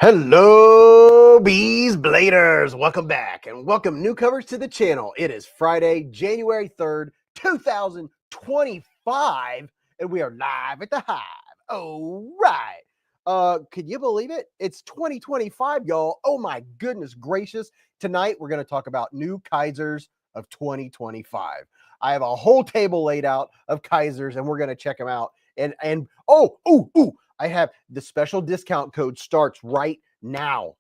Hello, Beez Bladers. Welcome back and welcome newcomers to the channel. It is Friday, January 3rd, 2025, and we are live at the Hive. All right. Could you believe it? It's 2025, y'all. Oh my goodness gracious. Tonight we're going to talk about new Kizers of 2025. I have a whole table laid out of Kizers and we're going to check them out. I have the special discount code starts right now.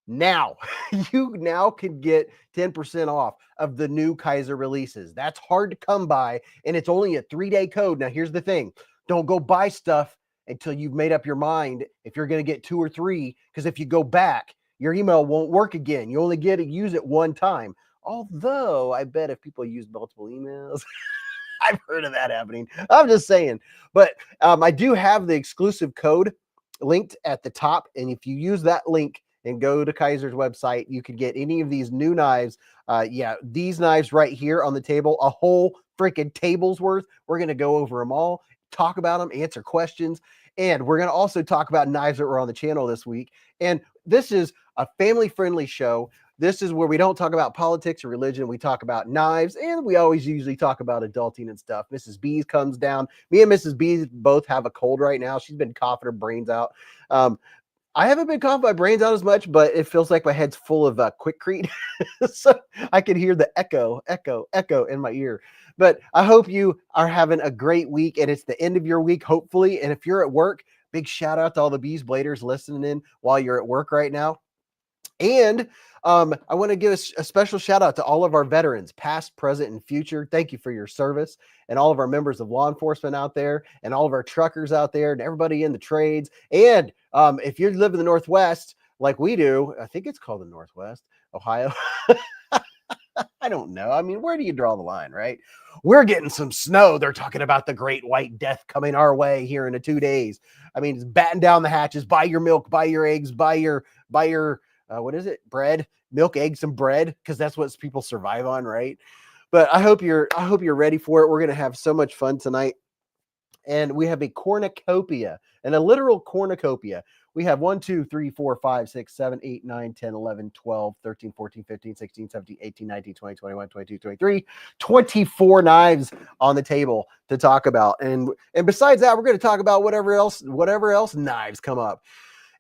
You now can get 10% off of the new Kizer releases. That's hard to come by, and it's only a 3-day code. Now, here's the thing. Don't go buy stuff until you've made up your mind if you're going to get 2 or 3, because if you go back, your email won't work again. You only get to use it one time. Although, I bet if people use multiple emails... I've heard of that happening. I'm just saying. But I do have the exclusive code linked at the top. And if you use that link and go to Kizer's website, you can get any of these new knives. These knives right here on the table, a whole freaking table's worth. We're going to go over them all, talk about them, answer questions. And we're going to also talk about knives that were on the channel this week. And this is a family-friendly show. This is where we don't talk about politics or religion. We talk about knives, and we always usually talk about adulting and stuff. Mrs. Beez comes down. Me and Mrs. Beez both have a cold right now. She's been coughing her brains out. I haven't been coughing my brains out as much, but it feels like my head's full of Quickcrete. So I can hear the echo in my ear. But I hope you are having a great week, and it's the end of your week, hopefully. And if you're at work, big shout out to all the Beez Bladers listening in while you're at work right now. And I want to give a special shout out to all of our veterans, past, present, and future. Thank you for your service, and all of our members of law enforcement out there, and all of our truckers out there, and everybody in the trades. And if you live in the Northwest, like we do, I think it's called the Northwest, Ohio. I don't know. I mean, where do you draw the line, right? We're getting some snow. They're talking about the great white death coming our way here in 2 days. I mean, it's batten down the hatches, buy your milk, buy your eggs, buy your what is it? Bread, milk, eggs, and bread, because that's what people survive on, right? But I hope you're ready for it. We're going to have so much fun tonight. And we have a cornucopia, and a literal cornucopia. We have 1, 2, 3, 4, 5, 6, 7, 8, 9, 10, 11, 12, 13, 14, 15, 16, 17, 18, 19, 20, 21, 22, 23, 24 knives on the table to talk about. And besides that, we're going to talk about whatever else knives come up.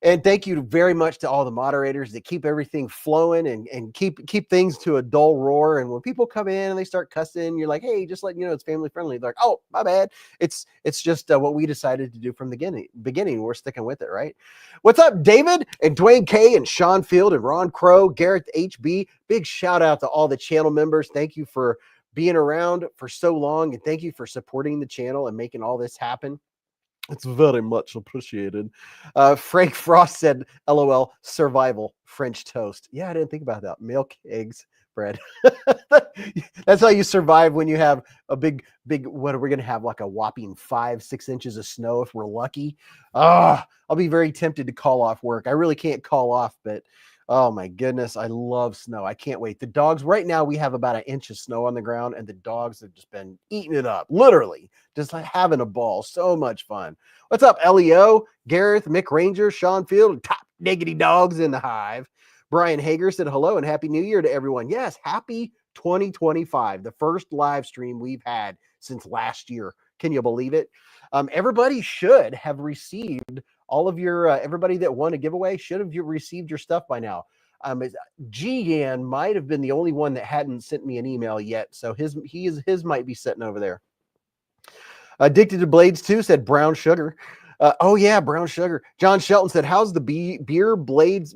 And thank you very much to all the moderators that keep everything flowing and keep things to a dull roar. And when people come in and they start cussing, you're like, hey, just letting you know it's family friendly. They're like, oh, my bad. It's just what we decided to do from the beginning. We're sticking with it, right? What's up, David and Dwayne K and Sean Field and Ron Crow, Garrett HB? Big shout out to all the channel members. Thank you for being around for so long, and thank you for supporting the channel and making all this happen. It's very much appreciated. Frank Frost said, LOL, survival, French toast. Yeah, I didn't think about that. Milk, eggs, bread. That's how you survive when you have a big, what are we going to have? Like a whopping 5-6 inches of snow if we're lucky. I'll be very tempted to call off work. I really can't call off, but oh my goodness, I love snow. I can't wait. The dogs, right now we have about 1 inch of snow on the ground, and the dogs have just been eating it up, literally, just like having a ball. So much fun. What's up, Leo, Gareth, Mick Ranger, Sean Field, top diggity dogs in the Hive. Brian Hager said hello and happy new year to everyone. Yes, happy 2025, the first live stream we've had since last year. Can you believe it? Everybody should have received all of your, everybody that won a giveaway should have received your stuff by now. Gian might have been the only one that hadn't sent me an email yet. So his might be sitting over there. Addicted to Blades too said brown sugar. Oh yeah, brown sugar. John Shelton said, how's the Beez Blades?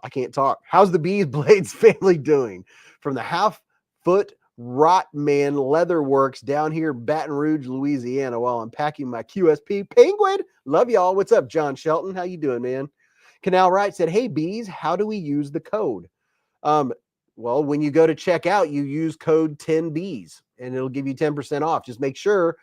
I can't talk. How's the Beez Blades family doing? From the half-foot Rotman Leatherworks down here, Baton Rouge, Louisiana, while I'm packing my QSP Penguin. Love y'all. What's up, John Shelton? How you doing, man? Canal Wright said, hey, Beez, how do we use the code? Well, when you go to checkout, you use code 10Beez, and it'll give you 10% off. Just make sure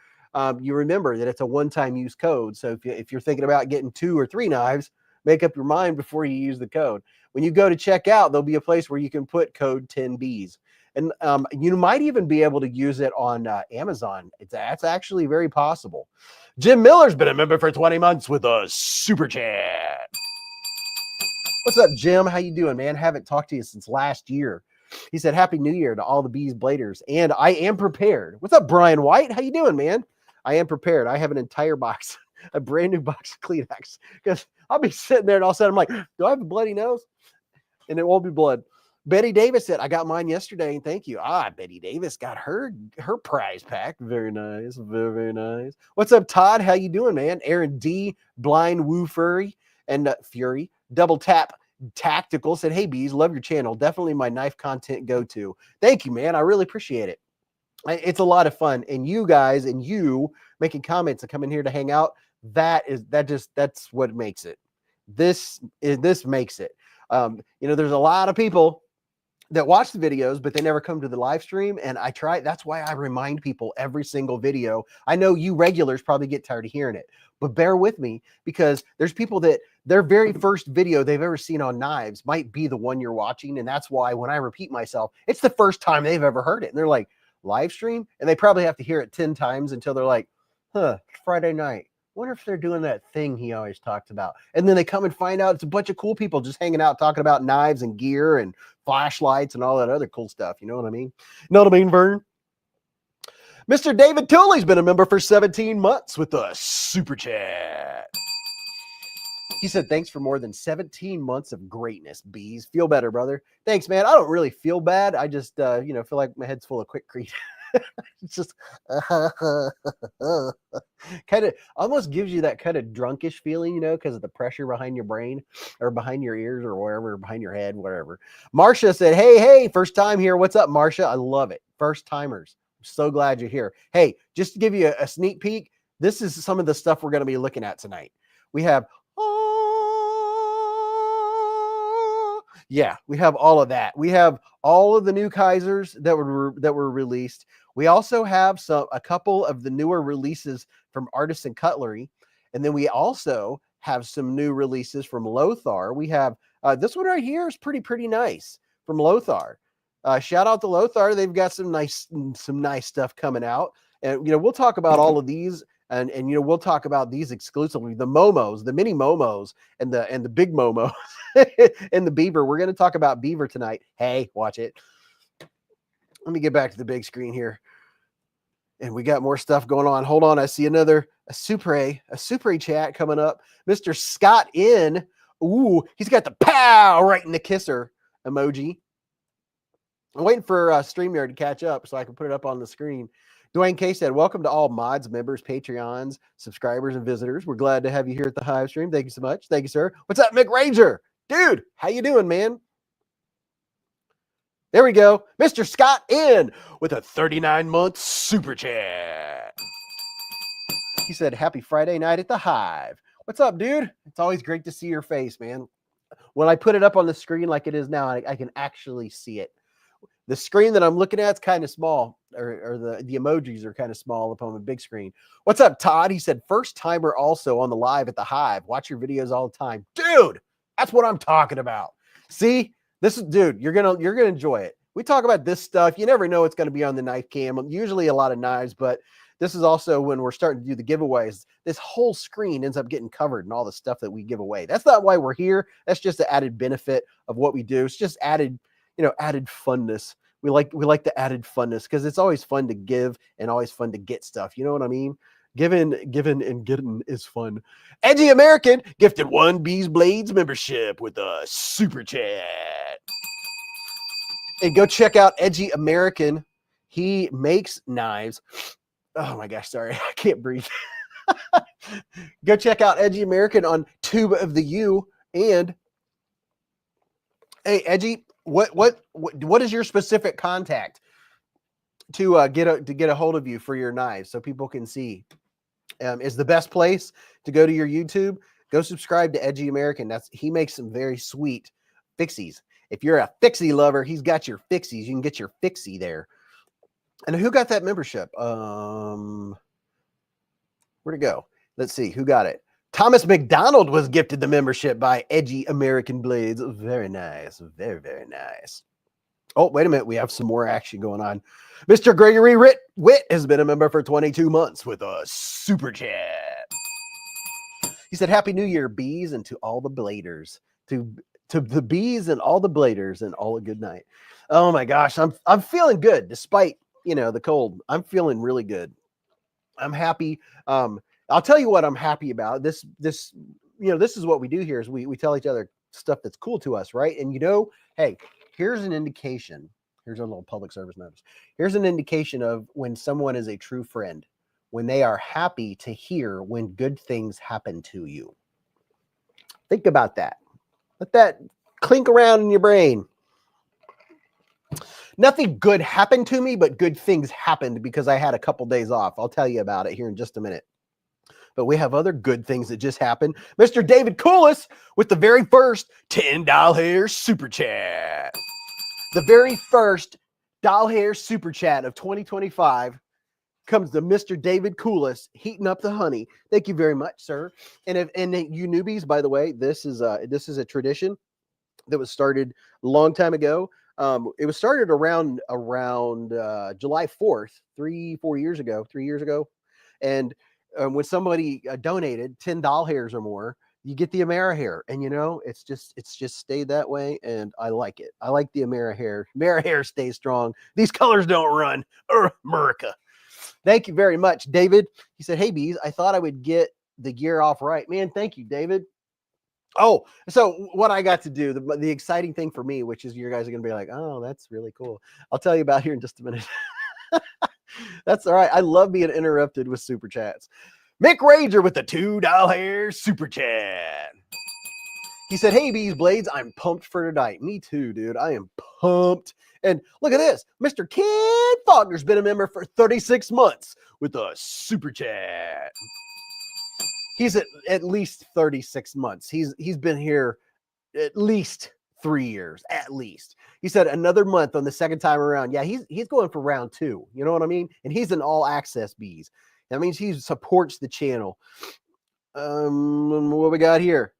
you remember that it's a one-time use code. So if you're thinking about getting 2 or 3 knives, make up your mind before you use the code. When you go to checkout, there'll be a place where you can put code 10Beez. And you might even be able to use it on Amazon. That's actually very possible. Jim Miller's been a member for 20 months with a super chat. What's up, Jim? How you doing, man? Haven't talked to you since last year. He said, Happy New Year to all the Beez bladers. And I am prepared. What's up, Brian White? How you doing, man? I am prepared. I have an entire box, a brand new box of Kleenex. Because I'll be sitting there and all of a sudden I'm like, do I have a bloody nose? And it won't be blood. Betty Davis said, I got mine yesterday, and thank you. Betty Davis got her prize pack. Very nice. Very, very nice. What's up, Todd? How you doing, man? Aaron D, Blind Woo Furry, and Fury. Double Tap Tactical said, hey, Beez, love your channel. Definitely my knife content go-to. Thank you, man. I really appreciate it. It's a lot of fun. And you guys and you making comments and coming here to hang out, that's what makes it. This makes it. There's a lot of people that watch the videos, but they never come to the live stream. And that's why I remind people every single video. I know you regulars probably get tired of hearing it, but bear with me, because there's people that their very first video they've ever seen on knives might be the one you're watching. And that's why when I repeat myself, it's the first time they've ever heard it. And they're like, live stream? And they probably have to hear it 10 times until they're like, Friday night. Wonder if they're doing that thing he always talked about. And then they come and find out it's a bunch of cool people just hanging out, talking about knives and gear and flashlights and all that other cool stuff. You know what I mean? Know what I mean, Vern? Mr. David Tooley's been a member for 17 months with a super chat. He said, thanks for more than 17 months of greatness, Beez. Feel better, brother. Thanks, man. I don't really feel bad. I just, feel like my head's full of quickcrete. It's just kind of almost gives you that kind of drunkish feeling, because of the pressure behind your brain or behind your ears or wherever, behind your head, whatever. Marcia said, hey, first time here. What's up, Marcia? I love it. First timers. I'm so glad you're here. Hey, just to give you a sneak peek, this is some of the stuff we're going to be looking at tonight. We have, we have all of that. We have all of the new Kizers that were released. We also have a couple of the newer releases from Artisan Cutlery. And then we also have some new releases from Lothar. We have this one right here is pretty nice from Lothar. Shout out to Lothar. They've got some nice stuff coming out. And, we'll talk about all of these. And we'll talk about these exclusively, the Momos, the mini Momos, and the big Momo and the Beaver. We're going to talk about Beaver tonight. Hey, watch it. Let me get back to the big screen here. And we got more stuff going on. Hold on. I see a Supre chat coming up. Mr. Scott in. Ooh, he's got the pow right in the kisser emoji. I'm waiting for StreamYard to catch up so I can put it up on the screen. Dwayne K said, welcome to all mods, members, Patreons, subscribers, and visitors. We're glad to have you here at the Hive stream. Thank you so much. Thank you, sir. What's up, Mick Ranger? Dude, how you doing, man? There we go. Mr. Scott in with a 39-month super chat. He said, happy Friday night at the Hive. What's up, dude? It's always great to see your face, man. When I put it up on the screen like it is now, I can actually see it. The screen that I'm looking at is kind of small, or the emojis are kind of small up on the big screen. What's up, Todd? He said, first timer also on the live at the Hive. Watch your videos all the time. Dude, that's what I'm talking about. See, dude, you're gonna enjoy it. We talk about this stuff. You never know what's going to be on the knife cam. Usually a lot of knives, but this is also when we're starting to do the giveaways. This whole screen ends up getting covered in all the stuff that we give away. That's not why we're here. That's just the added benefit of what we do. It's just added funness. We like the added funness because it's always fun to give and always fun to get stuff. You know what I mean? Giving and getting is fun. Edgy American gifted 1 beezblades membership with a super chat. And go check out Edgy American. He makes knives. Oh my gosh, sorry. I can't breathe. Go check out Edgy American on Tube of the U. And hey, Edgy, what is your specific contact to get a hold of you for your knives so people can see? Is the best place to go to your YouTube. Go subscribe to Edgy American. He makes some very sweet fixies. If you're a fixie lover, he's got your fixies. You can get your fixie there. And who got that membership? Where'd it go? Let's see who got it. Thomas McDonald was gifted the membership by Edgy American Blades. Very nice. Very, very nice. Oh, wait a minute. We have some more action going on. Mr. Gregory Witt has been a member for 22 months with a super chat. He said, Happy New Year, Beez, and to all the bladers. To the bees and all the bladers and all a good night. Oh my gosh, I'm feeling good despite the cold. I'm feeling really good. I'm happy. I'll tell you what I'm happy about. This this is what we do here is we tell each other stuff that's cool to us, right? And hey, here's an indication. Here's a little public service notice. Here's an indication of when someone is a true friend, when they are happy to hear when good things happen to you. Think about that. Let that clink around in your brain. Nothing good happened to me, but good things happened because I had a couple days off. I'll tell you about it here in just a minute. But we have other good things that just happened. Mr. David Coolis with the very first $10 super chat. The very first $10 super chat of 2025 comes to Mr. David Coolis, heating up the honey. Thank you very much, sir. And you newbies, by the way, this is a tradition that was started a long time ago. It was started around July 4th, 3 years ago. And when somebody donated $10 or more, you get the AmeriHair, and it's just stayed that way, and I like it. I like the AmeriHair. AmeriHair stays strong. These colors don't run. America. Thank you very much, David. He said, "Hey, Beez, I thought I would get the gear off right." Man, thank you, David. Oh, so what I got to do, the exciting thing for me, which is you guys are going to be like, "Oh, that's really cool." I'll tell you about here in just a minute. That's all right. I love being interrupted with super chats. Mick Rager with the $2 super chat. He said, "Hey, beezblades, I'm pumped for tonight." Me too, dude. I am pumped. And look at this. Mr. Ken Faulkner's been a member for 36 months with a super chat. He's at least 36 months. He's been here at least 3 years, at least. He said another month on the second time around. Yeah, he's going for round 2. You know what I mean? And he's an all access bees. That means he supports the channel. What we got here?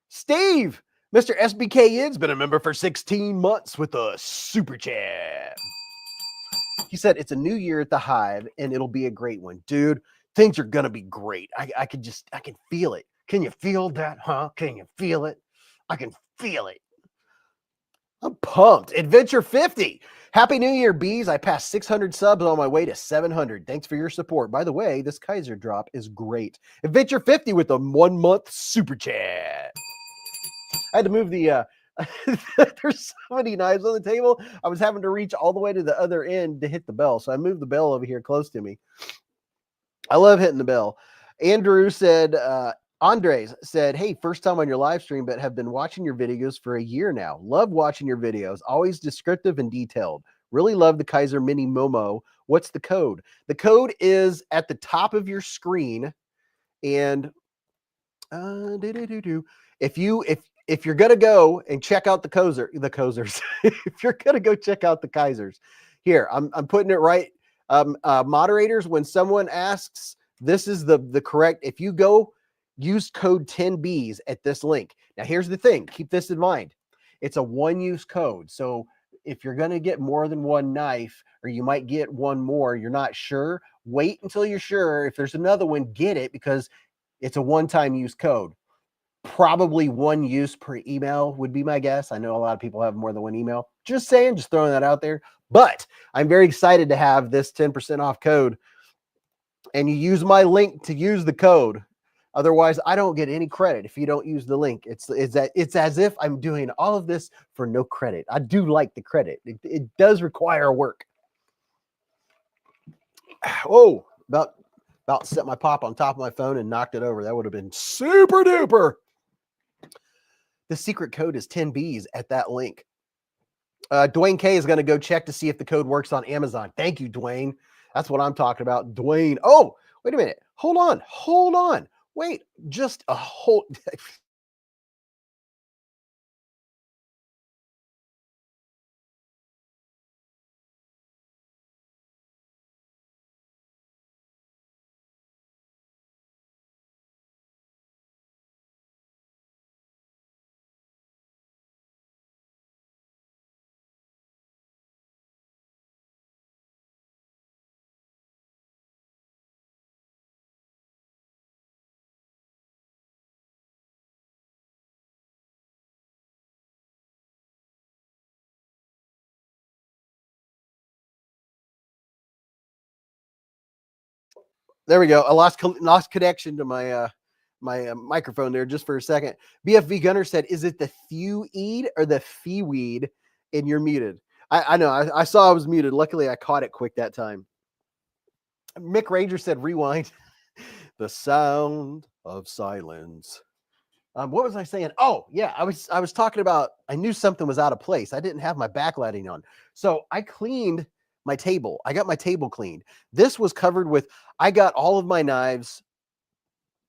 Steve, Mr. SBK Id's been a member for 16 months with a super chat. He said it's a new year at the Hive and it'll be a great one. Dude, things are going to be great. I can feel it. Can you feel that, huh? Can you feel it? I can feel it. I'm pumped. Adventure 50. Happy New Year, Bees. I passed 600 subs on my way to 700. Thanks for your support. By the way, this Kizer drop is great. Adventure 50 with a 1 month super chat. I had to move the there's so many knives on the table. I was having to reach all the way to the other end to hit the bell. So I moved the bell over here close to me. I love hitting the bell. Andres said, "Hey, first time on your live stream, but have been watching your videos for a year now. Love watching your videos. Always descriptive and detailed. Really love the Kizer Mini Momo. What's the code?" The code is at the top of your screen. And if you're gonna go and check out the Kizers, if you're gonna go check out the Kizers, here I'm putting it right. Moderators, when someone asks, this is the correct. If you go use code 10Bs at this link. Now here's the thing. Keep this in mind. It's a one-use code. So if you're gonna get more than one knife, or you might get one more, you're not sure. Wait until you're sure. If there's another one, get it, because it's a one-time use code. Probably one use per email would be my guess. I know a lot of people have more than one email. Just saying, just throwing that out there. But I'm very excited to have this 10% off code. And you use my link to use the code. Otherwise, I don't get any credit if you don't use the link. It's as if I'm doing all of this for no credit. I do like the credit. It does require work. Oh, about set my pop on top of my phone and knocked it over. That would have been super duper. The secret code is 10Bs at that link. Dwayne K is going to go check to see if the code works on Amazon. Thank you, Dwayne. That's what I'm talking about. Dwayne. Oh, wait a minute. Hold on. Wait, just a whole. There we go. I lost connection to my microphone there just for a second. BFV Gunner said, "Is it the theweed or the feeweed?" And you're muted. I know. I saw I was muted. Luckily, I caught it quick that time. Mick Ranger said, "Rewind." The sound of silence. What was I saying? Oh, yeah, I was talking about, I knew something was out of place. I didn't have my backlighting on. So I cleaned my table. I got my table cleaned. This was covered with, I got all of my knives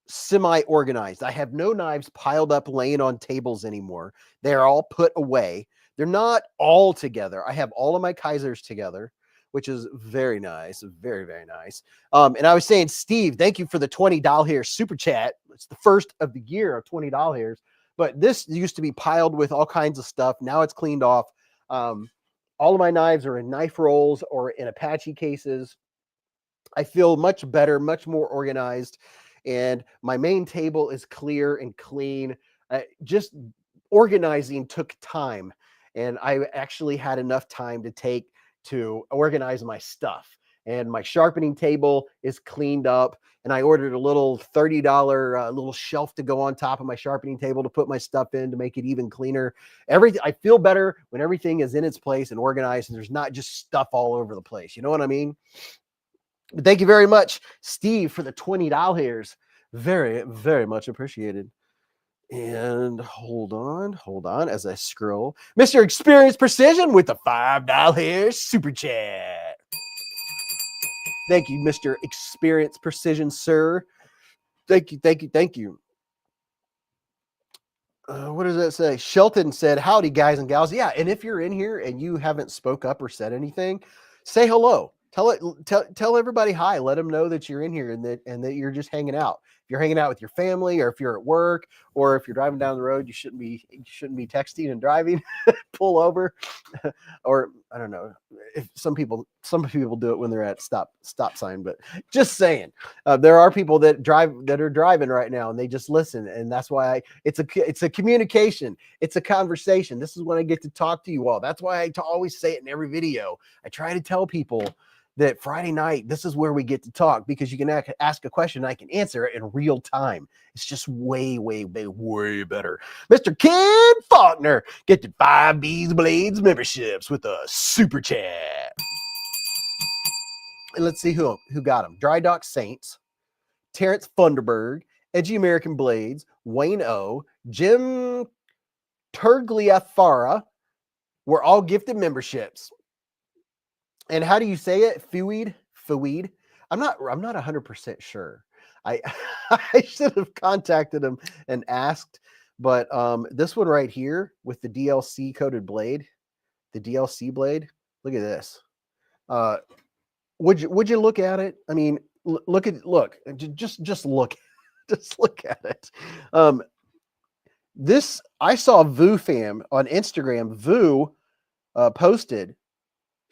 semi-organized. I have no knives piled up laying on tables anymore. They're all put away. They're not all together. I have all of my Kizers together, which is very nice. Very, very nice. And I was saying, Steve, thank you for the $20 here super chat. It's the first of the year of $20 here. But this used to be piled with all kinds of stuff. Now it's cleaned off. All of my knives are in knife rolls or in Apache cases. I feel much better, much more organized. And my main table is clear and clean. Just organizing took time. And I actually had enough time to organize my stuff. And my sharpening table is cleaned up. And I ordered a little $30 little shelf to go on top of my sharpening table to put my stuff in to make it even cleaner. I feel better when everything is in its place and organized and there's not just stuff all over the place. You know what I mean? But thank you very much, Steve, for the $20. Very, very much appreciated. And hold on as I scroll. Mr. Experience Precision with the $5 super chat. Thank you, Mr. Experience Precision, sir. Thank you, thank you, thank you. What does that say? Shelton said, "Howdy, guys and gals." Yeah, and if you're in here and you haven't spoke up or said anything, say hello. Tell everybody hi. Let them know that you're in here and that you're just hanging out. If you're hanging out with your family, or if you're at work, or if you're driving down the road, you shouldn't be texting and driving. Pull over, or I don't know. If some people do it when they're at stop sign, but just saying, there are people that are driving right now and they just listen, and that's why it's a communication. It's a conversation. This is when I get to talk to you all. That's why I always say it in every video. I try to tell people that Friday night, this is where we get to talk, because you can ask a question and I can answer it in real time. It's just way, way, way, way better. Mr. Ken Faulkner, get the 5 beezblades memberships with a super chat. And let's see who got them. Dry Dock Saints, Terrence Funderburg, Edgy American Blades, Wayne O, Jim Turgliafara were all gifted memberships. And how do you say it? Feweed? I'm not 100% sure. I should have contacted him and asked, but this one right here with the DLC coated blade, the DLC blade, look at this. Would you look at it? I mean, just look just look at it. This, I saw Vu Fam on Instagram. Vu posted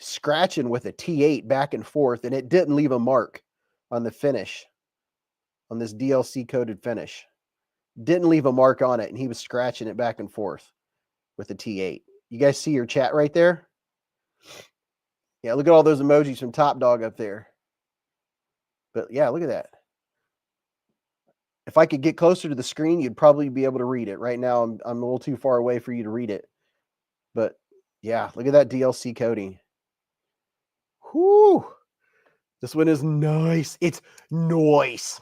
scratching with a T8 back and forth, and it didn't leave a mark on the finish, on this DLC coated finish. Didn't leave a mark on it, and he was scratching it back and forth with a T8. You guys see your chat right there? Yeah, look at all those emojis from Top Dog up there. But yeah, look at that. If I could get closer to the screen, you'd probably be able to read it. Right now, I'm a little too far away for you to read it. But yeah, look at that DLC coating. Whoo! This one is nice. It's nice.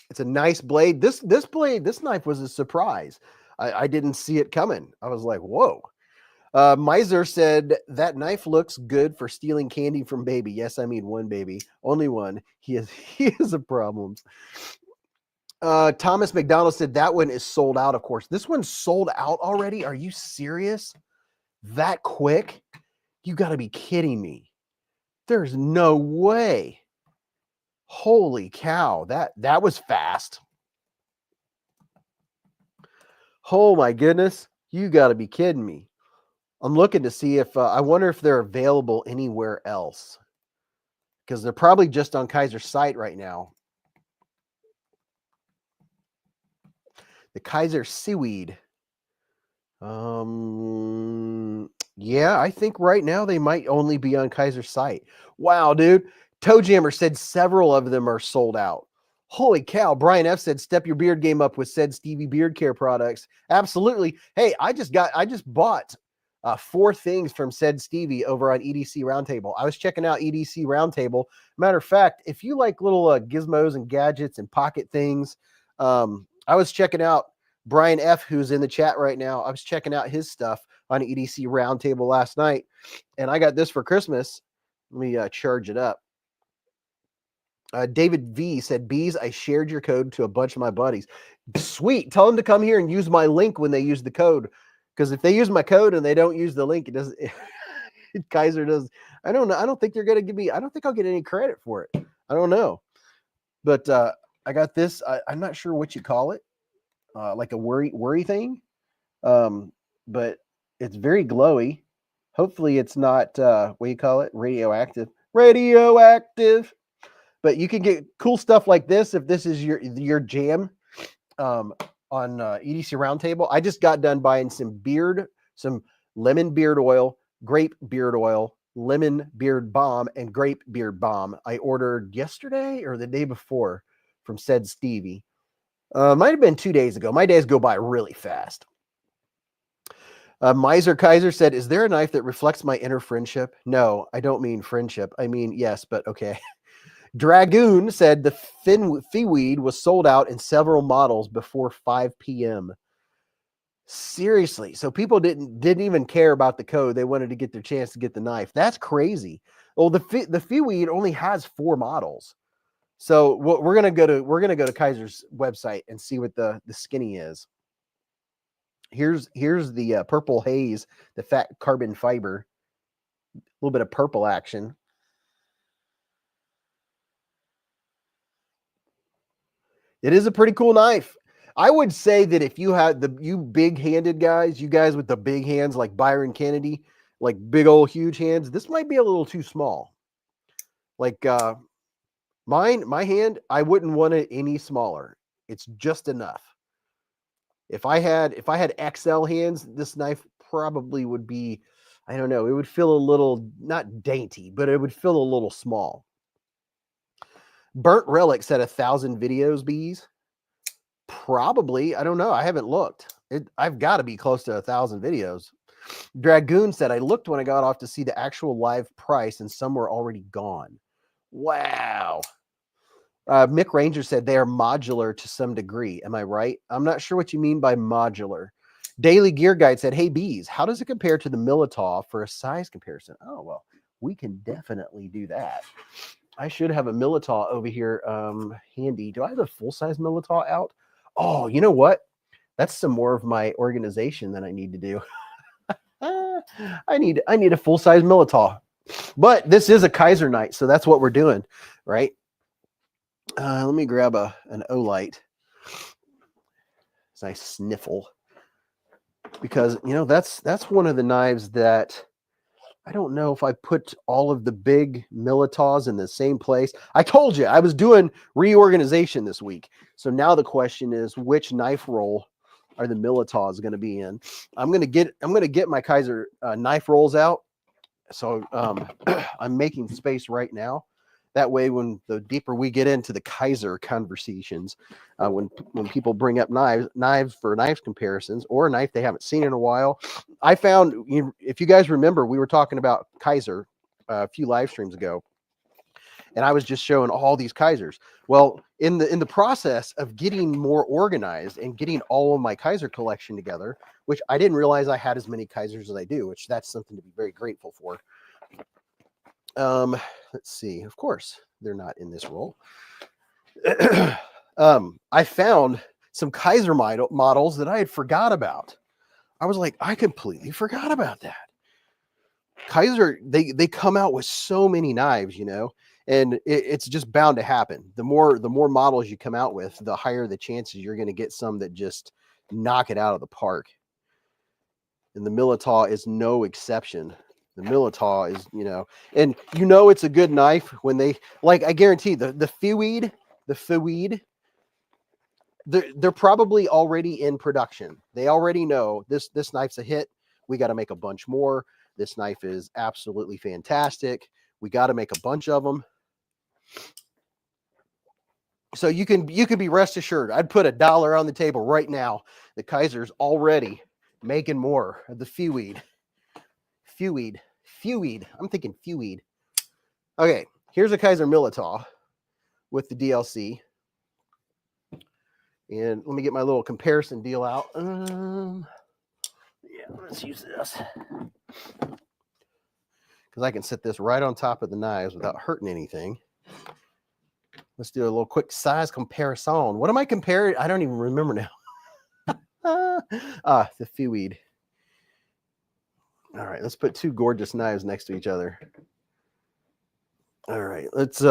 It's a nice blade. This knife was a surprise. I didn't see it coming. I was like, whoa. Miser said, "That knife looks good for stealing candy from baby." Yes, I mean one baby. Only one. He has a problem. Thomas McDonald said, "That one is sold out, of course." This one's sold out already? Are you serious? That quick? You got to be kidding me. There's no way. Holy cow. That was fast. Oh my goodness. You got to be kidding me. I'm looking to see if, I wonder if they're available anywhere else, because they're probably just on Kizer's site right now. The Kizer seaweed. Yeah, I think right now they might only be on Kizer's site. Wow, dude. Toe Jammer said several of them are sold out. Holy cow. Brian F said, step your beard game up with said Stevie Beard Care products. Absolutely. Hey, I just bought 4 things from said Stevie over on EDC Roundtable. I was checking out EDC Roundtable. Matter of fact, if you like little gizmos and gadgets and pocket things, I was checking out Brian F, who's in the chat right now. I was checking out his stuff on EDC Roundtable last night, and I got this for Christmas. Let me charge it up. David V said, Beez, I shared your code to a bunch of my buddies. Sweet. Tell them to come here and use my link when they use the code. Because if they use my code and they don't use the link, it doesn't. Kizer does. I don't know. I don't think they're going to give me. I don't think I'll get any credit for it. I don't know. But I got this. I'm not sure what you call it. Like a worry thing. But it's very glowy. Hopefully it's not, what do you call it? Radioactive. Radioactive. But you can get cool stuff like this if this is your jam on EDC Roundtable. I just got done buying some lemon beard oil, grape beard oil, lemon beard balm, and grape beard balm. I ordered yesterday or the day before from said Stevie. Might have been 2 days ago. My days go by really fast. Miser Kizer said, is there a knife that reflects my inner friendship? No, I don't mean friendship. I mean, yes, but okay. Dragoon said the Feeweed was sold out in several models before 5 p.m. Seriously. So people didn't even care about the code. They wanted to get their chance to get the knife. That's crazy. Well, the Feeweed only has 4 models. So we're gonna go to Kizer's website and see what the skinny is. Here's the purple haze, the fat carbon fiber, a little bit of purple action. It is a pretty cool knife. I would say that if you had you big-handed guys, you guys with the big hands like Byron Kennedy, like big old huge hands, this might be a little too small. Like my hand, I wouldn't want it any smaller. It's just enough. If I had XL hands, this knife probably would be, I don't know, it would feel a little, not dainty, but it would feel a little small. Burnt Relic said 1,000 videos, Beez. Probably. I don't know. I haven't looked. I've got to be close to 1,000 videos. Dragoon said, I looked when I got off to see the actual live price and some were already gone. Wow. Mick Ranger said they are modular to some degree. Am I right? I'm not sure what you mean by modular. Daily Gear Guide said, hey, Beez, how does it compare to the Militaw for a size comparison? Oh, well, we can definitely do that. I should have a Militaw over here handy. Do I have a full-size Militaw out? Oh, you know what? That's some more of my organization that I need to do. I need a full-size Militaw. But this is a Kizer night, so that's what we're doing, right? Let me grab an Olight as I sniffle. Because, you know, that's one of the knives that I don't know if I put all of the big Militaws in the same place. I told you I was doing reorganization this week. So now the question is, which knife roll are the Militaws going to be in? I'm going to get my Kizer knife rolls out. So I'm making space right now. That way, when the deeper we get into the Kizer conversations, when people bring up knives for knife comparisons or a knife they haven't seen in a while, I found, if you guys remember, we were talking about Kizer a few live streams ago, and I was just showing all these Kizers. Well, in the process of getting more organized and getting all of my Kizer collection together, which I didn't realize I had as many Kizers as I do, which that's something to be very grateful for. Let's see. Of course, they're not in this roll. I found some Kizer models that I had forgot about. I was like, I completely forgot about that. Kizer, they come out with so many knives, you know, and it's just bound to happen. The more models you come out with, the higher the chances you're going to get some that just knock it out of the park. And the Militaw is no exception. The Militaw is, you know, and you know it's a good knife when they, like, I guarantee the Feeweed, they're probably already in production. They already know this knife's a hit. We got to make a bunch more. This knife is absolutely fantastic. We got to make a bunch of them. So you can be rest assured. I'd put $1 on the table right now. The Kizer's already making more of the feweed. Feweed. I'm thinking feweed. Okay, here's a Kizer Militaw with the DLC. And let me get my little comparison deal out. Yeah, let's use this. Because I can set this right on top of the knives without hurting anything. Let's do a little quick size comparison. What am I comparing? I don't even remember now. The feweed. All right, let's put two gorgeous knives next to each other. All right, let's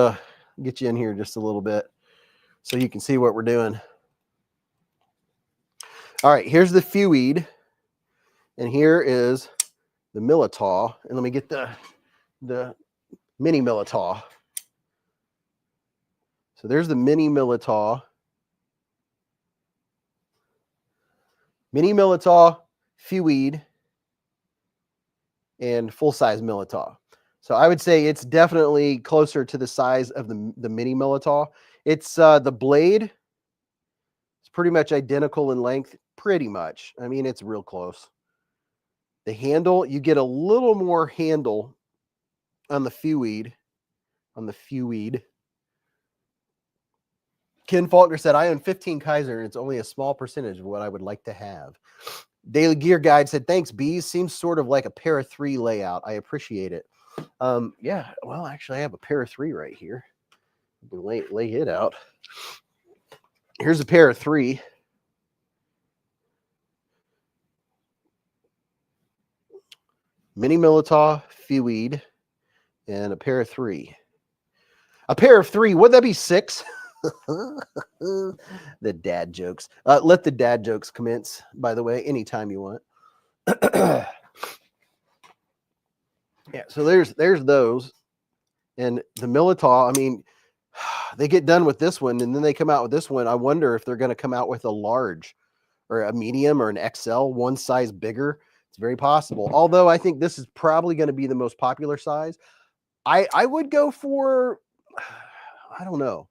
get you in here just a little bit so you can see what we're doing. All right, here's the feweed, and here is the Militaw. And let me get the mini Militaw. So there's the mini Militaw. Mini Militaw, feweed, and full-size Militaw. So I would say it's definitely closer to the size of the mini Militaw. It's the blade is pretty much identical in length, pretty much. I mean, it's real close. The handle, you get a little more handle on the feweed. Ken Faulkner said, I own 15 Kizer, and it's only a small percentage of what I would like to have. Daily Gear Guide said, thanks, Beez. Seems sort of like a pair of 3 layout. I appreciate it. Yeah, well, actually, I have a pair of 3 right here. Lay it out. Here's a pair of 3. Mini Militaw, feweed, and a pair of 3. A pair of 3, would that be 6? The dad jokes. Let the dad jokes commence, by the way, anytime you want. Yeah, so there's those. And the Militaw, I mean, they get done with this one, and then they come out with this one. I wonder if they're going to come out with a large or a medium or an XL, one size bigger. It's very possible. Although I think this is probably going to be the most popular size. I would go for, I don't know.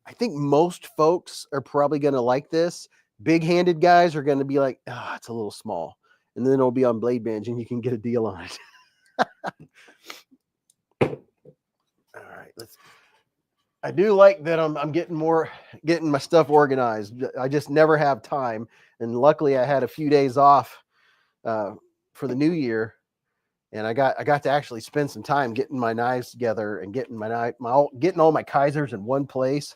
I think most folks are probably going to like this. Big-handed guys are going to be like, oh, it's a little small. And then it'll be on Blade Bench, and you can get a deal on it. All right, I do like that I'm getting my stuff organized. I just never have time. And luckily I had a few days off for the new year. And I got to actually spend some time getting my knives together and getting getting all my Kizers in one place.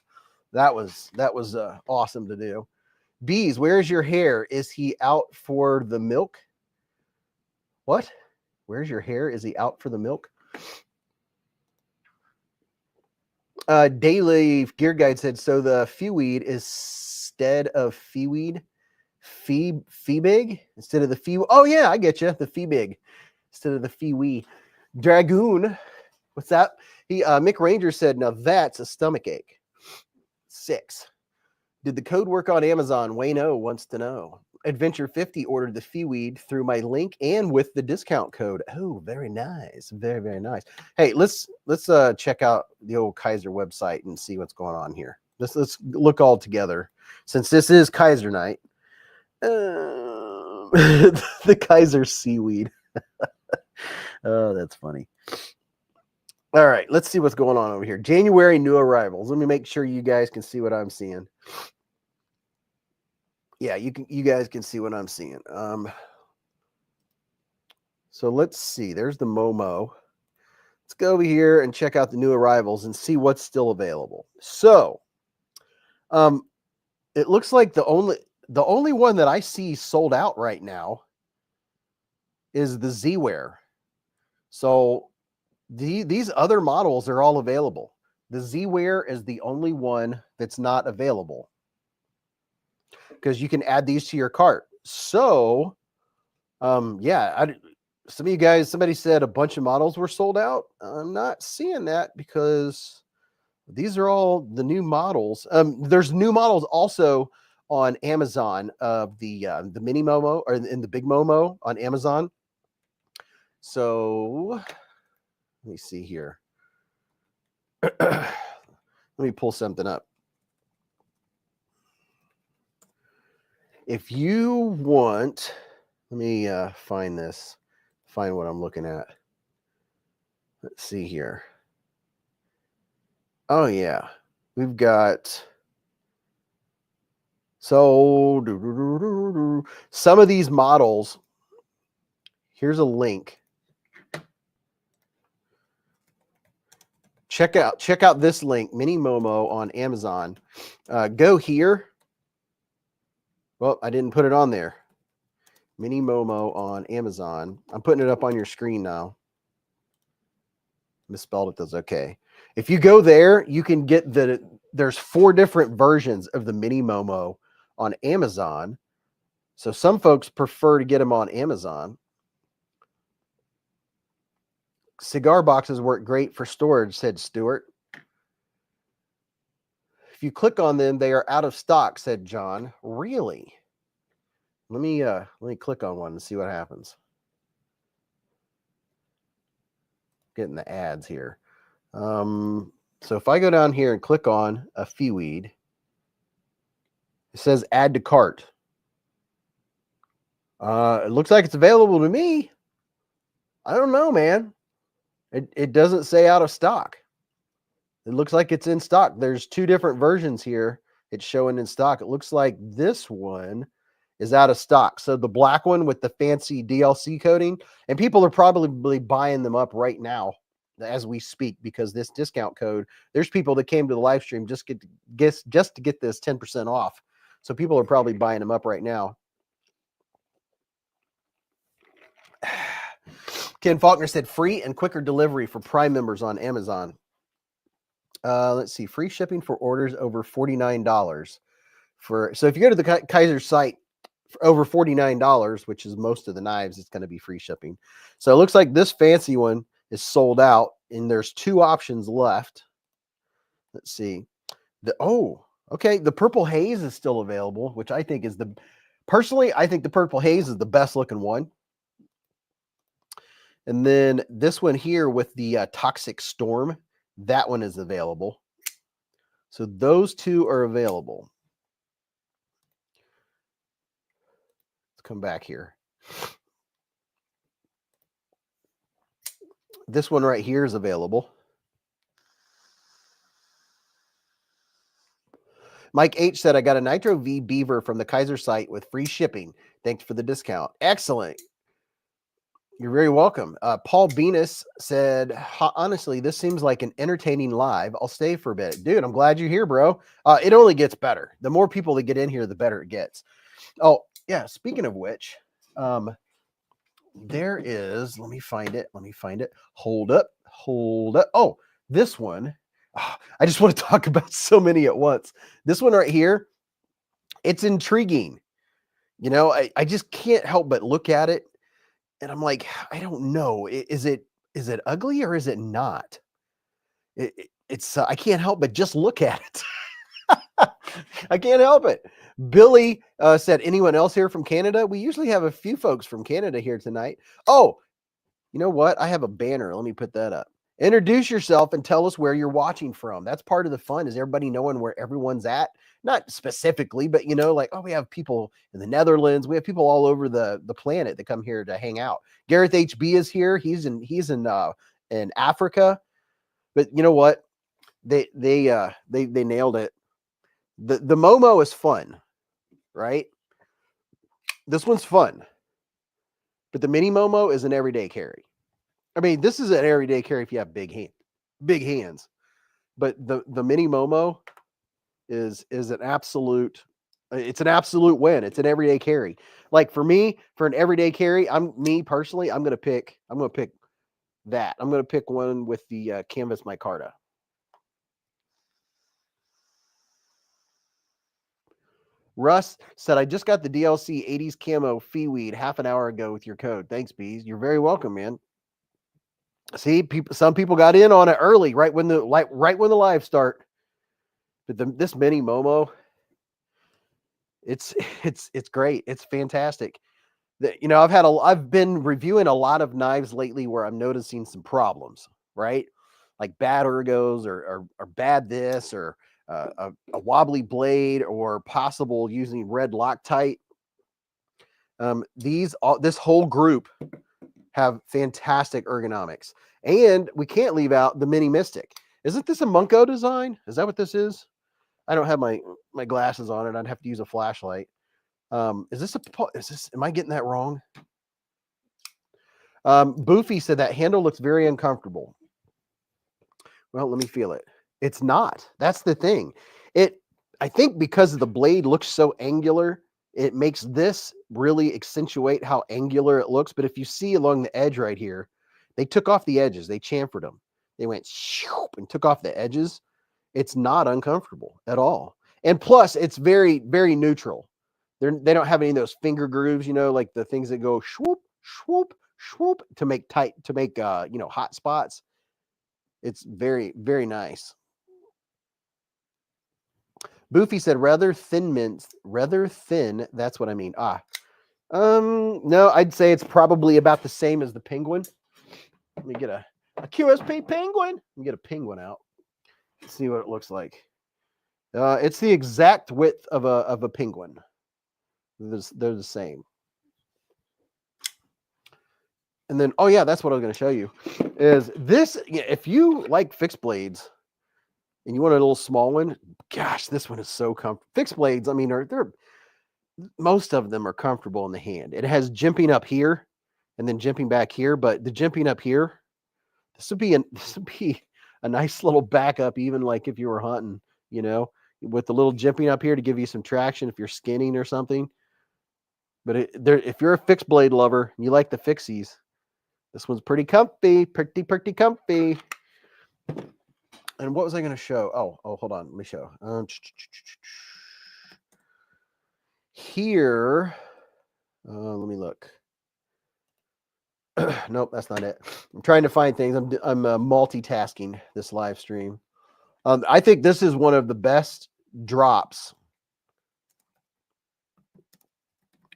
That was awesome to do. Beez, where's your hair? Is he out for the milk? What? Where's your hair? Is he out for the milk? Daily Gear Guide said, so the feweed is instead of feweed, feebig instead of the fee. Oh yeah, I get you. The feebig instead of the feewee. Dragoon, what's that? Mick Ranger said, now that's a stomach ache. 6. Did the code work on Amazon? Wayne O wants to know. Adventure 50 ordered the feweed through my link and with the discount code. Oh, very nice. Very, very nice. Hey, let's check out the old Kizer website and see what's going on here. Let's look all together. Since this is Kizer night. The Kizer seaweed. Oh, that's funny. All right, let's see what's going on over here. January new arrivals. Let me make sure you guys can see what I'm seeing. Yeah, you guys can see what I'm seeing. So let's see. There's the Momo. Let's go over here and check out the new arrivals and see what's still available. So, it looks like the only one that I see sold out right now is the Z-Wear. So these other models are all available. The Z-Wear is the only one that's not available because you can add these to your cart. So, yeah, some of you guys, somebody said a bunch of models were sold out. I'm not seeing that because these are all the new models. There's new models also on Amazon of the mini Momo or in the big Momo on Amazon. So let me see here. Let Let me pull something up. If you want, let me find this, find what I'm looking at. Let's see here. Oh, yeah. We've got, so some of these models, here's a link. Check out this link, Mini Momo on Amazon. Go here. Well, I didn't put it on there. Mini Momo on Amazon. I'm putting it up on your screen now. Misspelled it, that's okay. If you go there, you can get there's 4 different versions of the Mini Momo on Amazon. So some folks prefer to get them on Amazon. Cigar boxes work great for storage, said Stuart. If you click on them, they are out of stock, said John. Really? Let me click on one and see what happens. Getting the ads here. So if I go down here and click on a Feeweed, it says add to cart. It looks like it's available to me. I don't know, man. It doesn't say out of stock. It looks like it's in stock. There's 2 different versions here. It's showing in stock. It looks like this one is out of stock. So the black one with the fancy DLC coating, and people are probably buying them up right now as we speak, because this discount code, there's people that came to the live stream just to get this 10% off. So people are probably buying them up right now. Ken Faulkner said free and quicker delivery for Prime members on Amazon. Let's see, free shipping for orders over $49. So if you go to the Kizer site for over $49, which is most of the knives, it's going to be free shipping. So it looks like this fancy one is sold out, and there's 2 options left. Let's see. Okay, the Purple Haze is still available, which I think is personally, I think the Purple Haze is the best looking one. And then this one here with the Toxic Storm, that one is available. So those 2 are available. Let's come back here. This one right here is available. Mike H said, I got a Nitro V Beaver from the Kizer site with free shipping. Thanks for the discount. Excellent. You're very welcome. Paul Venus said, honestly, this seems like an entertaining live. I'll stay for a bit. Dude, I'm glad you're here, bro. It only gets better. The more people that get in here, the better it gets. Oh, yeah. Speaking of which, there is, let me find it. Hold up. Oh, this one. Oh, I just want to talk about so many at once. This one right here, it's intriguing. You know, I just can't help but look at it. And I'm like, I don't know. Is it ugly or is it not? It's I can't help but just look at it. I can't help it. Billy said, anyone else here from Canada? We usually have a few folks from Canada here tonight. Oh, you know what? I have a banner. Let me put that up. Introduce yourself and tell us where you're watching from. That's part of the fun, is everybody knowing where everyone's at. Not specifically, but, you know, like, oh, we have people in the Netherlands. We have people all over the planet that come here to hang out. Gareth HB is here. He's in Africa. But you know what? They nailed it. The Momo is fun, right? This one's fun. But the Mini Momo is an everyday carry. I mean, this is an everyday carry if you have big hands. But the Mini Momo is an absolute, it's an absolute win. It's an everyday carry. Like for me, for an everyday carry, personally, I'm gonna pick that. I'm gonna pick one with the canvas micarta. Russ said, I just got the DLC 80s camo Feeweed half an hour ago with your code. Thanks, Beez. You're very welcome, man. See, some people got in on it early, right when the live start. But this Mini Momo, it's great. It's fantastic. You know, I've been reviewing a lot of knives lately where I'm noticing some problems, right? like bad ergos or bad this or a wobbly blade or possible using red Loctite. This whole group have fantastic ergonomics. And we can't leave out the Mini Mystic. Isn't this a Munko design? Is that what this is? I don't have my glasses on it. I'd have to use a flashlight. Am I getting that wrong? Boofy said that handle looks very uncomfortable. Well, let me feel it. It's not. That's the thing. I think because the blade looks so angular, it makes this really accentuate how angular it looks. But if you see along the edge right here, they took off the edges. They chamfered them. They went shoop and took off the edges. It's not uncomfortable at all. And plus, it's very, very neutral. They don't have any of those finger grooves, like the things that go swoop, swoop, swoop to make hot spots. It's very, very nice. Boofy said rather thin. That's what I mean. No, I'd say it's probably about the same as the penguin. Let me get a QSP penguin. Let me get a penguin out. Let's see what it looks like. It's the exact width of a penguin. They're the same. And then, oh yeah, that's what I was going to show you. Is this, if you like fixed blades and you want a little small one, gosh, this one is so comfortable. Fixed blades, I mean, most of them are comfortable in the hand. It has jimping up here and then jimping back here, but the jimping up here, this would be a nice little backup, even like if you were hunting, with the little jimping up here to give you some traction if you're skinning or something. But if you're a fixed blade lover and you like the fixies, this one's pretty comfy, pretty comfy. And what was I going to show? Oh, hold on. Let me show. Here, let me look. Nope, that's not it. I'm trying to find things. I'm multitasking this live stream. I think this is one of the best drops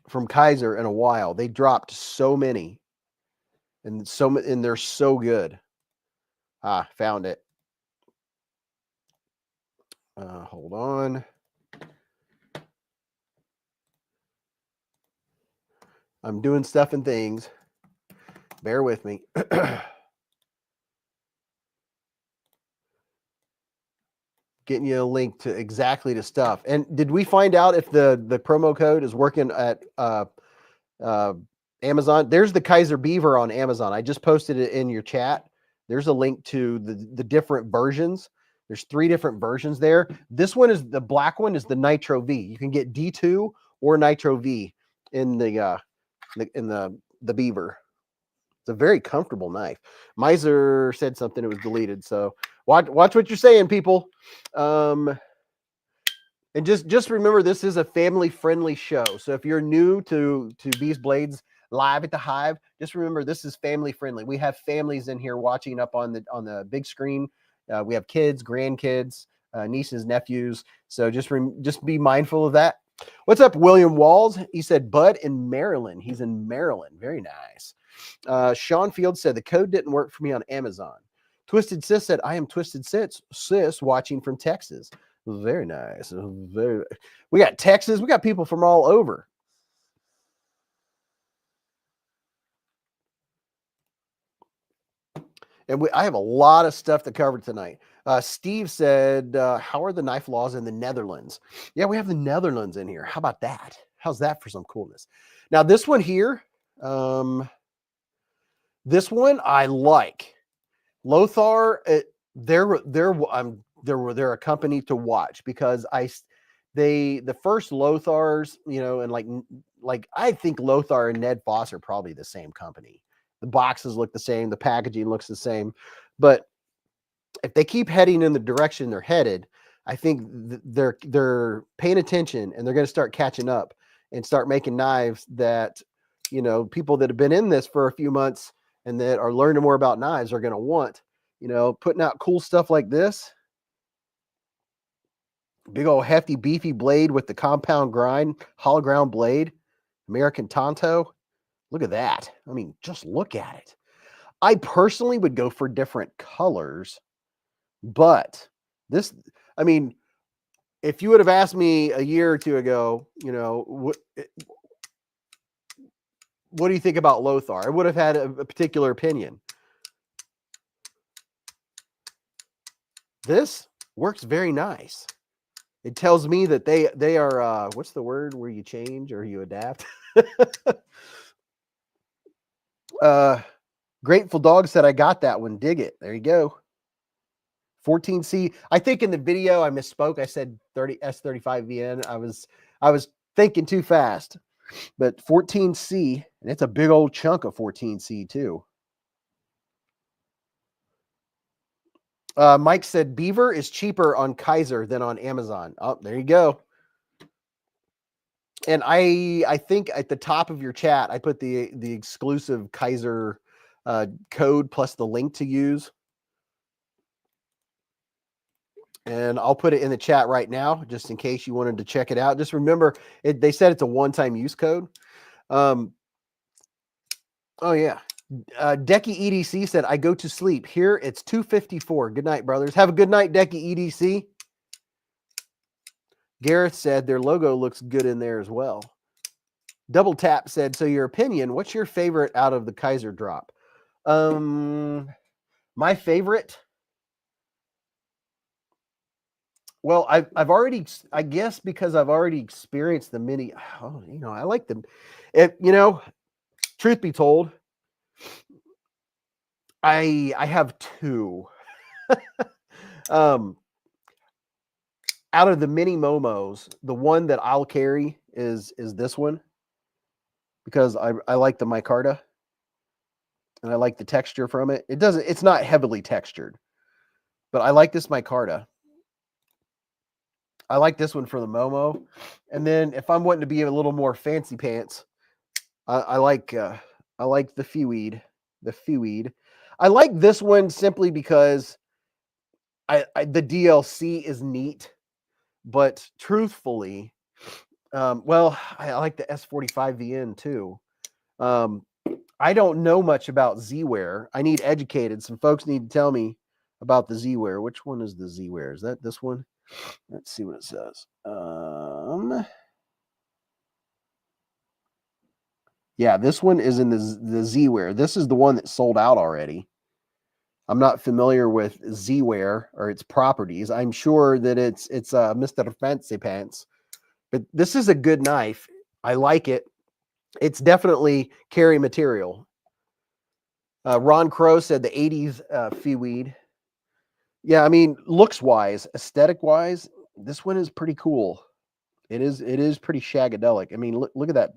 from Kizer in a while. They dropped so many, and they're so good. Found it. Hold on. I'm doing stuff and things. Bear with me. Getting you a link to exactly the stuff. And did we find out if the promo code is working at Amazon? There's the Kizer Beaver on Amazon. I just posted it in your chat. There's a link to the different versions. There's 3 different versions there. This one is the black one is the Nitro V. You can get D2 or Nitro V in the Beaver. It's a very comfortable knife. Miser said something, it was deleted. So watch what you're saying, people. And just remember, this is a family-friendly show. So if you're new to Beez Blades live at the Hive, just remember this is family-friendly. We have families in here watching up on the big screen. We have kids, grandkids, nieces, nephews. So just be mindful of that. What's up, William Walls? He said, Bud in Maryland. He's in Maryland. Very nice. Sean Field said, the code didn't work for me on Amazon. Twisted Sis said, I am Twisted Sis watching from Texas. Very nice. We got Texas. We got people from all over. And I have a lot of stuff to cover tonight. Steve said, how are the knife laws in the Netherlands? Yeah, we have the Netherlands in here. How about that? How's that for some coolness? Now, this one here, this one I like. Lothar, they're a company to watch because the first Lothars, and like I think Lothar and Ned Foss are probably the same company. The boxes look the same, the packaging looks the same, but if they keep heading in the direction they're headed, I think they're paying attention and they're going to start catching up and start making knives that, people that have been in this for a few months and that are learning more about knives are going to want, putting out cool stuff like this. Big old hefty beefy blade with the compound grind, hollow ground blade, American Tonto. Look at that. I mean, just look at it. I personally would go for different colors But this, I mean, if you would have asked me a year or two ago, you know, what do you think about Lothar? I would have had a particular opinion. This works very nice. It tells me that they are what's the word where you change or you adapt? Grateful Dog said I got that one. Dig it. There you go. 14C. I think in the video I misspoke. I said 30 S35VN. I was thinking too fast. But 14C, and it's a big old chunk of 14C too. Mike said Beaver is cheaper on Kizer than on Amazon. Oh, there you go. And I think at the top of your chat, I put the exclusive Kizer code plus the link to use. And I'll put it in the chat right now, just in case you wanted to check it out. Just remember, they said it's a one-time use code. Oh, yeah. Decky EDC said, I go to sleep. Here, it's 2:54. Good night, brothers. Have a good night, Decky EDC. Gareth said their logo looks good in there as well. Double Tap said, so your opinion, what's your favorite out of the Kizer drop? My favorite? Well, I've already, I guess because I've already experienced the mini, oh, you know, I like them. You know, truth be told, I have two. Out of the mini Momos, the one that I'll carry is this one because I like the micarta and I like the texture from it. It's not heavily textured, but I like this micarta. I like this one for the Momo. And then if I'm wanting to be a little more fancy pants, I like the Feweed. The Feweed. I like this one simply because the DLC is neat, but truthfully, well, I like the S45VN too. I don't know much about Z-Wear. I need educated. Some folks need to tell me about the Z-Wear. Which one is the Z-Wear? Is that this one? Let's see what it says. Yeah, this one is in the Z-Wear. This is the one that sold out already. I'm not familiar with Z-Wear or its properties. I'm sure that it's Mr. Fancy Pants, but this is a good knife. I like it. It's definitely carry material. Ron Crow said the 80s Feweed. Yeah, I mean, looks wise, aesthetic wise, this one is pretty cool. It is pretty shagadelic. I mean, look at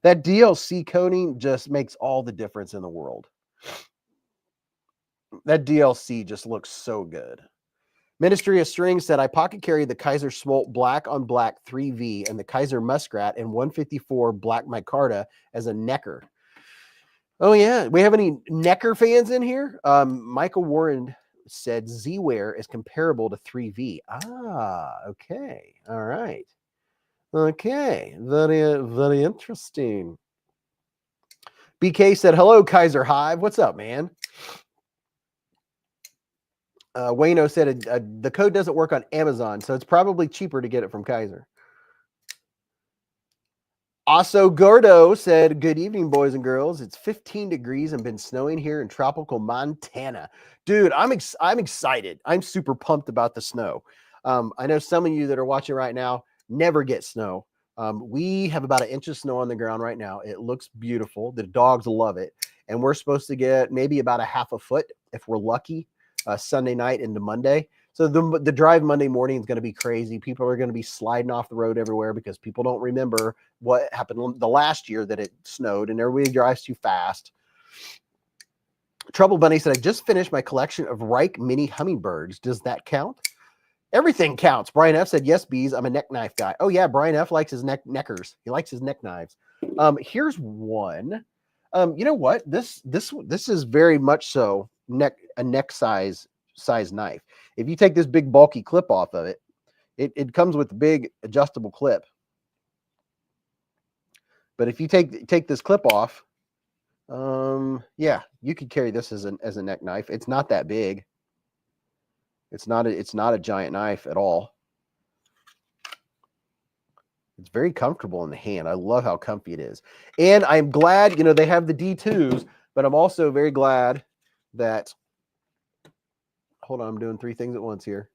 that DLC coating just makes all the difference in the world. That DLC just looks so good. Ministry of Strings said, I pocket carry the Kizer Smolt black on black 3V and the Kizer Muskrat and 154 black micarta as a necker. Oh, yeah. We have any necker fans in here? Michael Warren said Z-Wear is comparable to 3V. Ah, okay. All right. Okay. Very, very interesting. BK said, hello, Kizer Hive. What's up, man? Wayno said the code doesn't work on Amazon, so it's probably cheaper to get it from Kizer. Also, Gordo said, good evening, boys and girls. It's 15 degrees and been snowing here in tropical Montana. Dude, I'm excited. I'm super pumped about the snow. I know some of you that are watching right now never get snow. We have about 1 inch of snow on the ground right now. It looks beautiful. The dogs love it. And we're supposed to get maybe about 1/2 foot if we're lucky Sunday night into Monday. So the drive Monday morning is going to be crazy. People are going to be sliding off the road everywhere because people don't remember what happened the last year that it snowed and everybody drives too fast. Trouble Bunny said, I just finished my collection of Reich mini hummingbirds. Does that count? Everything counts. Brian F said, yes, Beez. I'm a neck knife guy. Oh, yeah. Brian F likes his neckers. He likes his neck knives. Here's one. You know what? This is very much so a neck size knife. If you take this big bulky clip off of it, it comes with a big adjustable clip. But if you take this clip off, yeah, you could carry this as a neck knife. It's not that big. It's not a giant knife at all. It's very comfortable in the hand. I love how comfy it is. And I'm glad, you know, they have the D2s, but I'm also very glad that, hold on, I'm doing 3 things at once here.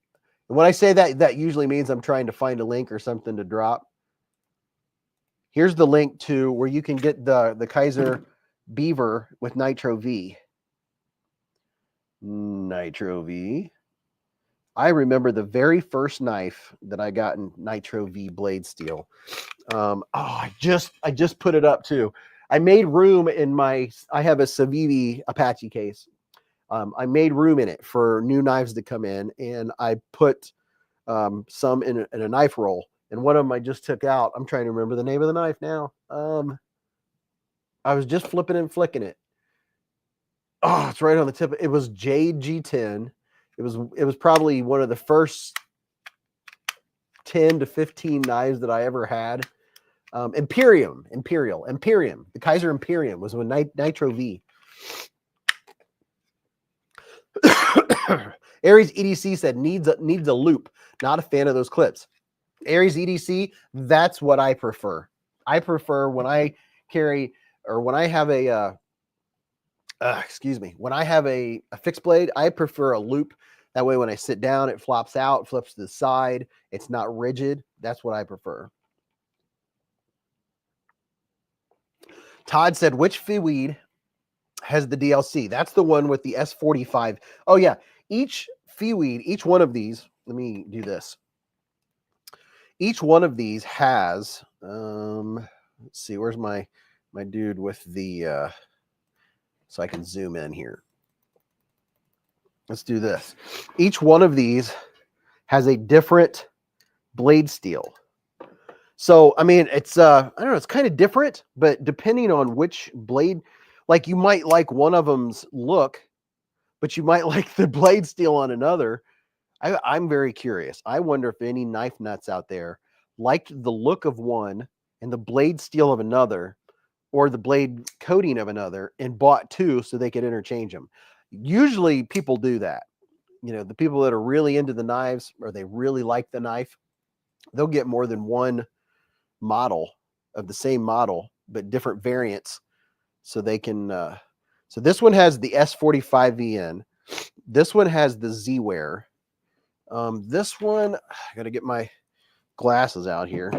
And when I say that, that usually means I'm trying to find a link or something to drop. Here's the link to where you can get the Kizer Beaver with Nitro V. Nitro V. I remember the very first knife that I got in Nitro V blade steel. I just put it up too. I made room in I have a Civivi Apache case. I made room in it for new knives to come in, and I put some in a knife roll. And one of them I just took out. I'm trying to remember the name of the knife now. I was just flipping and flicking it. Oh, it's right on the tip. It was JG10. It was probably one of the first 10 to 15 knives that I ever had. Imperium. The Kizer Imperium was with Nitro V. Aries EDC said needs a loop. Not a fan of those clips. Aries EDC, that's what I prefer. I prefer when I carry, or when I have a when I have a fixed blade, I prefer a loop. That way when I sit down, it flops out, flips to the side. It's not rigid. That's what I prefer. Todd said, which Fiweed has the DLC? That's the one with the S45. Oh yeah, each Fiweed, each one of these, let me do this. Each one of these has, let's see, where's my dude with the, so I can zoom in here. Let's do this. Each one of these has a different blade steel. So, I mean, it's, I don't know, it's kind of different, but depending on which blade, like you might like one of them's look, but you might like the blade steel on another. I'm very curious. I wonder if any knife nuts out there liked the look of one and the blade steel of another, or the blade coating of another, and bought two so they could interchange them. Usually people do that. You know, the people that are really into the knives, or they really like the knife, they'll get more than one model of the same model, but different variants, so they can, so this one has the S45VN. This one has the Z-Wear. This one, I got to get my glasses out here.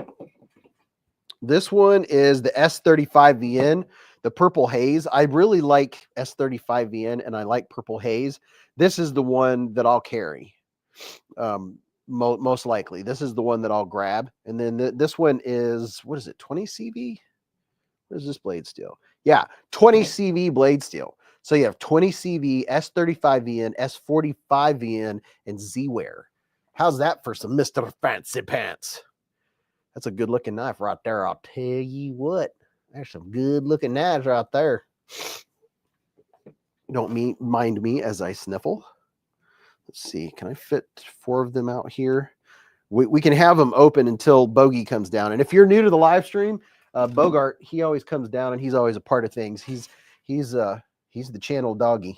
This one is the S35VN, the Purple Haze. I really like S35VN, and I like Purple Haze. This is the one that I'll carry. Most likely. This is the one that I'll grab. And then this one is, what is it, 20 CV? What is this blade steel? Yeah, 20 CV blade steel. So you have 20 CV, S35VN, S45VN, and Z-Wear. How's that for some Mr. Fancy Pants? That's a good looking knife right there. I'll tell you what. There's some good looking knives right there. Don't mind me as I sniffle. Let's see. Can I fit 4 of them out here? We can have them open until Bogey comes down. And if you're new to the live stream, Bogart, he always comes down and he's always a part of things. He's the channel doggy.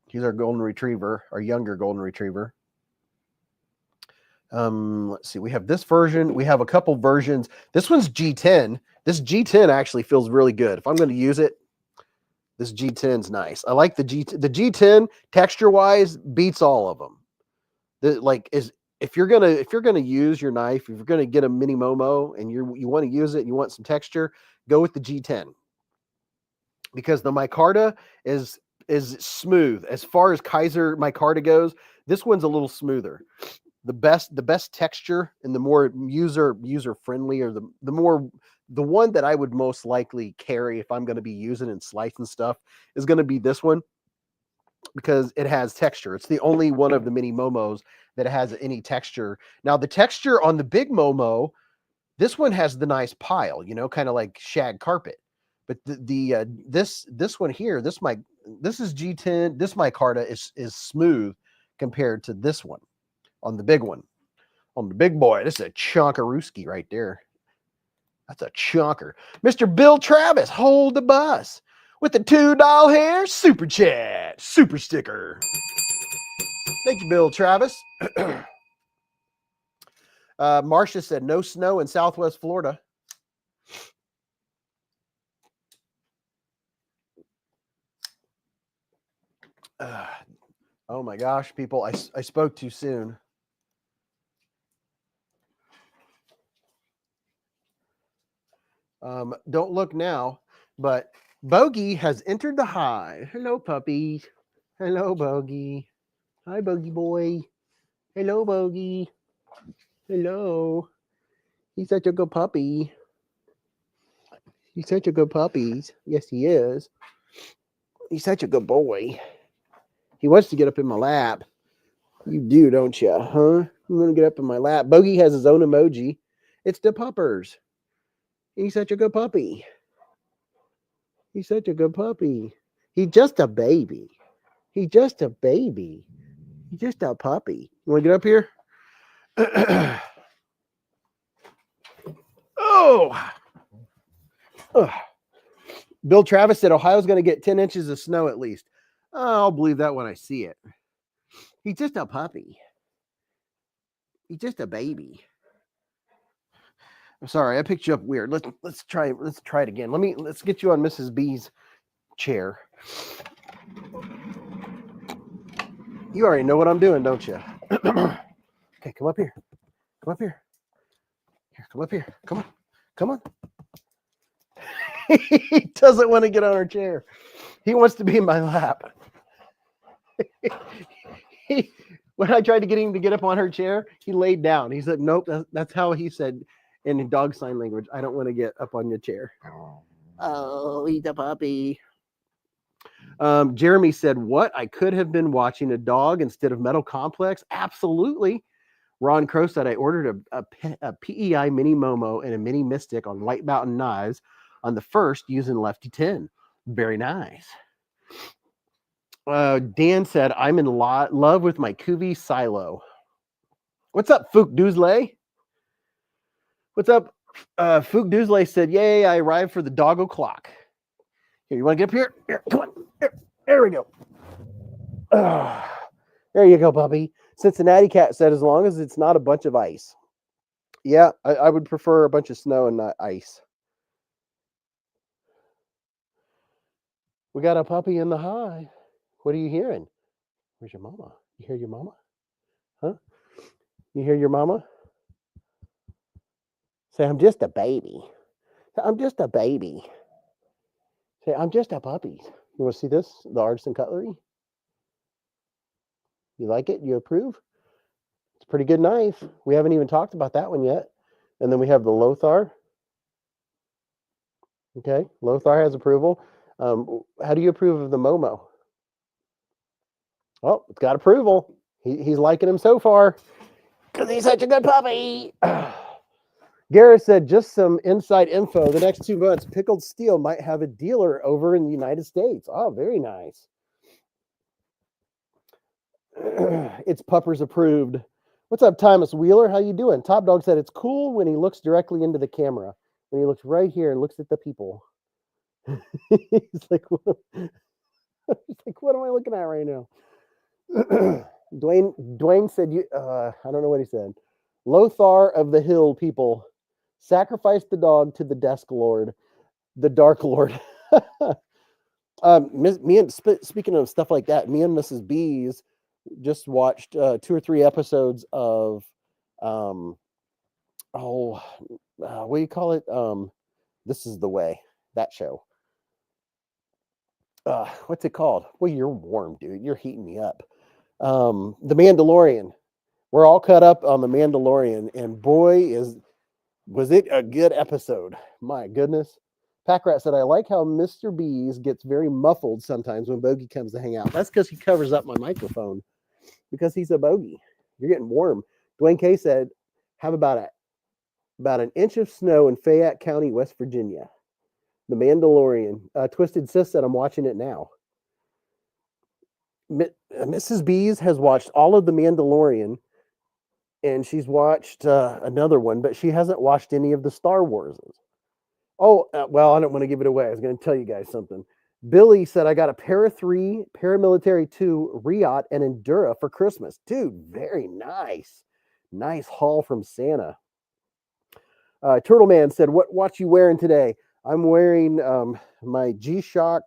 He's our golden retriever, our younger golden retriever. Let's see. We have this version. We have a couple versions. This one's G10. This G10 actually feels really good. If I'm going to use it, this G10's nice. I like the G10 texture-wise beats all of them. If you're gonna use your knife, if you're gonna get a mini Momo and you want to use it and you want some texture, go with the G10, because the micarta is smooth. As far as Kizer micarta goes, this one's a little smoother. The best texture and the more user friendly, or the one that I would most likely carry if I'm going to be using and slicing stuff, is going to be this one, because it has texture. It's the only one of the mini Momos that has any texture. Now the texture on the big Momo, this one has the nice pile, you know, kind of like shag carpet. But this one here, this is G10. This micarta is smooth compared to this one. On the big one, on the big boy, this is a chonkarooski right there. That's a chonker. Mr. Bill Travis, hold the bus with the $2 hair super chat, super sticker. Thank you, Bill Travis. Marcia said no snow in Southwest Florida. Oh my gosh, people, I spoke too soon. Don't look now, but Bogey has entered the hive. Hello, puppy. Hello, Bogey. Hi, Bogey boy. Hello, Bogey. Hello. He's such a good puppy. He's such a good puppy. Yes, he is. He's such a good boy. He wants to get up in my lap. You do, don't you? Huh? You want to get up in my lap? Bogey has his own emoji. It's the puppers. He's such a good puppy. He's such a good puppy. He's just a baby. He's just a baby. He's just a puppy. You want to get up here? Oh. Bill Travis said Ohio's going to get 10 inches of snow at least. I'll believe that when I see it. He's just a puppy. He's just a baby. I'm sorry, I picked you up weird. Let's try it again. Let's get you on Mrs. B's chair. You already know what I'm doing, don't you? Okay, come up here. Come up here. Here, come up here. Come on. Come on. He doesn't want to get on our chair. He wants to be in my lap. When I tried to get him to get up on her chair, he laid down. He said, nope, that's how he said in dog sign language, I don't want to get up on your chair. Oh, he's a puppy. Jeremy said, what? I could have been watching a dog instead of Metal Complex? Absolutely. Ron Crow said, I ordered a PEI Mini Momo and a Mini Mystic on White Mountain knives on the first using Lefty 10. Very nice. Dan said, I'm in love with my Cuvee Silo. What's up, Fook Duzley? What's up? Fook Duzley said, yay, I arrived for the dog o'clock. Here, you want to get up here? Here, come on. There we go. There you go, puppy. Cincinnati Cat said, as long as it's not a bunch of ice. Yeah, I would prefer a bunch of snow and not ice. We got a puppy in the hive. What are you hearing? Where's your mama? You hear your mama? Huh? You hear your mama? Say, I'm just a baby. I'm just a baby. Say, I'm just a puppy. You want to see this? The artisan cutlery? You like it? You approve? It's a pretty good knife. We haven't even talked about that one yet. And then we have the Lothar. Okay, Lothar has approval. How do you approve of the Momo? Oh, it's got approval. He's liking him so far because he's such a good puppy. Garrett said, just some inside info. The next 2 months, Pickled Steel might have a dealer over in the United States. Oh, very nice. It's Puppers approved. What's up, Thomas Wheeler? How you doing? Top Dog said it's cool when he looks directly into the camera. When he looks right here and looks at the people. He's like, what? He's like, what am I looking at right now? Dwayne said, I don't know what he said. Lothar of the Hill people, sacrifice the dog to the desk lord, the dark lord. Speaking of stuff like that, me and Mrs. Beez just watched 2 or 3 episodes of what do you call it? This Is the Way, that show. What's it called? Well, you're warm, dude. You're heating me up. The Mandalorian. We're all cut up on the Mandalorian, and boy, was it a good episode. My goodness. Packrat said, I like how Mr. Beez gets very muffled sometimes when Bogey comes to hang out. That's because he covers up my microphone because he's a Bogey. You're getting warm. Dwayne K said, have about an inch of snow in Fayette County, West Virginia. The Mandalorian. Twisted Sis said, I'm watching it now. Mrs. Beez has watched all of The Mandalorian, and she's watched another one, but she hasn't watched any of the Star Warses. Oh, well, I don't want to give it away. I was going to tell you guys something. Billy said, I got a Para 3, Paramilitary 2, Riot, and Endura for Christmas. Dude, very nice. Nice haul from Santa. Turtle Man said, what watch you wearing today? I'm wearing my G-Shock.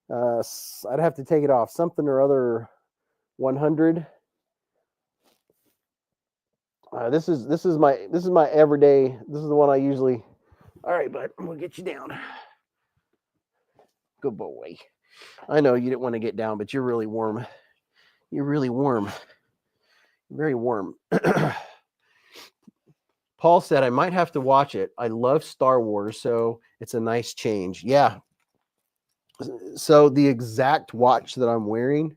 I'd have to take it off. Something or other 100. This is my everyday. This is the one I usually. All right, bud, I'm gonna get you down. Good boy. I know you didn't want to get down, but you're really warm. You're really warm. Very warm. Paul said, I might have to watch it. I love Star Wars, so it's a nice change. Yeah. So the exact watch that I'm wearing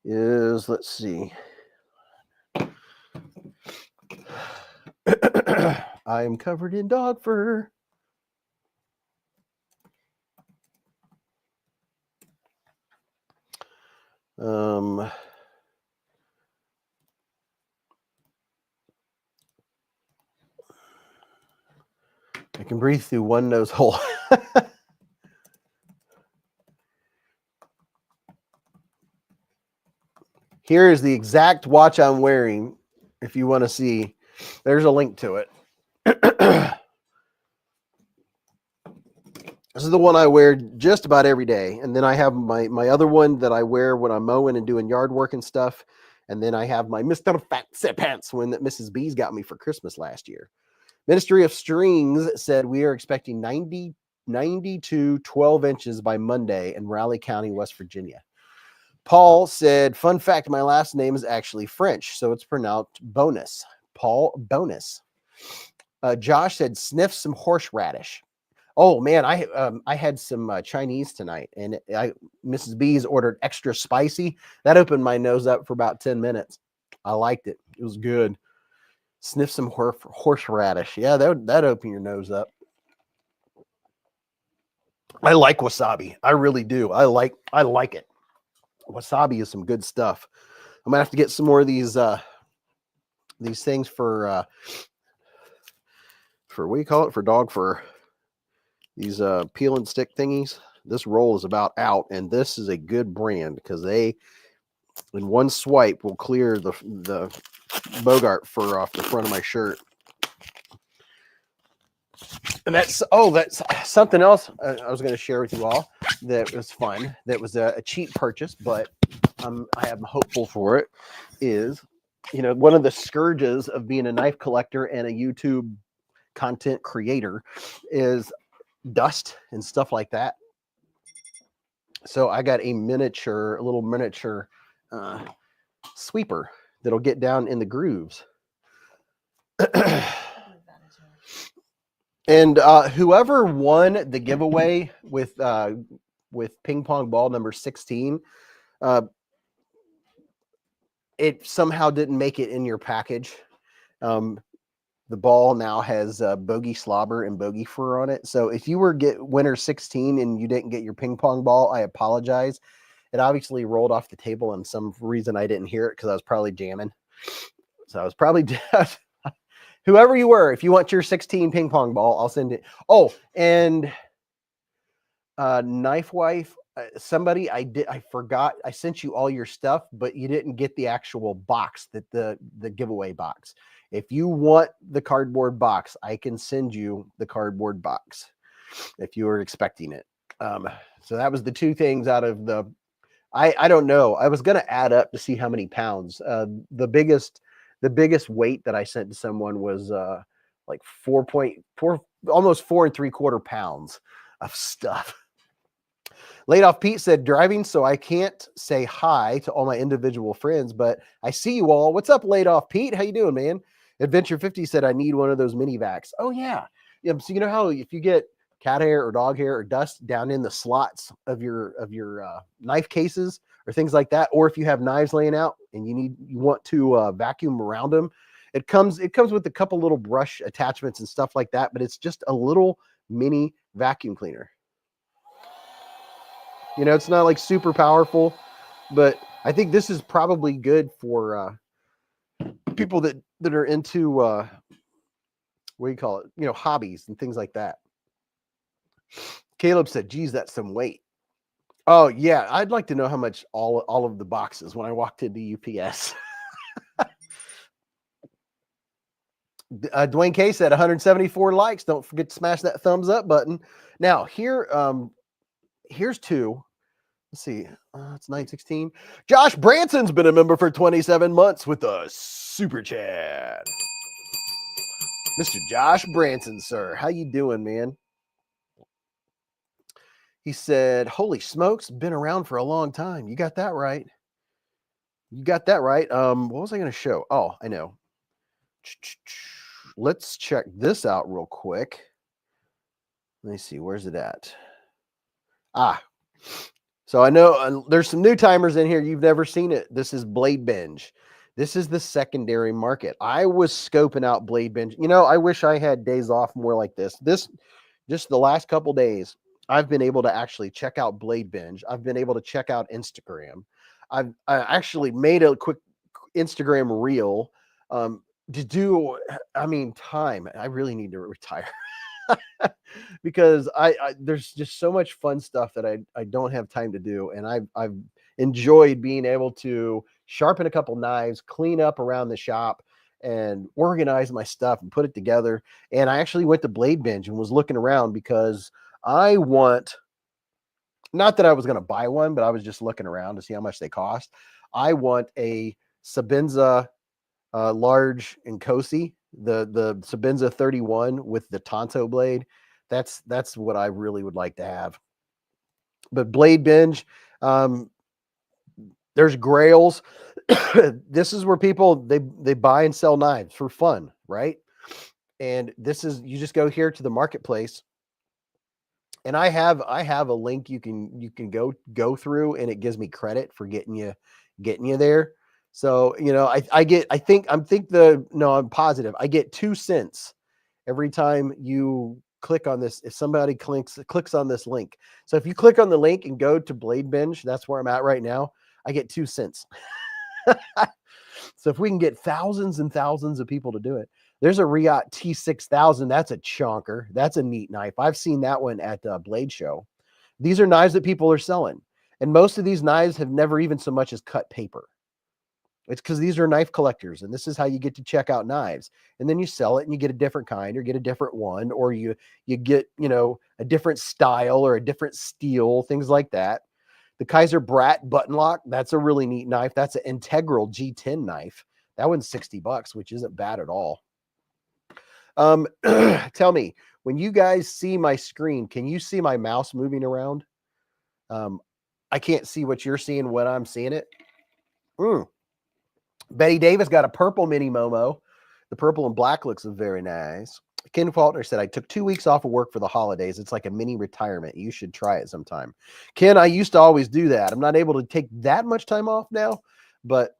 is, let's see. I am covered in dog fur. I can breathe through one nose hole. Here is the exact watch I'm wearing. If you want to see, there's a link to it. This is the one I wear just about every day. And then I have my other one that I wear when I'm mowing and doing yard work and stuff. And then I have my Mr. Fancy Pants one that Mrs. Beez got me for Christmas last year. Ministry of Strings said we are expecting 90 to 12 inches by Monday in Raleigh County, West Virginia. Paul said, fun fact, my last name is actually French, so it's pronounced Bonus. Paul Bonus. Josh said, sniff some horseradish. Oh man, I had some Chinese tonight, and Mrs. B's ordered extra spicy. That opened my nose up for about 10 minutes. I liked it. It was good. Sniff some horseradish. Yeah, that open your nose up. I like wasabi. I really do. I like it. Wasabi is some good stuff. I'm gonna have to get some more of these things for what do you call it? For dog fur. These peel and stick thingies. This roll is about out, and this is a good brand because they, in one swipe, will clear the Bogart fur off the front of my shirt. And that's something else I was going to share with you all that was fun. That was a cheap purchase, but I am hopeful for it. Is, one of the scourges of being a knife collector and a YouTube content creator is dust and stuff like that. So I got a little miniature sweeper that'll get down in the grooves. And whoever won the giveaway with ping pong ball number 16, it somehow didn't make it in your package. The ball now has bogey slobber and bogey fur on it. So if you were winner 16 and you didn't get your ping pong ball, I apologize. It obviously rolled off the table, and some reason I didn't hear it because I was probably jamming. So I was probably whoever you were, if you want your 16 ping pong ball, I'll send it. Oh, and Knife Wife, somebody, I forgot. I sent you all your stuff, but you didn't get the actual box, that the giveaway box. If you want the cardboard box, I can send you the cardboard box if you were expecting it. So that was the two things out of the, I don't know. I was going to add up to see how many pounds. The biggest weight that I sent to someone was like 4.4, almost 4 3/4 pounds of stuff. Laid Off Pete said, driving, so I can't say hi to all my individual friends, but I see you all. What's up, Laid Off Pete? How you doing, man? Adventure 50 said, I need one of those mini vacs. Oh, yeah. So you know how if you get cat hair or dog hair or dust down in the slots of your knife cases or things like that, or if you have knives laying out and you want to vacuum around them, it comes with a couple little brush attachments and stuff like that, but it's just a little mini vacuum cleaner. It's not like super powerful, but I think this is probably good for people that are into what do you call it? Hobbies and things like that. Caleb said, geez, that's some weight. Oh yeah, I'd like to know how much all of the boxes when I walked into UPS. Dwayne K said 174 likes. Don't forget to smash that thumbs up button. Now here's two. Let's see. It's 916. Josh Branson's been a member for 27 months with a super chat. Mr. Josh Branson, sir, how you doing, man? He said, "Holy smokes, been around for a long time." You got that right. You got that right. What was I going to show? Oh, I know. Let's check this out real quick. Let me see. Where's it at? So I know there's some new timers in here. You've never seen it. This is Blade Binge. This is the secondary market. I was scoping out Blade Binge. You know, I wish I had days off more like this. Just the last couple days, I've been able to actually check out Blade Binge. I've been able to check out Instagram. I actually made a quick Instagram reel to do. I mean, time. I really need to retire. Because I there's just so much fun stuff that I don't have time to do, and I've enjoyed being able to sharpen a couple knives, clean up around the shop, and organize my stuff and put it together. And I actually went to Blade Binge and was looking around because I want, not that I was going to buy one, but I was just looking around to see how much they cost. I want a Sabenza large and Kosi, the Sabenza 31 with the Tonto blade. That's what I really would like to have. But Blade Binge, there's grails. This is where people they buy and sell knives for fun, right? And this is, you just go here to the marketplace, and I have a link you can go through, and it gives me credit for getting you there. So, you know, I'm positive I get 2 cents every time you click on this. If somebody clicks on this link. So if you click on the link and go to Blade Binge, that's where I'm at right now. I get 2 cents. So if we can get thousands and thousands of people to do it, there's a Riot T6000. That's a chonker. That's a neat knife. I've seen that one at the Blade Show. These are knives that people are selling. And most of these knives have never even so much as cut paper. It's because these are knife collectors, and this is how you get to check out knives. And then you sell it and you get a different kind, or get a different one, or you get, you know, a different style or a different steel, things like that. The Kizer Brat button lock, that's a really neat knife. That's an integral G10 knife. That one's $60, which isn't bad at all. Tell me, when you guys see my screen, can you see my mouse moving around? I can't see what you're seeing when I'm seeing it. Betty Davis got a purple mini Momo. The purple and black looks very nice. Ken Faulkner said, "I took 2 weeks off of work for the holidays. It's like a mini retirement. You should try it sometime." Ken, I used to always do that. I'm not able to take that much time off now, but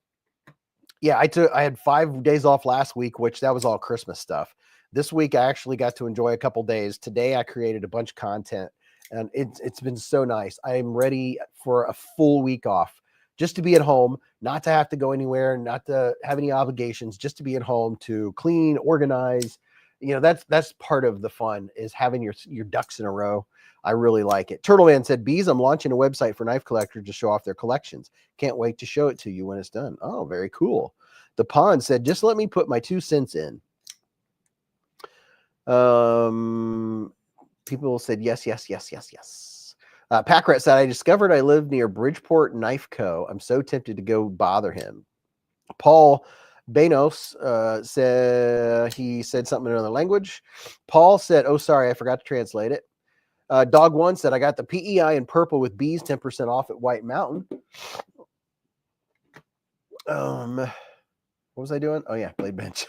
yeah, I had 5 days off last week, which that was all Christmas stuff. This week I actually got to enjoy a couple days. Today I created a bunch of content, and it's been so nice. I am ready for a full week off, just to be at home, not to have to go anywhere, not to have any obligations, just to be at home to clean, organize. You know, that's part of the fun, is having your ducks in a row. I really like it. Turtleman said, "Beez, I'm launching a website for knife collectors to show off their collections. Can't wait to show it to you when it's done." Oh, very cool. The Pond said, "Just let me put my 2 cents in." People said, yes, yes, yes, yes, yes. Packrat said, "I discovered I live near Bridgeport Knife Co. I'm so tempted to go bother him." Paul Banos he said something in another language. Paul said, "Oh, sorry, I forgot to translate it." Dog One said, "I got the PEI in purple with Beez, 10% off at White Mountain." What was I doing? Oh yeah, Blade Bench.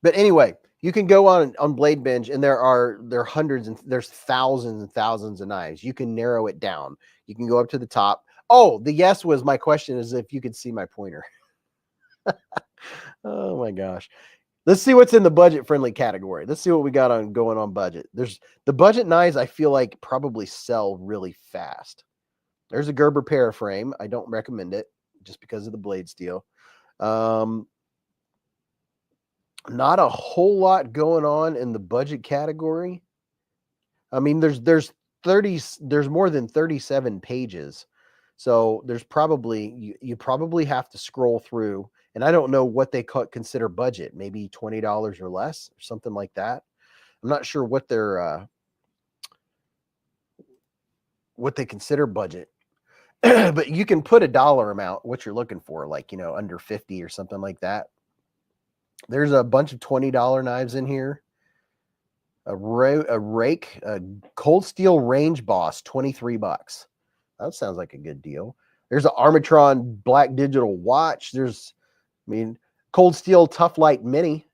But anyway, you can go on Blade Binge, and there are hundreds and there's thousands and thousands of knives. You can narrow it down. You can go up to the top. Oh, the yes was my question, is if you could see my pointer. Oh my gosh. Let's see what's in the budget friendly category. Let's see what we got on going on budget. There's the budget knives, I feel like probably sell really fast. There's a Gerber Paraframe. I don't recommend it just because of the blade steel. Not a whole lot going on in the budget category. I mean, there's there's more than 37 pages. So there's probably, you probably have to scroll through, and I don't know what they consider budget, maybe $20 or less or something like that. I'm not sure what what they consider budget. But you can put a dollar amount, what you're looking for, like, under 50 or something like that. There's a bunch of $20 knives in here. A rake, a cold steel range boss, $23. That sounds like a good deal. There's an Armatron black digital watch. There's, cold steel tough light mini.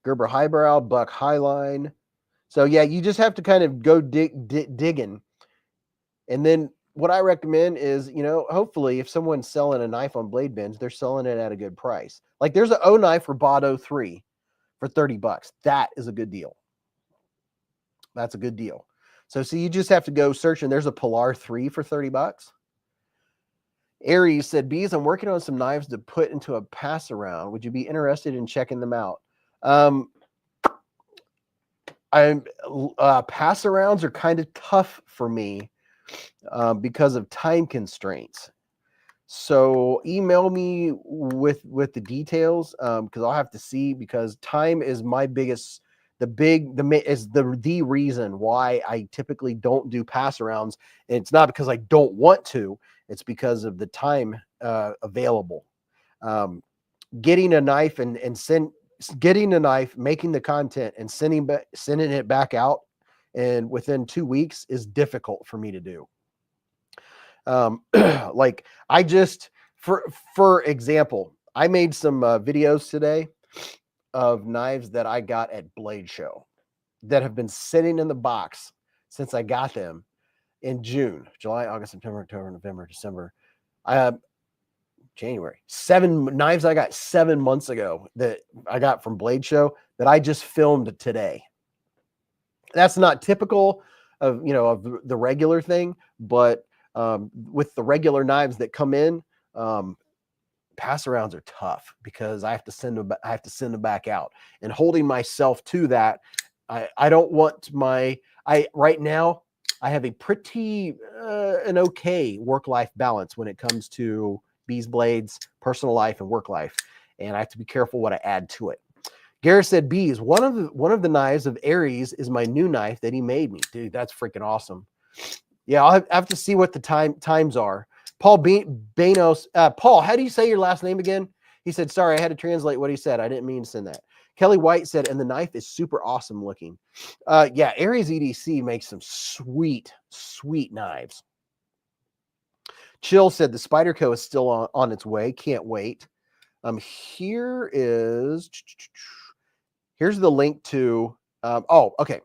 Gerber highbrow, buck highline. So yeah, you just have to kind of go digging. And then what I recommend is, hopefully if someone's selling a knife on Blade Bins, they're selling it at a good price. Like there's an O knife for Bot 03 for $30. That is a good deal. That's a good deal. So you just have to go search, and there's a Pilar 3 for $30. Aries said, Beez, I'm working on some knives to put into a pass around. Would you be interested in checking them out? Pass arounds are kind of tough for me because of time constraints. So email me with the details, because I'll have to see, because time is my biggest, the reason why I typically don't do pass arounds. And it's not because I don't want to, it's because of the time available. Getting a knife getting a knife, making the content, and sending it back out, and within 2 weeks is difficult for me to do. Like I just, for example, I made some videos today of knives that I got at Blade Show that have been sitting in the box since I got them in June, July, August, September, October, November, December. January. 7 knives I got 7 months ago that I got from Blade Show that I just filmed today. That's not typical of, of the regular thing, but with the regular knives that come in, pass arounds are tough because I have to send them back out, and holding myself to that. I don't want right now I have a pretty an okay work-life balance when it comes to Beez blades, personal life, and work life, and I have to be careful what I add to it. Garrett said, Beez, one of the knives of Aries is my new knife that he made me. Dude, that's freaking awesome. Yeah, I'll have to see what the times are. Paul Banos, Paul, how do you say your last name again? He said, sorry, I had to translate what he said. I didn't mean to send that. Kelly White said, and the knife is super awesome looking. Yeah, Aries EDC makes some sweet, sweet knives. Chill said the Spyderco is still on its way. Can't wait. Here's the link to, okay.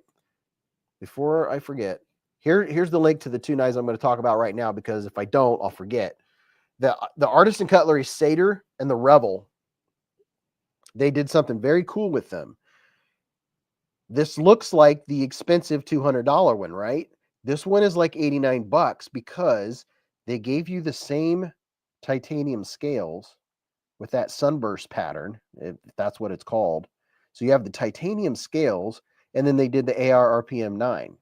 Before I forget, here's the link to the 2 knives I'm going to talk about right now, because if I don't, I'll forget. The Artisan Cutlery Satyr and the Rebel, they did something very cool with them. This looks like the expensive $200 one, right? This one is like $89 because they gave you the same titanium scales with that sunburst pattern, if that's what it's called. So you have the titanium scales, and then they did the AR RPM 9.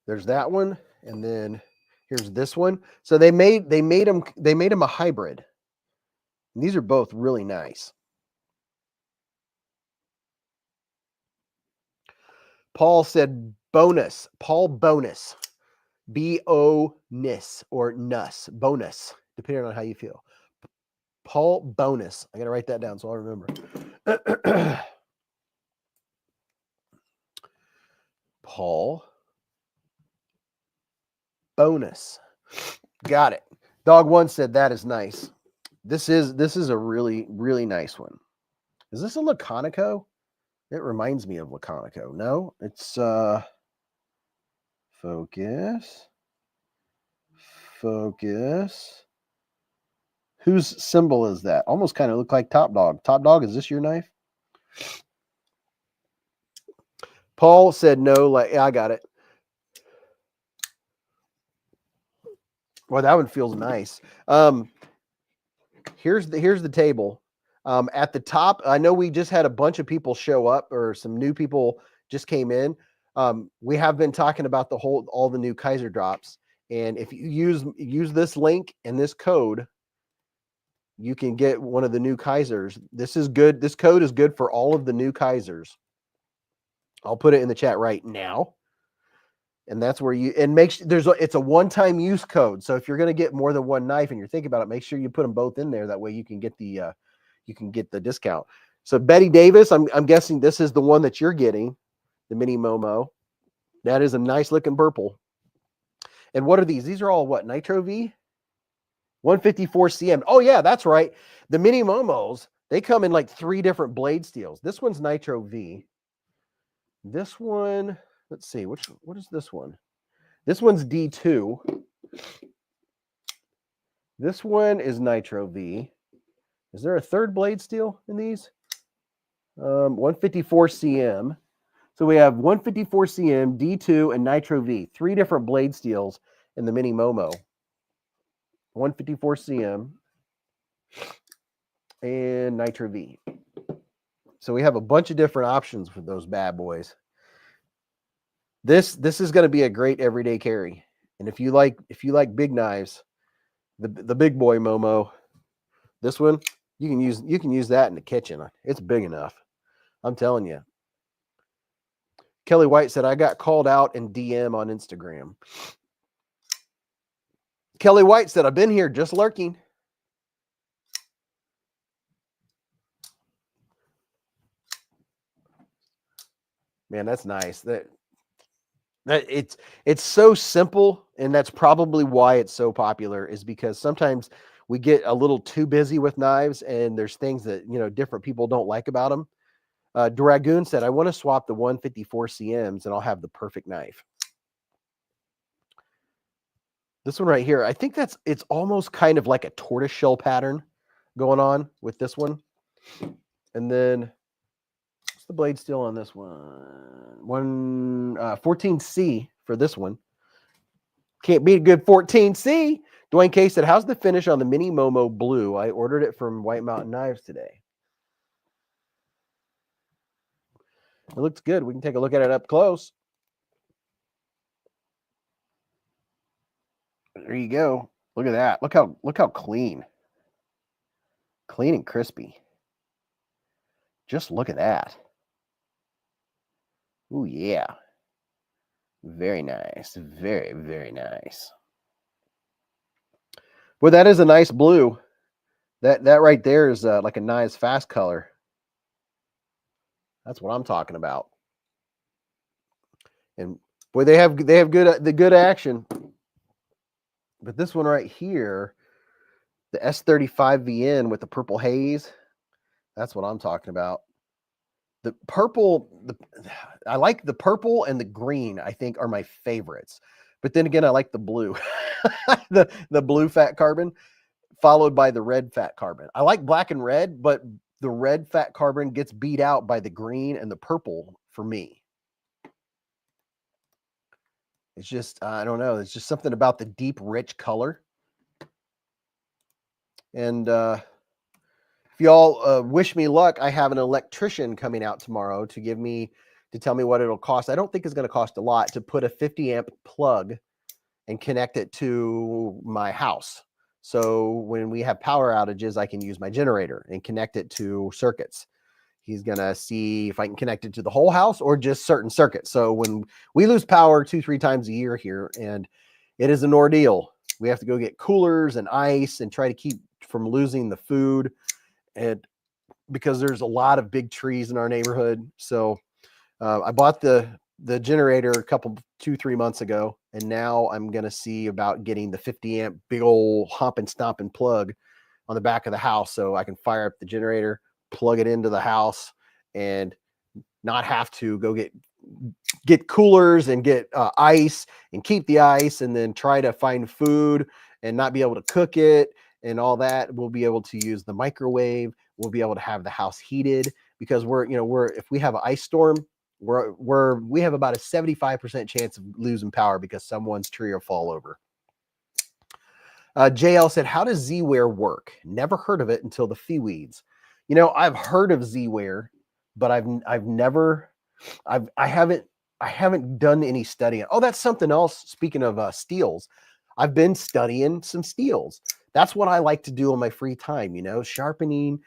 There's that one, and then here's this one. So they made them a hybrid. And these are both really nice. Paul said bonus. Paul Bonus. B-O-N-I-S or Nuss. Bonus, depending on how you feel. Paul Bonus. I got to write that down so I'll remember. Paul Bonus. Got it. Dog One said that is nice. This is a really, really nice one. Is this a Laconico? It reminds me of Laconico. No, it's focus. Whose symbol is that? Almost kind of look like Top Dog. Top Dog, is this your knife? Paul said no. Like, yeah, I got it. Well, that one feels nice. Here's the table. At the top, I know we just had a bunch of people show up, or some new people just came in. We have been talking about all the new Kizer drops. And if you use this link and this code, you can get one of the new Kizers. This is good. This code is good for all of the new Kizers. I'll put it in the chat right now. And that's where it's a one-time use code. So if you're going to get more than one knife and you're thinking about it, make sure you put them both in there. That way you can get the discount. So Betty Davis, I'm guessing this is the one that you're getting, the mini Momo. That is a nice looking purple. And what are these? These are all what? Nitro V? 154 cm. Oh yeah, that's right. The mini Momos, they come in like 3 different blade steels. This one's Nitro V. This one, let's see, what is this one? This one's D2. This one is Nitro V. Is there a third blade steel in these? 154 cm. So we have 154 cm, D2, and Nitro V. 3 different blade steels in the mini Momo. 154 cm and Nitro V. So we have a bunch of different options for those bad boys. This is going to be a great everyday carry. And if you like big knives, the big boy Momo, this one, you can use that in the kitchen. It's big enough. I'm telling you. Kelly White said, I got called out in DM on Instagram. Kelly White said, I've been here just lurking. Man, that's nice. That it's so simple, and that's probably why it's so popular, is because sometimes we get a little too busy with knives, and there's things that, different people don't like about them. Dragoon said, I want to swap the 154 CMs and I'll have the perfect knife. This one right here, I think it's almost kind of like a tortoiseshell pattern going on with this one. And then what's the blade steel on this one? 14C for this one. Can't beat a good 14C. Dwayne K said, how's the finish on the mini Momo blue? I ordered it from White Mountain Knives today. It looks good. We can take a look at it up close. There you go. Look at that. Look how clean. Clean and crispy. Just look at that. Ooh, yeah. Very nice. Very, very nice. Well, that is a nice blue. That right there is like a nice fast color. That's what I'm talking about. And boy, they have good action. But this one right here, the S35VN with the purple haze, that's what I'm talking about. The purple, I like the purple and the green, I think, are my favorites. But then again, I like the blue. the blue fat carbon, followed by the red fat carbon. I like black and red, but the red fat carbon gets beat out by the green and the purple for me. It's just, I don't know. It's just something about the deep, rich color. And if y'all wish me luck, I have an electrician coming out tomorrow to tell me what it'll cost. I don't think it's going to cost a lot to put a 50 amp plug and connect it to my house. So when we have power outages, I can use my generator and connect it to circuits. He's going to see if I can connect it to the whole house or just certain circuits. So when we lose power 2-3 times a year here, and it is an ordeal, we have to go get coolers and ice and try to keep from losing the food, and because there's a lot of big trees in our neighborhood. So I bought the generator 2-3 months ago, and now I'm going to see about getting the 50 amp big old hopping stomping plug on the back of the house so I can fire up the generator, plug it into the house, and not have to go get coolers and get ice and keep the ice, and then try to find food and not be able to cook it and all that. We'll be able to use the microwave. We'll be able to have the house heated, because if we have an ice storm, we have about a 75% chance of losing power because someone's tree will fall over. JL said, how does Z-Wear work? Never heard of it until the Feeweeds. You know, I've heard of Z-Ware, but I haven't done any studying. Oh, that's something else. Speaking of steels, I've been studying some steels. That's what I like to do in my free time, you know, sharpening,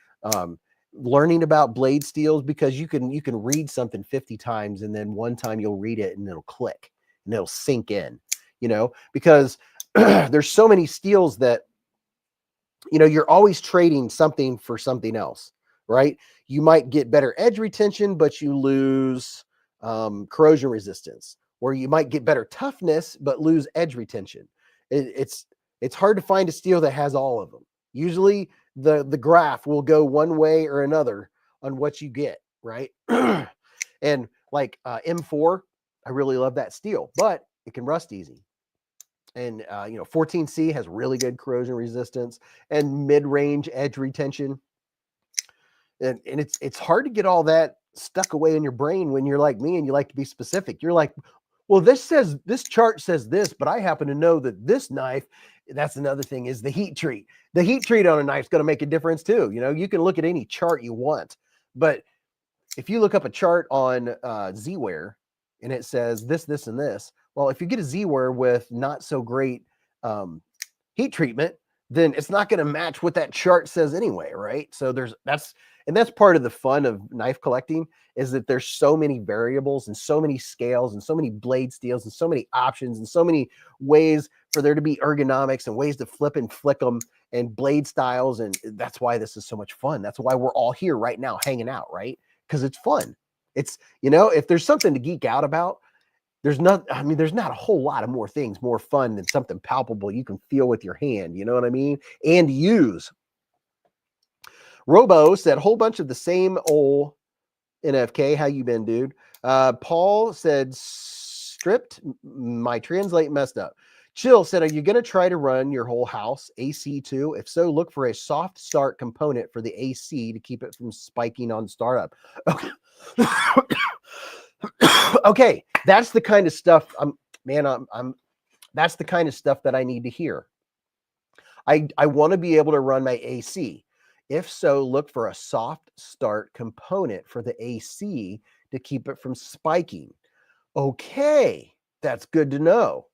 learning about blade steels, because you can read something 50 times and then one time you'll read it and it'll click and it'll sink in, you know, because there's so many steels that, you know, you're always trading something for something else, right? You might get better edge retention, but you lose corrosion resistance, or you might get better toughness, but lose edge retention. It's hard to find a steel that has all of them. Usually the graph will go one way or another on what you get, right? And like M4, I really love that steel, but it can rust easy. And you know, 14C has really good corrosion resistance and mid-range edge retention. And it's hard to get all that stuck away in your brain when you're like me and you like to be specific. You're like, well, this chart says this, but I happen to know that this knife, that's another thing, is the heat treat. The heat treat on a knife is going to make a difference too. You know, you can look at any chart you want, but if you look up a chart on Z-Ware and it says this, this, and this, well, if you get a Z-Ware with not so great heat treatment, then it's not going to match what that chart says anyway, right? So that's part of the fun of knife collecting, is that there's so many variables and so many scales and so many blade steels and so many options and so many ways for there to be ergonomics and ways to flip and flick them and blade styles. And that's why this is so much fun. That's why we're all here right now hanging out, right? Because it's fun. It's, you know, if there's something to geek out about, there's not a whole lot of more things more fun than something palpable you can feel with your hand, you know what I mean, and use. Robo said, whole bunch of the same old NFK. How you been, dude? Paul said, stripped. My translate messed up. Chill said, are you going to try to run your whole house AC too? If so, look for a soft start component for the AC to keep it from spiking on startup. Okay. Okay, that's the kind of stuff that's the kind of stuff that I need to hear. I want to be able to run my AC. If so, look for a soft start component for the AC to keep it from spiking. Okay, that's good to know.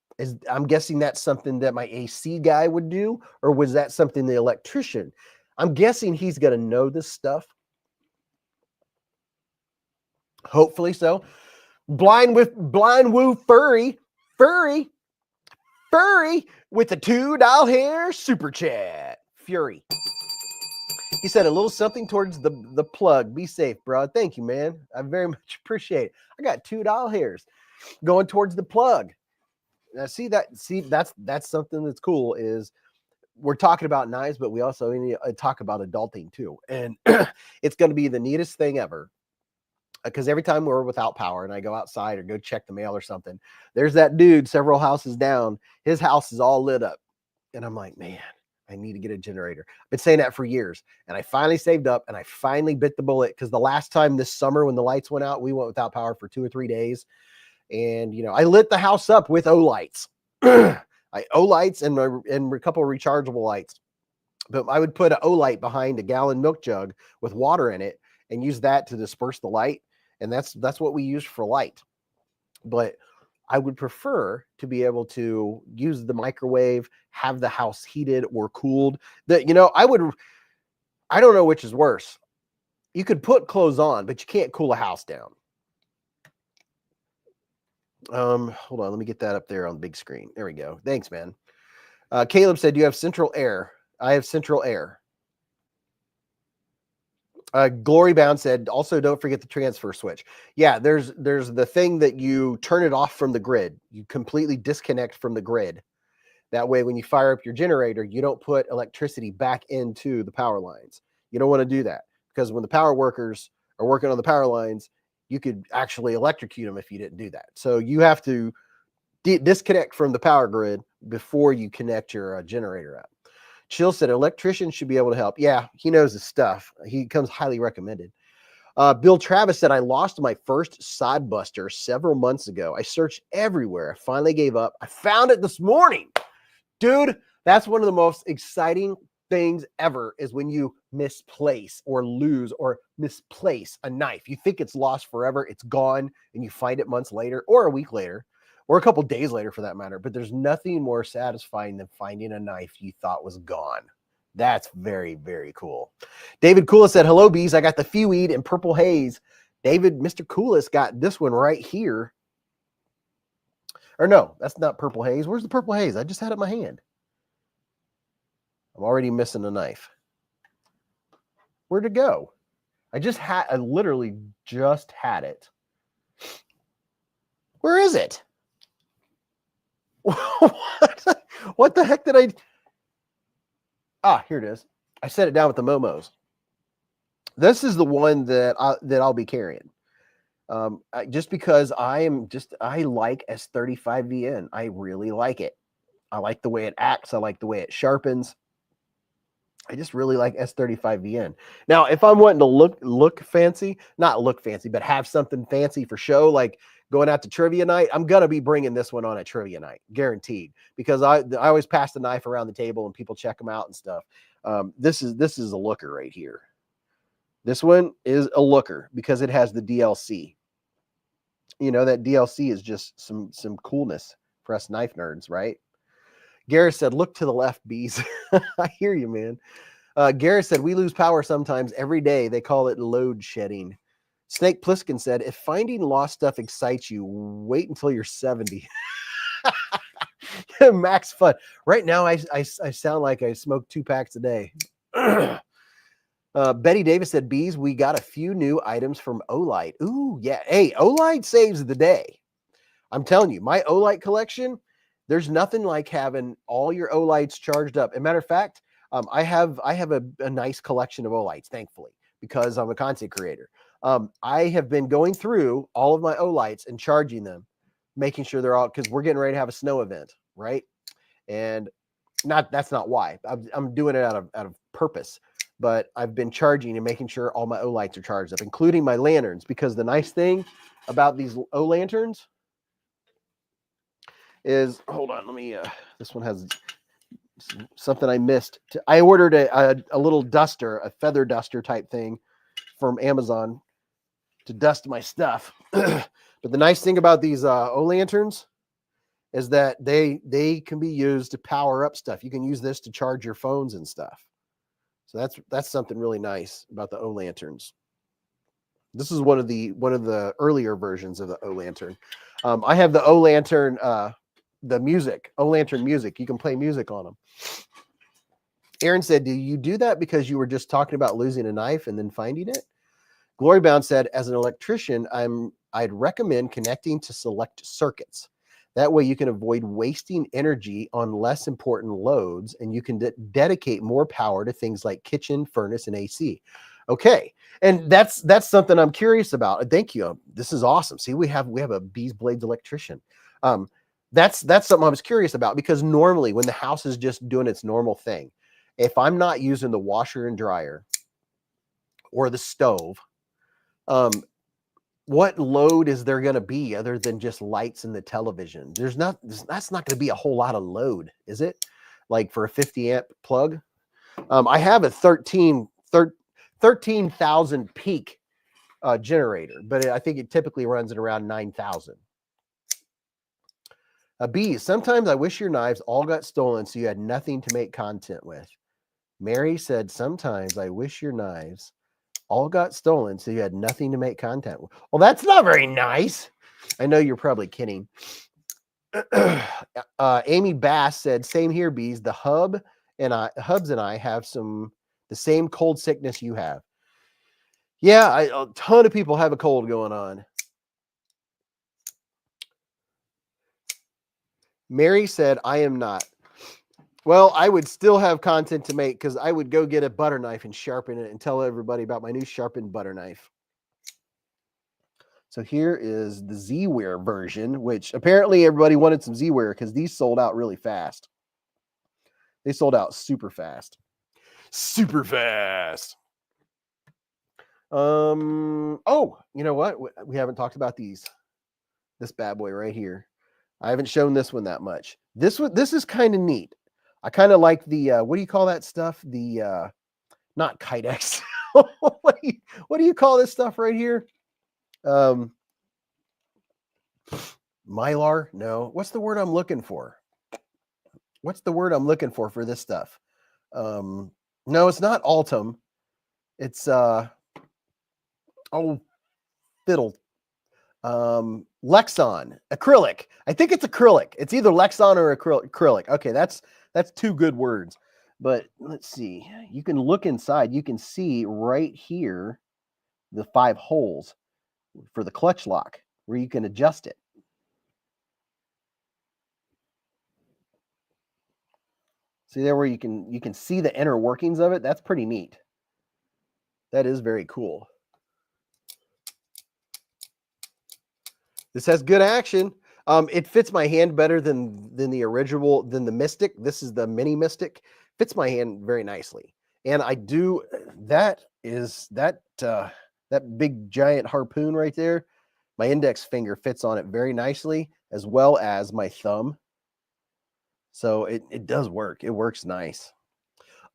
I'm guessing that's something that my AC guy would do, or was that something the electrician? I'm guessing he's going to know this stuff. Hopefully so. Blind Woo Furry with the $2 hair super chat. Fury. He said a little something towards the plug. Be safe, bro. Thank you, man. I very much appreciate it. I got $2 hairs going towards the plug. Now, that's something that's cool, is we're talking about knives, but we also need to talk about adulting too. And it's going to be the neatest thing ever. Because every time we're without power and I go outside or go check the mail or something, there's that dude several houses down. His house is all lit up. And I'm like, man, I need to get a generator. I've been saying that for years. And I finally saved up and I finally bit the bullet, because the last time this summer when the lights went out, we went without power for 2 or 3 days. And, you know, I lit the house up with O-lights. O-lights and a couple of rechargeable lights. But I would put an O-light behind a gallon milk jug with water in it and use that to disperse the light. And that's what we use for light. But I would prefer to be able to use the microwave, have the house heated or cooled. That, you know, I don't know which is worse. You could put clothes on, but you can't cool a house down. Hold on, let me get that up there on the big screen. There we go. Thanks, man. Caleb said, you have central air. I have central air. Glory Bound said, also don't forget the transfer switch. Yeah, there's the thing that you turn it off from the grid. You completely disconnect from the grid. That way, when you fire up your generator, you don't put electricity back into the power lines. You don't want to do that, because when the power workers are working on the power lines, you could actually electrocute them if you didn't do that. So you have to disconnect from the power grid before you connect your generator up. Chill said, electrician should be able to help. Yeah, he knows his stuff. He comes highly recommended. Bill Travis said, I lost my first sod buster several months ago. I searched everywhere. I finally gave up. I found it this morning. Dude, that's one of the most exciting things ever is when you misplace or lose or misplace a knife. You think it's lost forever, it's gone, and you find it months later or a week later or a couple days later for that matter. But there's nothing more satisfying than finding a knife you thought was gone. That's very, very cool. David Coolis said, hello, Beez. I got the Feweed and Purple Haze. David, Mr. Coolis got this one right here. Or no, that's not Purple Haze. Where's the Purple Haze? I just had it in my hand. I'm already missing a knife. Where'd it go? I literally just had it. Where is it? What the heck did I... Ah, here it is. I set it down with the Momos. This is the one that I'll be carrying. Just because I like S35VN. I really like it. I like the way it acts. I like the way it sharpens. I just really like S35VN. Now, if I'm wanting to look fancy, not look fancy, but have something fancy for show, like going out to trivia night, I'm going to be bringing this one on at trivia night, guaranteed, because I always pass the knife around the table and people check them out and stuff. This is a looker right here. This one is a looker because it has the DLC. You know, that DLC is just some coolness for us knife nerds, right? Garrett said, look to the left, Beez. I hear you, man. Garrett said, we lose power sometimes every day. They call it load shedding. Snake Pliskin said, if finding lost stuff excites you, wait until you're 70. Max fun. Right now, I sound like I smoke 2 packs a day. Betty Davis said, Beez, we got a few new items from Olight. Ooh, yeah. Hey, Olight saves the day. I'm telling you, my Olight collection, there's nothing like having all your Olights charged up. As a matter of fact, I have a nice collection of Olights, thankfully, because I'm a content creator. I have been going through all of my Olights and charging them, making sure they're all, because we're getting ready to have a snow event, right? And that's not why. I'm doing it out of purpose. But I've been charging and making sure all my O-lights are charged up, including my lanterns, because the nice thing about these O-lanterns is, hold on, let me, this one has something I missed. I ordered a little duster, a feather duster type thing from Amazon to dust my stuff. But the nice thing about these O-lanterns is that they can be used to power up stuff. You can use this to charge your phones and stuff. So that's something really nice about the O-lanterns. This is one of the earlier versions of the O-lantern. I have the O-lantern, the music, O-lantern music. You can play music on them. Aaron said, do you do that because you were just talking about losing a knife and then finding it? Glorybound said, as an electrician, I'd recommend connecting to select circuits. That way you can avoid wasting energy on less important loads, and you can dedicate more power to things like kitchen, furnace, and AC. Okay, and that's something I'm curious about. Thank you. This is awesome. See, we have a BeezBlades electrician. That's something I was curious about, because normally when the house is just doing its normal thing, if I'm not using the washer and dryer or the stove, what load is there going to be other than just lights and the television? That's not going to be a whole lot of load, is it? Like for a 50 amp plug? I have a 13,000 peak generator, but I think it typically runs at around 9,000. Beez, sometimes I wish your knives all got stolen so you had nothing to make content with. Mary said, sometimes I wish your knives all got stolen so you had nothing to make content with. Well, that's not very nice. I know you're probably kidding. Amy Bass said, same here, Beez. The Hubs and I have the same cold sickness you have. Yeah, a ton of people have a cold going on. Mary said, I am not. Well, I would still have content to make, because I would go get a butter knife and sharpen it and tell everybody about my new sharpened butter knife. So here is the Z-Wear version, which apparently everybody wanted some Z-Wear because these sold out really fast. They sold out super fast. Super fast. Oh, you know what? We haven't talked about these. This bad boy right here. I haven't shown this one that much. This is kind of neat. I kind of like the, what do you call that stuff? The, not Kydex. what do you call this stuff right here? Mylar? No. What's the word I'm looking for? What's the word I'm looking for this stuff? No, it's not Altum. It's, oh, fiddle. Lexon, acrylic. I think it's acrylic. It's either Lexon or acrylic. Okay, that's two good words. But let's see. You can look inside. You can see right here the 5 holes for the clutch lock where you can adjust it. See there where you can see the inner workings of it? That's pretty neat. That is very cool. This has good action. It fits my hand better than the original, than the Mystic. This is the mini Mystic. Fits my hand very nicely. And I do, that big giant harpoon right there, my index finger fits on it very nicely, as well as my thumb. So it does work. It works nice.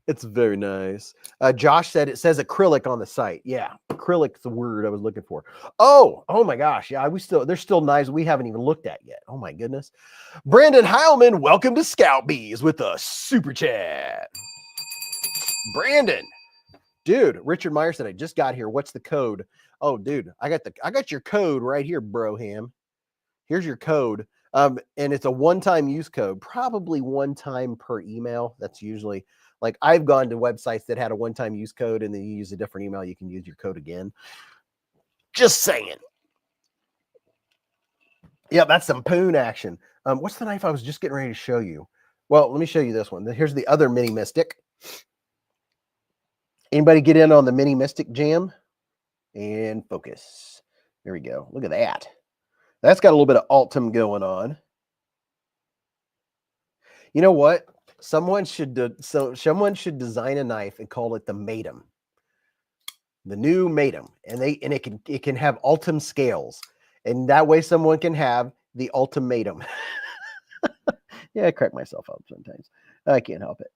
It's very nice. Josh said it says acrylic on the site. Yeah, acrylic's the word I was looking for. Oh my gosh. Yeah, there's still knives we haven't even looked at yet. Oh my goodness. Brandon Heilman, welcome to Scout Bees with a super chat. Brandon, dude, Richard Meyer said I just got here. What's the code? Oh, dude, I got your code right here, Broham. Here's your code. And it's a one-time use code, probably one time per email. That's usually, like, I've gone to websites that had a one-time use code and then you use a different email, you can use your code again. Just saying. Yeah, that's some poon action. What's the knife I was just getting ready to show you? Well, let me show you this one. Here's the other mini Mystic. Anybody get in on the mini Mystic jam? And focus. There we go. Look at that. That's got a little bit of Altum going on. You know what? Someone should design a knife and call it the Matum. The new Matum. And it can have Altum scales. And that way someone can have the ultimatum. Yeah, I crack myself up sometimes. I can't help it.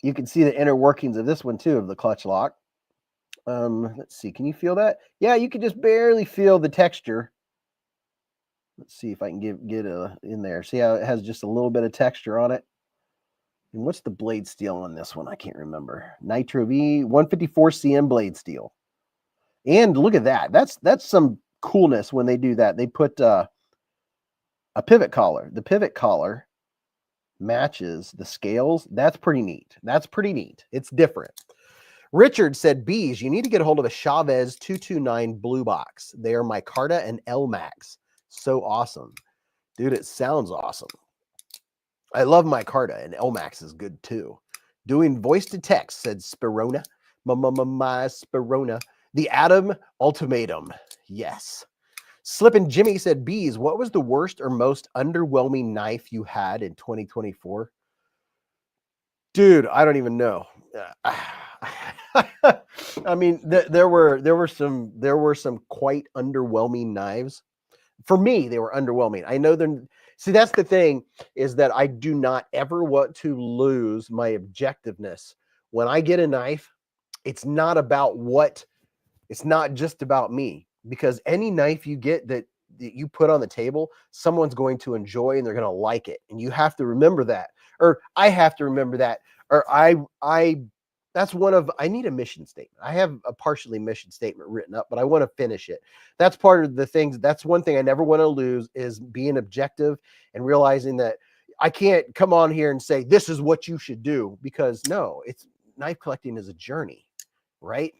You can see the inner workings of this one too, of the clutch lock. Let's see. Can you feel that? Yeah, you can just barely feel the texture. Let's see if I can get in there. See how it has just a little bit of texture on it? And what's the blade steel on this one? I can't remember. Nitro V 154 CM blade steel. And look at that. That's some coolness when they do that. They put a pivot collar. The pivot collar matches the scales. That's pretty neat. That's pretty neat. It's different. Richard said, Beez, you need to get a hold of a Chavez 229 blue box. They are micarta and L-Max. So awesome. Dude, it sounds awesome. I love micarta, and L-Max is good too. Doing voice to text, said Spirona. My Spirona. The Atom Ultimatum. Yes. Slippin' Jimmy said, Beez, what was the worst or most underwhelming knife you had in 2024? Dude, I don't even know. I mean, there were some quite underwhelming knives. For me, they were underwhelming. I know they're, see, that's the thing, is that I do not ever want to lose my objectiveness. When I get a knife, it's not just about me, because any knife you get that you put on the table, someone's going to enjoy and they're going to like it. And you have to remember that, or I have to remember that, or I need a mission statement. I have a partially mission statement written up, but I want to finish it. That's part of the things. That's one thing I never want to lose, is being objective and realizing that I can't come on here and say, this is what you should do, because no, knife collecting is a journey, right?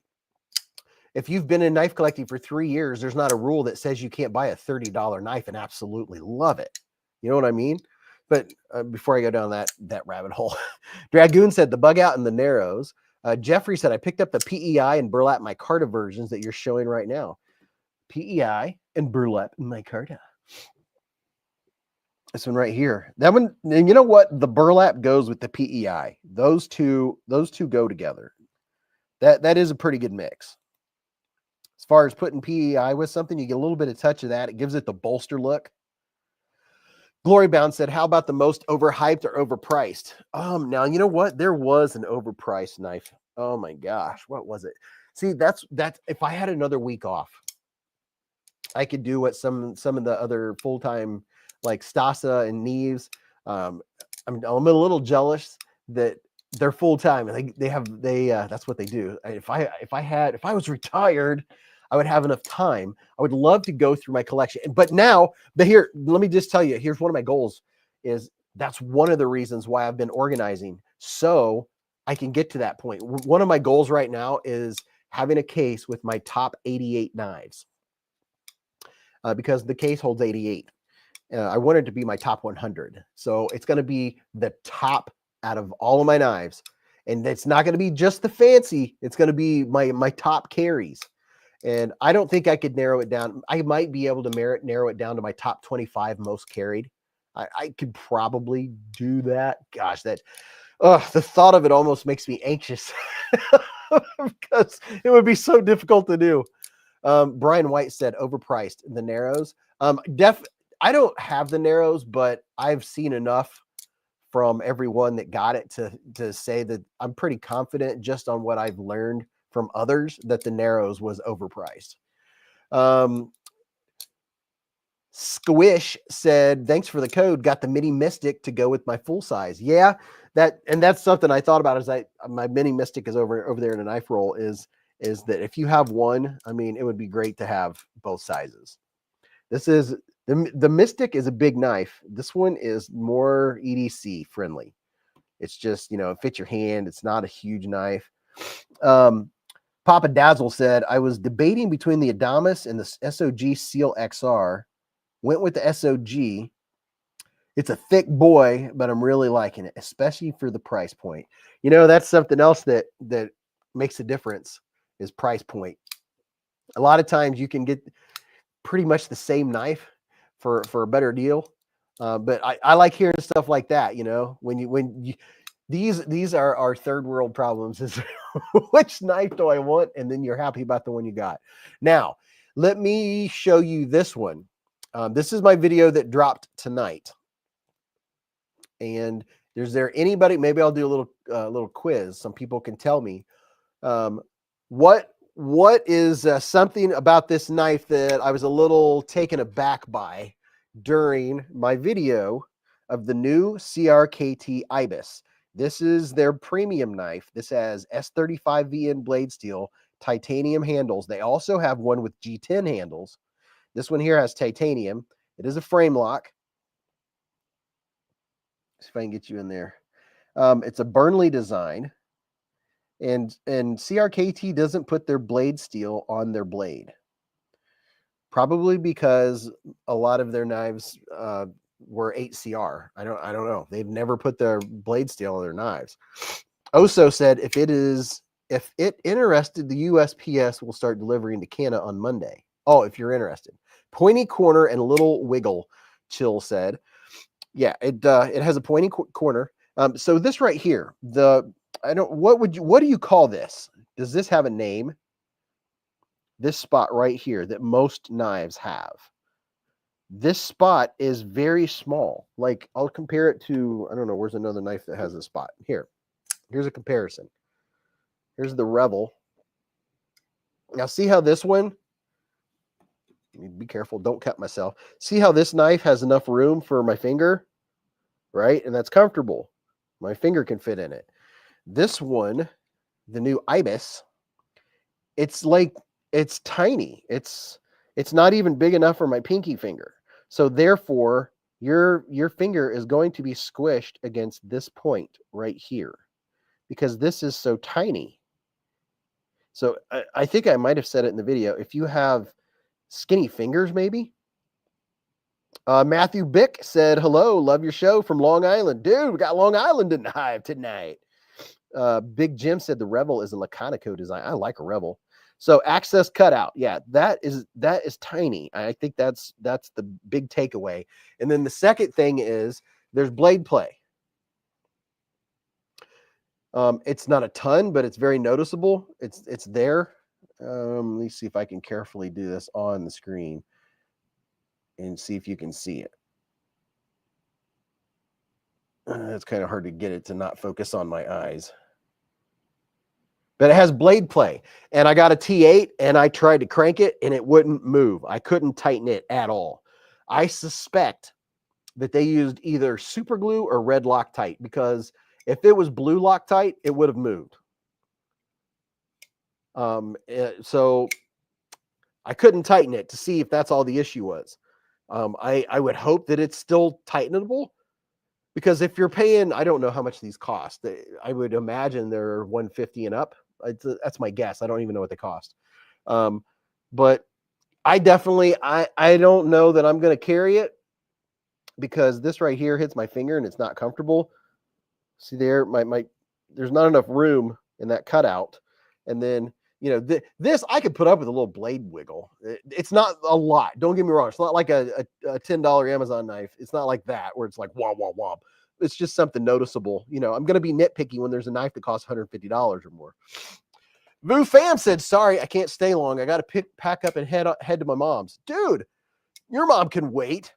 If you've been in knife collecting for 3 years, there's not a rule that says you can't buy a $30 knife and absolutely love it. You know what I mean? But before I go down that rabbit hole, Dragoon said the bug out in the narrows. Jeffrey said, I picked up the PEI and burlap micarta versions that you're showing right now. PEI and burlap micarta. This one right here. That one, and you know what? The burlap goes with the PEI. Those two go together. That is a pretty good mix. As far as putting PEI with something, you get a little bit of touch of that. It gives it the bolster look. Glory Bound said, how about the most overhyped or overpriced? Now, you know what? There was an overpriced knife. Oh my gosh. What was it? See, that's if I had another week off, I could do what some of the other full-time like Stasa and Neves. I'm a little jealous that they're full-time and they that's what they do. If I was retired, I would have enough time. I would love to go through my collection. But here, let me just tell you, here's one of my goals is that's one of the reasons why I've been organizing. So I can get to that point. One of my goals right now is having a case with my top 88 knives. Because the case holds 88. I want it to be my top 100. So it's going to be the top out of all of my knives. And it's not going to be just the fancy. It's going to be my top carries. And I don't think I could narrow it down. I might be able to narrow it down to my top 25 most carried. I could probably do that. Gosh, the thought of it almost makes me anxious because it would be so difficult to do. Brian White said overpriced the narrows. I don't have the narrows, but I've seen enough from everyone that got it to say that I'm pretty confident just on what I've learned from others that the narrows was overpriced. Squish said, thanks for the code. Got the mini Mystic to go with my full size. Yeah, that's something I thought about as my mini Mystic is over there in a knife roll is that if you have one, I mean, it would be great to have both sizes. This is the Mystic is a big knife. This one is more EDC friendly. It's just, it fits your hand. It's not a huge knife. Papa Dazzle said, I was debating between the Adamas and the SOG Seal XR. Went with the SOG. It's a thick boy, but I'm really liking it, especially for the price point. That's something else that makes a difference is price point. A lot of times you can get pretty much the same knife for a better deal. But I like hearing stuff like that, these are our third world problems is which knife do I want? And then you're happy about the one you got. Now, let me show you this one. This is my video that dropped tonight. And is there anybody, maybe I'll do a little quiz. Some people can tell me what is something about this knife that I was a little taken aback by during my video of the new CRKT Ibis. This is their premium knife. This has S35VN blade steel, titanium handles. They also have one with G10 handles. This one here has titanium. It is a frame lock. See if I can get you in there. It's a Burnley design. And CRKT doesn't put their blade steel on their blade. Probably because a lot of their knives were 8CR. I don't know. They've never put their blade steel on their knives. Oso said if it interested, the USPS will start delivering to Canada on Monday. Oh, if you're interested. Pointy corner and a little wiggle, Chill said. Yeah, it has a pointy corner. So this right here, what do you call this? Does this have a name? This spot right here that most knives have. This spot is very small. Like I'll compare it to, I don't know, where's another knife that has a spot? Here's a comparison. Here's the Rebel. Now see how this one, be careful, don't cut myself. See how this knife has enough room for my finger, right? And that's comfortable. My finger can fit in it. This one, the new Ibis, it's tiny. It's not even big enough for my pinky finger. So therefore, your finger is going to be squished against this point right here because this is so tiny. So I think I might have said it in the video. If you have skinny fingers, maybe. Matthew Bick said, hello, love your show from Long Island. Dude, we got Long Island in the Hive tonight. Big Jim said the Rebel is a Laconico design. I like a Rebel. So access cutout. Yeah, that is tiny. I think that's the big takeaway. And then the second thing is there's blade play. It's not a ton, but it's very noticeable. It's there. Let me see if I can carefully do this on the screen and see if you can see it. It's kind of hard to get it to not focus on my eyes. But it has blade play. And I got a T8 and I tried to crank it and it wouldn't move. I couldn't tighten it at all. I suspect that they used either super glue or red Loctite, because if it was blue Loctite, it would have moved. So I couldn't tighten it to see if that's all the issue was. I would hope that it's still tightenable, because if you're paying, I don't know how much these cost. I would imagine they're $150 and up. That's my guess. I don't even know what they cost. But I definitely, I don't know that I'm going to carry it, because this right here hits my finger and it's not comfortable. See there, there's not enough room in that cutout. And then, you know, this I could put up with a little blade wiggle. It's not a lot. Don't get me wrong. It's not like a $10 Amazon knife. It's not like that where it's like womp, womp, womp. It's just something noticeable. You know, I'm going to be nitpicky when there's a knife that costs $150 or more. Vu Fam said, sorry, I can't stay long. I got to pack up and head to my mom's. Dude, your mom can wait.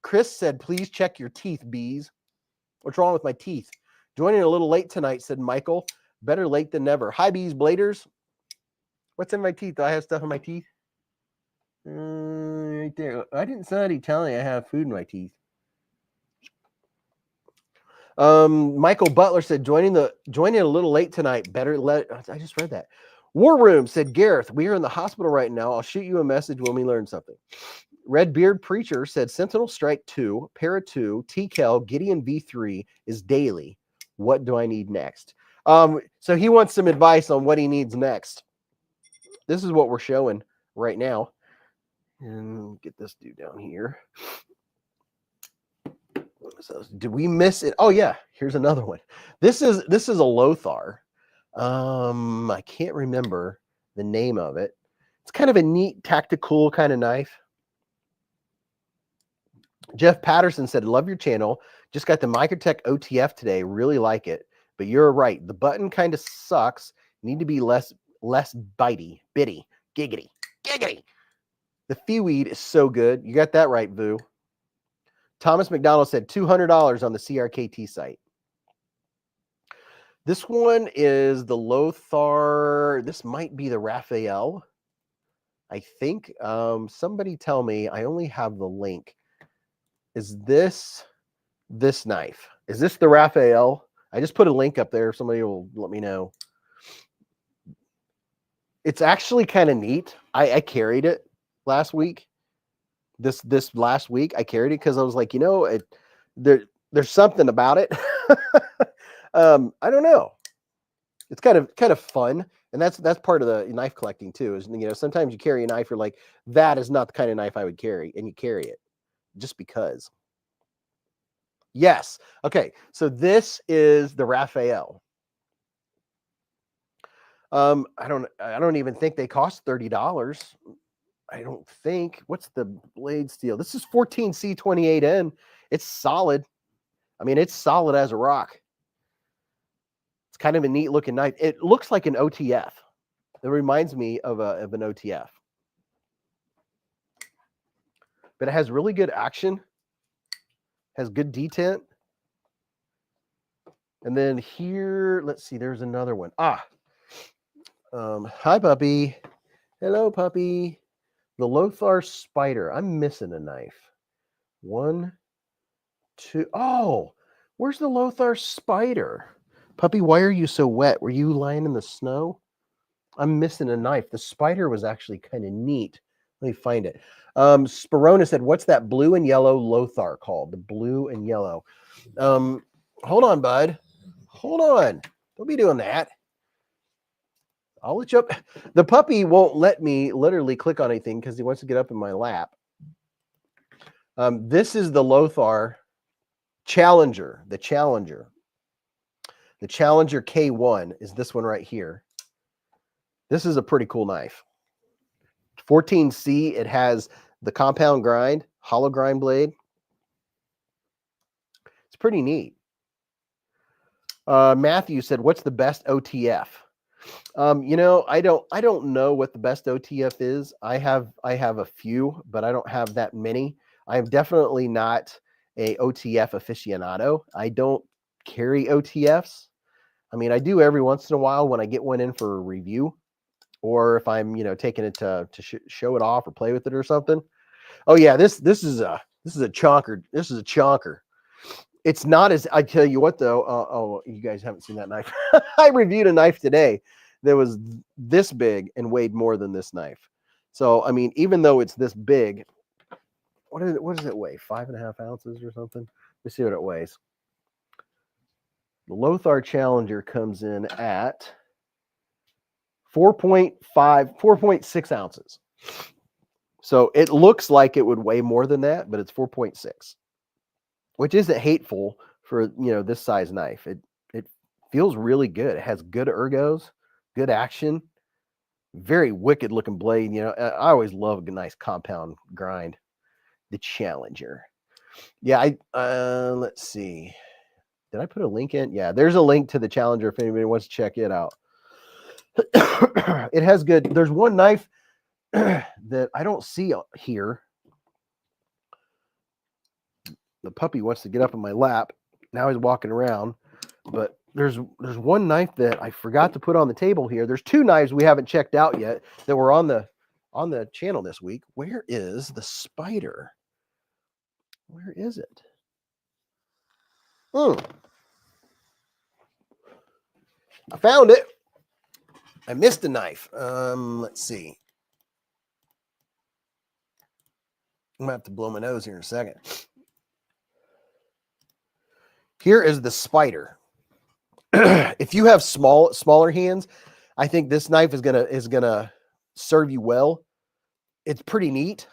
Chris said, please check your teeth, Beez. What's wrong with my teeth? Joining a little late tonight, said Michael. Better late than never. Hi, Beez Bladers. What's in my teeth? Do I have stuff in my teeth? Right there. I didn't somebody tell me I have food in my teeth. Michael Butler said, joining a little late tonight. I just read that. War Room said, Gareth, we are in the hospital right now. I'll shoot you a message when we learn something. Red Beard Preacher said, Sentinel Strike 2, Para 2, TCAL, Gideon V3 is daily. What do I need next? So he wants some advice on what he needs next. This is what we're showing right now. And get this dude down here. So did we miss it? Oh yeah, here's another one. This is a Lothar. I can't remember the name of it. It's kind of a neat tactical kind of knife. Jeff Patterson said, love your channel. Just got the Microtech OTF today. Really like it. But you're right. The button kind of sucks. Need to be less bitey, giggity. The Feeweed is so good. You got that right, Vu. Thomas McDonald said $200 on the CRKT site. This one is the Lothar. This might be the Raphael, I think. Somebody tell me. I only have the link. Is this knife? Is this the Raphael? I just put a link up there. Somebody will let me know. It's actually kind of neat. I carried it last week. This last week I carried it because I was like, you know, there's something about it. I don't know. It's kind of fun, and that's part of the knife collecting too. Is, you know, sometimes you carry a knife, you're like, that is not the kind of knife I would carry, and you carry it just because. Yes. Okay. So this is the Raphael. I don't even think they cost $30. I don't think. What's the blade steel? This is 14C28N. It's solid. I mean, it's solid as a rock. It's kind of a neat looking knife. It looks like an OTF. It reminds me of an OTF. But it has really good action. Has good detent. And then here, let's see, there's another one. Hi, puppy. Hello, puppy. The Lothar Spider. I'm missing a knife. 1, 2. Oh, where's the Lothar Spider? Puppy, why are you so wet? Were you lying in the snow? I'm missing a knife. The Spider was actually kind of neat. Let me find it. Sperona said, what's that blue and yellow Lothar called? The blue and yellow. Hold on, bud. Hold on. Don't be doing that. I'll let you up. The puppy won't let me literally click on anything because he wants to get up in my lap. This is the Lothar Challenger. The Challenger K1 is this one right here. This is a pretty cool knife. 14C. It has the compound grind, hollow grind blade. It's pretty neat. Matthew said, what's the best OTF? You know, I don't know what the best OTF is. I have a few, but I don't have that many. I am definitely not a OTF aficionado. I don't carry OTFs. I mean, I do every once in a while when I get one in for a review, or if I'm, you know, taking it to show it off or play with it or something. Oh yeah, this is a chonker. This is a chonker. It's not as, I tell you what though. Oh, you guys haven't seen that knife. I reviewed a knife today that was this big and weighed more than this knife. So I mean, even though it's this big, what does it weigh? 5.5 ounces or something? Let's see what it weighs. The Lothar Challenger comes in at 4.6 ounces. So it looks like it would weigh more than that, but it's 4.6, which isn't hateful for, you know, this size knife. It feels really good. It has good ergos, good action, very wicked looking blade. You know, I always love a nice compound grind. The Challenger. Yeah, let's see. Did I put a link in? Yeah, there's a link to the Challenger if anybody wants to check it out. It has good. There's one knife that I don't see here. The puppy wants to get up in my lap. Now he's walking around. But there's one knife that I forgot to put on the table here. There's two knives we haven't checked out yet that were on the channel this week. Where is the Spider? Where is it? I found it. I missed a knife. Let's see. I'm gonna have to blow my nose here in a second. Here is the Spider. If you have smaller hands, I think this knife is gonna serve you well. It's pretty neat.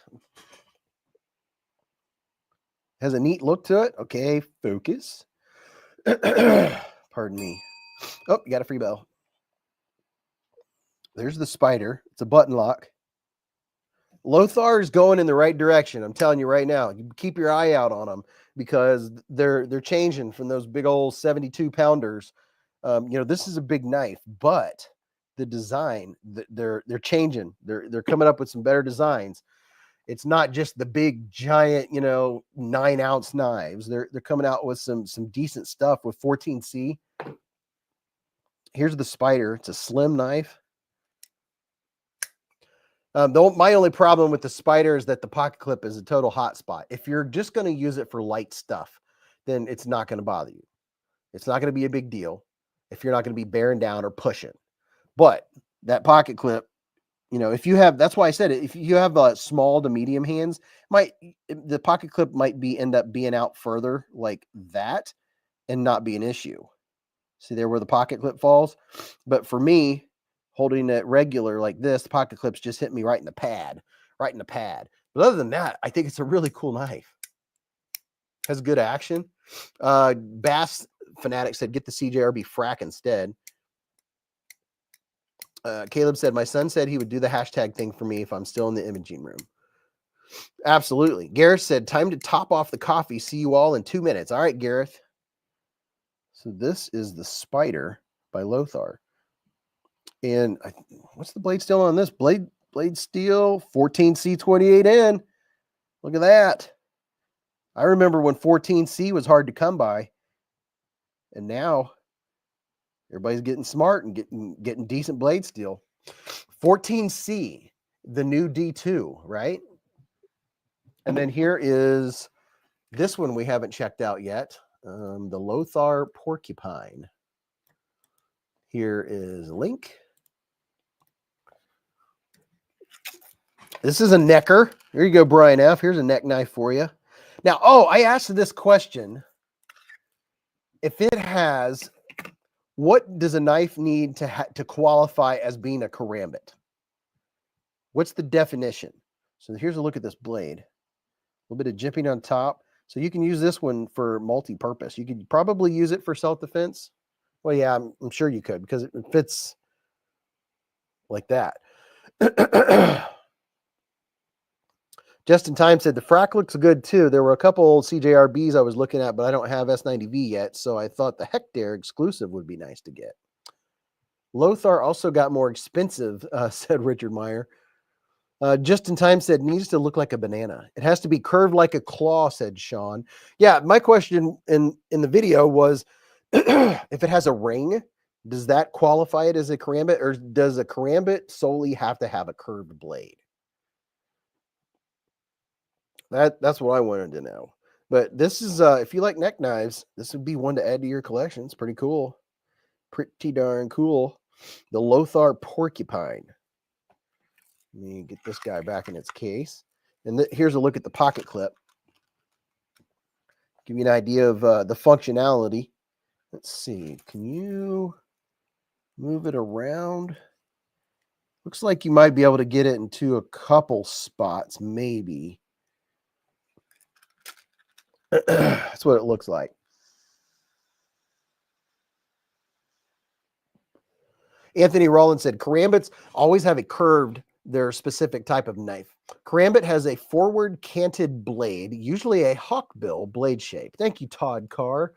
Has a neat look to it. Okay, focus. Pardon me. Oh, you got a free bell. There's the Spider. It's a button lock. Lothar is going in the right direction. I'm telling you right now. You keep your eye out on them because they're changing from those big old 72 pounders. You know, this is a big knife, but the design, they're changing. They're coming up with some better designs. It's not just the big giant, you know, 9-ounce knives. They're coming out with some decent stuff with 14C. Here's the Spider. It's a slim knife. My only problem with the Spider is that the pocket clip is a total hot spot. If you're just going to use it for light stuff, then it's not going to bother you. It's not going to be a big deal if you're not going to be bearing down or pushing. But that pocket clip, you know, if you have, that's why I said it, if you have small to medium hands, the pocket clip might end up being out further like that and not be an issue. See there where the pocket clip falls? But for me, holding it regular like this, the pocket clips just hit me right in the pad. But other than that, I think it's a really cool knife. Has good action. Bass Fanatic said, get the CJRB frack instead. Caleb said, my son said he would do the hashtag thing for me if I'm still in the imaging room. Absolutely. Gareth said, time to top off the coffee. See you all in 2 minutes. All right, Gareth. So this is the Spider by Lothar. And what's the blade steel on this? Blade steel 14C28N. Look at that. I remember when 14C was hard to come by. And now everybody's getting smart and getting decent blade steel. 14C, the new D2, right? And then here is this one we haven't checked out yet. The Lothar Porcupine. Here is a link. This is a necker. Here you go, Brian F. Here's a neck knife for you. Now, I asked this question. If it has, what does a knife need to qualify as being a karambit? What's the definition? So here's a look at this blade. A little bit of jimping on top. So you can use this one for multi-purpose. You could probably use it for self-defense. Well, yeah, I'm sure you could because it fits like that. Just in Time said the frack looks good too. There were a couple old CJRBs I was looking at, but I don't have S90V yet, so I thought the Hector exclusive would be nice to get. Lothar also got more expensive, said Richard Meyer. Just in time said needs to look like a banana. It has to be curved like a claw, said Sean. Yeah, my question in the video was if it has a ring, does that qualify it as a karambit, or does a karambit solely have to have a curved blade? That's what I wanted to know. But this is if you like neck knives, this would be one to add to your collection. It's pretty cool. Pretty darn cool. The Lothar porcupine. Let me get this guy back in its case. And here's a look at the pocket clip. Give you an idea of the functionality. Let's see. Can you move it around? Looks like you might be able to get it into a couple spots, maybe. That's what it looks like. Anthony Rollins said, karambits always have a curved, their specific type of knife. Karambit has a forward canted blade, usually a hawkbill blade shape. Thank you, Todd Carr.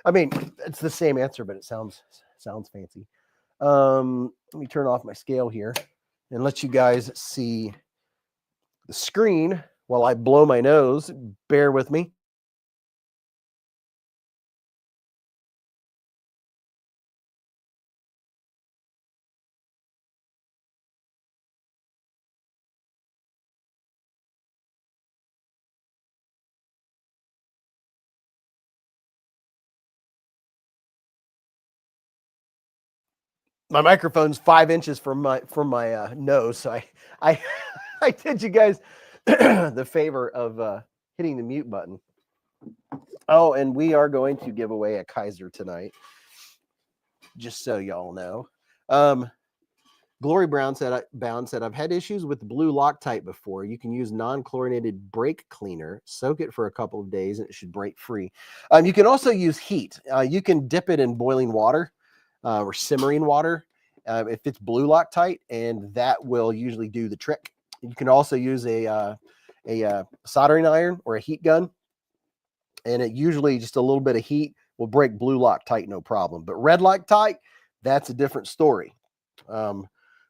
I mean, it's the same answer, but it sounds fancy. Let me turn off my scale here and let you guys see the screen while I blow my nose. Bear with me. My microphone's 5 inches from my nose, so I I did you guys the favor of hitting the mute button. Oh, and we are going to give away a Kizer tonight, just so y'all know. Glory Brown said, I've had issues with blue Loctite before. You can use non-chlorinated brake cleaner, soak it for a couple of days, and it should break free. You can also use heat. You can dip it in boiling water or simmering water if it's blue Loctite, and that will usually do the trick. You can also use a soldering iron or a heat gun, and it usually just a little bit of heat will break blue Loctite, no problem. But red Loctite, that's a different story.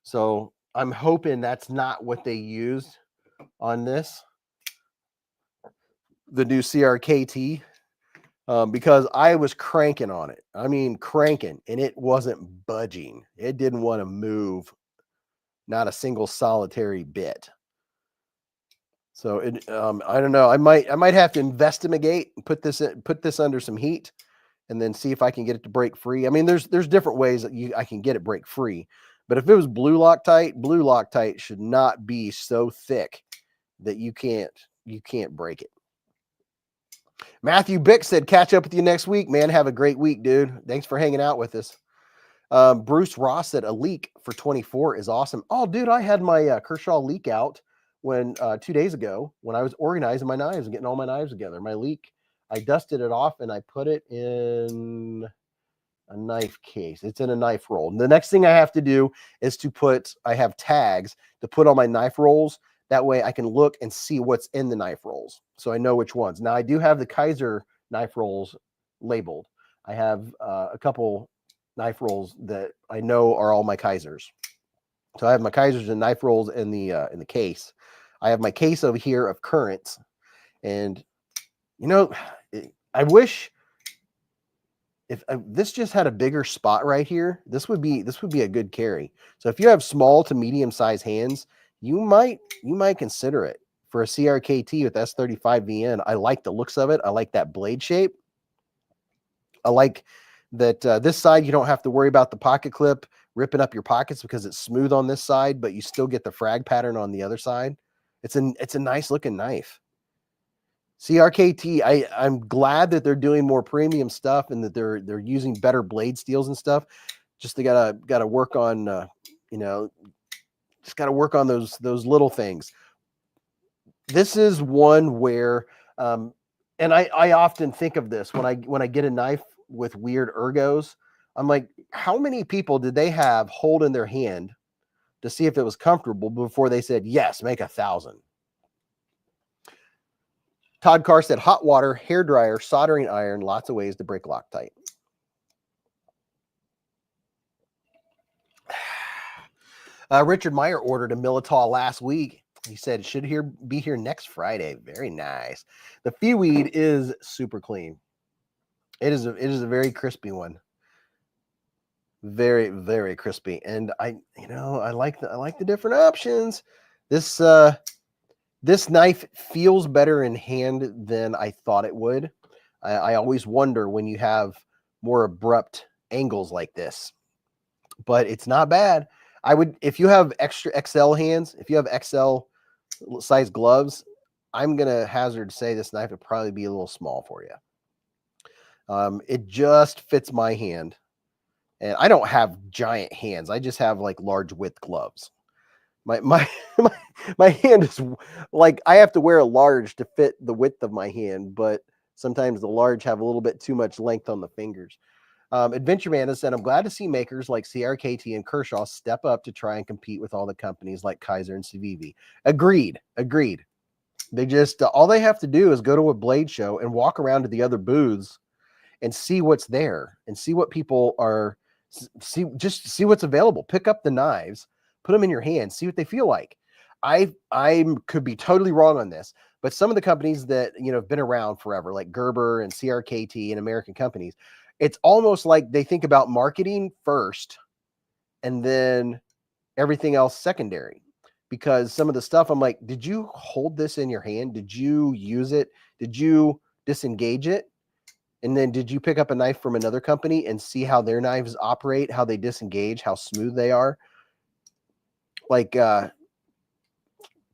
So I'm hoping that's not what they used on this, the new CRKT, because I was cranking on it. I mean, cranking, and it wasn't budging. It didn't want to move, not a single solitary bit. So it, I don't know. I might have to investigate and put this under some heat, and then see if I can get it to break free. I mean, there's different ways that I can get it break free. But if it was blue Loctite should not be so thick that you can't break it. Matthew Bick said, catch up with you next week, man. Have a great week, dude. Thanks for hanging out with us. Bruce Ross said, a leak for 24 is awesome. Oh, dude, I had my Kershaw leak out when 2 days ago when I was organizing my knives and getting all my knives together. My leak, I dusted it off and I put it in a knife case. It's in a knife roll. And the next thing I have to do is I have tags to put on my knife rolls. That way I can look and see what's in the knife rolls, so I know which ones. Now I do have the Kizer knife rolls labeled. I have a couple knife rolls that I know are all my Kizers. So I have my Kizers and knife rolls in the case. I have my case over here of currents, and you know, I wish if this just had a bigger spot right here, this would be a good carry. So if you have small to medium size hands, you might consider it for a CRKT with S35VN. I like the looks of it. I like that blade shape. I like that this side you don't have to worry about the pocket clip ripping up your pockets because it's smooth on this side, but you still get the frag pattern on the other side. It's a nice looking knife. CRKT, I'm glad that they're doing more premium stuff and that they're using better blade steels and stuff. Just they gotta work on just gotta work on those little things. This is one where and I often think of this when I get a knife with weird ergos. I'm like, how many people did they have hold in their hand to see if it was comfortable before they said, yes, make 1,000? Todd Carr said, hot water, hair dryer, soldering iron, lots of ways to break Loctite. Richard Meyer ordered a Militol last week. He said it should be here next Friday. Very nice. The Feeweed is super clean. It is a very crispy one. Very, very crispy. And I like the different options. This this knife feels better in hand than I thought it would. I always wonder when you have more abrupt angles like this, but it's not bad. I would, if you have extra XL hands, if you have XL size gloves, I'm going to hazard to say this knife would probably be a little small for you. It just fits my hand. And I don't have giant hands. I just have like large width gloves. My hand is like, I have to wear a large to fit the width of my hand, but sometimes the large have a little bit too much length on the fingers. Adventure Man has said, I'm glad to see makers like CRKT and Kershaw step up to try and compete with all the companies like Kizer and Civivi. Agreed. They just, all they have to do is go to a blade show and walk around to the other booths and see what's there and see what people are, just see what's available. Pick up the knives, put them in your hand, see what they feel like. I could be totally wrong on this, but some of the companies that, have been around forever, like Gerber and CRKT and American companies, it's almost like they think about marketing first and then everything else secondary. Because some of the stuff, I'm like, did you hold this in your hand? Did you use it? Did you disengage it? And then did you pick up a knife from another company and see how their knives operate, how they disengage, how smooth they are? Like,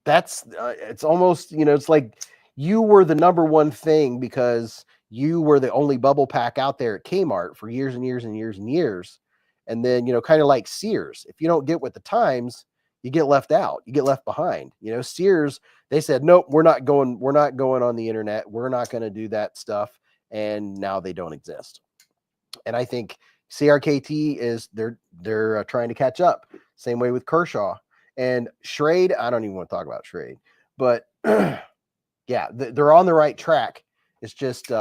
that's, it's almost, it's like you were the number one thing because you were the only bubble pack out there at Kmart for years and years and years and years. And then, kind of like Sears, if you don't get with the times, you get left out, you get left behind. Sears, they said, nope, we're not going on the internet. We're not going to do that stuff. And now they don't exist. And I think CRKT is, they're trying to catch up. Same way with Kershaw and Schrade. I don't even want to talk about Schrade, but yeah, they're on the right track. It's just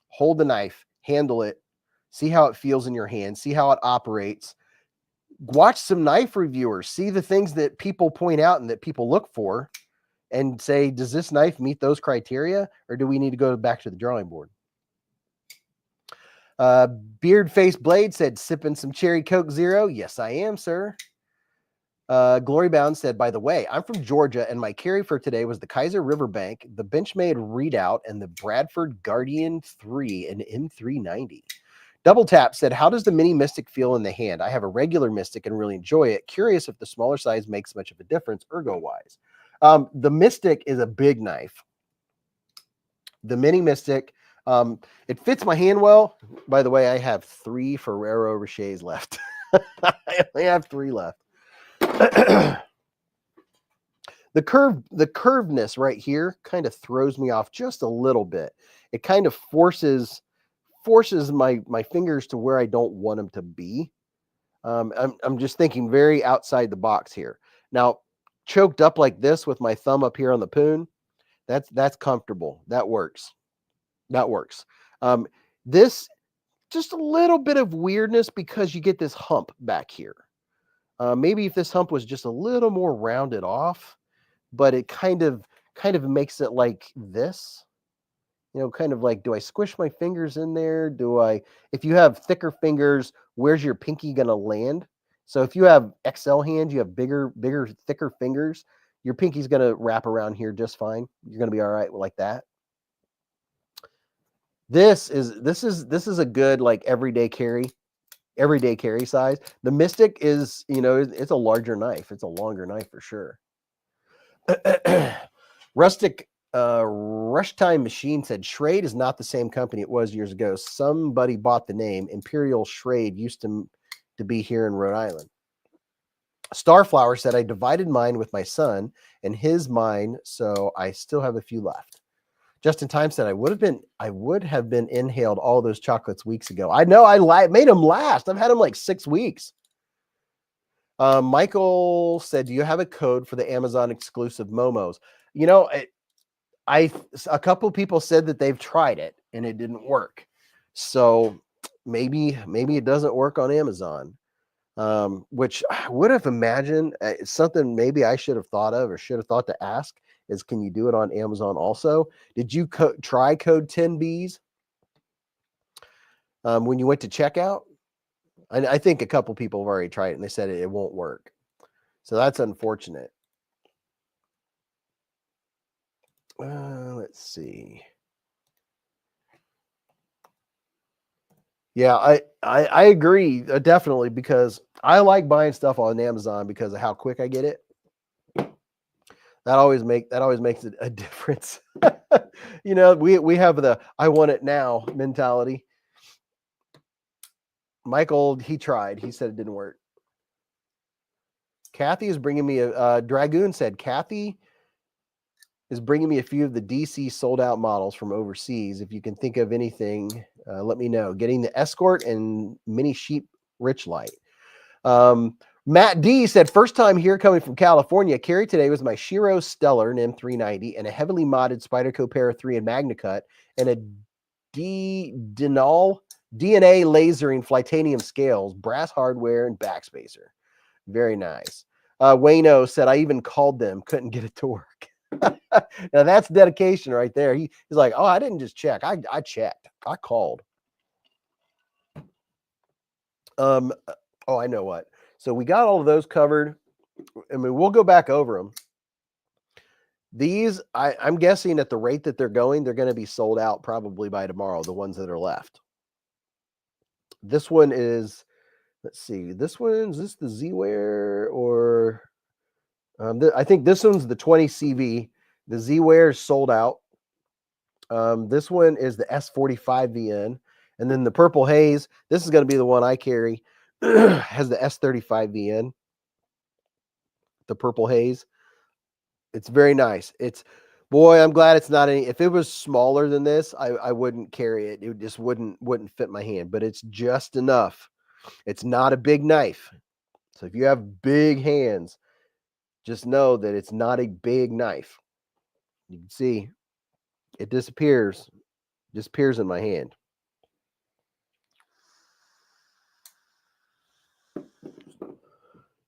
hold the knife, handle it, see how it feels in your hand, see how it operates. Watch some knife reviewers, see the things that people point out and that people look for, and say, does this knife meet those criteria, or do we need to go back to the drawing board? Beard Face Blade said, sipping some Cherry Coke Zero. Yes, I am, sir. Glory Bound said, by the way, I'm from Georgia, and my carry for today was the Kizer Riverbank, the Benchmade Readout, and the Bradford Guardian 3 and M390. Double Tap said, how does the Mini Mystic feel in the hand? I have a regular Mystic and really enjoy it. Curious if the smaller size makes much of a difference ergo-wise. The Mystic is a big knife. The Mini Mystic, it fits my hand well. By the way, I have 3 Ferrero Rochers left. I only have 3 left. The curvedness right here kind of throws me off just a little bit. It kind of forces my fingers to where I don't want them to be. I'm just thinking very outside the box here. Now, choked up like this with my thumb up here on the poon, that's comfortable. That works. This just a little bit of weirdness because you get this hump back here. Maybe if this hump was just a little more rounded off, but it kind of makes it like this. Kind of like, do I squish my fingers in there? If you have thicker fingers, where's your pinky going to land? So if you have XL hands, you have bigger, thicker fingers, your pinky's going to wrap around here just fine. You're going to be all right like that. This is a good, like, everyday carry size. The Mystic is, it's a larger knife. It's a longer knife for sure. Rustic Rush Time Machine said, Schrade is not the same company it was years ago. Somebody bought the name. Imperial Schrade used to be here in Rhode Island. Starflower said, I divided mine with my son and his mine, so I still have a few left. Justin Time said, I would have been inhaled all those chocolates weeks ago. I know, I made them last. I've had them like 6 weeks. Michael said, do you have a code for the Amazon exclusive Momos? A couple people said that they've tried it and it didn't work. So maybe it doesn't work on Amazon. Which I would have imagined something maybe I should have thought of or should have thought to ask is, can you do it on Amazon also? Did you try code 10Beez when you went to checkout? I think a couple people have already tried it and they said it won't work. So that's unfortunate. Let's see. Yeah, I agree definitely, because I like buying stuff on Amazon because of how quick I get it. That always makes it a difference. You know, we have the I want it now mentality. Michael, he tried. He said it didn't work. Kathy is bringing me a Dragoon said Kathy is bringing me a few of the DC sold out models from overseas. If you can think of anything, let me know. Getting the Escort and Mini Sheep Rich Light. Matt D said, first time here coming from California. Carry today was my Shiro Stellar, an M390, and a heavily modded Spyderco Para 3 and Magnacut, and a DNA lasering Flytanium scales, brass hardware, and backspacer. Very nice. Wayno said, I even called them, couldn't get it to work. Now that's dedication right there. He's like, oh, I didn't just check. I checked. I called. Oh, I know what. So we got all of those covered. I mean, we'll go back over them. These, I'm guessing at the rate that they're going to be sold out probably by tomorrow, the ones that are left. This one is, let's see, is this the Z-Wear or I think this one's the 20 CV. The Z-Wear is sold out. This one is the S45 VN. And then the Purple Haze, this is going to be the one I carry, has the S35 VN. The Purple Haze. It's very nice. Boy, I'm glad it's not any. If it was smaller than this, I wouldn't carry it. It just wouldn't fit my hand, but it's just enough. It's not a big knife. So if you have big hands, just know that it's not a big knife. You can see it disappears in my hand.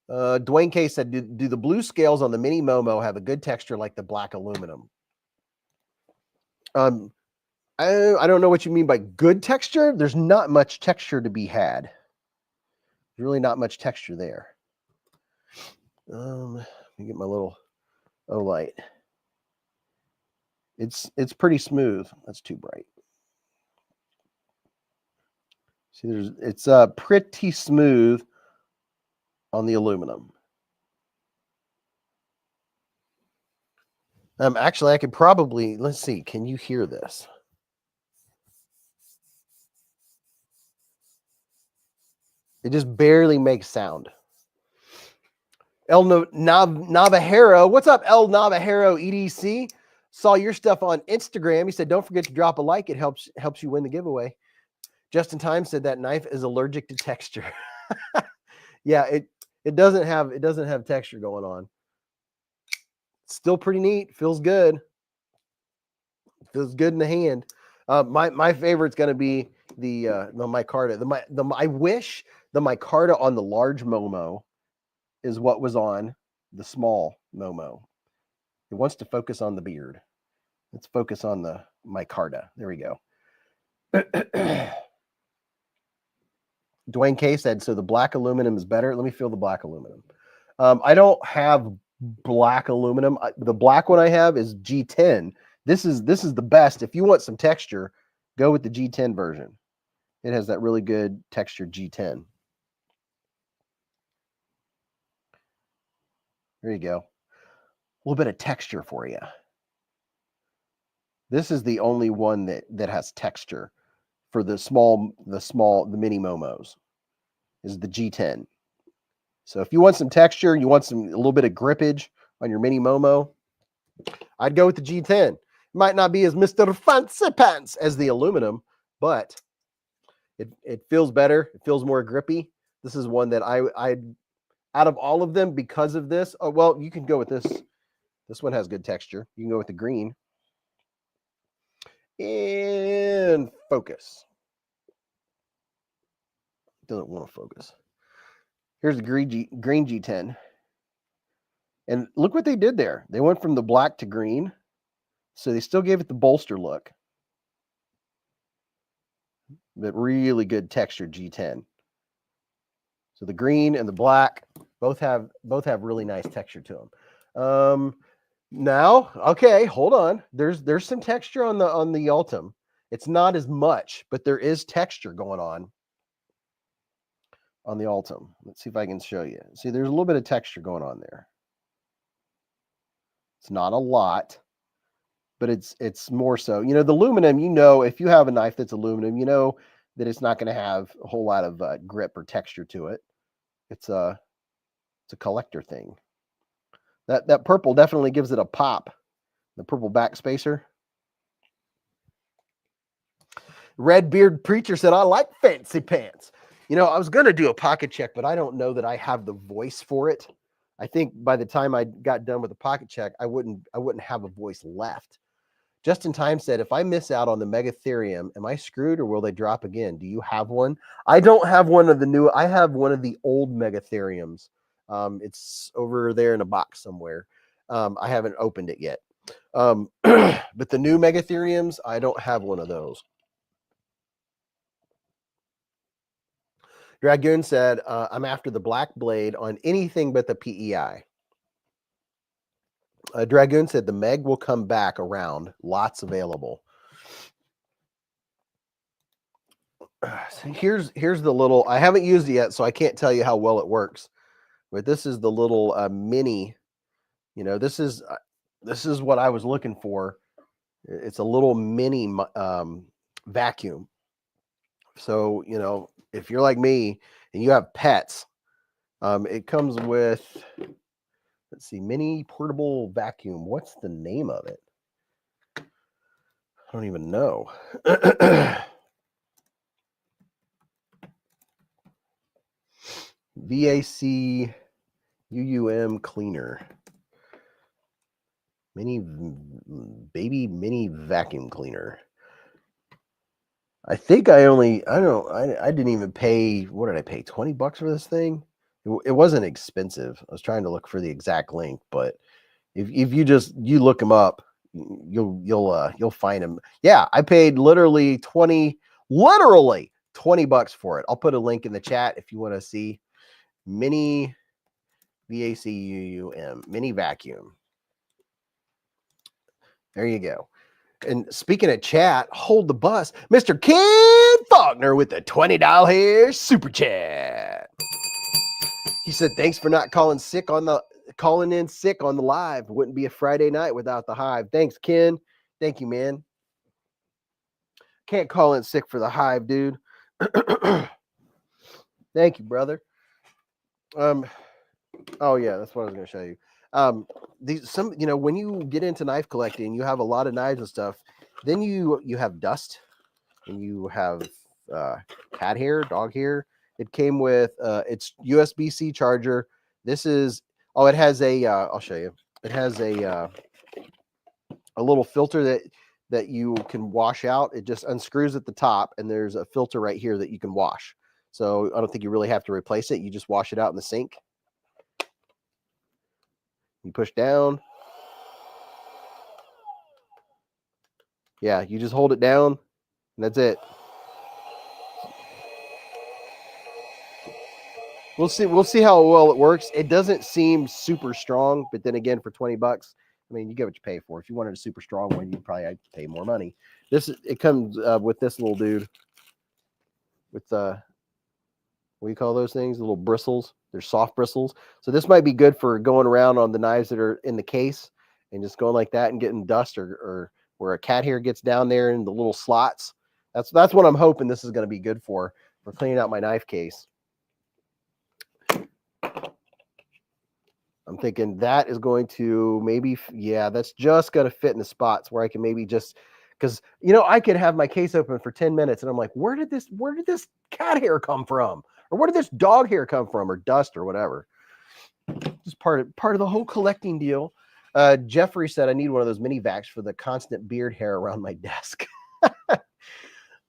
Dwayne K said, do the blue scales on the Mini Momo have a good texture like the black aluminum? I don't know what you mean by good texture. There's not much texture to be had. There's really not much texture there. Let me get my little light. It's pretty smooth. That's too bright. See, it's pretty smooth on the aluminum. Actually, I could probably, let's see, can you hear this? It just barely makes sound. El Navajero, what's up, El Navajero EDC? Saw your stuff on Instagram. He said, don't forget to drop a like. It helps you win the giveaway. Justin Time said that knife is allergic to texture. Yeah, it doesn't have texture going on. Still pretty neat. Feels good. Feels good in the hand. My favorite's gonna be the micarta. I wish the micarta on the large Momo is what was on the small Momo. It wants to focus on the beard. Let's focus on the micarta. There we go. Dwayne K said, so the black aluminum is better. Let me feel the black aluminum. I don't have black aluminum. The black one I have is G10. This is the best. If you want some texture, go with the G10 version. It has that really good texture G10. There you go. A little bit of texture for you. This is the only one that has texture for the mini Momos is the G10. So if you want some texture, you want a little bit of grippage on your mini Momo, I'd go with the G10. It might not be as Mr. Fancy Pants as the aluminum, but it feels better. It feels more grippy. This is one that I out of all of them, because of this. Oh, well, you can go with this. This one has good texture. You can go with the green. And focus. Doesn't want to focus. Here's the green G10. And look what they did there. They went from the black to green. So they still gave it the bolster look. But really good texture G10. So the green and the black both have really nice texture to them. Now, okay, hold on. There's some texture on the Ultim. It's not as much, but there is texture going on the Ultim. Let's see if I can show you. See, there's a little bit of texture going on there. It's not a lot, but it's more so. You know, the aluminum, you know, if you have a knife that's aluminum, you know that it's not going to have a whole lot of grip or texture to it. It's a collector thing. That purple definitely gives it a pop. The purple backspacer. Red Beard Preacher said, I like fancy pants. You know, I was going to do a pocket check, but I don't know that I have the voice for it. I think by the time I got done with the pocket check, I wouldn't have a voice left. Just in Time said, if I miss out on the Megatherium, am I screwed or will they drop again? Do you have one? I don't have one of the new. I have one of the old Megatheriums. It's over there in a box somewhere. I haven't opened it yet. But the new Megatheriums, I don't have one of those. Dragoon said, I'm after the black blade on anything but the PEI. Dragoon said the Meg will come back around. Lots available. So here's the little, I haven't used it yet, so I can't tell you how well it works. But this is the little mini, you know, this is what I was looking for. It's a little mini vacuum. So, you know, if you're like me and you have pets, it comes with, let's see, mini portable vacuum. What's the name of it? I don't even know. VAC UUM cleaner. Mini vacuum cleaner. I think I didn't even pay, what did I pay? $20 for this thing? It wasn't expensive. I was trying to look for the exact link, but if you look them up, you'll find them. Yeah, I paid literally $20 for it. I'll put a link in the chat if you want to see. Mini VACUUM mini vacuum. There you go. And speaking of chat, hold the bus. Mr. Ken Faulkner with the $20 super chat. He said, thanks for not calling in sick on the live. It wouldn't be a Friday night without the Hive. Thanks, Ken. Thank you, man. Can't call in sick for the Hive, dude. Thank you, brother. Oh yeah, that's what I was going to show you. When you get into knife collecting, you have a lot of knives and stuff. Then you have dust, and you have cat hair, dog hair. It came with its USB-C charger. This is it has a I'll show you. It has a little filter that you can wash out. It just unscrews at the top, and there's a filter right here that you can wash. So I don't think you really have to replace it. You just wash it out in the sink. You push down. Yeah, you just hold it down, and that's it. We'll see how well it works. It doesn't seem super strong, but then again, for $20, I mean, you get what you pay for. If you wanted a super strong one, you'd probably have to pay more money. It comes with this little dude with what do you call those things? The little bristles. They're soft bristles. So this might be good for going around on the knives that are in the case and just going like that and getting dust or where a cat hair gets down there in the little slots. That's what I'm hoping this is going to be good for cleaning out my knife case. I'm thinking that is going to maybe, yeah, that's just going to fit in the spots where I can maybe just, because, you know, I could have my case open for 10 minutes and I'm like, where did this cat hair come from? Or where did this dog hair come from, or dust or whatever? Just part of the whole collecting deal. Jeffrey said, I need one of those mini vacs for the constant beard hair around my desk.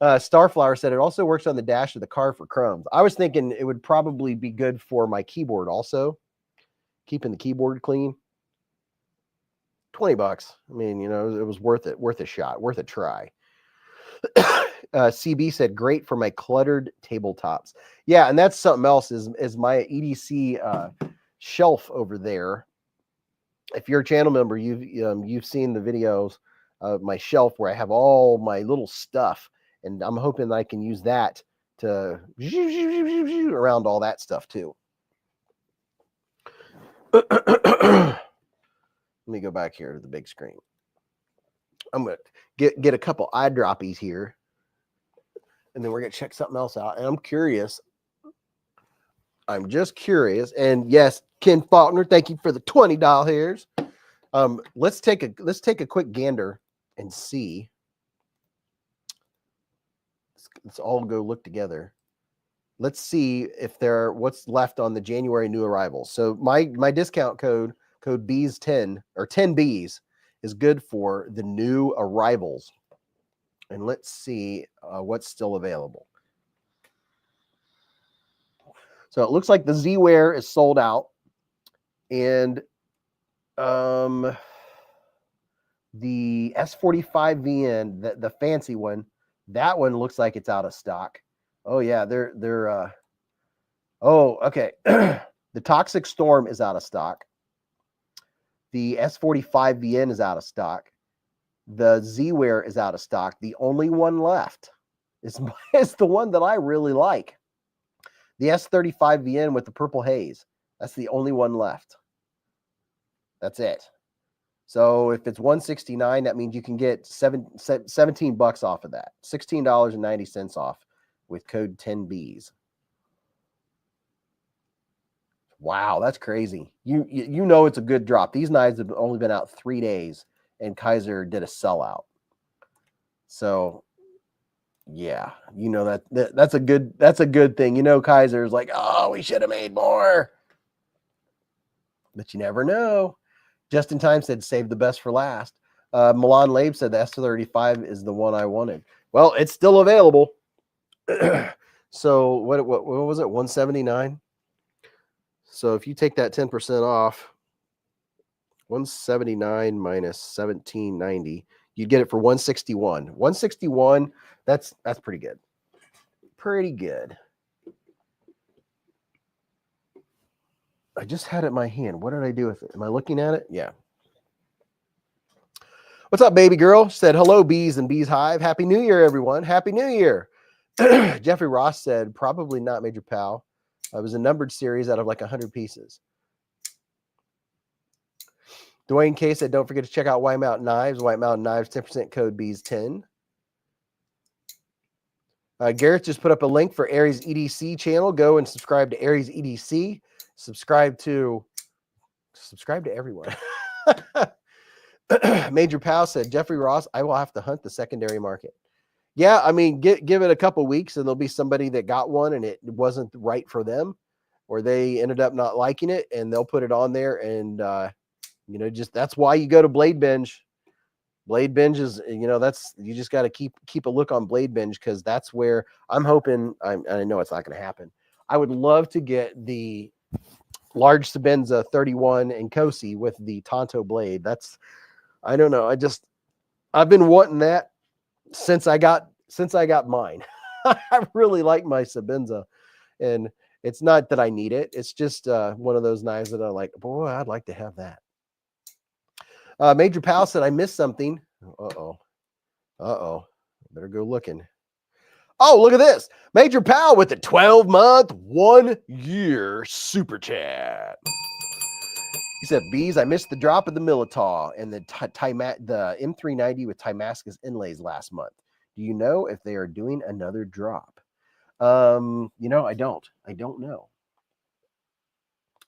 Starflower said it also works on the dash of the car for crumbs. I was thinking it would probably be good for my keyboard also, keeping the keyboard clean. $20. I mean, you know, it was worth it, worth a shot, worth a try. CB said great for my cluttered tabletops. Yeah, and that's something else is my EDC shelf over there. If you're a channel member, you've seen the videos of my shelf where I have all my little stuff, and I'm hoping I can use that to around all that stuff too. Let me go back here to the big screen. I'm gonna get a couple eye droppies here, and then we're gonna check something else out. And I'm curious. I'm just curious. And yes, Ken Faulkner, thank you for the $20. Let's take a quick gander and see. Let's all go look together. Let's see if what's left on the January new arrivals. So my discount code Beez 10 or 10 Beez is good for the new arrivals. And let's see what's still available. So it looks like the Z-Wear is sold out, and the S45VN, the fancy one, that one looks like it's out of stock. Oh yeah, they're oh, okay. The Toxic Storm is out of stock. The S45VN is out of stock. The Z-Wear is out of stock. The only one left is the one that I really like. The S35VN with the purple haze. That's the only one left. That's it. So if it's $169, that means you can get $17 off of that. $16.90 off with code 10Beez. Wow, that's crazy. You know it's a good drop. These knives have only been out 3 days, and Kizer did a sellout. So yeah, you know that's a good thing. You know, Kizer's like, oh, we should have made more, but you never know. Just in Time said save the best for last. Milan Labe said the S35 is the one I wanted. Well, it's still available. So what was it? $179. So if you take that 10% off, 179 minus 1790, you'd get it for 161. 161, that's pretty good. Pretty good. I just had it in my hand. What did I do with it? Am I looking at it? Yeah. What's up, baby girl? She said, hello, Beez and Beez Hive. Happy New Year, everyone. Happy New Year. Jeffrey Ross said, probably not Major Pal. It was a numbered series out of like 100 pieces. Dwayne K said, don't forget to check out White Mountain Knives. White Mountain Knives, 10% code Beez10. Garrett just put up a link for Aries EDC channel. Go and subscribe to Aries EDC. Subscribe to everyone. Major Pal said, Jeffrey Ross, I will have to hunt the secondary market. Yeah, I mean, give it a couple weeks and there'll be somebody that got one and it wasn't right for them, or they ended up not liking it, and they'll put it on there. And you know, just that's why you go to Blade Binge. Blade Binge is, you know, you just got to keep a look on Blade Binge, because that's where I'm hoping. I know it's not going to happen. I would love to get the large Sabenza 31 and Cosi with the Tonto blade. I don't know. I've been wanting that since I got mine. I really like my Sabenza, and it's not that I need it. It's just one of those knives that I like. Boy, I'd like to have that. Major Pal said, I missed something. Uh-oh. Better go looking. Oh, look at this. Major Pal with the 12-month, 1-year super chat. He said, Beez, I missed the drop of the Militaw and the M390 with Timascus inlays last month. Do you know if they are doing another drop? You know, I don't know.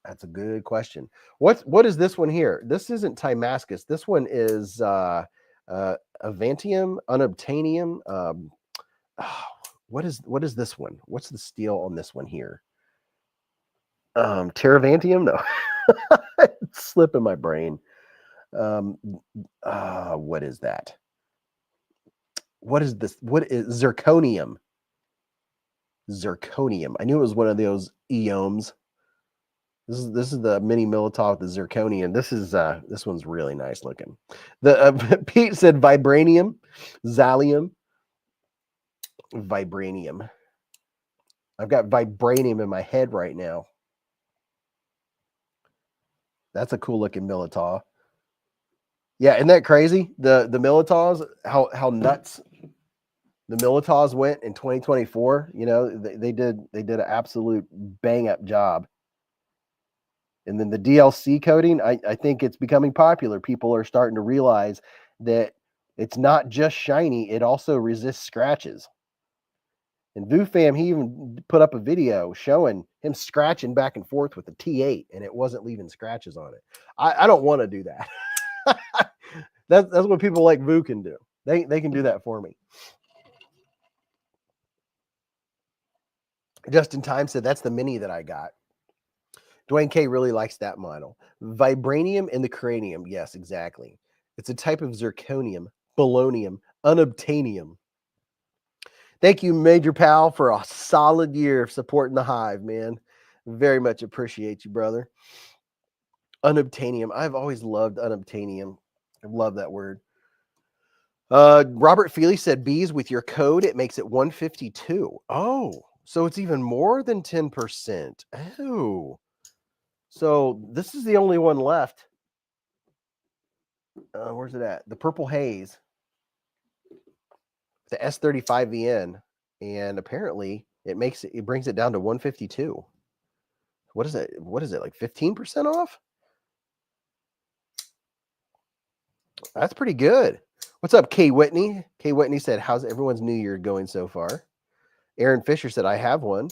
That's a good question. What is this one here? This isn't Timascus. This one is Avantium, Unobtainium. What is this one? What's the steel on this one here? Teravantium? No. It's slipping my brain. What is that? What is this? What is zirconium? Zirconium. I knew it was one of those eomes. This is the mini Militov with the zirconium. This one's really nice looking. The Pete said vibranium, Zalium, vibranium. I've got vibranium in my head right now. That's a cool looking Militov. Yeah, isn't that crazy? The Militovs, how nuts the Militovs went in 2024. You know, they did an absolute bang up job. And then the DLC coding, I think it's becoming popular. People are starting to realize that it's not just shiny, it also resists scratches. And VooFam, he even put up a video showing him scratching back and forth with the T8, and it wasn't leaving scratches on it. I don't want to do that. That's what people like Voo can do. They can do that for me. Just in Time said that's the mini that I got. Dwayne K really likes that model. Vibranium in the cranium. Yes, exactly. It's a type of zirconium, polonium, unobtainium. Thank you, Major Pal, for a solid year of supporting the Hive, man. Very much appreciate you, brother. Unobtainium. I've always loved unobtainium. I love that word. Robert Feely said, Beez, with your code, it makes it 152. Oh, so it's even more than 10%. Oh. So this is the only one left. Where's it at? The Purple Haze. The S35VN. And apparently it brings it down to 152. What is it? What is it? Like 15% off? That's pretty good. What's up, Kay Whitney? Kay Whitney said, how's everyone's New Year going so far? Aaron Fisher said, I have one.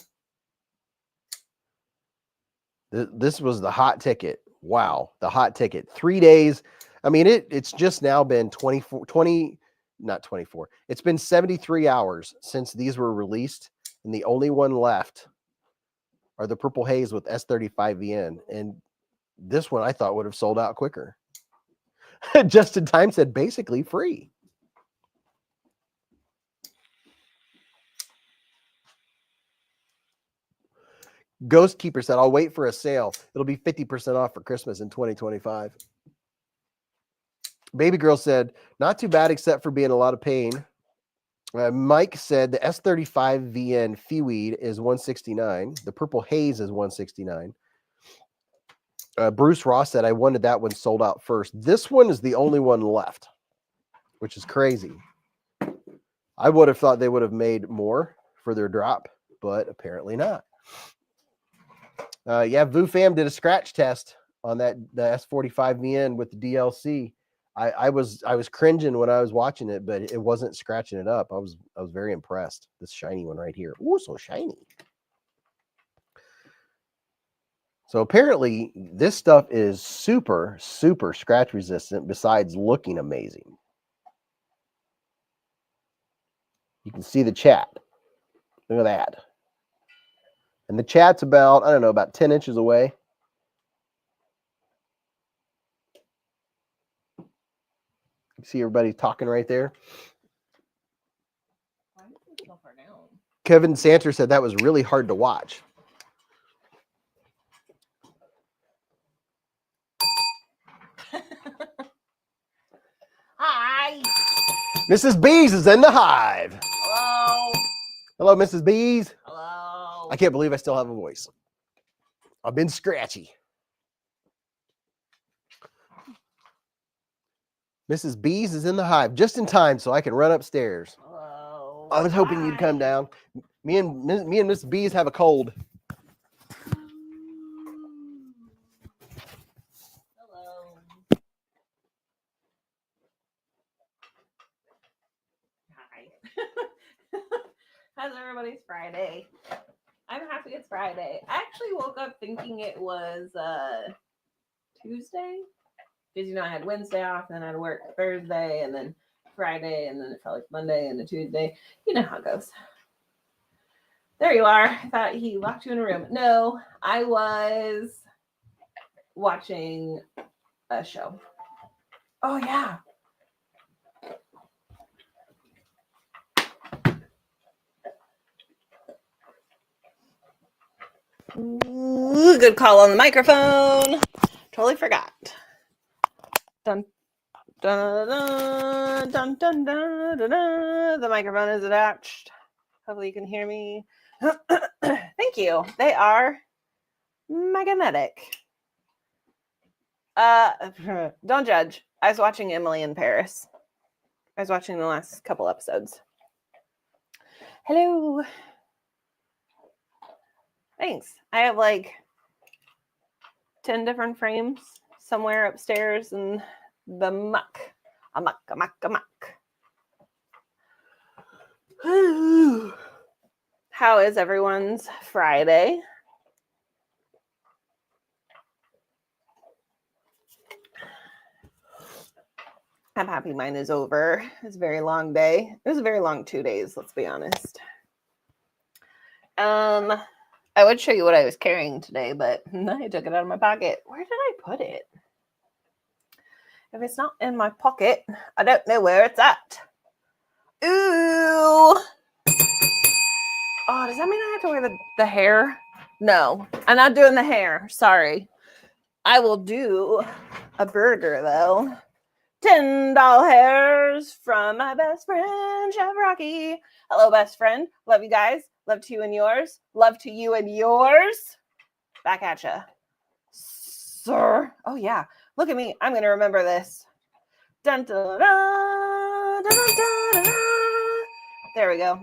This was the hot ticket. Wow, the hot ticket. 3 days. I mean, it's just now been not 24. It's been 73 hours since these were released, and the only one left are the Purple Haze with S35VN. And this one I thought would have sold out quicker. Just in Time said basically free. Ghost Keeper said, I'll wait for a sale. It'll be 50% off for Christmas in 2025. Baby Girl said, not too bad except for being a lot of pain. Mike said the S35VN Feeweed is 169. The Purple Haze is 169. Bruce Ross said, I wanted that one sold out first. This one is the only one left, which is crazy. I would have thought they would have made more for their drop, but apparently not. Yeah, VooFam did a scratch test on the S45VN with the DLC. I was cringing when I was watching it, but it wasn't scratching it up. I was very impressed. This shiny one right here. Ooh, so shiny. So apparently this stuff is super, super scratch resistant besides looking amazing. You can see the chat. Look at that. And the chat's about, I don't know, about 10 inches away. You see everybody talking right there. Kevin Santer said that was really hard to watch. Hi. Mrs. Beez is in the Hive. Hello. Hello, Mrs. Beez. Hello. I can't believe I still have a voice. I've been scratchy. Mrs. Beez is in the Hive just in time so I can run upstairs. Hello. I was hoping you'd come down. Me and Mrs. Beez have a cold. Hello. Hi. How's everybody's Friday? I'm happy it's Friday. I actually woke up thinking it was Tuesday. Because, I had Wednesday off, and then I had work Thursday, and then Friday, and then it felt like Monday and a Tuesday. You know how it goes. There you are. I thought he locked you in a room. No, I was watching a show. Oh, yeah. Ooh, good call on the microphone. Totally forgot. Dun, dun, dun, dun, dun, dun, dun, dun. The microphone is attached. Hopefully you can hear me. Thank you. They are magnetic. Don't judge. I was watching Emily in Paris. I was watching the last couple episodes. Hello. Thanks. I have like 10 different frames somewhere upstairs in the muck. A muck. How is everyone's Friday? I'm happy mine is over. It's a very long day. It was a very long 2 days, let's be honest. I would show you what I was carrying today, but I took it out of my pocket. Where did I put it? If it's not in my pocket, I don't know where it's at. Ooh. Oh, does that mean I have to wear the hair? No, I'm not doing the hair. Sorry. I will do a burger, though. $10 hairs from my best friend, Chef Rocky. Hello, best friend. Love you guys. Love to you and yours. Love to you and yours. Back at ya. Sir. Oh, yeah. Look at me. I'm going to remember this. Dun, dun, dun, dun, dun, dun, dun. There we go.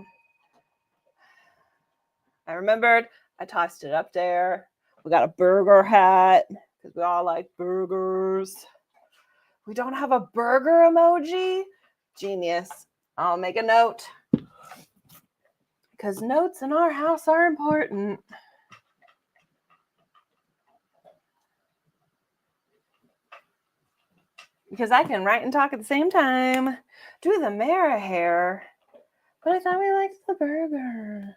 I remembered. I tossed it up there. We got a burger hat because we all like burgers. We don't have a burger emoji? Genius. I'll make a note. Because notes in our house are important. Because I can write and talk at the same time. Do the Mara hair. But I thought we liked the burger.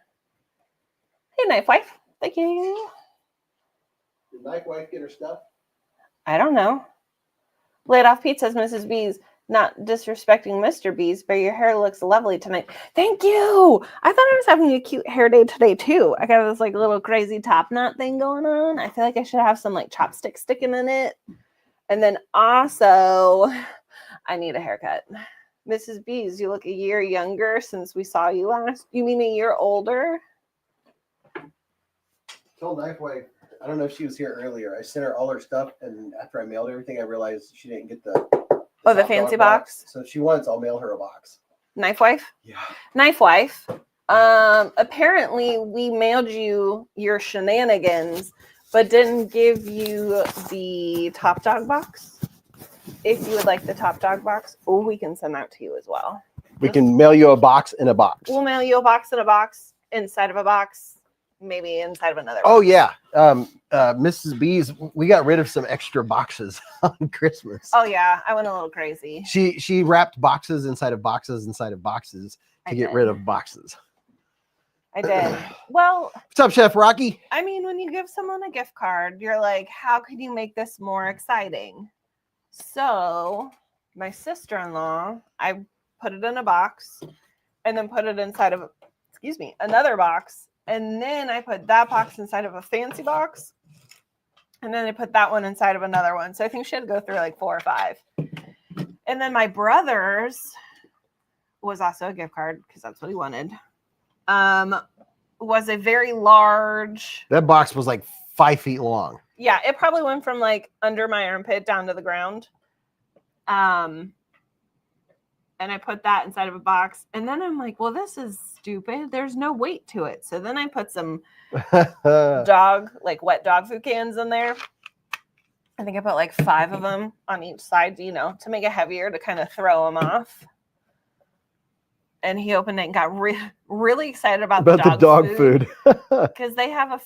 Hey, Knife Wife. Thank you. Did Knife Wife get her stuff? I don't know. Laid off Pete says, Mrs. Beez, not disrespecting Mr. Beez, but your hair looks lovely tonight. Thank you. I thought I was having a cute hair day today, too. I got this like little crazy top knot thing going on. I feel like I should have some like chopsticks sticking in it. And then also, I need a haircut. Mrs. Beez, you look a year younger since we saw you last. You mean a year older? Told Knife Wife, I don't know if she was here earlier. I sent her all her stuff, and after I mailed everything, I realized she didn't get the the fancy box. So if she wants, I'll mail her a box. Knife Wife? Yeah. Knife Wife. Apparently we mailed you your shenanigans, but didn't give you the Top Dog box. If you would like the Top Dog box, we can send that to you as well. We can mail you a box in a box. We'll mail you a box in a box, inside of a box, maybe inside of another box. Oh, yeah. Mrs. Beez, we got rid of some extra boxes on Christmas. Oh, yeah. I went a little crazy. She wrapped boxes inside of boxes inside of boxes to get rid of boxes. I did. Well, what's up, Chef Rocky? I mean, when you give someone a gift card, you're like, how can you make this more exciting? So my sister-in-law, I put it in a box and then put it inside of, another box. And then I put that box inside of a fancy box. And then I put that one inside of another one. So I think she had to go through like 4 or 5. And then my brother's was also a gift card because that's what he wanted. Was a very large. That box was like 5 feet long. Yeah, it probably went from like under my armpit down to the ground. And I put that inside of a box. And then I'm like, well, this is stupid. There's no weight to it. So then I put some wet dog food cans in there. I think I put like 5 of them on each side, to make it heavier, to kind of throw them off. And he opened it and got really excited about the dog food. Because they have a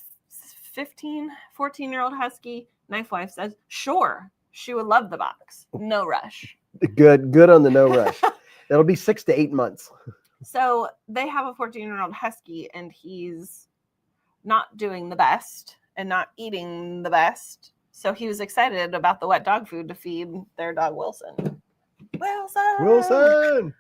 14-year-old husky. Knife Wife says, sure, she would love the box. No rush. Good on the no rush. It'll be 6 to 8 months. So they have a 14-year-old husky, and he's not doing the best and not eating the best. So he was excited about the wet dog food to feed their dog, Wilson. Wilson!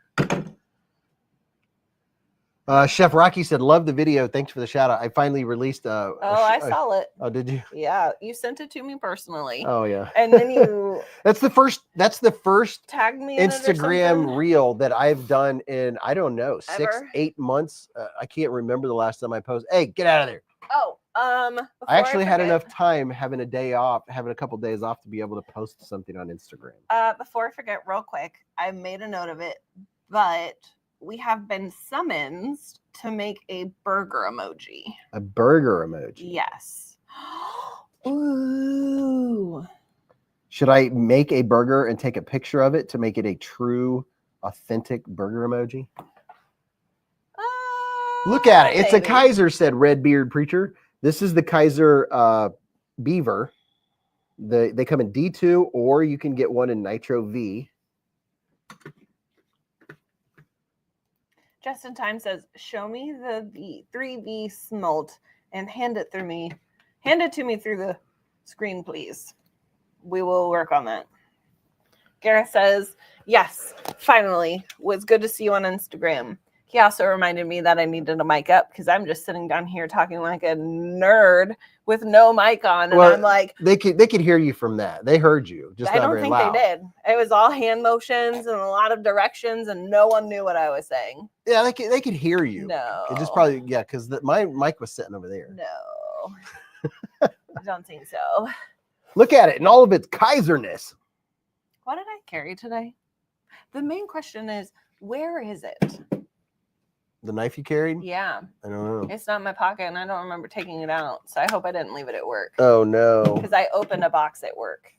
Chef Rocky said, love the video. Thanks for the shout out. I finally released I saw it. Oh, did you? Yeah, you sent it to me personally. Oh yeah. And then you that's the first tagged me in Instagram reel that I've done in, I don't know, Ever? 6-8 months. I can't remember the last time I posted. Hey, get out of there. Oh, I actually had enough time having a couple days off to be able to post something on Instagram. Before I forget, real quick, I made a note of it, but we have been summoned to make a burger emoji. A burger emoji? Yes. Ooh. Should I make a burger and take a picture of it to make it a true, authentic burger emoji? Look at it. It's maybe. a Kizer, said Redbeard Preacher. This is the Kizer Beaver. They come in D2, or you can get one in Nitro V. Just in Time says, show me the 3V smolt and hand it to me through the screen, please. We will work on that. Gareth says, yes, finally. Was good to see you on Instagram. He also reminded me that I needed a mic up because I'm just sitting down here talking like a nerd with no mic on. And I'm like, they could hear you from that. They heard you. Just I don't think they did. It was all hand motions and a lot of directions, and no one knew what I was saying. Yeah, they could hear you. No. It just probably, yeah, because my mic was sitting over there. No. I don't think so. Look at it in all of its Kizerness. What did I carry today? The main question is, where is it? The knife you carried? Yeah. I don't know. It's not in my pocket, and I don't remember taking it out. So I hope I didn't leave it at work. Oh, no. Because I opened a box at work.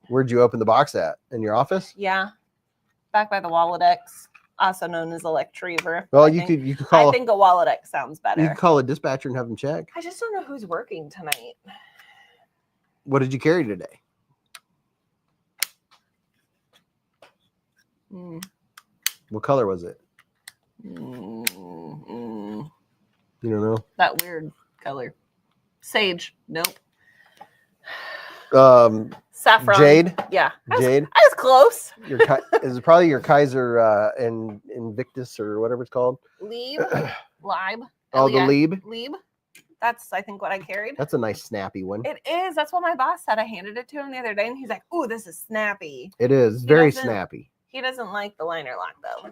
Where'd you open the box at? In your office? Yeah. Back by the Walledex, also known as Electriever. Well, you could call. I think a Walledex sounds better. You could call a dispatcher and have them check. I just don't know who's working tonight. What did you carry today? What color was it? You don't know? That weird color. Sage. Nope. Saffron. Jade. Yeah. Jade. I was close. Is it probably your Kizer Invictus or whatever it's called? Lieb. Libe. Oh, the Lieb. Lieb. That's, I think, what I carried. That's a nice snappy one. It is. That's what my boss said. I handed it to him the other day, and he's like, "Ooh, this is snappy." It is very snappy. He doesn't like the liner lock though.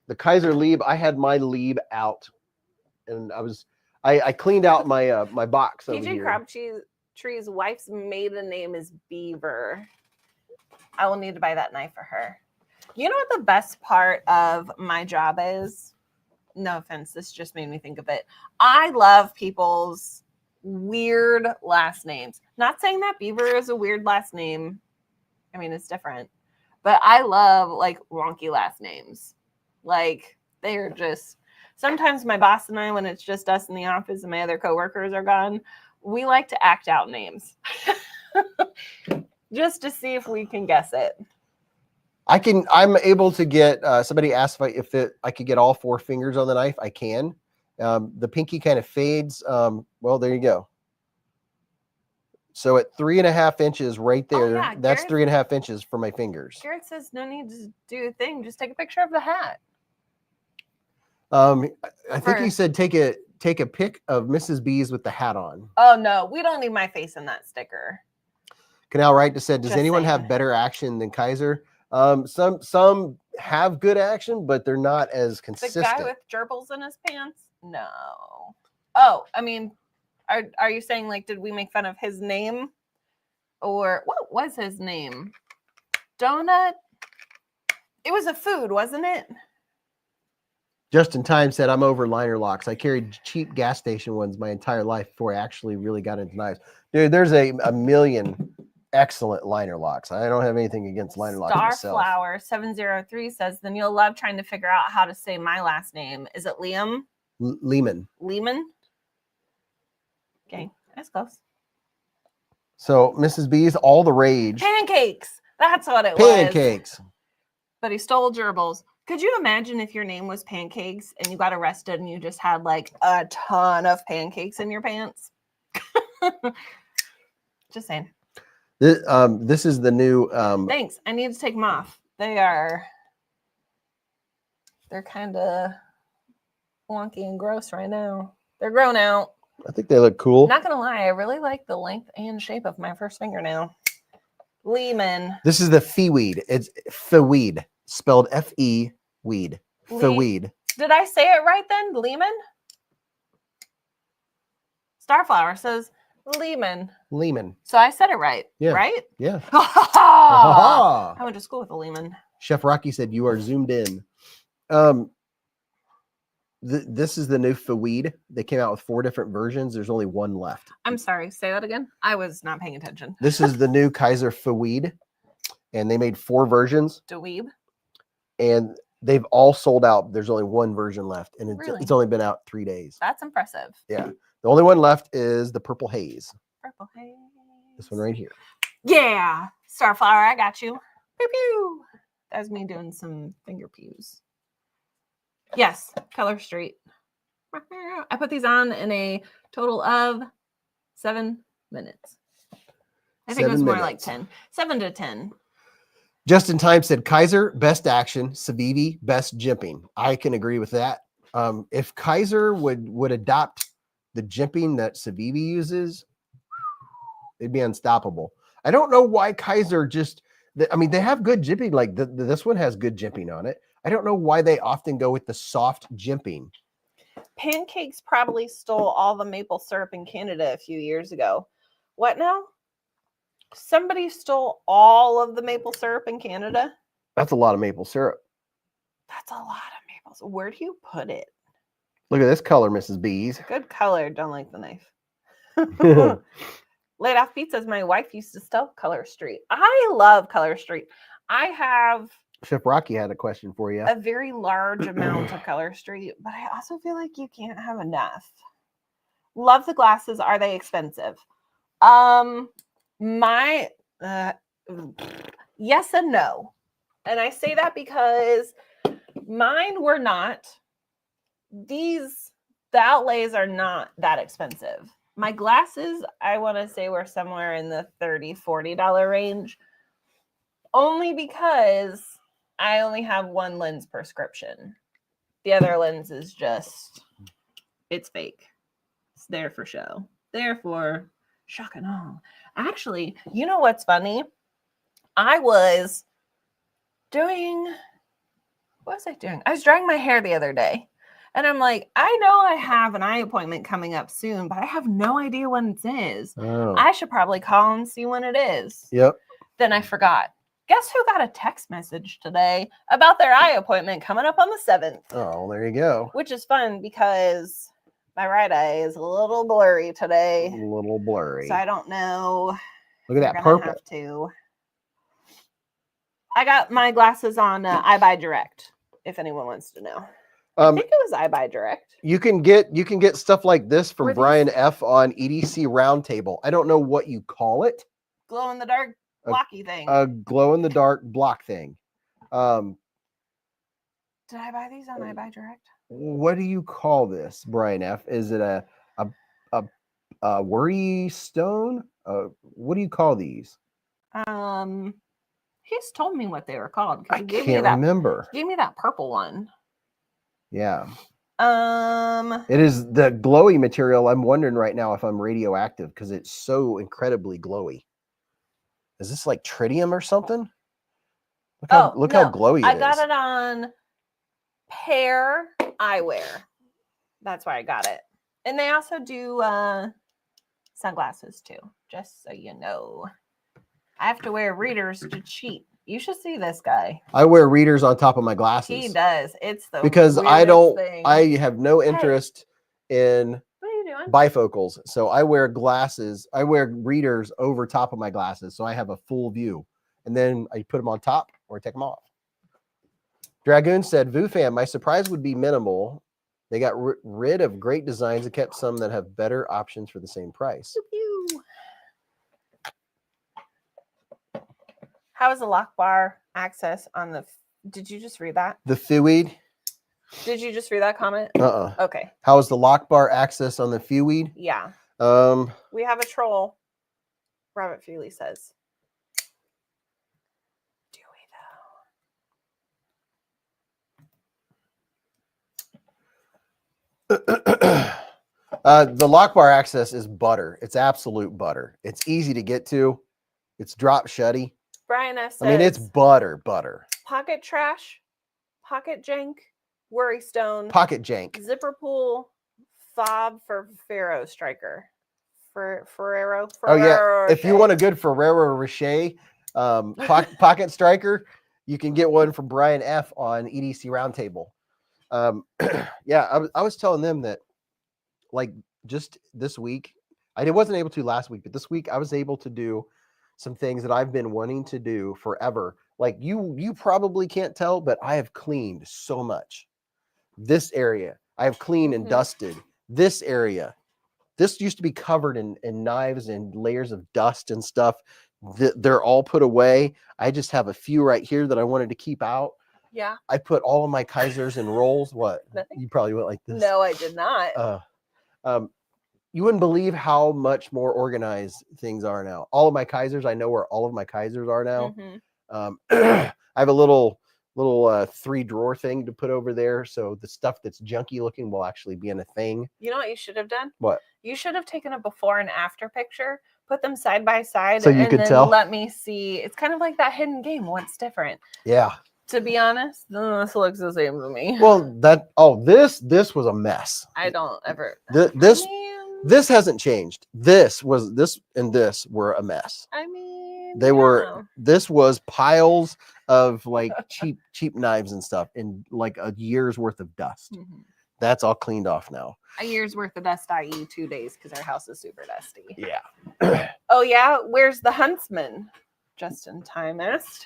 The Kizer Lieb. I had my Lieb out, and I cleaned out my my box over PJ Crabtree's wife's maiden name is Beaver. I will need to buy that knife for her. You know what the best part of my job is? No offense, this just made me think of it. I love people's weird last names. Not saying that Beaver is a weird last name. I mean, it's different. But I love like wonky last names. Like they're just, sometimes my boss and I, when it's just us in the office and my other coworkers are gone, we like to act out names just to see if we can guess it. I'm able to get, somebody asked if I could get all 4 fingers on the knife. I can. The pinky kind of fades. Well, there you go. So at 3.5 inches right there, that's 3.5 inches for my fingers. Garrett says no need to do a thing. Just take a picture of the hat. I think he said take a pic of Mrs. Beez with the hat on. Oh no, we don't need my face in that sticker. Canal Right just said, does anyone have better action than Kizer? Some have good action, but they're not as consistent. The guy with gerbils in his pants? No. Oh, I mean, are you saying like, did we make fun of his name? Or what was his name? Donut? It was a food, wasn't it? Just in Time said, I'm over liner locks. I carried cheap gas station ones my entire life before I actually really got into knives. Dude, there's a million excellent liner locks. I don't have anything against liner locks myself. Starflower 703 says, then you'll love trying to figure out how to say my last name. Is it Liam? Lehman. Lehman? Okay, that's close. So Mrs. Beez, all the rage. Pancakes. That's what it was. Pancakes. But he stole gerbils. Could you imagine if your name was Pancakes and you got arrested and you just had like a ton of pancakes in your pants? Just saying. This is the new. Thanks. I need to take them off. They're kind of wonky and gross right now. They're grown out. I think they look cool. Not gonna lie, I really like the length and shape of my first fingernail. Lehman. This is the Feweed. It's Feweed, spelled F-E weed. Feweed. Did I say it right then? Lehman? Starflower says Lehman. Lehman. So I said it right. Yeah. Right? Yeah. I went to school with a Lehman. Chef Rocky said you are zoomed in. This is the new Feweed. They came out with 4 different versions. There's only one left. I'm sorry. Say that again. I was not paying attention. This is the new Kizer Feweed, and they made 4 versions. Dweeb. And they've all sold out. There's only one version left, and Really? it's only been out 3 days. That's impressive. Yeah. The only one left is the Purple Haze. Purple haze. This one right here. Yeah. Starflower, I got you. Pew pew. That's me doing some finger pews. Yes. Color Street. I put these on in a total of 7 minutes. I think it was more like 10. 7 to 10. Just in Time said Kizer, best action. Civivi, best jimping. I can agree with that. If Kizer would adopt the jimping that Civivi uses, they'd be unstoppable. I don't know why Kizer just, I mean, they have good jimping. Like this one has good jimping on it. I don't know why they often go with the soft jimping. Pancakes probably stole all the maple syrup in Canada a few years ago. What now? Somebody stole all of the maple syrup in Canada? That's a lot of maple syrup. That's a lot of maple syrup. Where do you put it? Look at this color, Mrs. Beez. Good color. Don't like the knife. Laid Off Pizzas. My wife used to sell Color Street. I love Color Street. I have Chef Rocky had a question for you. a very large amount of Color Street, but I also feel like you can't have enough. Love the glasses. Are they expensive? My yes and no. And I say that because mine were not. The outlays are not that expensive. My glasses, I want to say, were somewhere in the $30, $40 range. Only because I only have one lens prescription. The other lens is just, it's fake. It's there for show. Therefore, shock and all. Actually, you know what's funny? I was doing, what was I doing? I was drying my hair the other day. And I'm like, I know I have an eye appointment coming up soon, but I have no idea when it is. Oh. I should probably call and see when it is. Yep. Then I forgot. Guess who got a text message today about their eye appointment coming up on the 7th? Oh, there you go. Which is fun because my right eye is a little blurry today. A little blurry. So I don't know. Look at that purple. Have to. I got my glasses on iBuy Direct, if anyone wants to know. I think it was iBuy Direct. You can get stuff like this from Were Brian F on EDC Roundtable. I don't know what you call it. Glow in the dark blocky thing. A glow in the dark block thing. Did I buy these on iBuy Direct? What do you call this, Brian F? Is it a worry stone? What do you call these? He's told me what they were called. I can't remember. He gave me that purple one. Yeah. It is the glowy material. I'm wondering right now if I'm radioactive because it's so incredibly glowy. Is this like tritium or something? Look how glowy it is. I got it on Pear Eyewear. That's why I got it. And they also do sunglasses too, just so you know. I have to wear readers to cheat. You should see this guy. I wear readers on top of my glasses. He does. It's the because thing. I have no interest in what are you doing? Bifocals. So I wear glasses. I wear readers over top of my glasses. So I have a full view. And then I put them on top or take them off. Dragoon said, Vu fam, my surprise would be minimal. They got rid of great designs and kept some that have better options for the same price. How is the lock bar access on the... Did you just read that? The Feweed? Did you just read that comment? Okay. How is the lock bar access on the Feweed? Yeah. We have a troll. Robert Feely says. Do we though? The lock bar access is butter. It's absolute butter. It's easy to get to. It's drop shutty. Brian S. says, I mean, it's butter. pocket trash, pocket jank, worry stone, Pocket jank. zipper pull, fob for Ferro striker. Ferrero. Oh yeah, if you want a good Ferrero Rocher pocket striker, you can get one from Brian F on EDC Roundtable. Yeah, I was telling them that, like, just this week, I wasn't able to last week, but this week I was able to do some things that I've been wanting to do forever. Like you probably can't tell, but I have cleaned so much. This area, I have cleaned and dusted. This area, this used to be covered in knives and layers of dust and stuff. They're all put away. I just have a few right here that I wanted to keep out. Yeah. I put all of my Kizers in rolls. What? Nothing. You probably went like this. No, I did not. You wouldn't believe how much more organized things are now. All of my Kizers, I know where all of my Kizers are now. I have a little 3-drawer thing to put over there, so the stuff that's junky looking will actually be in a thing. You know what you should have done? What? You should have taken a before and after picture, put them side by side, so you and could then tell. let me see. It's kind of like that hidden game. What's different? Yeah. To be honest, this looks the same to me. Well, this was a mess. I don't ever. This hasn't changed. This and this were a mess. I mean, they were. This was piles of like cheap knives and stuff, and like a year's worth of dust. That's all cleaned off now. A year's worth of dust, i.e., 2 days, because our house is super dusty. Yeah. Oh yeah, where's the huntsman? Just in time asked.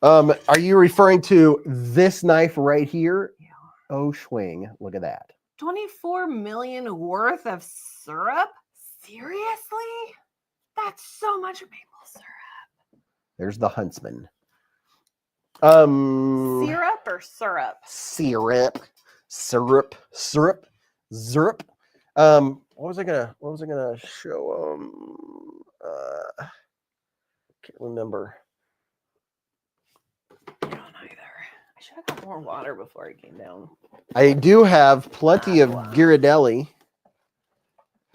Are you referring to this knife right here? Yeah. Oh, swing! Look at that. 24 million worth of syrup? Seriously? That's so much maple syrup. There's the huntsman. Syrup or syrup? Syrup. What was I gonna show can't remember. I don't either. I should have got more water before it came down. I do have plenty of Ghirardelli.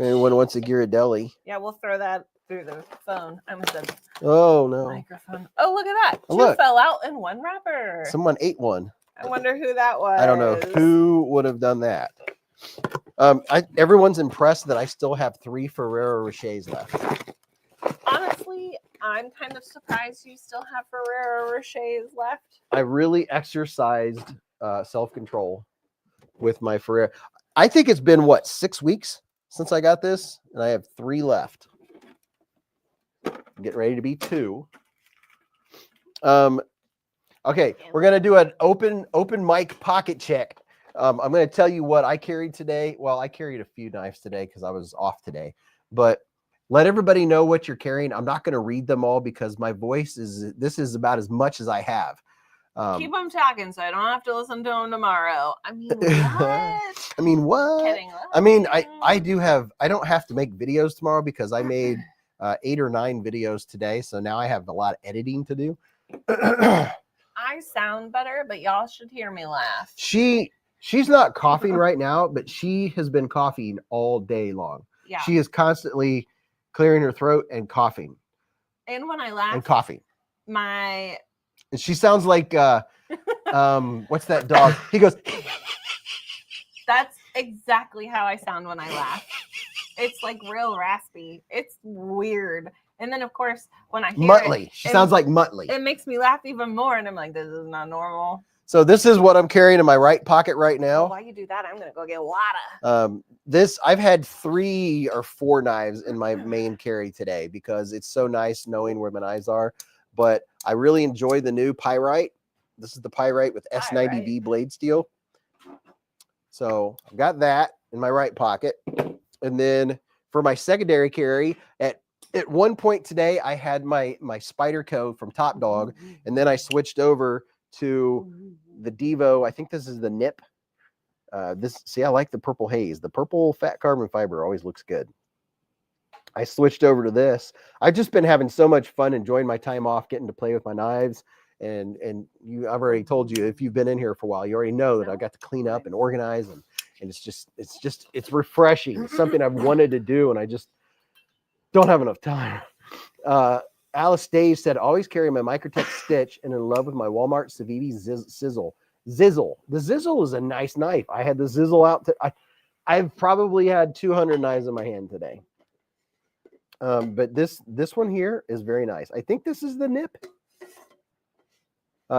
Anyone wants a Ghirardelli? Yeah, we'll throw that through the phone. I almost said oh no. Microphone. Oh, look at that. Oh, Two look. fell out in one wrapper. Someone ate one. I wonder who that was. I don't know who would have done that. Everyone's impressed that I still have 3 Ferrero Rochers left. Honestly, I'm kind of surprised you still have Ferrero Rochers left. I really exercised self-control with my Ferrero. I think it's been, what, 6 weeks since I got this? And I have 3 left. I'm getting ready to be 2. Okay, we're going to do an open mic pocket check. I'm going to tell you what I carried today. Well, I carried a few knives today because I was off today. But let everybody know what you're carrying. I'm not going to read them all because my voice this is about as much as I have. Keep them talking so I don't have to listen to them tomorrow. I mean, what? I mean, what? Kidding. I mean, I don't have to make videos tomorrow because I made 8 or 9 videos today. So now I have a lot of editing to do. I sound better, but y'all should hear me laugh. She's not coughing right now, but she has been coughing all day long. Yeah. She is constantly clearing her throat and coughing. And when I laugh, and coughing. And she sounds like what's that dog? He goes. That's exactly how I sound when I laugh. It's like real raspy. It's weird. And then, of course, when I hear Muttley. She sounds like Muttley. It makes me laugh even more. And I'm like, this is not normal. So this is what I'm carrying in my right pocket right now. Well, while you do that, I'm going to go get water. I've had 3 or 4 knives in my main carry today because it's so nice knowing where my knives are. But I really enjoy the new Pyrite. This is the Pyrite with S90V blade steel. So I've got that in my right pocket. And then for my secondary carry, at one point today, I had my Spyderco from Top Dog, and then I switched over to the Devo. I think this is the Nip. I like the purple haze. The purple fat carbon fiber always looks good. I switched over to this. I've just been having so much fun enjoying my time off, getting to play with my knives and I've already told you, if you've been in here for a while, you already know that I got to clean up and organize, and it's refreshing. It's something I've wanted to do, and I just don't have enough time. Alice Dave said, always carry my Microtech Stitch and in love with my Walmart Civivi Zizzle. Zizzle. The Zizzle is a nice knife. I had the Zizzle out. I've probably had 200 knives in my hand today. But this one here is very nice. I think this is the nip.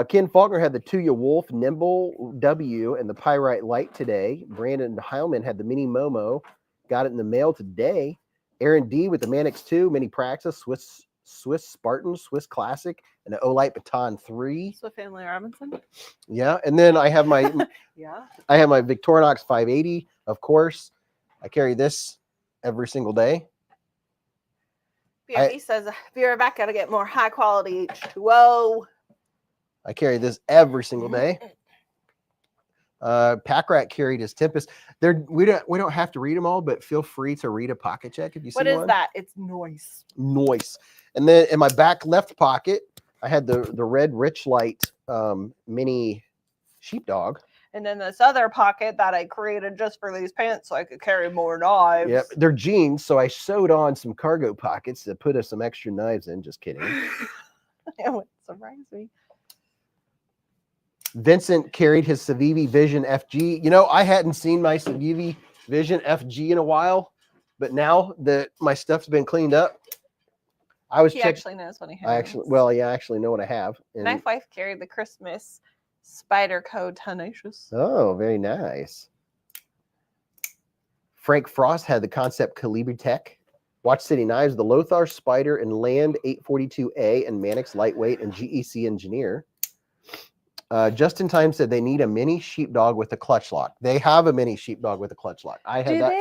Ken Faulkner had the Tuya Wolf Nimble W and the Pyrite Light today. Brandon Heilman had the Mini Momo. Got it in the mail today. Aaron D with the Manix 2, Mini Praxis, Swiss Spartan, Swiss Classic, and the Olight Baton 3. Swiss Family Robinson. Yeah, and then I have my I have my Victorinox 580, of course. I carry this every single day. BFE says, be right back, gotta get more high quality H2O. I carry this every single day. Pack Rat carried his Tempest. We don't have to read them all, but feel free to read a pocket check if you see one. What is that? It's noise. Noise. And then in my back left pocket, I had the red Rich Light mini sheepdog. And then this other pocket that I created just for these pants so I could carry more knives. Yep, they're jeans, so I sewed on some cargo pockets to put some extra knives in. Just kidding. It would surprise me. Vincent carried his Civivi Vision FG. You know, I hadn't seen my Civivi Vision FG in a while, but now that my stuff's been cleaned up, He actually knows what he has. I actually know what I have. And my wife carried the Christmas Spider Code Tenacious. Oh, very nice. Frank Frost had the Concept Calibri Tech. Watch City Knives, the Lothar Spider and Land 842A and Manix Lightweight and GEC Engineer. Just in Time said they need a mini sheepdog with a clutch lock. They have a mini sheepdog with a clutch lock. I had that. Do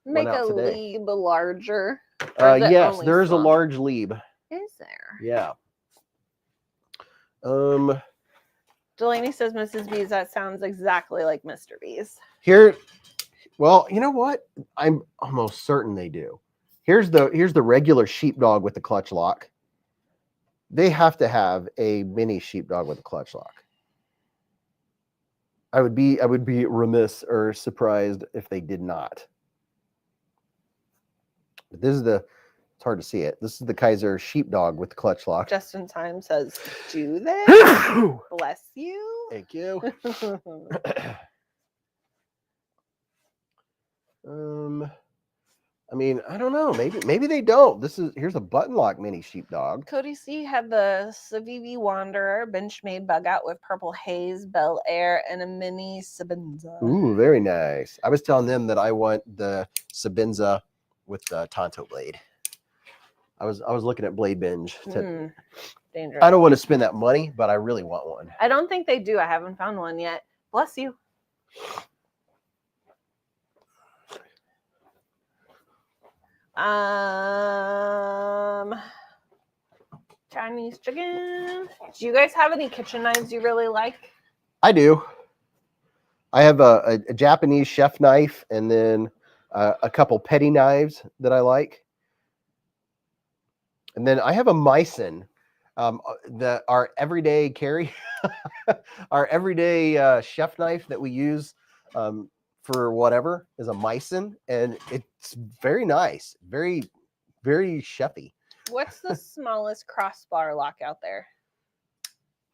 they make a lead larger? Yes, there is a large lead. Is there? Yeah. Delaney says, Mrs. Beez, that sounds exactly like Mr. Beez. Here, well, you know what? I'm almost certain they do. Here's the regular sheepdog with the clutch lock. They have to have a mini sheepdog with a clutch lock. I would be remiss or surprised if they did not. But this is it's hard to see it. This is the Kizer sheepdog with the clutch lock. Just in Time says, do they? Bless you. Thank you. I mean, I don't know. Maybe they don't. Here's a button lock mini sheepdog. Cody C had the Civivi Wanderer Benchmade bug out with purple haze, Bel Air, and a mini Sabenza. Ooh, very nice. I was telling them that I want the Sabenza with the Tonto blade. I was looking at Blade Binge. Dangerous. I don't want to spend that money, but I really want one. I don't think they do. I haven't found one yet. Bless you. Chinese chicken. Do you guys have any kitchen knives you really like? I do. I have a Japanese chef knife and then a couple petty knives that I like. And then I have a Meissen, our everyday carry, our everyday chef knife that we use for whatever is a Meissen, and it's very nice, very, very chefy. What's the smallest crossbar lock out there?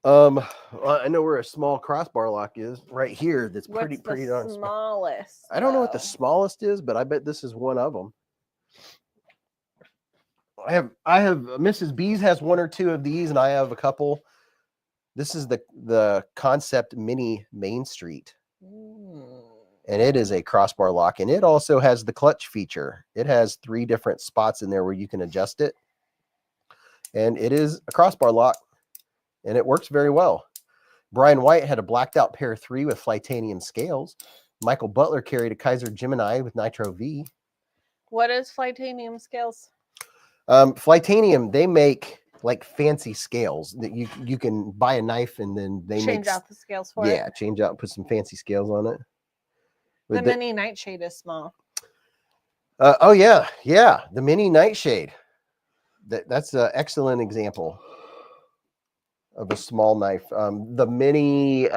Well, I know where a small crossbar lock is right here. That's pretty darn small. Smallest. I don't know what the smallest is, but I bet this is one of them. I have Mrs. Beez has one or two of these, and I have a couple. This is the Concept Mini Main Street. And it is a crossbar lock, and it also has the clutch feature. It has 3 different spots in there where you can adjust it. And it is a crossbar lock, and it works very well. Brian White had a blacked out pair 3 with Flytanium scales. Michael Butler carried a Kizer Gemini with Nitro V. What is Flytanium scales? Flytanium, they make like fancy scales that you can buy a knife and then they change out the scales for it. Yeah, change out and put some fancy scales on it. The mini nightshade is small. Oh yeah, the mini nightshade. That's an excellent example. of a small knife. The mini,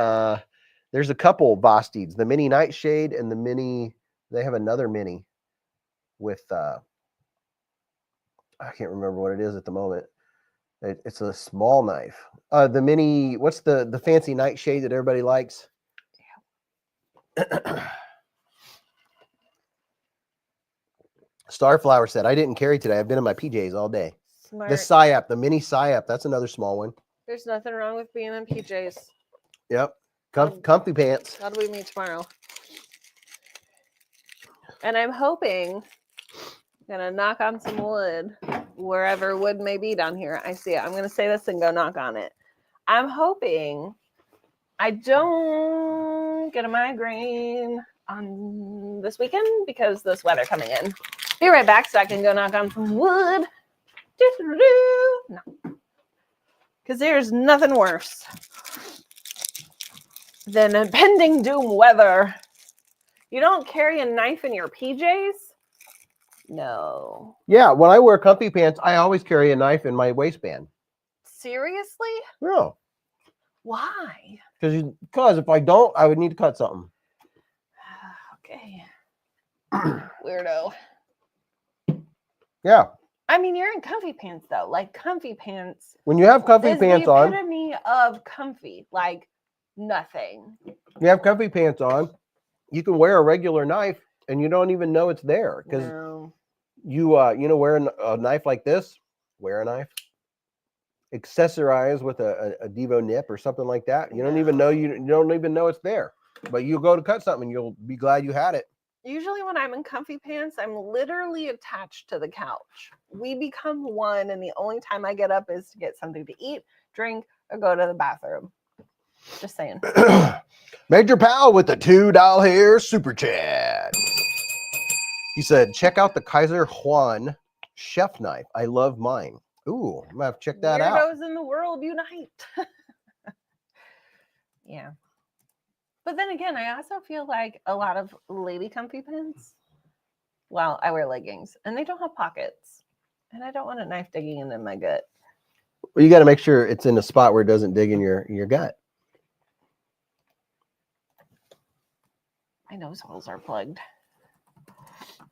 there's a couple Bostieds, the mini Nightshade and the mini, they have another mini with, I can't remember what it is at the moment. It's a small knife. The mini, what's the fancy Nightshade that everybody likes? Starflower said, I didn't carry today. I've been in my PJs all day. Smart. The Psyap, the mini Psyap, that's another small one. There's nothing wrong with being in PJs. Yep. Comfy pants. That'll be me tomorrow. And I'm hoping, gonna knock on some wood, wherever wood may be down here. I see it. I'm gonna say this and go knock on it. I'm hoping I don't get a migraine on this weekend because this weather coming in. Be right back so I can go knock on some wood. No. Because there's nothing worse than impending doom weather. You don't carry a knife in your PJs? No. Yeah, when I wear comfy pants, I always carry a knife in my waistband. Seriously? No. Why? Because if I don't, I would need to cut something. Okay. Weirdo. Yeah. I mean, you're in comfy pants though. Like comfy pants. When you have comfy is pants the on, epitome of comfy. Like nothing. you have comfy pants on, you can wear a regular knife and you don't even know it's there because you wear a knife like this. Wear a knife. Accessorize with a Devo nip or something like that. You don't even know you don't even know it's there. But you go to cut something, you'll be glad you had it. Usually when I'm in comfy pants, I'm literally attached to the couch. We become one, and the only time I get up is to get something to eat, drink, or go to the bathroom. Just saying. Major Pal with the $2 here super chat. He said, check out the Kizer Juan chef knife. I love mine. Ooh, I'm gonna have to check that out. Weirdos in the world unite. Yeah. But then again, I also feel like a lot of lady comfy pants. Well, I wear leggings and they don't have pockets. And I don't want a knife digging into my gut. Well, you got to make sure it's in a spot where it doesn't dig in your gut. My nose holes are plugged.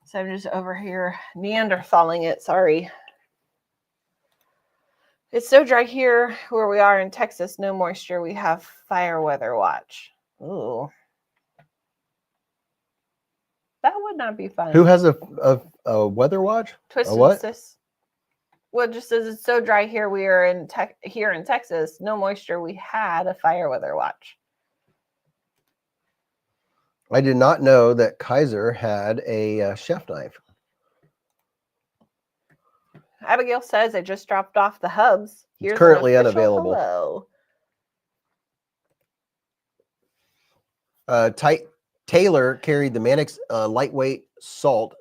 So I'm just over here Neanderthaling it. Sorry. It's so dry here where we are in Texas. No moisture. We have fire weather watch. Ooh. That would not be fun. Who has a weather watch? Twisted what? Sis. Well, just as it's so dry here, we are in here in Texas. No moisture. We had a fire weather watch. I did not know that Kizer had a chef knife. Abigail says I just dropped off the hubs. Here's it's currently an official unavailable. Hello. Taylor carried the Mannix lightweight salt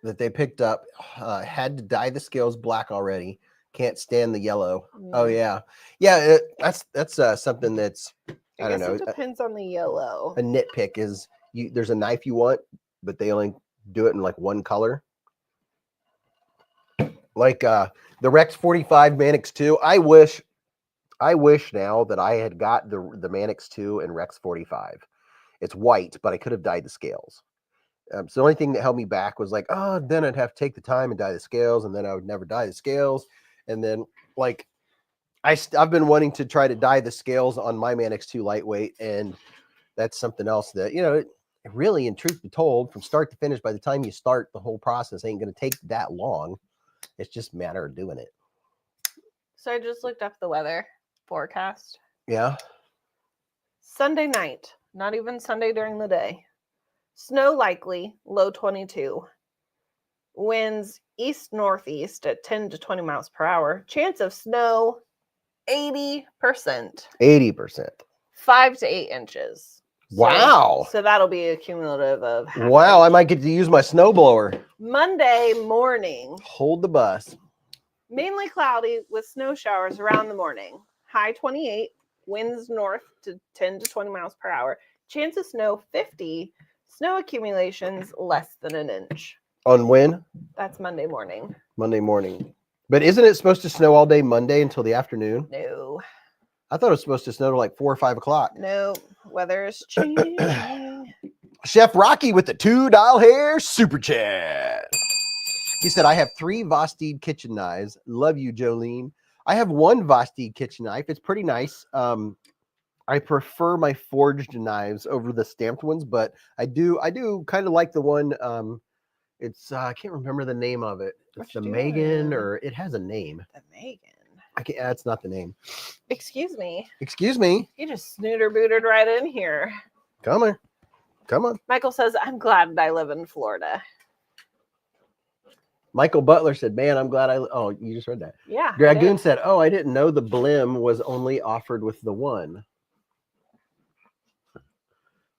that they picked up. Had to dye the scales black already. Can't stand the yellow. Oh yeah, yeah. That's something that's I don't know. It depends on the yellow. A nitpick is there's a knife you want, but they only do it in like one color. Like the Rex 45 Mannix 2. I wish now that I had got the Mannix 2 and Rex 45. It's white, but I could have dyed the scales. So the only thing that held me back was like, oh, then I'd have to take the time and dye the scales, and then I would never dye the scales. And then like I've been wanting to try to dye the scales on my Mannix 2 lightweight, and that's something else that, it really, in truth be told, from start to finish, by the time you start the whole process, ain't going to take that long. It's just a matter of doing it. So I just looked up the weather forecast. Yeah. Sunday night, not even Sunday during the day. Snow likely, low 22. Winds east-northeast at 10 to 20 miles per hour. Chance of snow, 80%. 80%. 5 to 8 inches. Wow. So that'll be a cumulative of wow, I might get to use my snowblower. Monday morning. Hold the bus. Mainly cloudy with snow showers around the morning. High 28. Winds north to 10 to 20 miles per hour. Chance of snow 50. Snow accumulations less than an inch. On when? That's Monday morning. Monday morning. But isn't it supposed to snow all day Monday until the afternoon? No. I thought it was supposed to snow to like 4 or 5 o'clock. No, weather is changing. Chef Rocky with the $2 hair super chat. He said, I have 3 Vosteed kitchen knives. Love you, Jolene. I have 1 Vosteed kitchen knife. It's pretty nice. I prefer my forged knives over the stamped ones, but I do kind of like the one. It's I can't remember the name of it. It's the Megan, or it has a name. The Megan. I can't. That's not the name. Excuse me. Excuse me. You just snooter booted right in here. Come on. Come on. Michael says, I'm glad I live in Florida. Michael Butler said, man, I'm glad oh, you just read that. Yeah. Dragoon said, oh, I didn't know the blim was only offered with the one.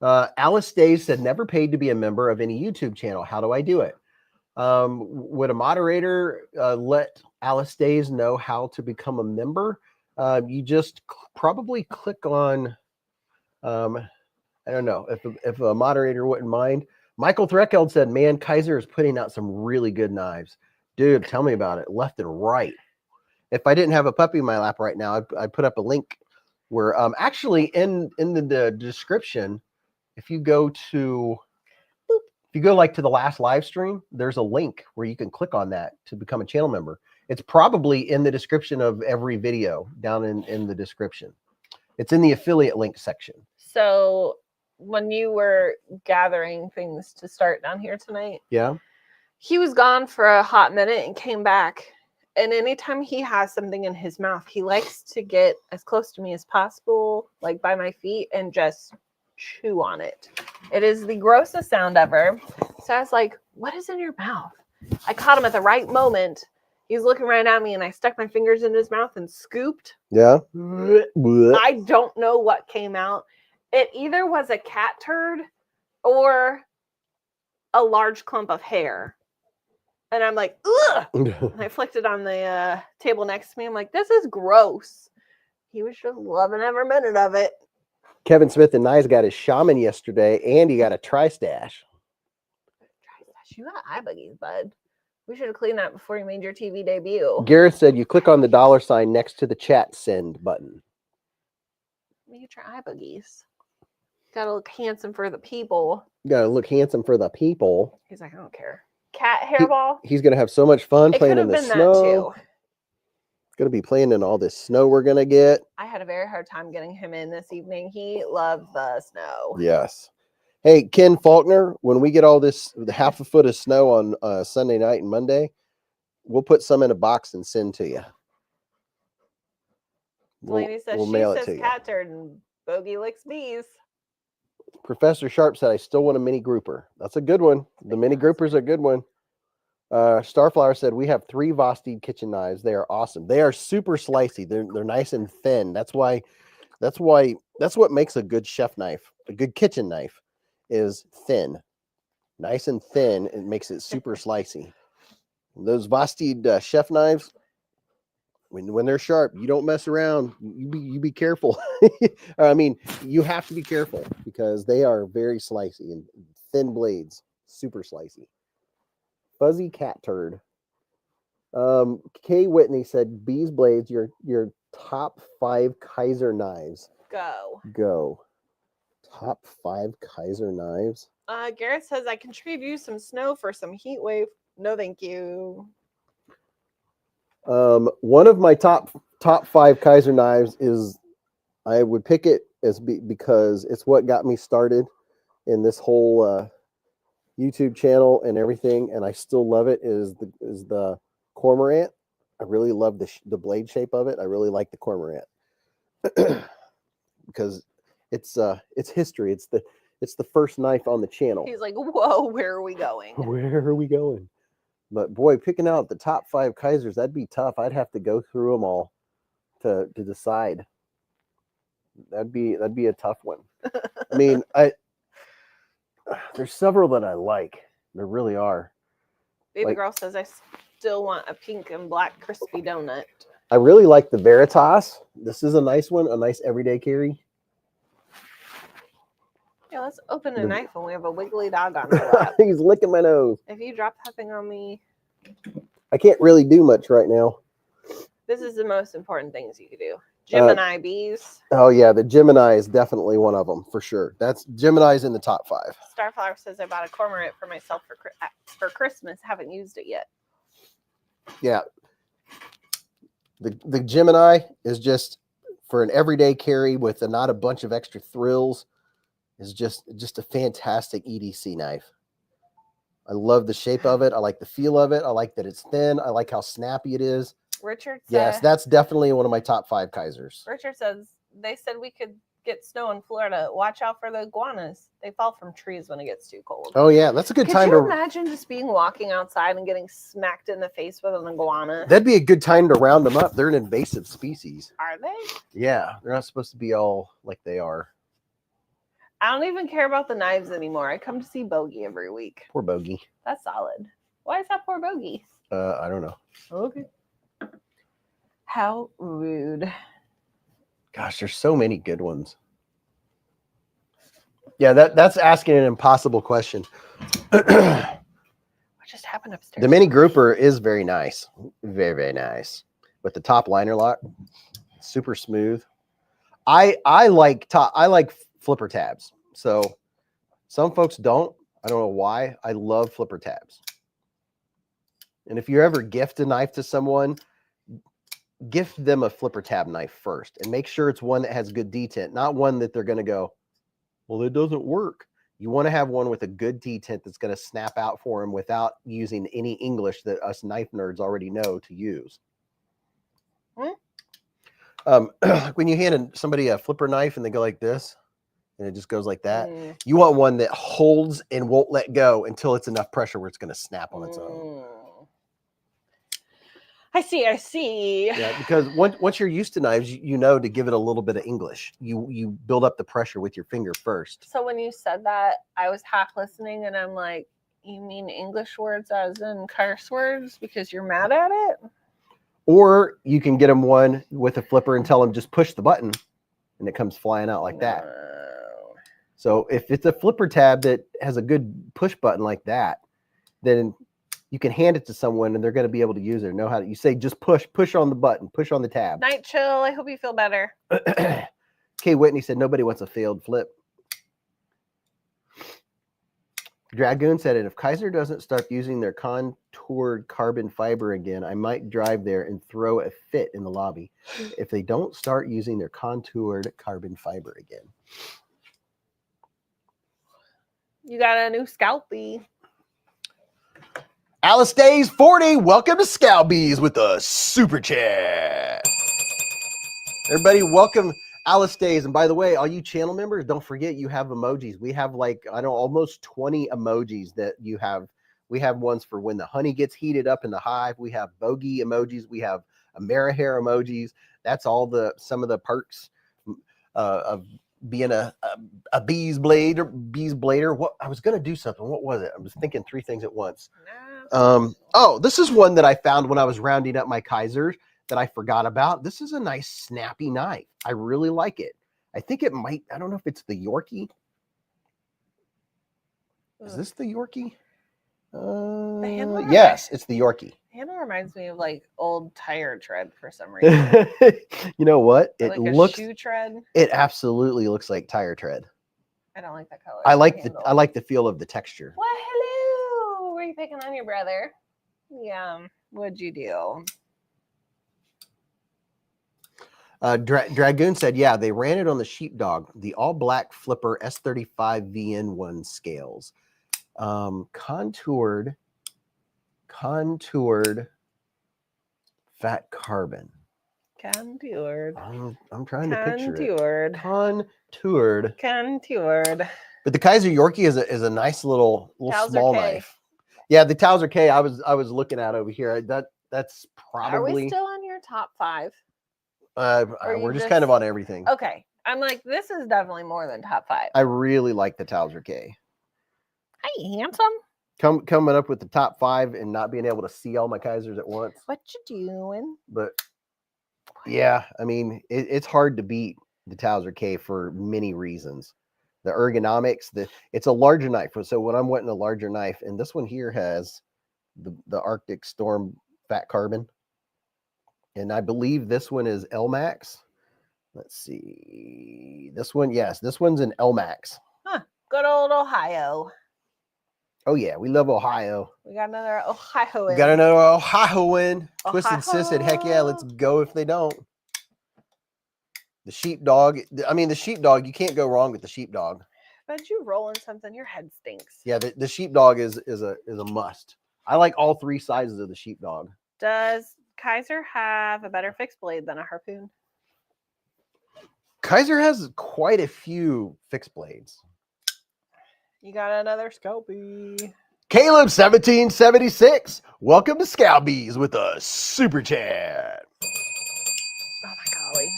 Alice Days said, never paid to be a member of any YouTube channel. How do I do it? Would a moderator let Alice Days know how to become a member? You just probably click on, I don't know, if a moderator wouldn't mind. Michael Threckeld said, man, Kizer is putting out some really good knives. Dude, tell me about it, left and right. If I didn't have a puppy in my lap right now, I'd put up a link where actually in the description, if you go like to the last live stream, there's a link where you can click on that to become a channel member. It's probably in the description of every video down in the description. It's in the affiliate link section. So when you were gathering things to start down here tonight, yeah, he was gone for a hot minute and came back. And anytime he has something in his mouth, he likes to get as close to me as possible, like by my feet, and just chew on it. It is the grossest sound ever. So I was like, what is in your mouth? I caught him at the right moment. He's looking right at me, and I stuck my fingers in his mouth and scooped. Yeah. I don't know what came out. It either was a cat turd or a large clump of hair. And I'm like, ugh! And I flicked it on the table next to me. I'm like, this is gross. He was just loving every minute of it. Kevin Smith and Nye got his shaman yesterday, and he got a tri-stash. You got eye buggies, bud. We should have cleaned that before you made your TV debut. Gareth said you click on the $ next to the chat send button. Maybe try eye buggies. Gotta look handsome for the people. Gotta look handsome for the people. He's like, I don't care. Cat hairball. He's gonna have so much fun playing in the snow. That too. He's gonna be playing in all this snow we're gonna get. I had a very hard time getting him in this evening. He loved the snow. Yes. Hey, Ken Faulkner, when we get all this half a foot of snow on Sunday night and Monday, we'll put some in a box and send to you. Lady says we'll she mail it says to cat turd and Bogey licks bees. Professor Sharp said, I still want a mini grouper. That's a good one. The mini grouper's a good one. Starflower said, we have 3 Vosteed kitchen knives. They are awesome. They are super slicey. They're nice and thin. That's what makes a good chef knife, a good kitchen knife. Is thin, nice and thin. It makes it super slicey. Those Vosteed chef knives, when they're sharp, you don't mess around. You be careful. I mean, you have to be careful because they are very slicey and thin blades, super slicey. Fuzzy cat turd. Kay Whitney said, Beez blades, your top 5 Kizer knives. Go. Top 5 Kizer knives. Garrett says, I can trade you some snow for some heat wave. No, thank you. One of my top 5 Kizer knives is, I would pick it as because it's what got me started in this whole YouTube channel and everything, and I still love it. Is the Cormorant. I really love the blade shape of it. I really like the Cormorant because it's history. It's the first knife on the channel. He's like, whoa, where are we going? Where are we going? But boy, picking out the top 5 Kizers, that'd be tough. I'd have to go through them all to decide. That'd be a tough one. I mean, there's several that I like. There really are. Baby girl says, I still want a pink and black crispy donut. I really like the Veritas. This is a nice one, a nice everyday carry. Yeah, let's open a knife when we have a wiggly dog on the lap. He's licking my nose. If you drop that thing on me. I can't really do much right now. This is the most important things you can do. Gemini bees. Oh yeah, the Gemini is definitely one of them for sure. That's Gemini's in the top 5. Starflower says I bought a cormorant for myself for Christmas. Haven't used it yet. Yeah. The Gemini is just for an everyday carry with not a bunch of extra thrills. Is just a fantastic EDC knife. I love the shape of it. I like the feel of it. I like that it's thin. I like how snappy it is. Richard said, yes, that's definitely one of my top 5 Kizers. Richard says they said we could get snow in Florida. Watch out for the iguanas. They fall from trees when it gets too cold. Oh yeah, that's a good time Could you to imagine just walking outside and getting smacked in the face with an iguana? That'd be a good time to round them up. They're an invasive species. Are they? Yeah, they're not supposed to be all like they are. I don't even care about the knives anymore. I come to see Bogey every week. Poor Bogey. That's solid. Why is that poor Bogey? I don't know. Okay. How rude. Gosh, there's so many good ones. Yeah, that's asking an impossible question. What just happened upstairs? The mini grouper is very nice. Very, very nice. With the top liner lock. Super smooth. I like flipper tabs. So some folks don't. I don't know why. I love flipper tabs. And if you ever gift a knife to someone, gift them a flipper tab knife first and make sure it's one that has good detent, not one that they're going to go, well, it doesn't work. You want to have one with a good detent that's going to snap out for them without using any English that us knife nerds already know to use. When you hand somebody a flipper knife and they go like this, and it just goes like that, you want one that holds and won't let go until it's enough pressure where it's going to snap on its own. I see. Yeah, because once you're used to knives, you know to give it a little bit of English. You build up the pressure with your finger first. So when you said that, I was half listening, and I'm like, you mean English words as in curse words because you're mad at it? Or you can get them one with a flipper and tell them just push the button, and it comes flying out like that. So if it's a flipper tab that has a good push button like that, then you can hand it to someone and they're going to be able to use it. Know how to, you say, just push on the button, push on the tab. Night chill. I hope you feel better. Kay Whitney said, nobody wants a failed flip. Dragoon said, and if Kizer doesn't start using their contoured carbon fiber again, I might drive there and throw a fit in the lobby. If they don't start using their contoured carbon fiber again. You got a new Scalpy. Alice Days 40, welcome to Scout Bees with a super chat. Everybody, welcome Alice Days. And by the way, all you channel members, don't forget you have emojis. We have like, I know, almost 20 emojis that you have. We have ones for when the honey gets heated up in the hive. We have bogey emojis. We have Amerihair emojis. That's all some of the perks of being a bees blader. What I was going to do something. What was it? I was thinking 3 things at once. Oh, this is one that I found when I was rounding up my Kizers that I forgot about. This is a nice snappy knife. I really like it. I think it might, I don't know if it's the Yorkie. Is this the Yorkie? Yes, it's the Yorkie. The handle reminds me of like old tire tread for some reason. You know what? It looks shoe tread. It absolutely looks like tire tread. I don't like that color. I like the feel of the texture. Well, hello. Were you picking on your brother? Yeah. What'd you do? Dragoon said, yeah, they ran it on the Sheepdog, the all-black flipper S35 VN1 scales. Contoured fat carbon. Contoured. I'm trying to picture it. Contoured. But the Kizer Yorkie is a nice little Towser small K. knife. Yeah, the Towser K I was looking at over here. That's probably. Are we still on your top 5? We're just kind of on everything. Okay. I'm like, this is definitely more than top 5. I really like the Towser K. Hey, handsome. Coming up with the top 5 and not being able to see all my Kizers at once. What you doing? But yeah, I mean, it's hard to beat the Towser K for many reasons. The ergonomics, it's a larger knife. So when I'm wanting a larger knife, and this one here has the Arctic Storm fat carbon. And I believe this one is LMAX. Let's see. This one, yes, this one's an LMAX. Huh. Good old Ohio. Oh yeah, we love Ohio. We got another Ohio. We got another Ohio win. Twisted Sis said, heck yeah, Ohio. let's go if they don't. The sheepdog. I mean, the sheepdog, you can't go wrong with the sheepdog. But you rolling something, your head stinks. Yeah, the sheepdog is a must. I like all three sizes of the sheepdog. Does Kizer have a better fixed blade than a harpoon? Kizer has quite a few fixed blades. You got another Scalpy. Caleb 1776. Welcome to Scalbies with a super chat. Oh my golly.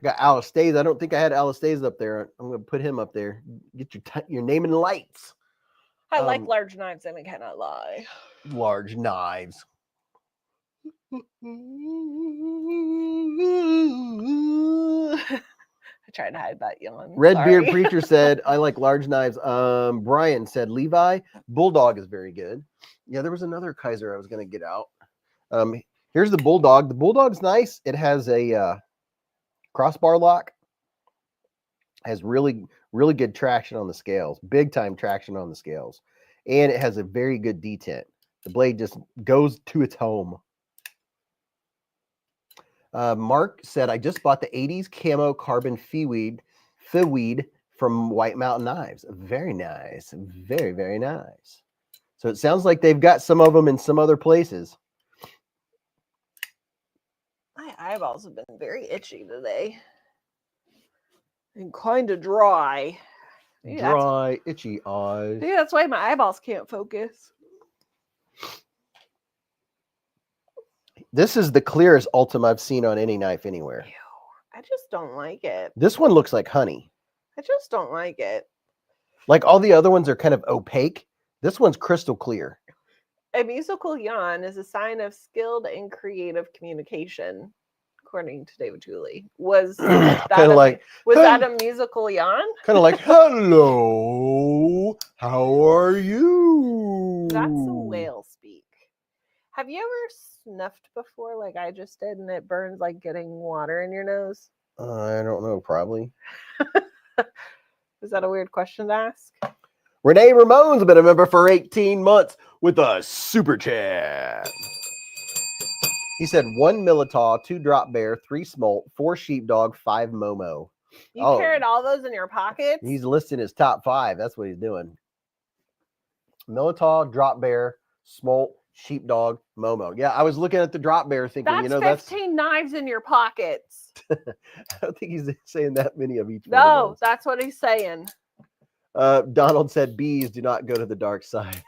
I got Alice Stays. I don't think I had Alice Stays up there. I'm going to put him up there. Get your name in the lights. I like large knives and I cannot lie. Large knives. I tried to hide that yawn. Redbeard Preacher said, I like large knives. Brian said, Levi, Bulldog is very good. Yeah, there was another Kizer I was going to get out. Here's the Bulldog. The Bulldog's nice. It has a crossbar lock. Has really, really good traction on the scales. Big time traction on the scales. And it has a very good detent. The blade just goes to its home. Mark said, I just bought the 80s camo carbon feeweed from White Mountain Knives. Very nice. Very, very nice. So it sounds like they've got some of them in some other places. My eyeballs have been very itchy today. And kind of dry. Maybe Dry, itchy eyes. Maybe that's why my eyeballs can't focus. This is the clearest Ultim I've seen on any knife anywhere. Ew, I just don't like it. This one looks like honey. I just don't like it. Like all the other ones are kind of opaque. This one's crystal clear. A musical yawn is a sign of skilled and creative communication, according to David Julie. Was that a musical yawn? Kind of like, hello, how are you? That's a whale speak. Have you ever snuffed before like I just did and it burns like getting water in your nose? I don't know, probably. Is that a weird question to ask? Renee Ramon's been a member for 18 months with a super chat. He said 1 Militaw, 2 drop bear, 3 smolt, 4 sheepdog, 5 Momo. You carried all those in your pockets? He's listing his top 5. That's what he's doing. Militaw, drop bear, smolt, sheepdog, Momo. Yeah, I was looking at the drop bear thinking, that's 15 knives in your pockets. I don't think he's saying that many of each. No, that's what he's saying. Donald said, bees do not go to the dark side.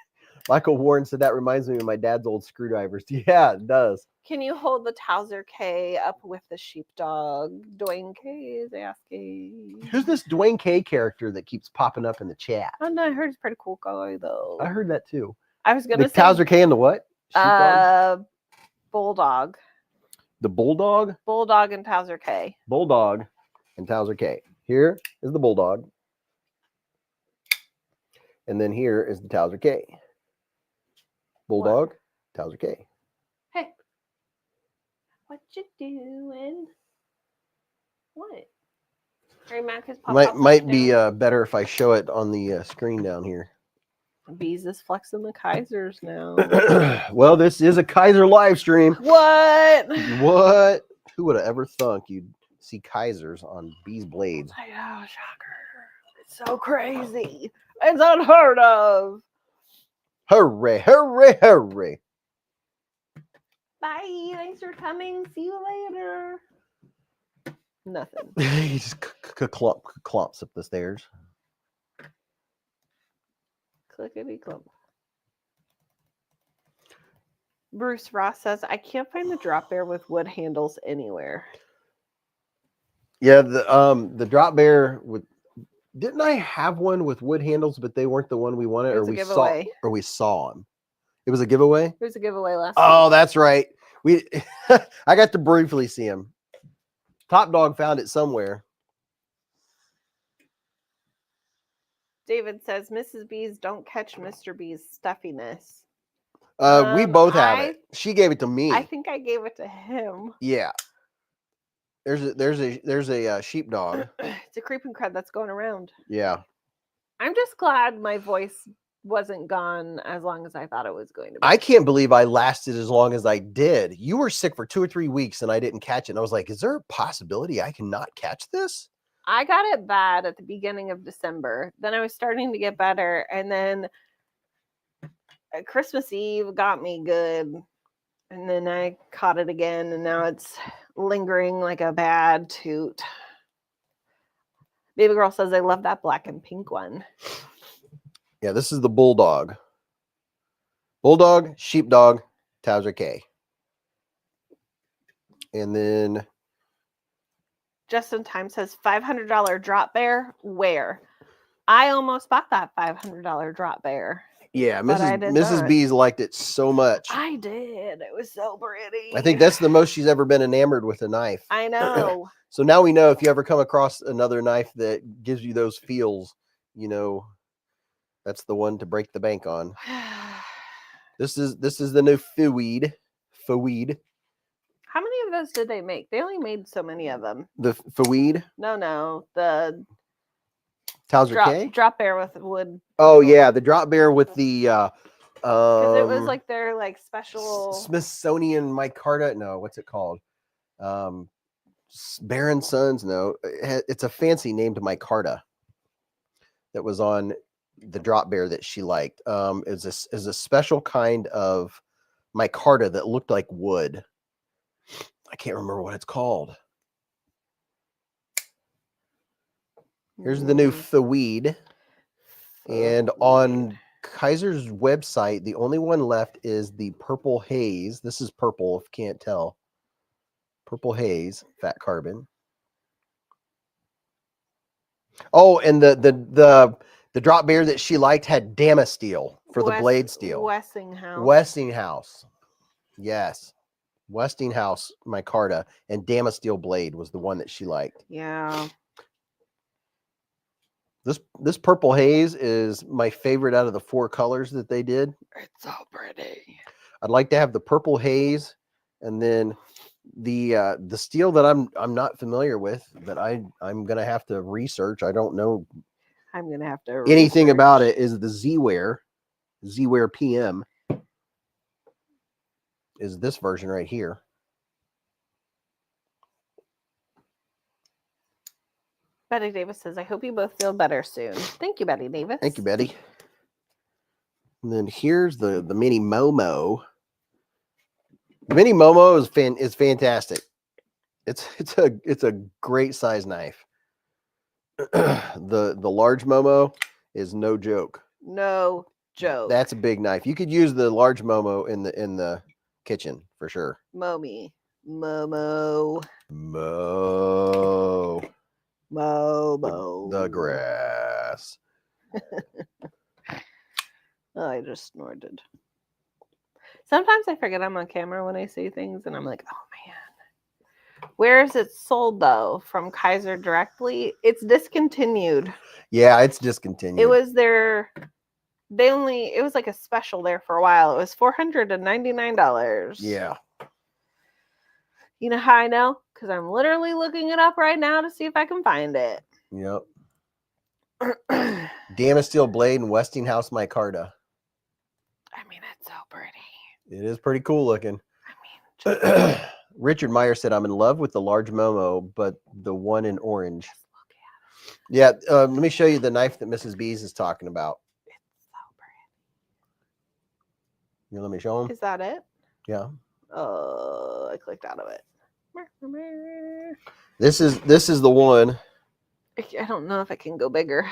Michael Warren said, that reminds me of my dad's old screwdrivers. Yeah, it does. Can you hold the Towser K up with the sheepdog? Dwayne K is asking. Who's this Dwayne K character that keeps popping up in the chat? Oh, no, I heard he's a pretty cool guy, though. I heard that, too. I was going to say. Towser K and the what? Bulldog. The Bulldog? Bulldog and Towser K. Bulldog and Towser K. Here is the Bulldog. And then here is the Towser K. Bulldog, Towser K. Hey. What you doing? What? Harry Mac has popped might be better if I show it on the screen down here. Beez is flexing the Kizers now. Well, this is a Kizer live stream. What? What? Who would have ever thunk you'd see Kizers on BeezBlades? I know, shocker. It's so crazy. It's unheard of. Hooray, hooray, hooray. Bye. Thanks for coming. See you later. Nothing. He just clumps up the stairs. Clickety clump. Bruce Ross says, I can't find the drop bear with wood handles anywhere. Yeah, the drop bear with. Didn't I have one with wood handles, but they weren't the one we wanted, or we saw them? It was a giveaway. It was a giveaway last Oh, week. That's right. I got to briefly see him. Top Dog found it somewhere. David says, Mrs. Beez, don't catch Mr. B's stuffiness. We both have it. She gave it to me. I think I gave it to him. Yeah. There's a sheepdog. It's a creeping crud that's going around. Yeah. I'm just glad my voice wasn't gone as long as I thought it was going to be. I can't believe I lasted as long as I did. You were sick for 2 or 3 weeks and I didn't catch it. And I was like, is there a possibility I cannot catch this? I got it bad at the beginning of December. Then I was starting to get better. And then Christmas Eve got me good. And then I caught it again. And now it's lingering like a bad toot. Baby girl says I love that black and pink one. Yeah, this is the bulldog. Bulldog, sheepdog, Towser K. And then Justin Time says $500 drop bear. Where? I almost bought that $500 drop bear. yeah, But I did Mrs. not. Beez liked it so much. I did. It was so pretty. I think that's the most she's ever been enamored with a knife. I know. So now we know if you ever come across another knife that gives you those feels, you know, that's the one to break the bank on. This is the new Fouid. How many of those did they make? They only made so many of them. The Fouid. No. The Towser K. drop bear with wood. Oh yeah, the drop bear with the Because it was like their like special Smithsonian micarta. No, what's it called? Baron Sons. No, it's a fancy named micarta that was on the drop bear that she liked. Is a special kind of micarta that looked like wood. I can't remember what it's called. Here's the new Fouid. And on Kizer's website, the only one left is the Purple Haze. This is purple, if you can't tell. Purple Haze, fat carbon. Oh, and the drop bear that she liked had Damasteel for the blade steel. Westinghouse. Yes. Westinghouse micarta and Damasteel blade was the one that she liked. Yeah. This Purple Haze is my favorite out of the 4 colors that they did. It's so pretty. I'd like to have the Purple Haze and then the steel that I'm not familiar with, that I'm gonna have to research. I don't know. I'm gonna have to anything about it. Is the Z-Wear PM is this version right here. Betty Davis says, I hope you both feel better soon. Thank you, Betty Davis. Thank you, Betty. And then here's the mini Momo. The mini Momo is fantastic. It's a great size knife. The large Momo is no joke. No joke. That's a big knife. You could use the large Momo in the kitchen for sure. Momo. The grass. Oh, I just snorted. Sometimes I forget I'm on camera when I say things, and I'm like, oh man. Where is it sold though? From Kizer directly? It's discontinued. Yeah, it's discontinued. It was it was like a special there for a while. It was $499. Yeah. You know how I know? Because I'm literally looking it up right now to see if I can find it. Yep. Damasteel blade and Westinghouse micarta. I mean, it's so pretty. It is pretty cool looking. I mean, Richard Meyer said, I'm in love with the large Momo, but the one in orange. Look at it. Yeah, let me show you the knife that Mrs. Beez is talking about. It's so pretty. You let me show him? Is that it? Yeah. Oh, I clicked out of it. This is the one. I don't know if I can go bigger.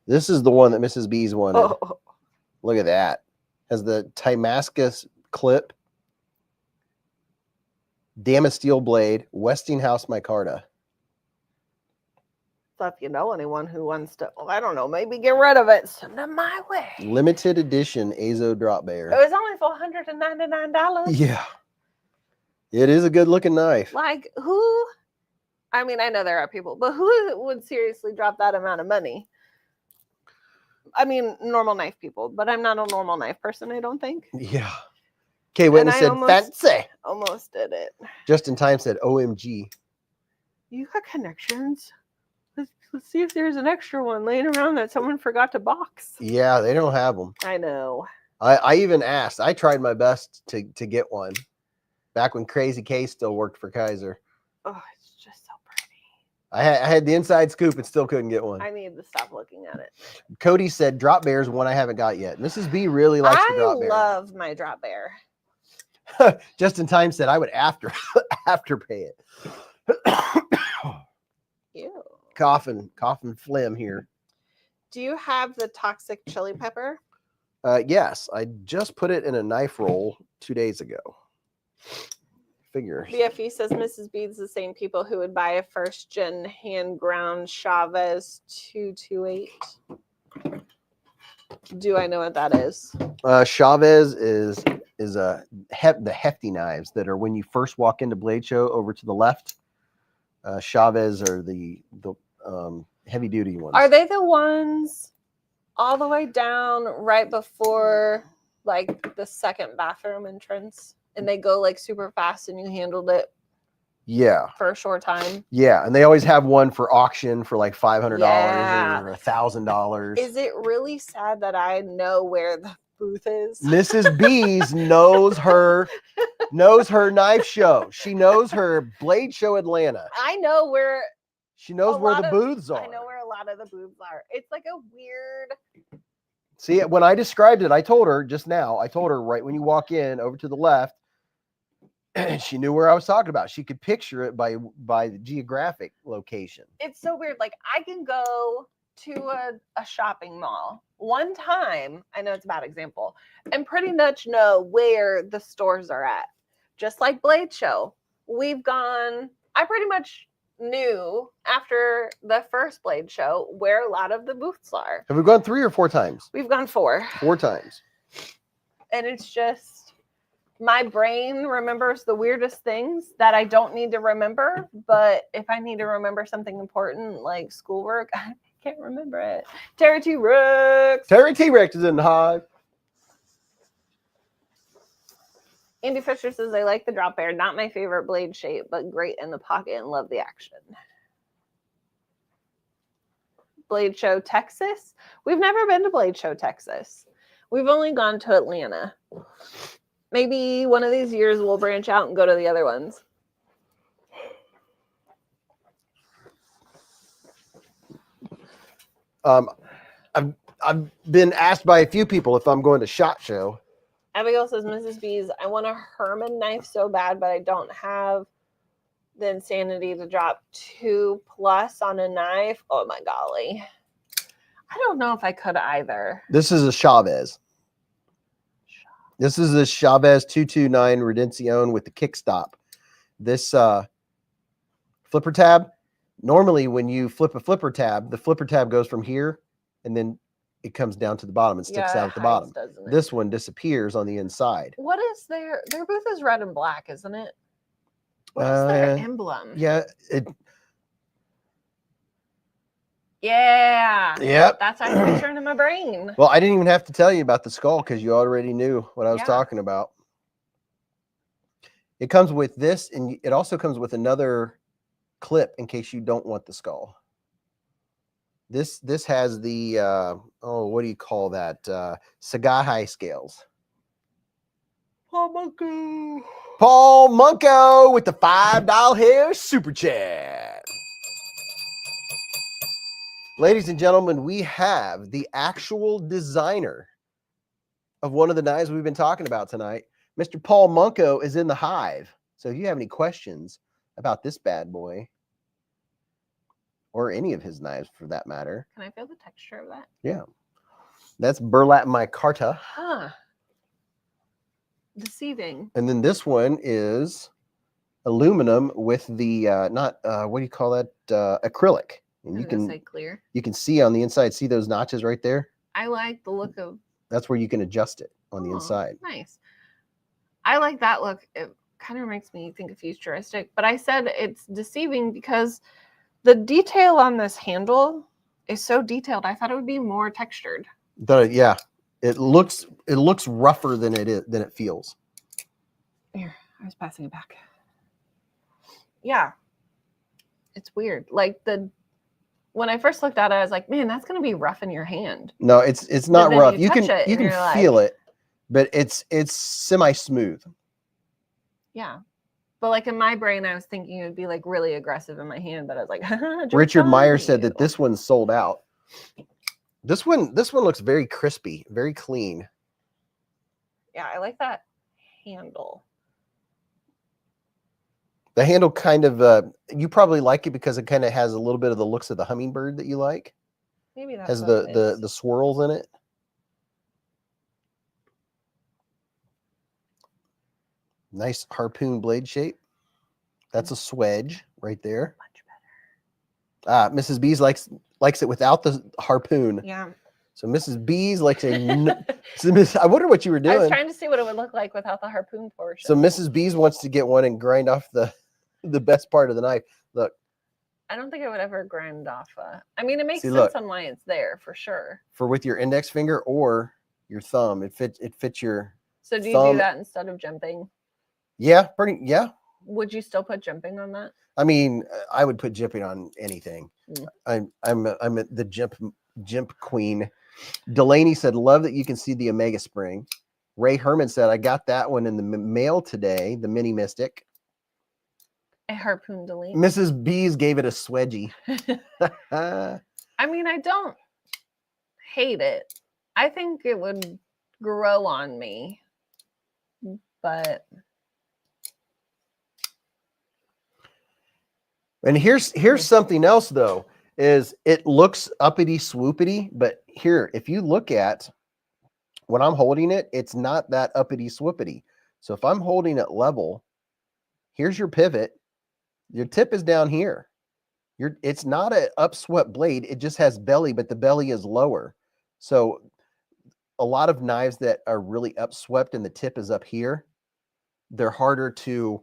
This is the one that Mrs. Beez wanted. Oh. Look at that. Has the Timascus clip. Damasteel blade. Westinghouse micarta. So if you know anyone who wants to, I don't know, maybe get rid of it, send them my way. Limited edition Azo drop bear. It was only $499. Yeah. It is a good looking knife. Like, who? I mean, I know there are people, but who would seriously drop that amount of money? I mean, normal knife people, but I'm not a normal knife person, I don't think. Yeah. Kay Witness said, almost- fancy. Almost did it. Just in time said, OMG. You got connections? Let's see if there's an extra one laying around that someone forgot to box. Yeah, they don't have them. I know. I even asked. I tried my best to get one back when Crazy K still worked for Kizer. Oh, it's just so pretty. I had the inside scoop and still couldn't get one. I need to stop looking at it. Cody said drop bears one I haven't got yet. Mrs. B really likes the drop bear. I love my drop bear. Just in time said I would afterpay it. Ew. Coughing phlegm here. Do you have the toxic chili pepper? Yes, I just put it in a knife roll 2 days ago. Figure. BFE says Mrs. Beez the same people who would buy a first gen hand ground Chavez 228. Do I know what that is? Chavez is the hefty knives that are when you first walk into Blade Show over to the left. Chavez are the heavy duty ones. Are they the ones all the way down right before like the second bathroom entrance, and they go like super fast and you handled it Yeah. for a short time? Yeah, and they always have one for auction for like $500 Yeah. or $1,000. Is it really sad that I know where the booth is? Mrs. Beez knows her knife show. She knows her Blade Show Atlanta. I know where. She knows A where lot the of- booths are. I know where a lot of the booths are. It's like a weird. See, when I described it, I told her just now, right when you walk in over to the left, and she knew where I was talking about. She could picture it by the geographic location. It's so weird. Like I can go to a shopping mall one time. I know it's a bad example, and pretty much know where the stores are at. Just like Blade Show, we've gone. I pretty much knew after the first Blade Show where a lot of the booths are. Have we gone 3 or 4 times? We've gone 4. 4 times. And it's just my brain remembers the weirdest things that I don't need to remember. But if I need to remember something important like schoolwork, I can't remember it. Terry T. Rex. Terry T-Rex is in the hive. Andy Fisher says, I like the drop bear. Not my favorite blade shape, but great in the pocket and love the action. Blade Show, Texas. We've never been to Blade Show, Texas. We've only gone to Atlanta. Maybe one of these years we'll branch out and go to the other ones. I've been asked by a few people if I'm going to SHOT Show. Abigail says, Mrs. Beez, I want a Herman knife so bad, but I don't have the insanity to drop 2+ on a knife. Oh my golly. I don't know if I could either. This is a Chavez. This is a Chavez 229 Redención with the kickstop. This flipper tab, normally when you flip a flipper tab, the flipper tab goes from here and then it comes down to the bottom and sticks out at the bottom. This one disappears on the inside. What is their booth is red and black, isn't it? What is their emblem? Yeah. Yeah. Yep. That's actually picturing in my brain. Well, I didn't even have to tell you about the skull because you already knew what I was Yeah. talking about. It comes with this, and it also comes with another clip in case you don't want the skull. This has the what do you call that? Sagai scales. Paul Munko with the $5 hair super chat. Ladies and gentlemen, we have the actual designer of one of the knives we've been talking about tonight. Mr. Paul Munko is in the hive. So if you have any questions about this bad boy, or any of his knives for that matter. Can I feel the texture of that? Yeah. That's burlap micarta. Huh. Deceiving. And then this one is aluminum with the what do you call that? Acrylic. And you can say clear. You can see on the inside, see those notches right there? I like the look of. That's where you can adjust it on the inside. Nice. I like that look. It kind of makes me think of futuristic, but I said it's deceiving because the detail on this handle is so detailed. I thought it would be more textured. Yeah, it looks rougher than it feels. Here, I was passing it back. Yeah. It's weird. Like when I first looked at it, I was like, man, that's gonna be rough in your hand. No, it's not then rough. you touch it You and can you're feel like- it, but it's semi-smooth. Yeah. But like in my brain, I was thinking it would be like really aggressive in my hand, but I was like, Richard Meyer said you. that this one's sold out. This one looks very crispy, very clean. Yeah, I like that handle. The handle kind of you probably like it because it kind of has a little bit of the looks of the hummingbird that you like. Maybe that's Has what it is. the swirls in it. Nice harpoon blade shape. That's a swedge right there. Much better. Mrs. Beez likes it without the harpoon. Yeah. So Mrs. Beez likes a. I wonder what you were doing. I was trying to see what it would look like without the harpoon portion. So Mrs. Beez wants to get one and grind off the best part of the knife. Look. I don't think I would ever grind off. I mean, it makes See, sense look. on why it's there for sure. For with your index finger or your thumb, it fits your. So do you thumb. do that instead of jumping? Yeah, yeah. Would you still put jumping on that? I mean, I would put jimping on anything. Mm. I'm the jimp queen. Delaney said, "Love that you can see the Omega Spring." Ray Herman said, "I got that one in the mail today, the Mini Mystic." A harpoon delete. Mrs. Beez gave it a swedgy. I mean, I don't hate it. I think it would grow on me, but and here's something else though, is it looks uppity swoopity, but here, if you look at when I'm holding it, it's not that uppity swoopity. So if I'm holding it level, here's your pivot. Your tip is down here. It's not an upswept blade. It just has belly, but the belly is lower. So a lot of knives that are really upswept and the tip is up here, they're harder to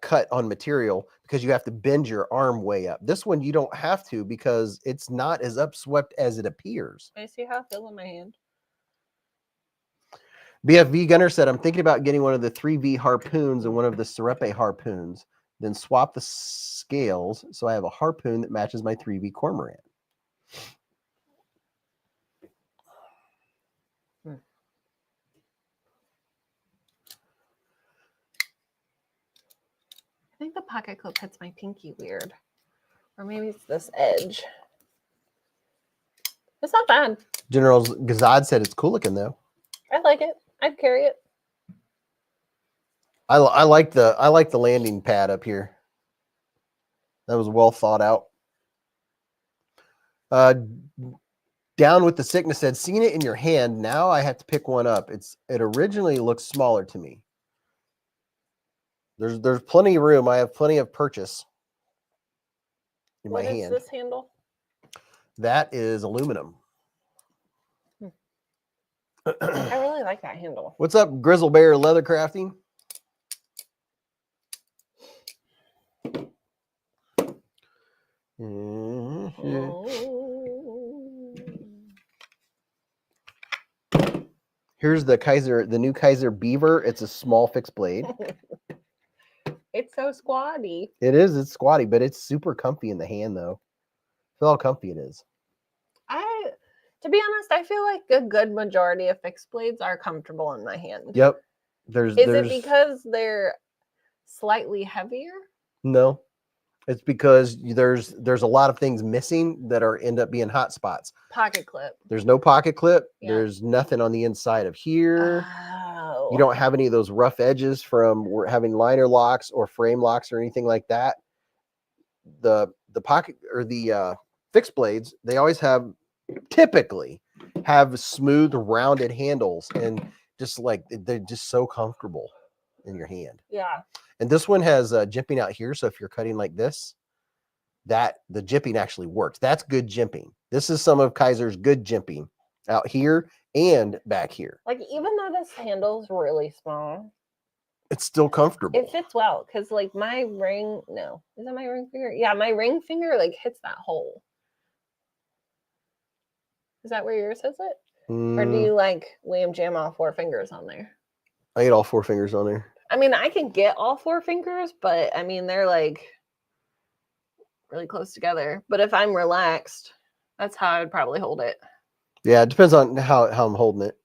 cut on material because you have to bend your arm way up. This one, you don't have to because it's not as upswept as it appears. I see how I feel in my hand. BFV Gunner said, "I'm thinking about getting one of the 3V harpoons and one of the Serape harpoons, then swap the scales so I have a harpoon that matches my 3V cormorant." I think the pocket clip hits my pinky weird. Or maybe it's this edge. It's not bad. General Gazad said it's cool looking though. I like it. I'd carry it. I like the landing pad up here. That was well thought out. Down with the Sickness said, "Seen it in your hand. Now I have to pick one up. It originally looks smaller to me. There's plenty of room. I have plenty of purchase in my hand." What is this handle? That is aluminum. I really like that handle. What's up, Grizzle Bear Leather Crafting? Here's the Kizer, the new Kizer Beaver. It's a small fixed blade. It's so squatty. It is. It's squatty, but it's super comfy in the hand, though. Feel how comfy it is. To be honest, I feel like a good majority of fixed blades are comfortable in my hand. Yep. Is it because they're slightly heavier? No. It's because there's a lot of things missing that end up being hot spots. Pocket clip. There's no pocket clip. Yeah. There's nothing on the inside of here. Oh. You don't have any of those rough edges from having liner locks or frame locks or anything like that. The pocket or the fixed blades, they always typically have smooth rounded handles, and just like they're just so comfortable in your hand. Yeah. And this one has jimping out here, so if you're cutting like this, the jimping actually works. That's good jimping. This is some of Kizer's good jimping out here and back here. Like, even though this handle's really small, it's still comfortable. it fits well because like my ring, no, is that my ring finger? Yeah, my ring finger like hits that hole. Is that where yours hits it? Or do you like William jam all 4 fingers on there? I get all 4 fingers on there. I mean, I can get all 4 fingers, but I mean, they're like really close together. But if I'm relaxed, that's how I would probably hold it. Yeah, it depends on how I'm holding it.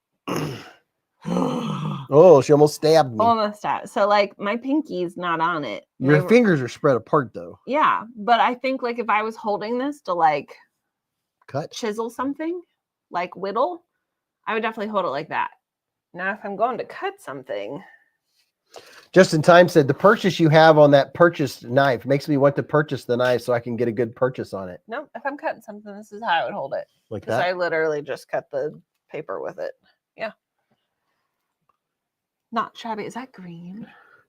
Oh, she almost stabbed me. Almost at. So like my pinky's not on it. Your fingers are spread apart though. Yeah, but I think like if I was holding this to like cut, chisel something, like whittle, I would definitely hold it like that. Now if I'm going to cut something. Just in Time said the purchase you have on that purchased knife makes me want to purchase the knife so I can get a good purchase on it. No, if I'm cutting something, this is how I would hold it. Like that? that? I literally just cut the paper with it. Yeah. Not shabby. Is that green?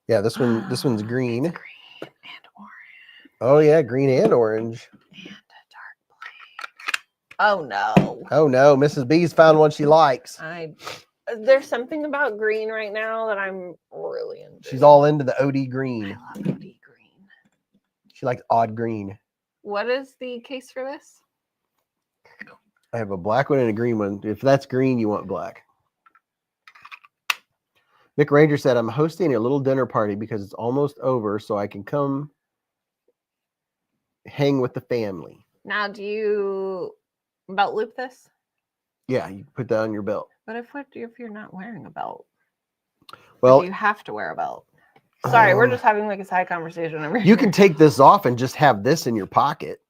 Yeah, this one's green. It's green and orange. Oh yeah, green and orange. And a dark blade. Oh no. Oh no, Mrs. Beez found one she likes. There's something about green right now that I'm really into. She's all into the OD green. I love OD green. She likes odd green. What is the case for this? I have a black one and a green one. If that's green, you want black. Mick Ranger said, I'm hosting a little dinner party because it's almost over, so I can come hang with the family. Now, do you belt loop this? Yeah, you put that on your belt. But if you're not wearing a belt? Well, you have to wear a belt. Sorry, we're just having like a side conversation over here. You can take this off and just have this in your pocket.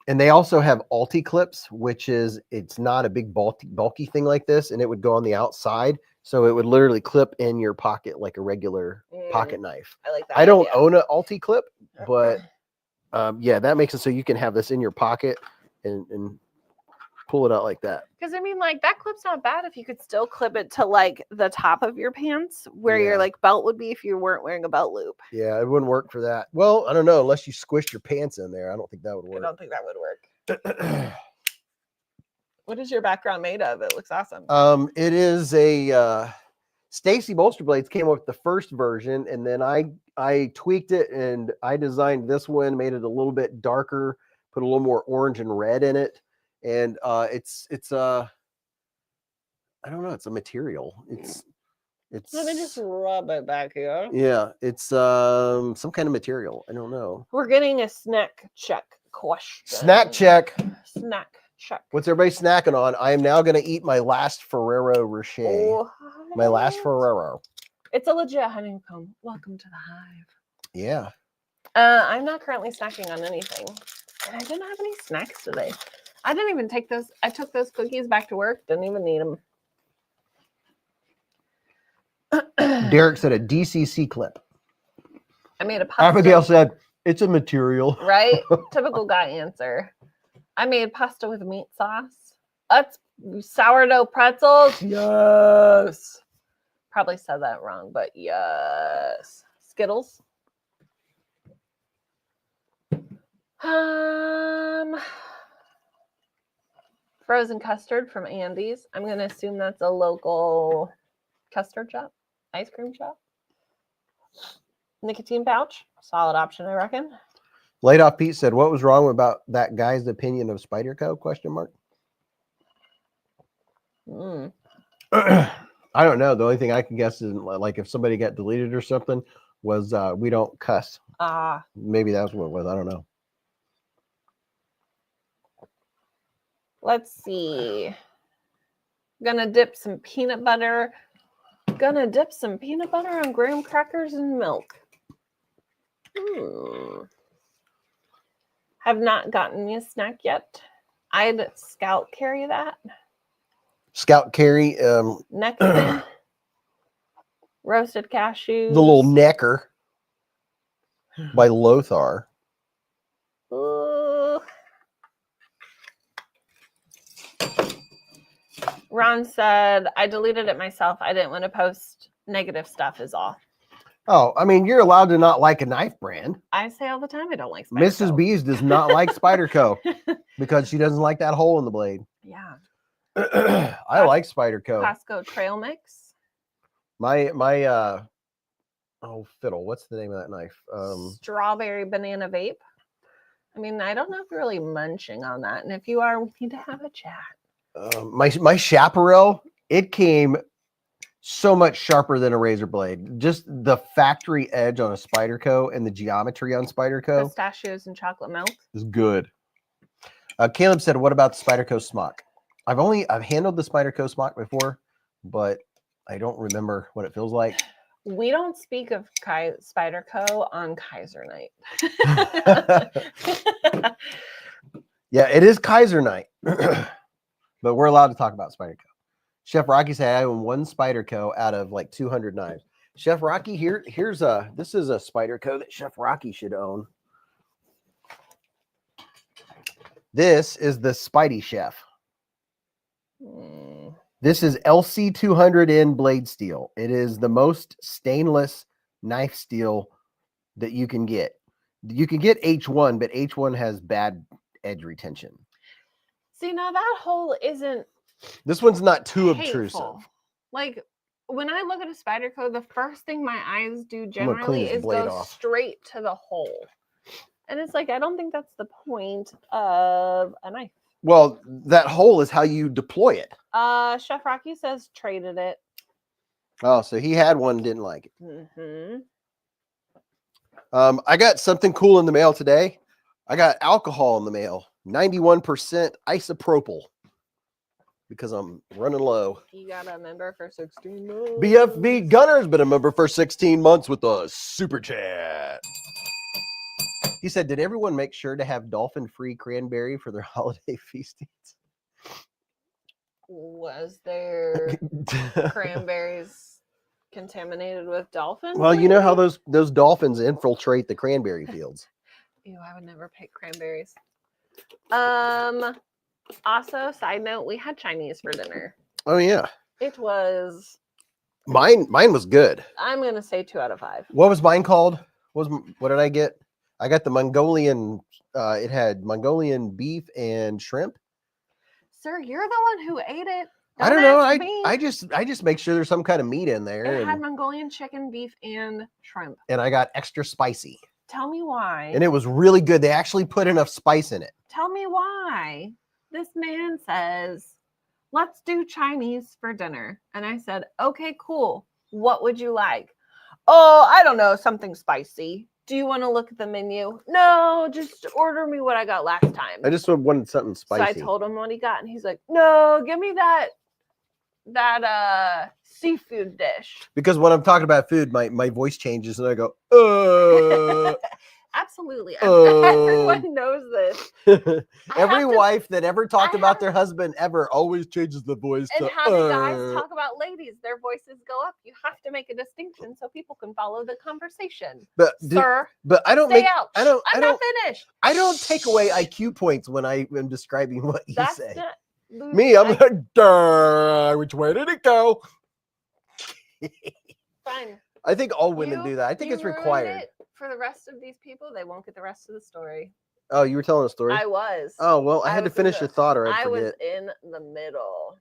And they also have Alti clips, which is, it's not a big bulky thing like this, and it would go on the outside. So it would literally clip in your pocket like a regular pocket knife. I like that. I don't own an Alti clip, but yeah, that makes it so you can have this in your pocket and pull it out like that. Because I mean, like that clip's not bad if you could still clip it to like the top of your pants where your like belt would be if you weren't wearing a belt loop. Yeah, it wouldn't work for that. Well, I don't know, unless you squished your pants in there. I don't think that would work. I don't think that would work. What is your background made of? It looks awesome. It is a Stacy Bolster Blades came up with the first version, and then I tweaked it and I designed this one, made it a little bit darker, put a little more orange and red in it. And it's I don't know, it's a material. It's let me just rub it back here. Yeah, it's some kind of material. I don't know. We're getting a snack check question. Snack check. Snack check. What's everybody snacking on? I am now going to eat my last Ferrero Rocher. Oh, my last Ferrero. It's a legit honeycomb. Welcome to the Hive. Yeah. I'm not currently snacking on anything. And I didn't have any snacks today. I didn't even take those. I took those cookies back to work. Didn't even need them. Derek said a DCC clip. I made a pasta. Abigail said it's a material. Right? Typical guy answer. I made pasta with meat sauce. That's sourdough pretzels. Yes. Probably said that wrong, but yes. Skittles. Frozen custard from Andy's. I'm going to assume that's a local custard shop, ice cream shop. Nicotine pouch. Solid option, I reckon. Laid Off Pete said, what was wrong about that guy's opinion of Spyderco? Question mark. I don't know. The only thing I can guess is like if somebody got deleted or something was we don't cuss. Maybe that's what it was. I don't know. Let's see. Gonna dip some peanut butter. Gonna dip some peanut butter on graham crackers and milk. Have not gotten you a snack yet. I'd Scout carry that. Scout carry. Next thing. Roasted cashews. The little necker by Lothar. Ooh. Ron said, I deleted it myself. I didn't want to post negative stuff is all. Oh, I mean, you're allowed to not like a knife brand. I say all the time I don't like Spyderco. Mrs. Beez does not like Spyderco because she doesn't like that hole in the blade. Yeah. I like Spyderco. Costco trail mix. My oh fiddle, what's the name of that knife? Strawberry banana vape. I mean, I don't know if you're really munching on that. And if you are, we need to have a chat. My Chaparral, it came so much sharper than a razor blade. Just the factory edge on a Spyderco and the geometry on Spyderco Pistachios and chocolate melt. is good. Caleb said, "What about the Spyderco smock?" I've handled the Spyderco smock before, but I don't remember what it feels like. We don't speak of Spyderco on Kizer night. Yeah, it is Kizer night, but we're allowed to talk about Spyderco. Chef Rocky said, "I own one Spyderco out of like 200 knives." Chef Rocky, this is a Spyderco that Chef Rocky should own. This is the Spidey Chef. This is LC200N blade steel. It is the most stainless knife steel that you can get. You can get H1, but H1 has bad edge retention. See, now that hole isn't. This one's not too hateful. obtrusive. Like when I look at a Spyderco, the first thing my eyes do generally is go straight to the hole. And it's like, I don't think that's the point of a knife. Well, that hole is how you deploy it. Chef Rocky says traded it. Oh, so he had one and didn't like it. Mm-hmm. I got something cool in the mail today. I got alcohol in the mail. 91% isopropyl. Because I'm running low. You got a member for 16 months. BFB Gunner's been a member for 16 months with a super chat. He said, "Did everyone make sure to have dolphin-free cranberry for their holiday feastings?" Was there cranberries contaminated with dolphins? Well, you know how those dolphins infiltrate the cranberry fields. Ew, I would never pick cranberries. Also, side note, we had Chinese for dinner. Oh yeah. It was mine was good. I'm gonna say 2 out of 5. What was mine called? What did I get? I got the Mongolian, it had Mongolian beef and shrimp. Sir, you're the one who ate it. I don't know. I just make sure there's some kind of meat in there. It had Mongolian chicken, beef, and shrimp. And I got extra spicy. Tell me why. And it was really good. They actually put enough spice in it. Tell me why. This man says, "Let's do Chinese for dinner." And I said, "Okay, cool. What would you like?" "Oh, I don't know, something spicy." "Do you want to look at the menu?" "No, just order me what I got last time." I just wanted something spicy. So I told him what he got, and he's like, "No, give me that seafood dish." Because when I'm talking about food, my voice changes, and I go, Absolutely. Everyone knows this. Every wife that ever talked about their husband ever always changes the voice. And how do guys talk about ladies? Their voices go up. You have to make a distinction so people can follow the conversation. But sir, but I don't stay make. out. I don't. I'm I don't. Not finished. I don't take away IQ points when I am describing what you say. Not Me, I'm like, duh, which way did it go? Fine. I think all women do that. I think it's required. For the rest of these people, they won't get the rest of the story. Oh, you were telling a story? I was. Oh, well, I had to finish your thought or I'd forget. I was in the middle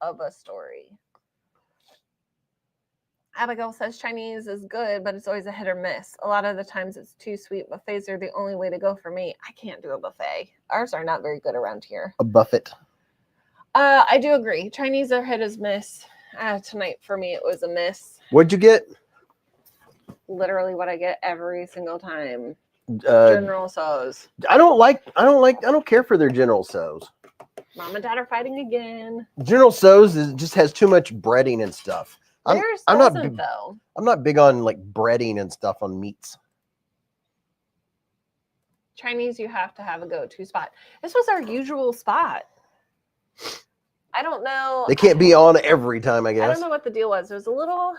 of a story. Abigail says Chinese is good, but it's always a hit or miss. A lot of the times it's too sweet. Buffets are the only way to go for me. I can't do a buffet. Ours are not very good around here. A buffet. I do agree. Chinese are hit or miss. Tonight for me, it was a miss. What'd you get? Literally what I get every single time. General Tso's. I don't care for their General Tso's. Mom and Dad are fighting again. General Tso's just has too much breading and stuff. I'm not big on like breading and stuff on meats. Chinese, you have to have a go-to spot. This was our usual spot. I don't know. They can't be on every time, I guess. I don't know what the deal was. It was a little,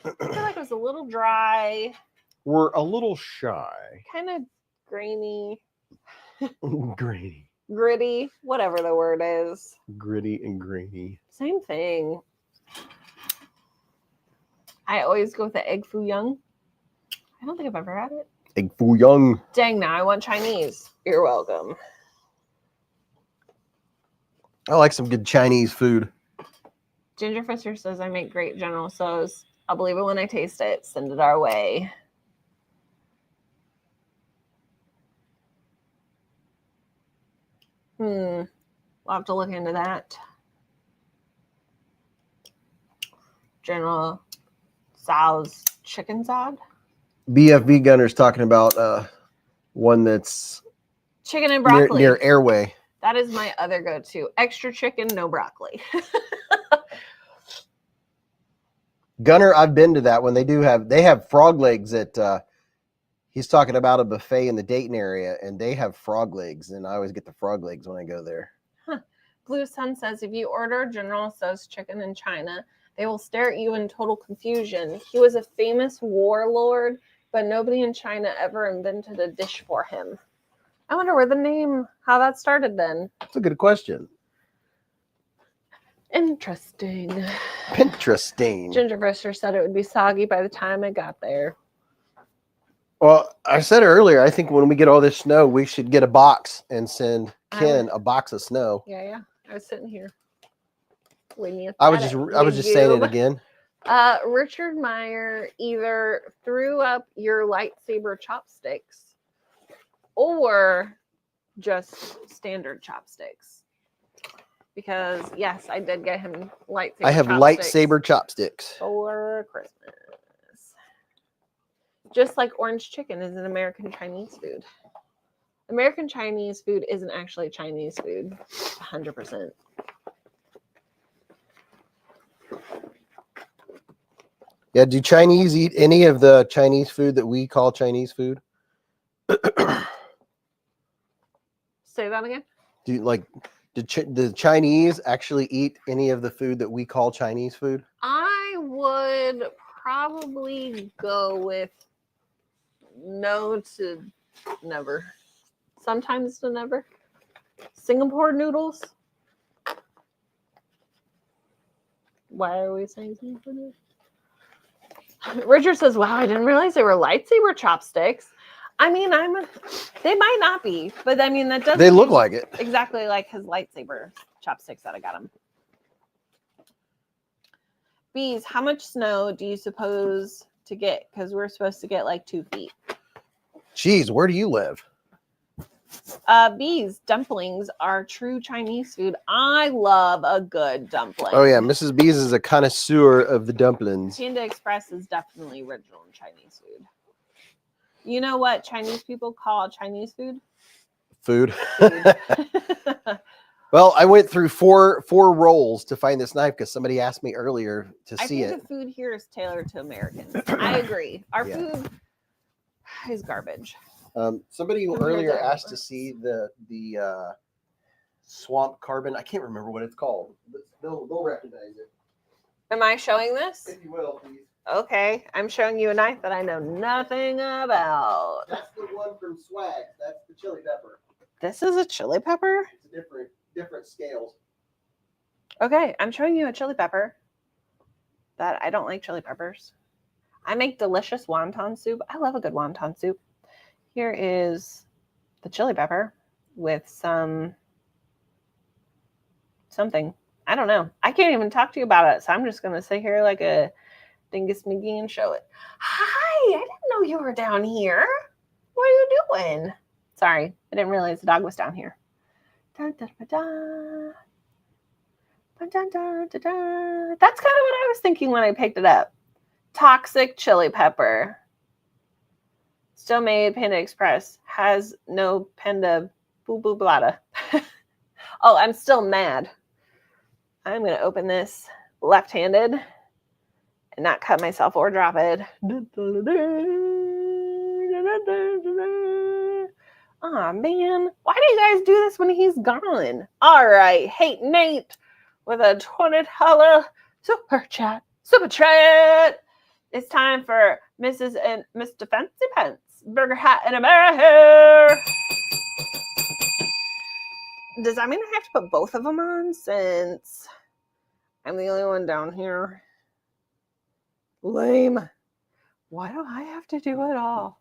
I feel like it was a little dry. We're a little shy. Kind of grainy. Grainy. Gritty, whatever the word is. Gritty and grainy. Same thing. I always go with the egg foo young. I don't think I've ever had it. Egg foo young. Dang, now I want Chinese. You're welcome. I like some good Chinese food. Ginger Fisher says I make great General Tso's. I'll believe it when I taste it. Send it our way. We'll have to look into that. General Tso's chicken sod. BFV Gunner's talking about one that's Chicken and near, broccoli. near Airway. That is my other go-to. Extra chicken, no broccoli. Gunner, I've been to that one. They have frog legs at he's talking about a buffet in the Dayton area, and they have frog legs, and I always get the frog legs when I go there. Huh. Blue Sun says if you order General Tso's chicken in China, they will stare at you in total confusion. He was a famous warlord, but nobody in China ever invented a dish for him. I wonder how that started then. That's a good question. Interesting. Interesting. Ginger Brister said it would be soggy by the time it got there. Well, I said earlier, I think when we get all this snow, we should get a box and send Ken a box of snow. Yeah. I was sitting here. I was just saying it again. Richard Meyer either threw up your lightsaber chopsticks or just standard chopsticks. Because yes, I did get him lightsaber. I have lightsaber chopsticks for Christmas. Just like orange chicken is an American Chinese food. American Chinese food isn't actually Chinese food, 100%. Yeah, do Chinese eat any of the Chinese food that we call Chinese food? Say that again? Did the Chinese actually eat any of the food that we call Chinese food? I would probably go with no to never. Sometimes to never. Singapore noodles. Why are we saying Singapore noodles? Richard says, wow, I didn't realize they were lightsaber chopsticks. I mean, they might not be, but I mean, that doesn't. They look like it. Exactly like his lightsaber chopsticks that I got him. Beez, how much snow do you suppose to get? Because we're supposed to get like 2 feet. Jeez, where do you live? Beez, dumplings are true Chinese food. I love a good dumpling. Oh yeah, Mrs. Beez is a connoisseur of the dumplings. Panda Express is definitely original Chinese food. You know what Chinese people call Chinese food? Food. Well, I went through four rolls to find this knife because somebody asked me earlier to see it. I think the food here is tailored to Americans. I agree. Our food is garbage. Somebody earlier asked to see the swamp carbon. I can't remember what it's called. But they'll recognize it. Am I showing this? If you will, please. Okay, I'm showing you a knife that I know nothing about. That's the one from Swag. That's the chili pepper. This is a chili pepper? It's different scales. Okay, I'm showing you a chili pepper. That I don't like chili peppers. I make delicious wonton soup. I love a good wonton soup. Here is the chili pepper with something. I don't know. I can't even talk to you about it, so I'm just going to sit here like a dingus McGee and show it. Hi, I didn't know you were down here. What are you doing? Sorry, I didn't realize the dog was down here. Da, da, da, da. Da, da, da, da, da. That's kind of what I was thinking when I picked it up. Toxic chili pepper. Still made, Panda Express. Has no panda boo-boo blada. Oh, I'm still mad. I'm going to open this left-handed and not cut myself or drop it. Aw, man. Why do you guys do this when he's gone? All right. Hey, Nate with a $20 super chat. Super chat. It's time for Mrs. and Mr. Fancy Pants. Burger hat and a mirror hair. Does that mean I have to put both of them on since I'm the only one down here? Lame. Why do I have to do it all?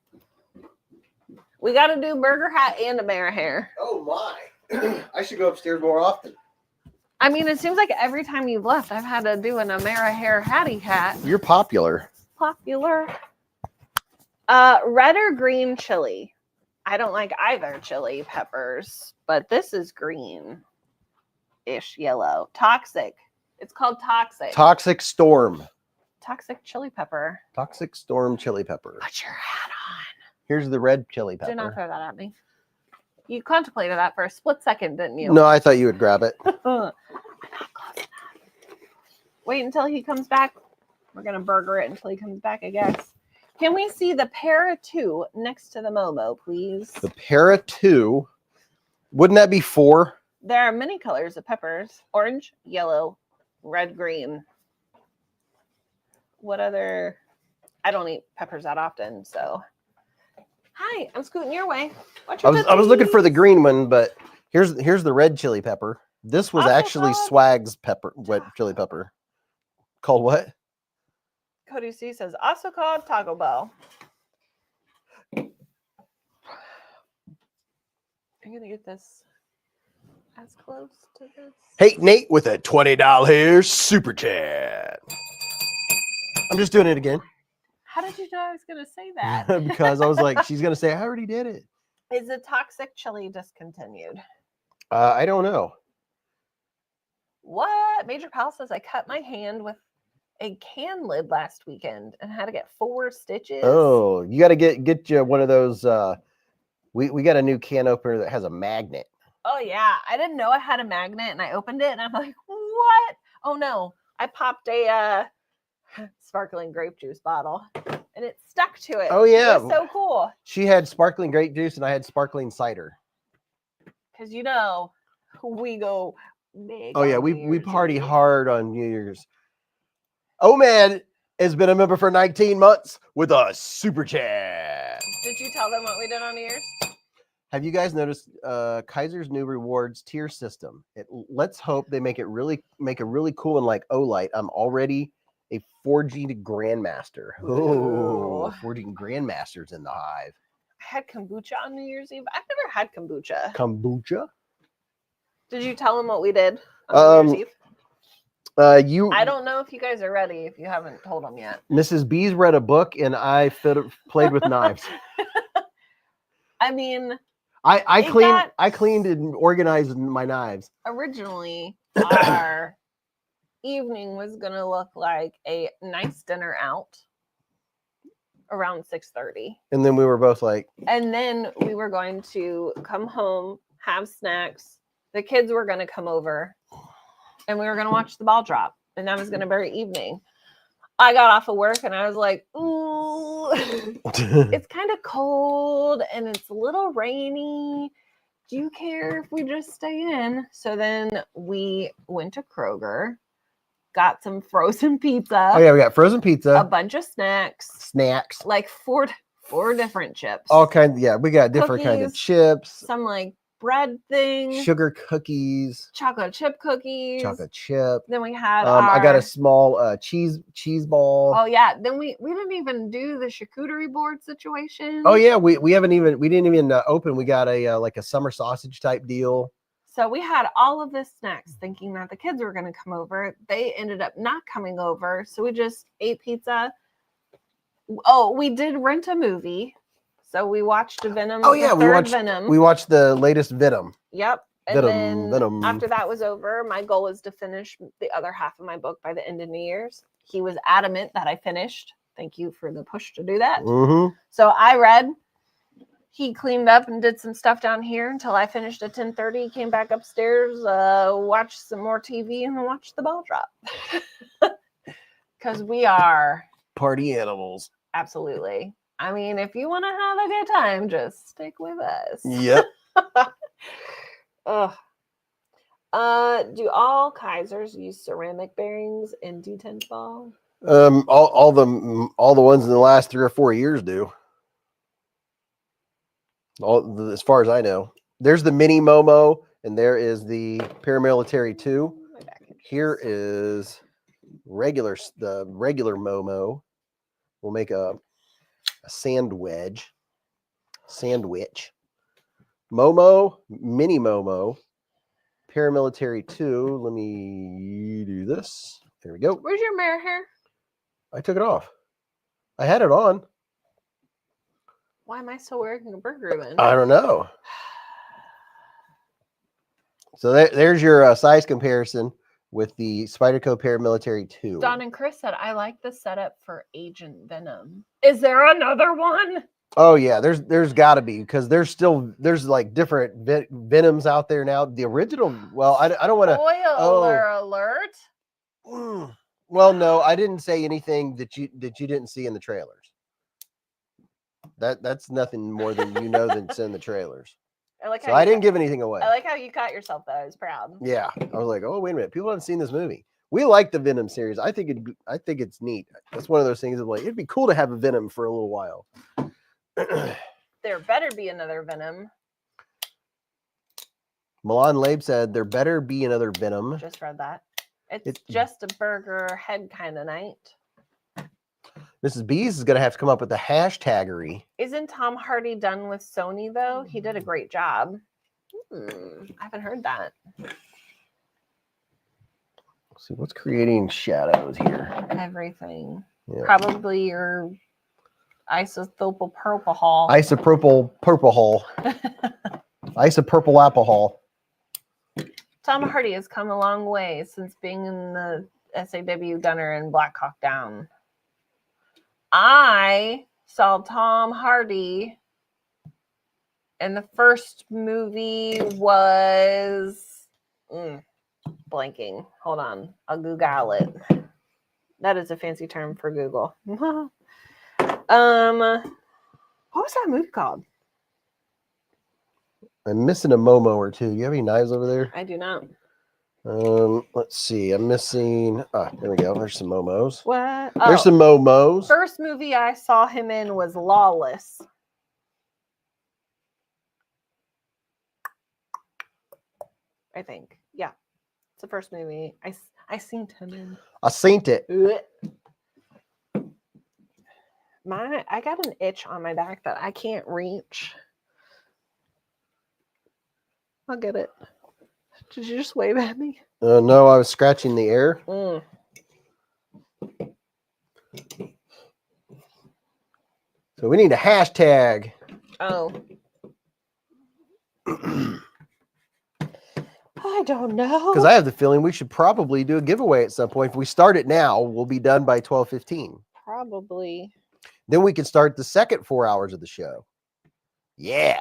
We got to do burger hat and a mirror hair. Oh my. I should go upstairs more often. I mean, it seems like every time you've left, I've had to do an Amara hair hattie hat. You're popular. Popular. Red or green chili? I don't like either chili peppers, but this is green-ish yellow. Toxic. It's called Toxic. Toxic Storm. Toxic chili pepper. Toxic storm chili pepper. Put your hat on. Here's the red chili pepper. Do not throw that at me. You contemplated that for a split second, didn't you? No, I thought you would grab it. I'm not close enough. Wait until he comes back. We're going to burger it until he comes back, I guess. Can we see the Para 2 next to the Momo, please? The Para 2. Wouldn't that be 4? There are many colors of peppers. Orange, yellow, red, green. What other... I don't eat peppers that often, so... Hi, I'm scooting your way. Watch your I was looking for the green one, but here's the red chili pepper. This was actually Avocado. Swag's pepper, wet chili pepper. Called what? Cody C says, also called Taco Bell. I'm going to get this as close to this. Hey, Nate with a $20 super chat. I'm just doing it again. How did you know I was going to say that? Because I was like, she's going to say, I already did it. Is the toxic chili discontinued? I don't know. What? Major Pal says, I cut my hand with a can lid last weekend and had to get 4 stitches. Oh, you got to get you one of those. We got a new can opener that has a magnet. Oh, yeah. I didn't know I had a magnet, and I opened it, and I'm like, what? Oh, no. I popped a sparkling grape juice bottle, and it stuck to it. Oh, yeah. It was so cool. She had sparkling grape juice, and I had sparkling cider. Because, you know, we go big. Oh, yeah. on We New Year's party Eve. hard on New Year's. Oh, man has been a member for 19 months with a super chat. Did you tell them what we did on New Year's? Have you guys noticed Kizer's new rewards tier system? Let's hope they make a really cool one like Olight. I'm already a forging grandmaster. Oh, Ooh. forging grandmasters in the Hive. I had kombucha on New Year's Eve. I've never had kombucha. Kombucha? Did you tell them what we did on New Year's Eve? I don't know if you guys are ready if you haven't told them yet. Mrs. Beez read a book and I played with knives. I mean, I cleaned and organized my knives. Originally, our evening was gonna look like a nice dinner out around 6:30. And then we were both like, and then we were going to come home, have snacks. The kids were gonna come over, and we were gonna watch the ball drop, and that was gonna be our evening. I got off of work and I was like, ooh, it's kind of cold and it's a little rainy. Do you care if we just stay in? So then we went to Kroger, got some frozen pizza. Oh, yeah, we got frozen pizza. A bunch of snacks. Like four different chips. All kinds. Yeah, we got different kinds of chips. Some like bread things. Sugar cookies. Chocolate chip cookies. Chocolate chip. Then we had I got a small cheese ball. Oh yeah. Then we didn't even do the charcuterie board situation. Oh yeah, we didn't even open. We got a like a summer sausage type deal. So we had all of this snacks thinking that the kids were going to come over. They ended up not coming over. So we just ate pizza. Oh, we did rent a movie. So we watched Venom. Oh yeah, Venom. We watched the latest Venom. Yep. And then after that was over, my goal was to finish the other half of my book by the end of New Year's. He was adamant that I finished. Thank you for the push to do that. Mm-hmm. So I read. He cleaned up and did some stuff down here until I finished at 10:30. He came back upstairs, watched some more TV, and then watched the ball drop. Because we are party animals. Absolutely. I mean, if you want to have a good time, just stick with us. Yep. Ugh. Do all Kizers use ceramic bearings in D10 ball? All the ones in the last 3 or 4 years do. As far as I know, there's the mini Momo, and there is the paramilitary 2. Here is the regular Momo. We'll make a sandwich. Momo, mini Momo, paramilitary 2. Let me do this. There we go. Where's your mare hair? I took it off. I had it on. Why am I still wearing a bird ribbon? I don't know. So there's your size comparison with the Spyderco Paramilitary 2. Don and Chris said, I like the setup for Agent Venom. Is there another one? Oh yeah, there's got to be, because there's like different Venoms out there now. The original, well, I don't want to. Spoiler alert. Well, no, I didn't say anything that you didn't see in the trailers. That's nothing more than that's in the trailers. I didn't give anything away. I like how you caught yourself though. I was proud. Yeah, I was like, oh wait a minute, people haven't seen this movie. We like the Venom series. I think it's neat. That's one of those things of like, it'd be cool to have a Venom for a little while. There better be another Venom. Milan Labe said there better be another Venom. Just read that. It's just a burger head kind of night. Mrs. Beez is going to have to come up with a hashtaggery. Isn't Tom Hardy done with Sony though? He did a great job. I haven't heard that. Let's see what's creating shadows here. Everything. Yeah. Probably your isopropyl purple. Isopropyl purple. Isopurple alcohol. Tom Hardy has come a long way since being in the SAW Gunner and Black Hawk Down. I saw Tom Hardy, and the first movie was blanking. Hold on, I'll Google it. That is a fancy term for Google. What was that movie called? I'm missing a Momo or two. You have any knives over there? I do not. Let's see. I'm missing. There we go. There's some Momos. What? There's some Momos. First movie I saw him in was Lawless. I think. Yeah. It's the first movie I seen him in. I seen it. I got an itch on my back that I can't reach. I'll get it. Did you just wave at me? No, I was scratching the air. So we need a hashtag. Oh. I don't know. Because I have the feeling we should probably do a giveaway at some point. If we start it now, we'll be done by 12:15. Probably. Then we can start the second 4 hours of the show. Yeah.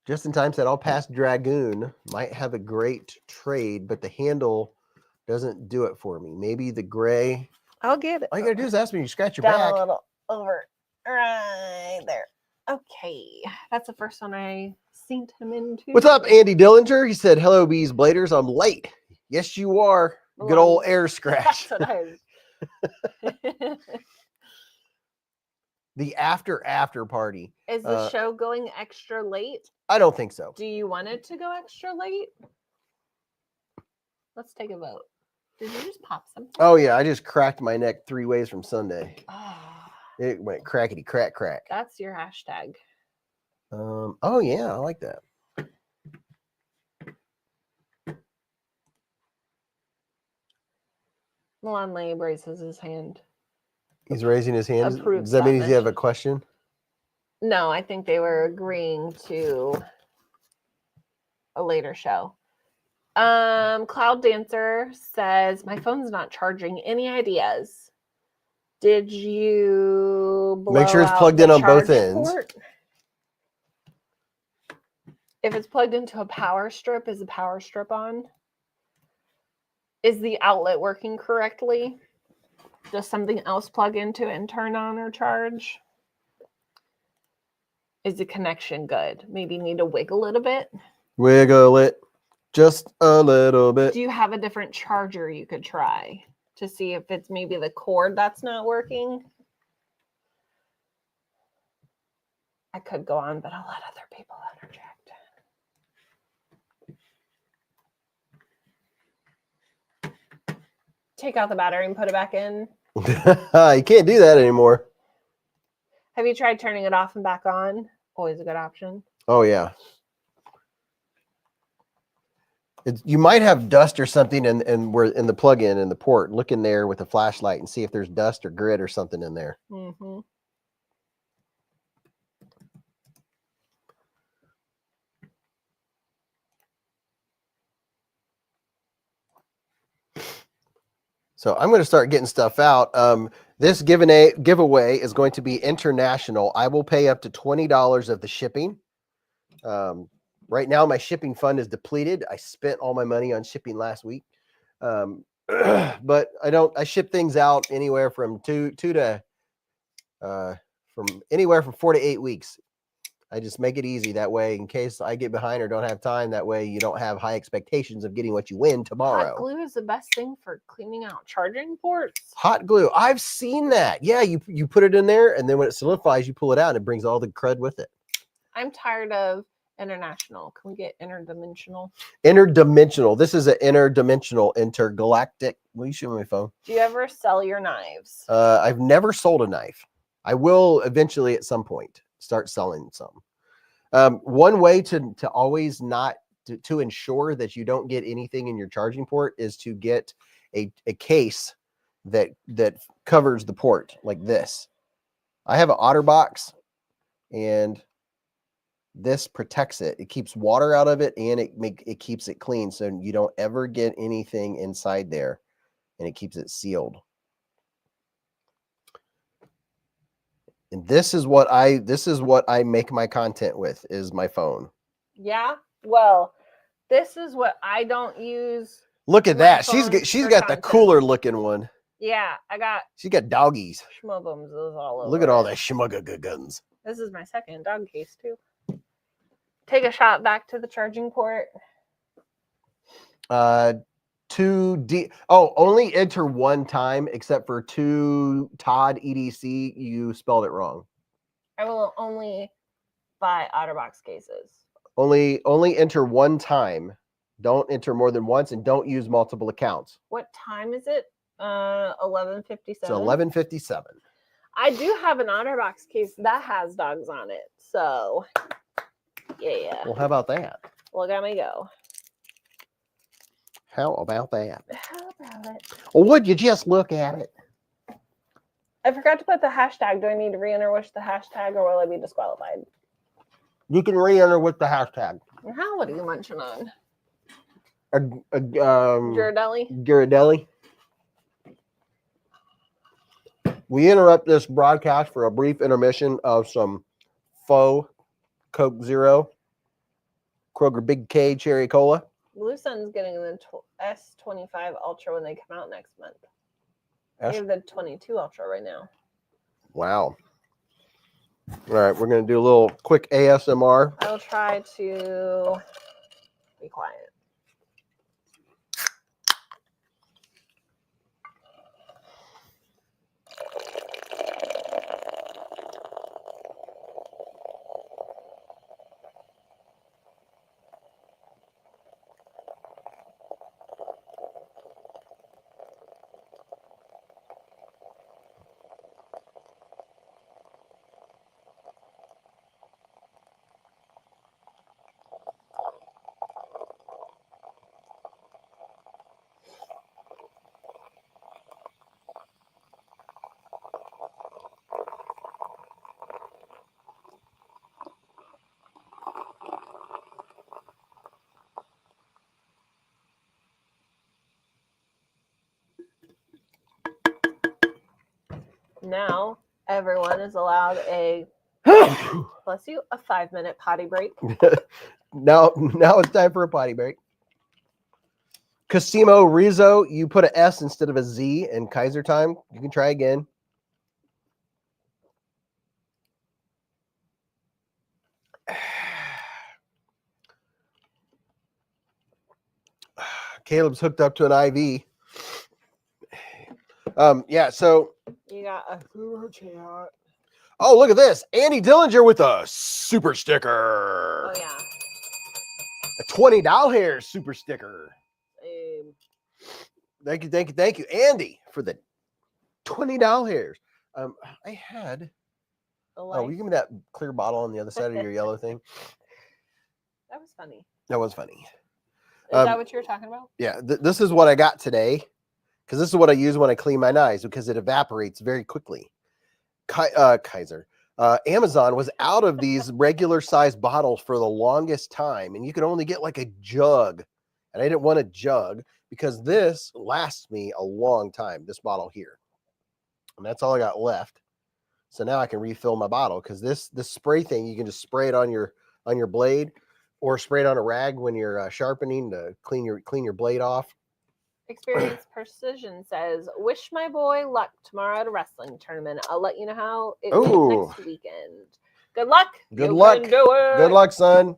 Just in time said, I'll pass Dragoon. Might have a great trade, but the handle doesn't do it for me. Maybe the gray. I'll get it. All you gotta do is ask me. You scratch your down back. a little over right there. Okay, that's the first one I seen him into. What's up, Andy Dillinger? He said, "Hello, Beez Bladers. I'm late." Yes, you are. Good old air scratch. That's what I was. The after party. Is the show going extra late? I don't think so. Do you want it to go extra late? Let's take a vote. Did you just pop something? Oh yeah, I just cracked my neck 3 ways from Sunday. Oh, It went crackety crack. that's your hashtag. Oh yeah, I like that. Milan Labe raises his hand. He's raising his hand. Approves Does that mean that you have a mention. question? No, I think they were agreeing to a later show. Cloud Dancer says, my phone's not charging. Any ideas? Did you Make sure it's blow plugged out in the on both charge ends. port? If it's plugged into a power strip, is the power strip on? Is the outlet working correctly? Does something else plug into it and turn on or charge? Is the connection good? Maybe need to wiggle it a bit. Wiggle it just a little bit. Do you have a different charger you could try to see if it's maybe the cord that's not working? I could go on, but I'll let other people interject. Take out the battery and put it back in. You can't do that anymore. Have you tried turning it off and back on? Always a good option. Oh yeah. You might have dust or something, and we're in the plug-in in the port. Look in there with a flashlight and see if there's dust or grit or something in there. Mm-hmm. So I'm going to start getting stuff out. This giveaway is going to be international. I will pay up to $20 of the shipping. Right now, my shipping fund is depleted. I spent all my money on shipping last week. But I ship things out anywhere from from anywhere from 4 to 8 weeks. I just make it easy that way in case I get behind or don't have time. That way you don't have high expectations of getting what you win tomorrow. Hot glue is the best thing for cleaning out charging ports. Hot glue. I've seen that. Yeah, you put it in there, and then when it solidifies, you pull it out, and it brings all the crud with it. I'm tired of international. Can we get interdimensional? Interdimensional. This is an interdimensional, intergalactic. Will you show me my phone? Do you ever sell your knives? I've never sold a knife. I will eventually at some point start selling some. One way to always not to ensure that you don't get anything in your charging port is to get a case that covers the port like this. I have an OtterBox, and this protects it. It keeps water out of it, and it keeps it clean, so you don't ever get anything inside there, and it keeps it sealed. And this is what I make my content with, is my phone. Yeah. Well, this is what I don't use. Look at that. She's got the cooler looking one. Yeah, She's got doggies. schmuggums all over. Look at all that guns. This is my second dog case too. Take a shot back to the charging port. Only enter one time, except for Todd EDC. You spelled it wrong. I will only buy OtterBox cases. Only enter one time. Don't enter more than once, and don't use multiple accounts. What time is it? 11:57. So 11:57. I do have an OtterBox case that has dogs on it. So yeah. Well, how about that? Look at me go. How about that? How about it? Well, would you just look at it? I forgot to put the hashtag. Do I need to re-enter with the hashtag, or will I be disqualified? You can re-enter with the hashtag. How? What are you munching on? Ghirardelli. Ghirardelli. We interrupt this broadcast for a brief intermission of some faux Coke Zero, Kroger Big K Cherry Cola. Blue Sun's getting the S25 Ultra when they come out next month. They have the 22 Ultra right now. Wow. All right, we're going to do a little quick ASMR. I'll try to be quiet. Now everyone is allowed a bless you, a 5-minute potty break. Now it's time for a potty break. Cosimo Rizzo, you put an S instead of a Z in Kizer time. You can try again. Caleb's hooked up to an IV. Yeah, so You got a super chat. oh, look at this. Andy Dillinger with a super sticker. Oh yeah. A $20 super sticker. Thank you, Andy, for the $20. I had. Oh, will you give me that clear bottle on the other side of your yellow thing? That was funny. That was funny. Is that what you were talking about? Yeah, this is what I got today, because this is what I use when I clean my knives, because it evaporates very quickly. Kizer. Amazon was out of these regular size bottles for the longest time, and you could only get like a jug and I didn't want a jug because this lasts me a long time, this bottle here. And that's all I got left. So now I can refill my bottle because this spray thing, you can just spray it on your blade or spray it on a rag when you're sharpening to clean your blade off. Experience Precision says, wish my boy luck tomorrow at a wrestling tournament. I'll let you know how it went next weekend. Good luck. Good luck. Can do it. Good luck, son.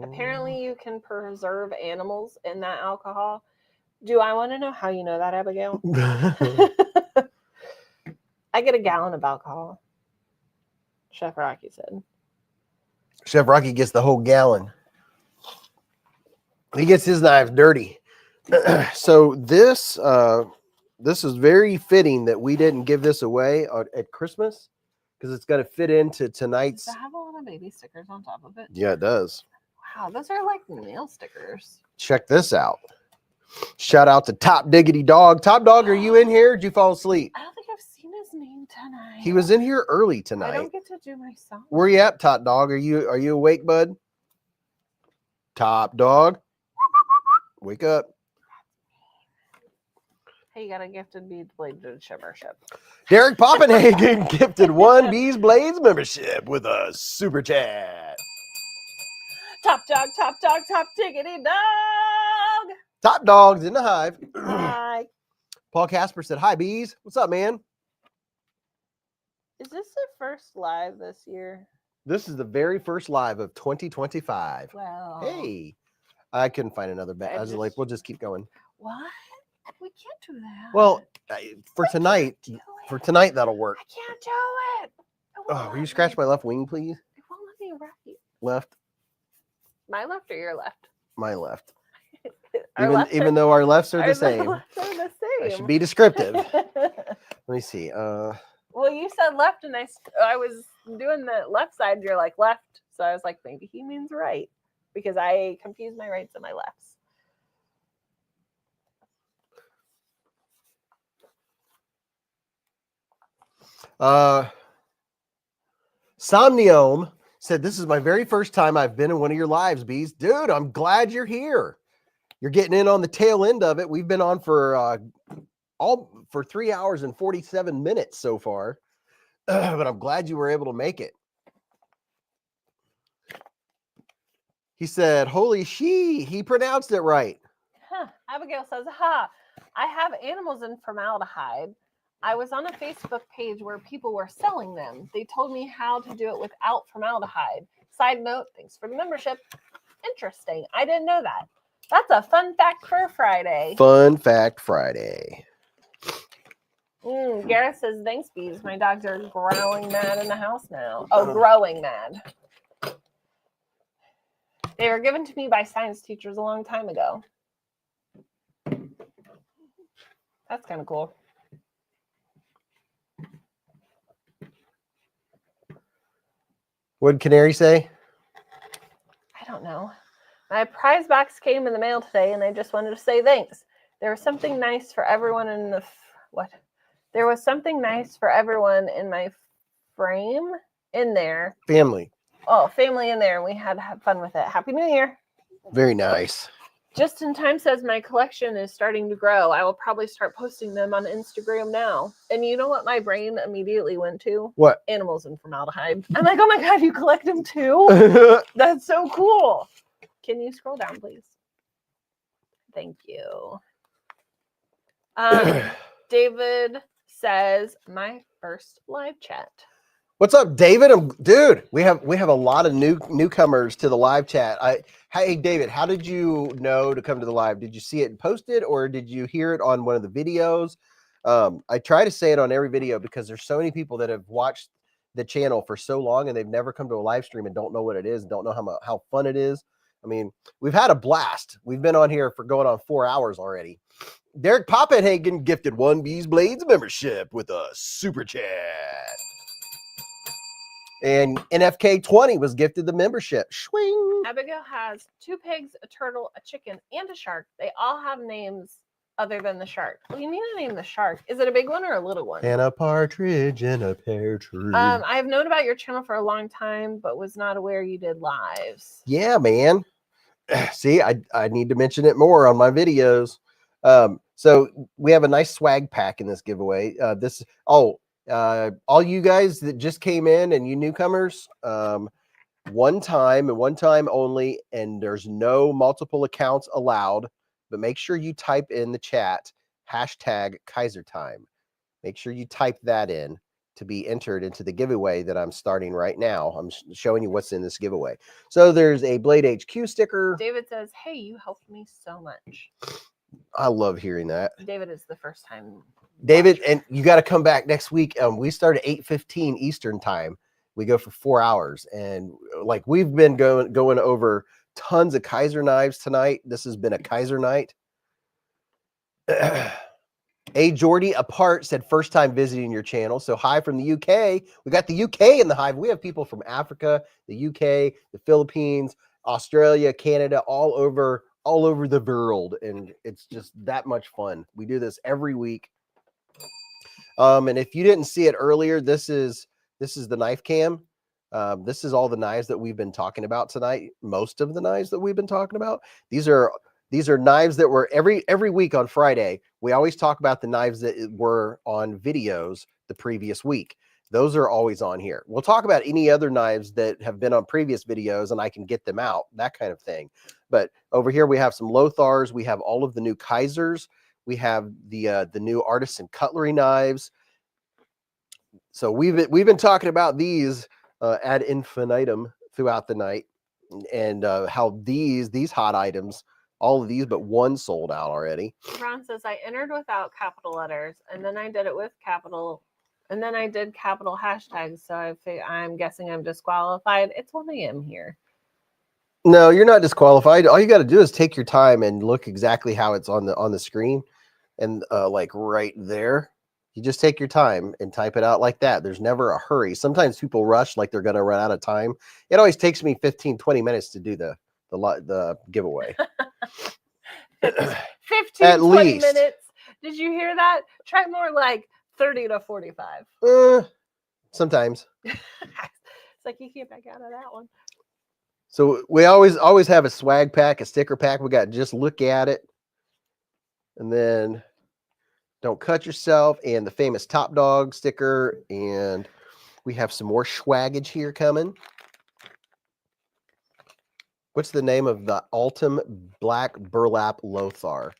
Apparently you can preserve animals in that alcohol. Do I want to know how you know that, Abigail? I get a gallon of alcohol, Chef Rocky said. Chef Rocky gets the whole gallon. He gets his knives dirty. So this is very fitting that we didn't give this away at Christmas because it's going to fit into tonight's. Does it have a lot of baby stickers on top of it? Yeah, it does. Wow, those are like nail stickers. Check this out. Shout out to Top Diggity Dog. Top Dog, are you in here? Did you fall asleep? I don't think I've seen his name tonight. He was in here early tonight. I don't get to do my song. Where you at, Top Dog? Are you awake, bud? Top Dog, wake up. Hey, you got a gifted Beezblades membership. Derek Poppenhagen gifted one BeezBlades membership with a super chat. Top dog, top diggity dog. Top Dog's in the hive. Hi. Paul Casper said, hi, Beez. What's up, man? Is this the first live this year? This is the very first live of 2025. Wow. Hey, I couldn't find another bet. I was like, we'll just keep going. What? We can't do that. Well, for tonight, that'll work. I can't do it. Oh, will you scratch my left wing, please? It won't let me right. Left. My left or your left? My left. Our Even though our lefts are the same. Lefts are the I same. should be descriptive. Let me see. Well, you said left, and I was doing the left side. You're like left, so I was like, maybe he means right, because I confuse my rights and my lefts. Somniome said, this is my very first time I've been in one of your lives, Beez. Dude, I'm glad you're here. You're getting in on the tail end of it. We've been on for 3 hours and 47 minutes so far, but I'm glad you were able to make it. He said, holy she, he pronounced it right. Huh. Abigail says, ha, I have animals in formaldehyde. I was on a Facebook page where people were selling them. They told me how to do it without formaldehyde. Side note, thanks for the membership. Interesting. I didn't know that. That's a fun fact for Friday. Fun fact Friday. Gareth says, thanks, Beez. My dogs are growling mad in the house now. Oh, growing mad. They were given to me by science teachers a long time ago. That's kind of cool. What did Canary say? I don't know. My prize box came in the mail today, and I just wanted to say thanks. There was something nice for everyone in the There was something nice for everyone in my frame in there. Family. Oh, family in there, and we had to have fun with it. Happy New Year. Very nice. Just in Time says my collection is starting to grow. I will probably start posting them on Instagram now. And you know what my brain immediately went to? What? Animals in formaldehyde. I'm like, oh my God, you collect them too? That's so cool. Can you scroll down, please? Thank you. David says my first live chat. What's up, David? Dude, we have a lot of newcomers to the live chat. Hey, David, how did you know to come to the live? Did you see it posted or did you hear it on one of the videos? I try to say it on every video because there's so many people that have watched the channel for so long and they've never come to a live stream and don't know what it is, don't know how fun it is. I mean, we've had a blast. We've been on here for going on 4 hours already. Derek Poppenhagen gifted one BeezBlades membership with a super chat. And NFK20 was gifted the membership. Swing. Abigail has 2 pigs, a turtle, a chicken, and a shark. They all have names other than the shark? Well, you need to name the shark. Is it a big one or a little one? And a partridge in a pear tree. I have known about your channel for a long time, but was not aware you did lives. Yeah, man. See, I need to mention it more on my videos. So we have a nice swag pack in this giveaway. All you guys that just came in and you newcomers, one time and one time only, and there's no multiple accounts allowed, but make sure you type in the chat hashtag Kizer time. Make sure you type that in to be entered into the giveaway that I'm starting right now. I'm showing you what's in this giveaway. So there's a Blade HQ sticker. David says, hey, you helped me so much. I love hearing that. David is the first time. David, and you got to come back next week. We start at 8:15 Eastern time. We go for 4 hours, and like we've been going over tons of Kizer knives tonight. This has been a Kizer night. A Jordy apart said first time visiting your channel. So hi from the UK. We got the UK in the Hive. We have people from Africa, the UK, the Philippines, Australia, Canada, all over the world, and it's just that much fun. We do this every week. And if you didn't see it earlier, this is the knife cam. This is all the knives that we've been talking about tonight. Most of the knives that we've been talking about. These are knives that were every week on Friday. We always talk about the knives that were on videos the previous week. Those are always on here. We'll talk about any other knives that have been on previous videos and I can get them out, that kind of thing. But over here we have some Lothars. We have all of the new Kizers. We have the new artisan cutlery knives. So we've been talking about these ad infinitum throughout the night, and how these hot items, all of these but one sold out already. Ron says, I entered without capital letters, and then I did it with capital, and then I did capital hashtags. So I'm guessing I'm disqualified. It's 1 a.m. here. No, you're not disqualified. All you got to do is take your time and look exactly how it's on the screen, and like right there. You just take your time and type it out like that. There's never a hurry. Sometimes people rush like they're going to run out of time. It always takes me 15, 20 minutes to do the giveaway. 15, At 20 least. minutes. Did you hear that? Try more like 30 to 45. Sometimes. It's like you can't back out of that one. So we always have a swag pack, a sticker pack. We got just look at it. And then don't cut yourself, and the famous Top Dog sticker, and we have some more swaggage here coming. What's the name of the Altum Black Burlap Lothar?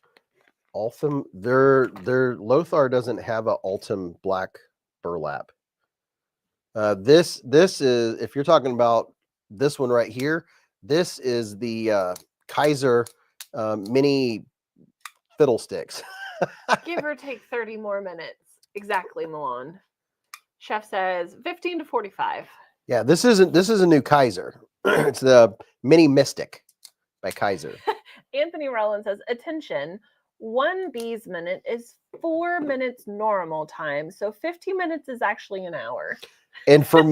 Altum, their Lothar doesn't have a Altum Black Burlap. This is, if you're talking about this one right here, this is the Kizer mini fiddlesticks. Give or take 30 more minutes. Exactly, Milan. Chef says 15 to 45. Yeah, this is a new Kizer. It's the Mini Mystic by Kizer. Anthony Rollins says, attention, 1 Beez minute is 4 minutes normal time. So 15 minutes is actually an hour. And for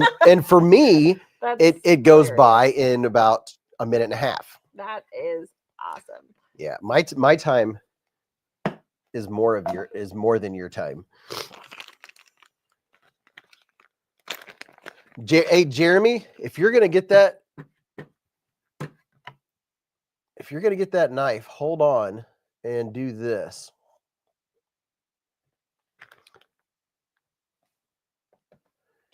me, it goes by in about a minute and a half. That is awesome. Yeah, my time is more than your time. Hey, Jeremy, if you're gonna get that knife, hold on and do this.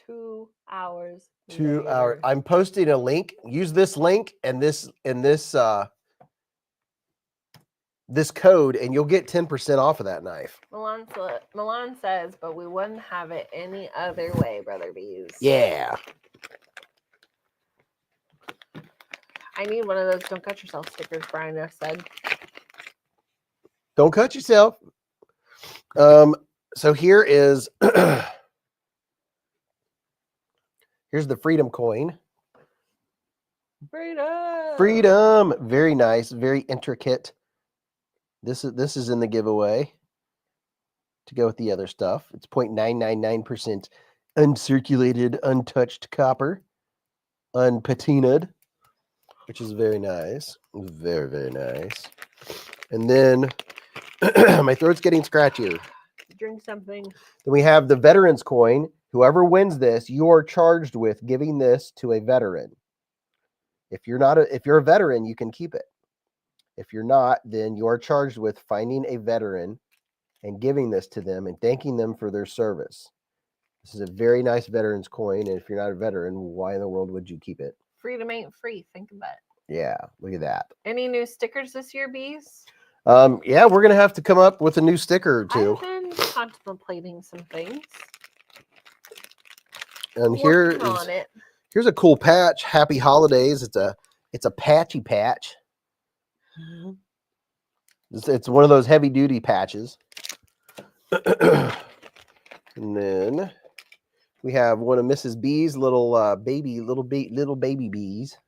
Two hours. 2 hours. I'm posting a link. Use this link and this code, and you'll get 10% off of that knife. Milan says, but we wouldn't have it any other way, Brother Beez. Yeah. I need one of those don't cut yourself stickers, Brian just said. Don't cut yourself. So here is here's the freedom coin. Freedom. Very nice, very intricate. This is in the giveaway to go with the other stuff. It's 0.999% uncirculated, untouched copper, unpatinaed, which is very nice. Very, very nice. And then My throat's getting scratchier. Drink something. Then we have the veterans coin. Whoever wins this, you are charged with giving this to a veteran. If you're a veteran, you can keep it. If you're not, then you are charged with finding a veteran and giving this to them and thanking them for their service. This is a very nice veterans coin, and if you're not a veteran, why in the world would you keep it? Freedom ain't free. Think about it. Yeah, look at that. Any new stickers this year, Beez? Yeah, we're gonna have to come up with a new sticker or two. I've been contemplating some things. And Working on it. here's a cool patch. Happy holidays. It's a patchy patch. It's one of those heavy duty patches. And then we have one of Mrs. B's little baby bees.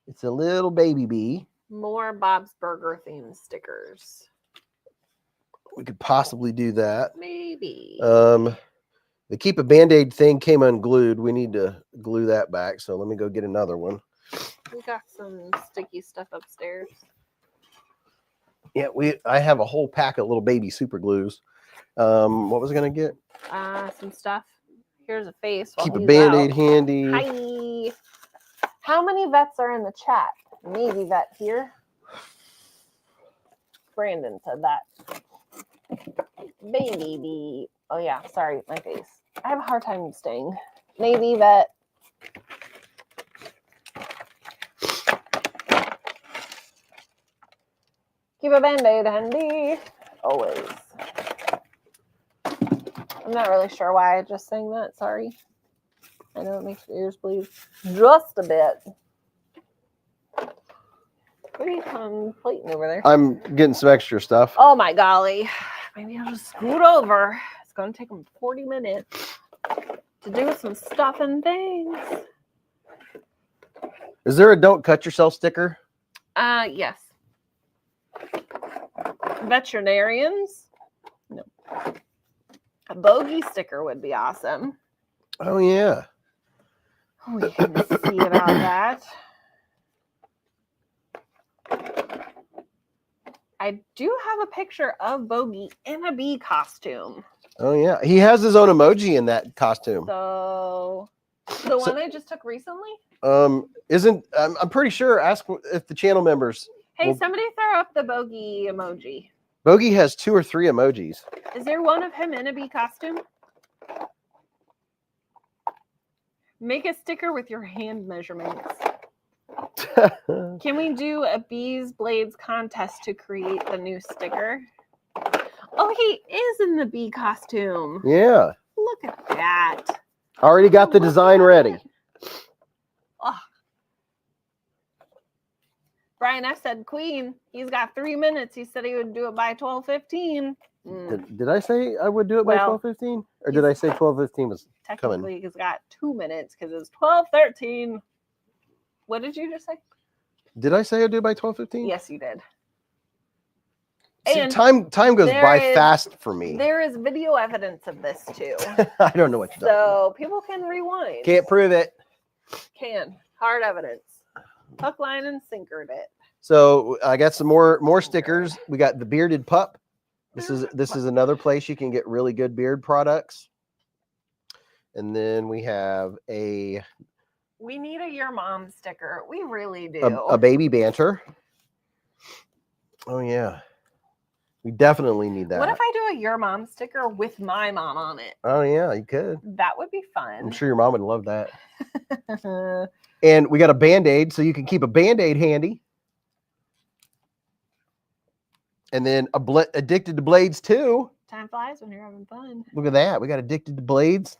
It's a little baby bee. More Bob's Burger themed stickers. We could possibly do that. Maybe. The keep a band-aid thing came unglued. We need to glue that back. So let me go get another one. We got some sticky stuff upstairs. Yeah, I have a whole pack of little baby super glues. What was I gonna get? Some stuff. Here's a face. Keep a band-aid handy. Hi. How many vets are in the chat? Maybe vet here. Brandon said that. Baby bee. Oh yeah, sorry, my face. I have a hard time staying. Navy vet. Keep a band-aid handy. Always. I'm not really sure why I just sang that. Sorry. I know it makes your ears bleed just a bit. What are you contemplating over there? I'm getting some extra stuff. Oh my golly. Maybe I'll just scoot over. It's going to take them 40 minutes to do some stuff and things. Is there a don't cut yourself sticker? Yes. Veterinarians? No. A bogey sticker would be awesome. Oh, yeah. We can see about that. I do have a picture of Bogey in a bee costume. Oh, yeah. He has his own emoji in that costume. So, the one I just took recently? I'm pretty sure, ask if the channel members. Hey, somebody throw up the Bogey emoji. Bogey has 2 or 3 emojis. Is there one of him in a bee costume? Make a sticker with your hand measurements. Can we do a beezblades contest to create the new sticker? Oh, he is in the bee costume. Yeah. Look at that. Already got the design ready. Oh. Brian F. said Queen. He's got 3 minutes. He said he would do it by 12:15. Did I say I would do it by 12:15? Or did I say 12:15 was technically coming? He's got 2 minutes because it's 12:13. What did you just say? Did I say I'd do it by 12:15? Yes, you did. See, And time goes by fast for me. There is video evidence of this too. I don't know what you're talking about. So people can rewind. Can't prove it. Can. Hard evidence. Hook, line, and sinkered it. So I got some more stickers. We got the bearded pup. This is another place you can get really good beard products. And then we have we need a Your Mom sticker. We really do. A baby banter. Oh yeah. We definitely need that. What if I do a Your Mom sticker with my mom on it? Oh yeah, you could. That would be fun. I'm sure your mom would love that. And we got a Band-Aid, so you can keep a Band-Aid handy. And then Addicted to Blades too. Time flies when you're having fun. Look at that. We got Addicted to Blades.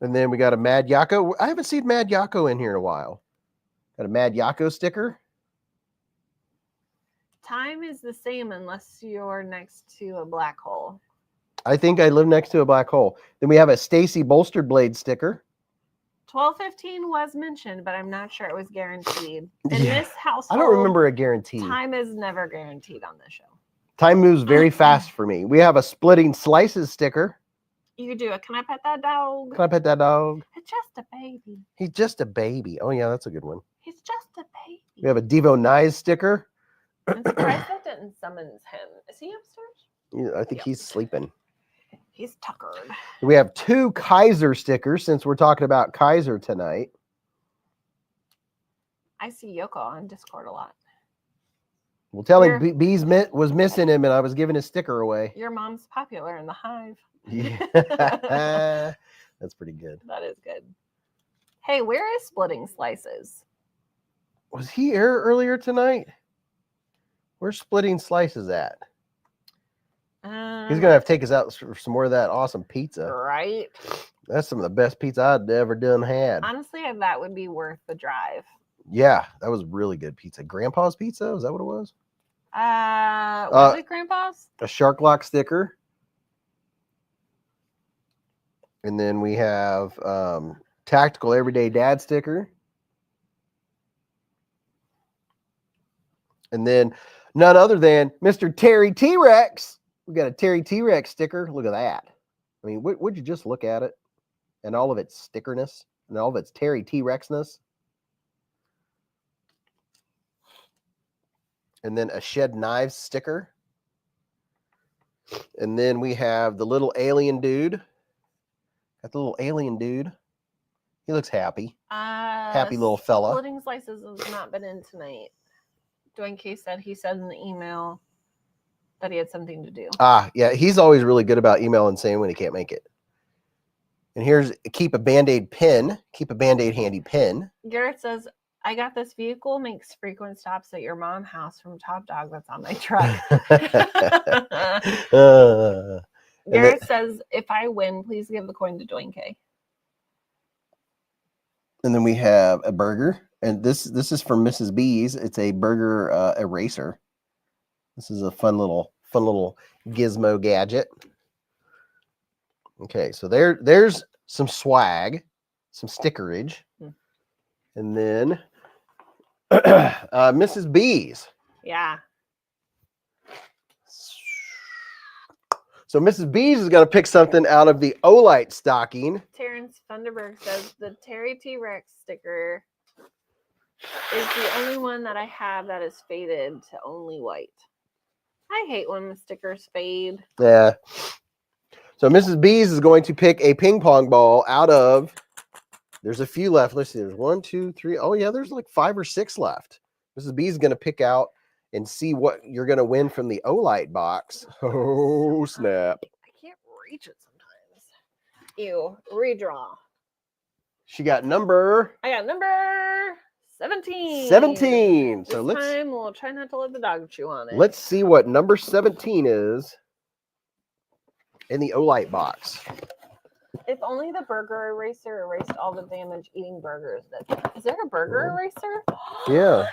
And then we got a Mad Yako. I haven't seen Mad Yako in here in a while. Got a Mad Yako sticker. Time is the same unless you're next to a black hole. I think I live next to a black hole. Then we have a Stacy Bolstered Blade sticker. 12:15 was mentioned, but I'm not sure it was guaranteed. In this household, I don't remember a guarantee. Time is never guaranteed on this show. Time moves very fast for me. We have a Splitting Slices sticker. You could do it. Can I pet that dog? Can I pet that dog? It's just a baby. He's just a baby. Oh, yeah, that's a good one. He's just a baby. We have a Devo Knives sticker. I'm surprised that didn't summons him. Is he upstairs? Yeah, I think he's sleeping. He's tuckered. We have 2 Kizer stickers since we're talking about Kizer tonight. I see Yoko on Discord a lot. Well, tell him Beez was missing him and I was giving his sticker away. Your mom's popular in the Hive. Yeah. That's pretty good. That is good. Hey, where is Splitting Slices? Was he here earlier tonight? Where's Splitting Slices at? He's gonna have to take us out for some more of that awesome pizza. Right. That's some of the best pizza I'd ever done had. Honestly, that would be worth the drive. Yeah, that was really good pizza. Grandpa's Pizza? Is that what it was? Was it Grandpa's? A Shark Lock sticker. And then we have Tactical Everyday Dad sticker. And then none other than Mr. Terry T-Rex. We got a Terry T-Rex sticker. Look at that. I mean, would you just look at it and all of its stickerness and all of its Terry T-Rexness? And then a Shed Knives sticker. And then we have the little alien dude. Got the little alien dude. He looks happy. Happy little fella. Splitting Slices has not been in tonight. Dwayne K said he said in the email that he had something to do. Yeah, he's always really good about emailing saying when he can't make it. And here's keep a Band-Aid pin. Keep a Band-Aid handy pin. Garrett says, I got this vehicle, makes frequent stops at your mom's house from Top Dog that's on my truck. Garrett says, if I win, please give the coin to Dwayne K. And then we have a burger. And this is from Mrs. Beez. It's a burger eraser. This is a fun little gizmo gadget. Okay, so there's some swag, some stickerage. And then Mrs. Beez. Yeah. So Mrs. Beez is going to pick something out of the Olight stocking. Terrence Funderburg says the Terry T-Rex sticker is the only one that I have that is faded to only white. I hate when the stickers fade. Yeah. So Mrs. Beez is going to pick a ping pong ball out of, there's a few left. Let's see, there's 1, 2, 3. Oh yeah, there's like 5 or 6 left. Mrs. Beez is going to pick out and see what you're going to win from the Olight box. Oh, snap. I can't reach it sometimes. Ew, redraw. She got number... I got number 17. 17. So this time we'll try not to let the dog chew on it. Let's see what number 17 is in the Olight box. If only the burger eraser erased all the damage eating burgers. Is there a burger eraser? Yeah. What?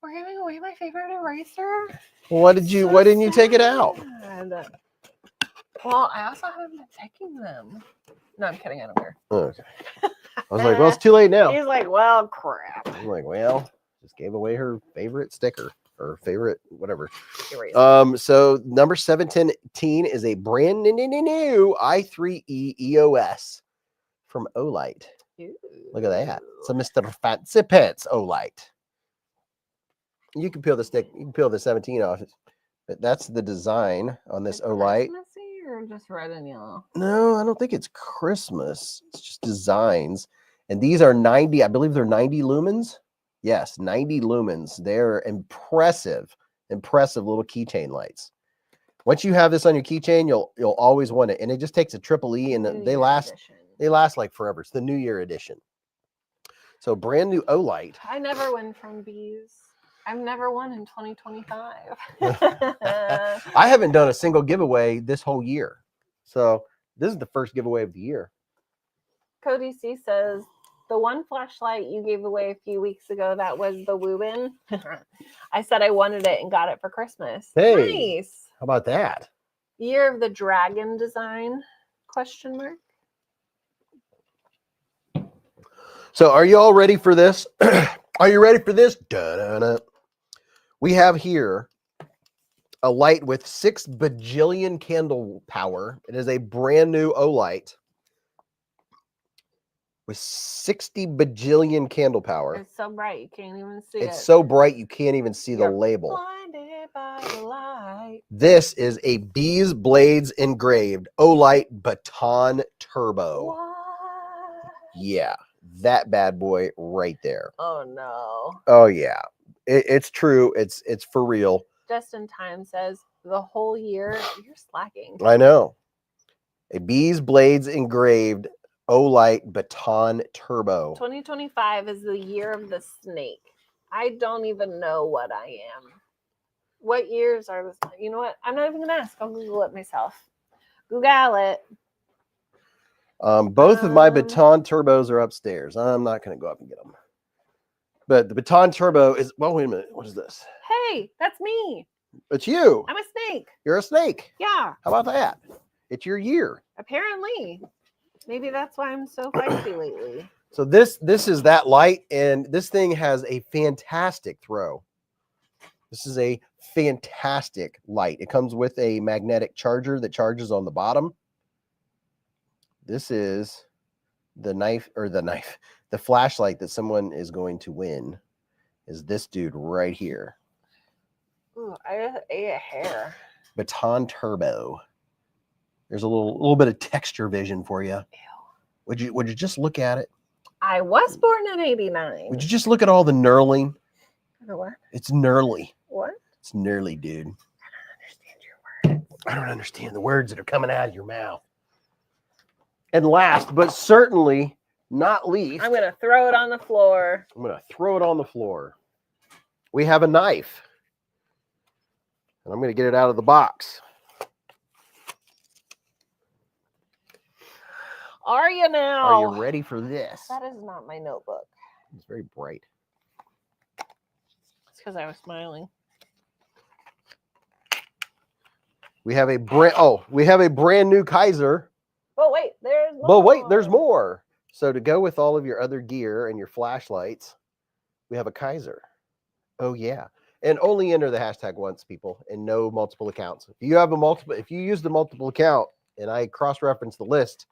We're giving away my favorite eraser? Well, why didn't you take it out? Well, I also haven't been taking them. No, I'm kidding. I don't care. Okay. I was like, well, it's too late now. He's like, well, crap. I'm like, well, just gave away her favorite sticker or favorite whatever. Eraser. So number 17 is a brand new i3E EOS from Olight. Ooh. Look at that. So Mr. Fancy Pants Olight. You can peel the 17 off, but that's the design on this Olight. Christmassy or just red and yellow? No, I don't think it's Christmas. It's just designs. And these are 90, I believe they're 90 lumens. Yes, 90 lumens. They're impressive little keychain lights. Once you have this on your keychain, you'll always want it. And it just takes a triple E and they last like forever. It's the New Year edition. So brand new Olight. I never win from Beez. I've never won in 2025. I haven't done a single giveaway this whole year. So this is the first giveaway of the year. Cody C says, the one flashlight you gave away a few weeks ago, that was the Woobin. I said I wanted it and got it for Christmas. Hey, nice. How about that? Year of the Dragon design? Question mark. So are you all ready for this? Are you ready for this? Da-da-da. We have here a light with 6 bajillion candle power. It is a brand new Olight with 60 bajillion candle power. It's so bright you can't even see it. It's so bright you can't even see the You're label. blinded. right? This is a BeezBlades engraved Olight Baton Turbo. What? Yeah, that bad boy right there. Oh no. Oh yeah, it's true. It's for real. Just in Time says the whole year you're slacking. I know. A BeezBlades engraved Olight Baton Turbo. 2025 is the year of the snake. I don't even know what I am. What years are the? You know what? I'm not even gonna ask. I'll Google it myself. Google it. Both of my Baton Turbos are upstairs. I'm not going to go up and get them. But the Baton Turbo is, well, wait a minute. What is this? Hey, that's me. It's you. I'm a snake. You're a snake. Yeah. How about that? It's your year. Apparently. Maybe that's why I'm so feisty lately. So this is that light, and this thing has a fantastic throw. This is a fantastic light. It comes with a magnetic charger that charges on the bottom. This is the the flashlight that someone is going to win is this dude right here. Ooh, I ate a hair. Baton Turbo. There's a little bit of texture vision for you. Ew. Would you just look at it? I was born in 89. Would you just look at all the knurling? What? It's knurly. What? It's knurly, dude. I don't understand your words. I don't understand the words that are coming out of your mouth. And last, but certainly not least, I'm going to throw it on the floor. I'm going to throw it on the floor. We have a knife. And I'm going to get it out of the box. Are you now? Are you ready for this? That is not my notebook. It's very bright. It's because I was smiling. We have a brand new Kizer. But wait, there's more. But wait, there's more. So to go with all of your other gear and your flashlights, we have a Kizer. Oh yeah. And only enter the hashtag once, people, and no multiple accounts. If you use the multiple account and I cross-reference the list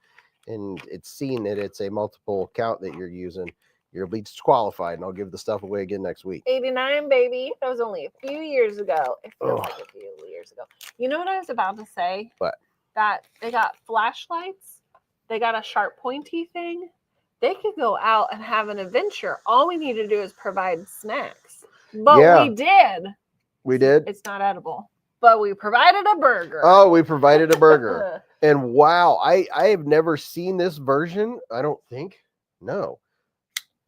and it's seen that it's a multiple account that you're using, you'll be disqualified, and I'll give the stuff away again next week. 89, baby. That was only a few years ago. It feels like a few years ago. You know what I was about to say? What? That they got flashlights. They got a sharp pointy thing. They could go out and have an adventure. All we need to do is provide snacks. But Yeah. we did. We did? It's not edible. But we provided a burger. Oh, we provided a burger. And wow, I have never seen this version. I don't think. No.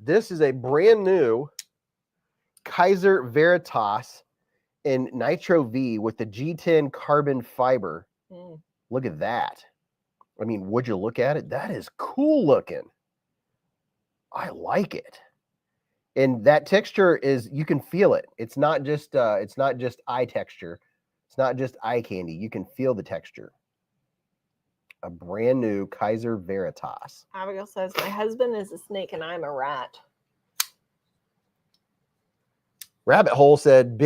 This is a brand new Kizer Veritas in Nitro V with the G10 carbon fiber. Look at that. I mean, would you look at it? That is cool looking. I like it. And that texture is, you can feel it. It's not just eye texture. It's not just eye candy. You can feel the texture. A brand new Kizer Veritas. Abigail says, my husband is a snake and I'm a rat. Rabbit Hole said,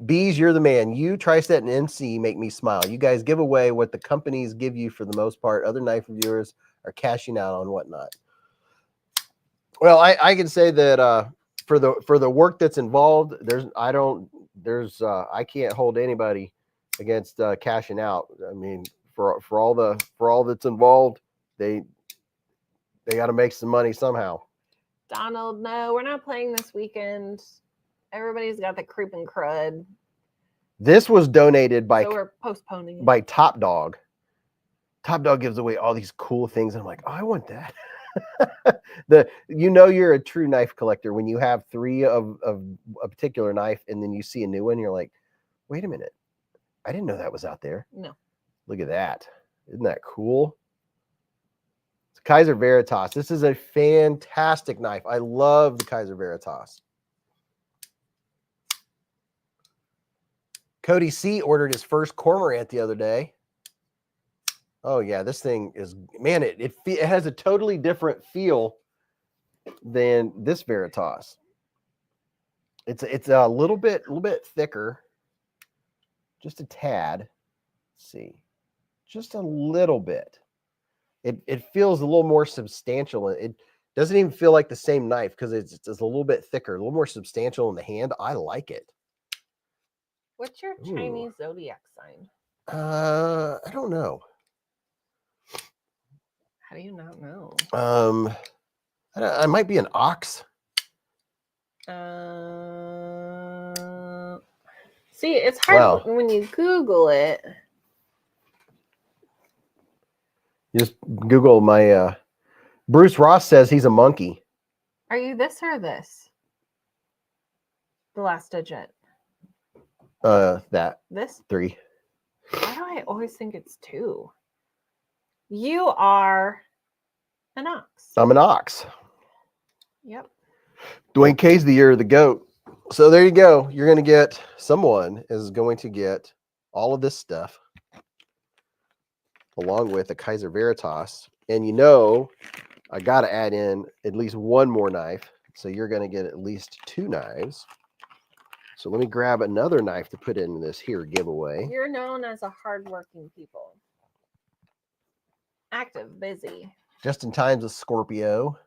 Beez, you're the man. You, Triset, and NC make me smile. You guys give away what the companies give you for the most part. Other knife reviewers are cashing out on whatnot. Well, I can say that for the work that's involved, I can't hold anybody against cashing out. I mean, for all that's involved, they got to make some money somehow. Donald, no, we're not playing this weekend. Everybody's got the creep and crud. This was donated by, so we're postponing it. By Top Dog. Top Dog gives away all these cool things. I'm like, oh, I want that. You're a true knife collector when you have 3 of a particular knife and then you see a new one. You're like, wait a minute, I didn't know that was out there. No. Look at that. Isn't that cool? It's Kizer Veritas. This is a fantastic knife. I love the Kizer Veritas. Cody C ordered his first cormorant the other day. Oh yeah, this thing is, man, it has a totally different feel than this Veritas. It's a little bit thicker, just a tad. Let's see, just a little bit. It feels a little more substantial. It doesn't even feel like the same knife because it's a little bit thicker, a little more substantial in the hand. I like it. What's your Ooh. Chinese zodiac sign? I don't know. How do you not know? I might be an ox. See, it's hard Wow. when you Google it. You just Google my. Bruce Ross says he's a monkey. Are you this or this? The last digit. That This? 3. Why do I always think it's 2? You are an ox. I'm an ox. Yep. Dwayne K's the year of the goat. So there you go. You're going to get, someone is going to get all of this stuff along with a Kizer Veritas. And you know, I got to add in at least one more knife. So you're going to get at least 2 knives. So let me grab another knife to put in this here giveaway. You're known as a hardworking people. Active, busy. Just in times of Scorpio.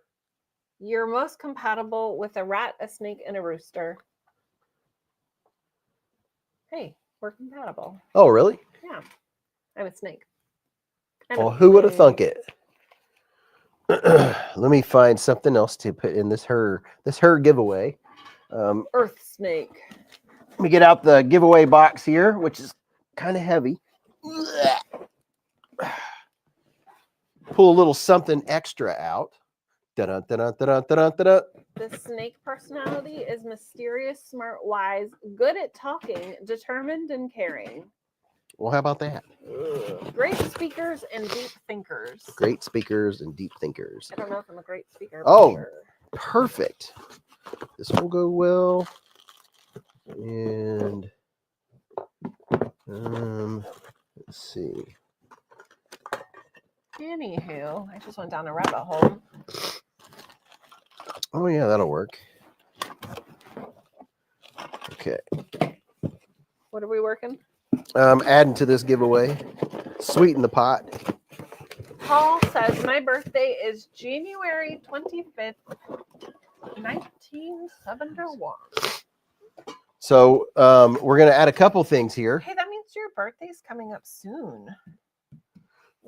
You're most compatible with a rat, a snake, and a rooster. Hey, we're compatible. Oh, really? Yeah. I'm a snake. Well, who would have thunk it? Let me find something else to put in this her giveaway. Earth snake. Let me get out the giveaway box here, which is kind of heavy. Pull a little something extra out. Da-dun, da-dun, da-dun, da-dun, da-dun. The snake personality is mysterious, smart, wise, good at talking, determined, and caring. Well, how about that? Great speakers and deep thinkers. Great speakers and deep thinkers. I don't know if I'm a great speaker. Oh, sure. Perfect. This will go well. And let's see. Anywho, I just went down a rabbit hole. Oh yeah, that'll work. Okay. What are we working? Adding to this giveaway. Sweeten the pot. Paul says my birthday is January 25th, 1971. So we're gonna add a couple things here. Hey, that means your birthday's coming up soon.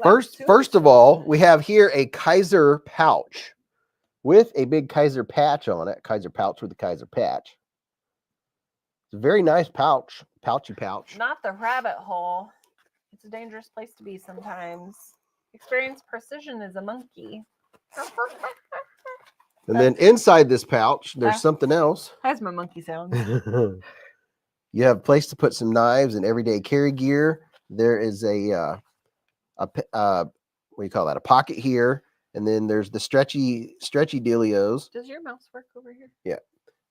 First of all, we have here a Kizer pouch with a big Kizer patch on it. Kizer pouch with a Kizer patch. It's a very nice pouch. Pouchy pouch. Not the rabbit hole. It's a dangerous place to be sometimes. Experience precision as a monkey. And then inside this pouch, there's something else. That's my monkey sound. You have a place to put some knives and everyday carry gear. There is a what do you call that? A pocket here, and then there's the stretchy dealios. Does your mouse work over here? Yeah,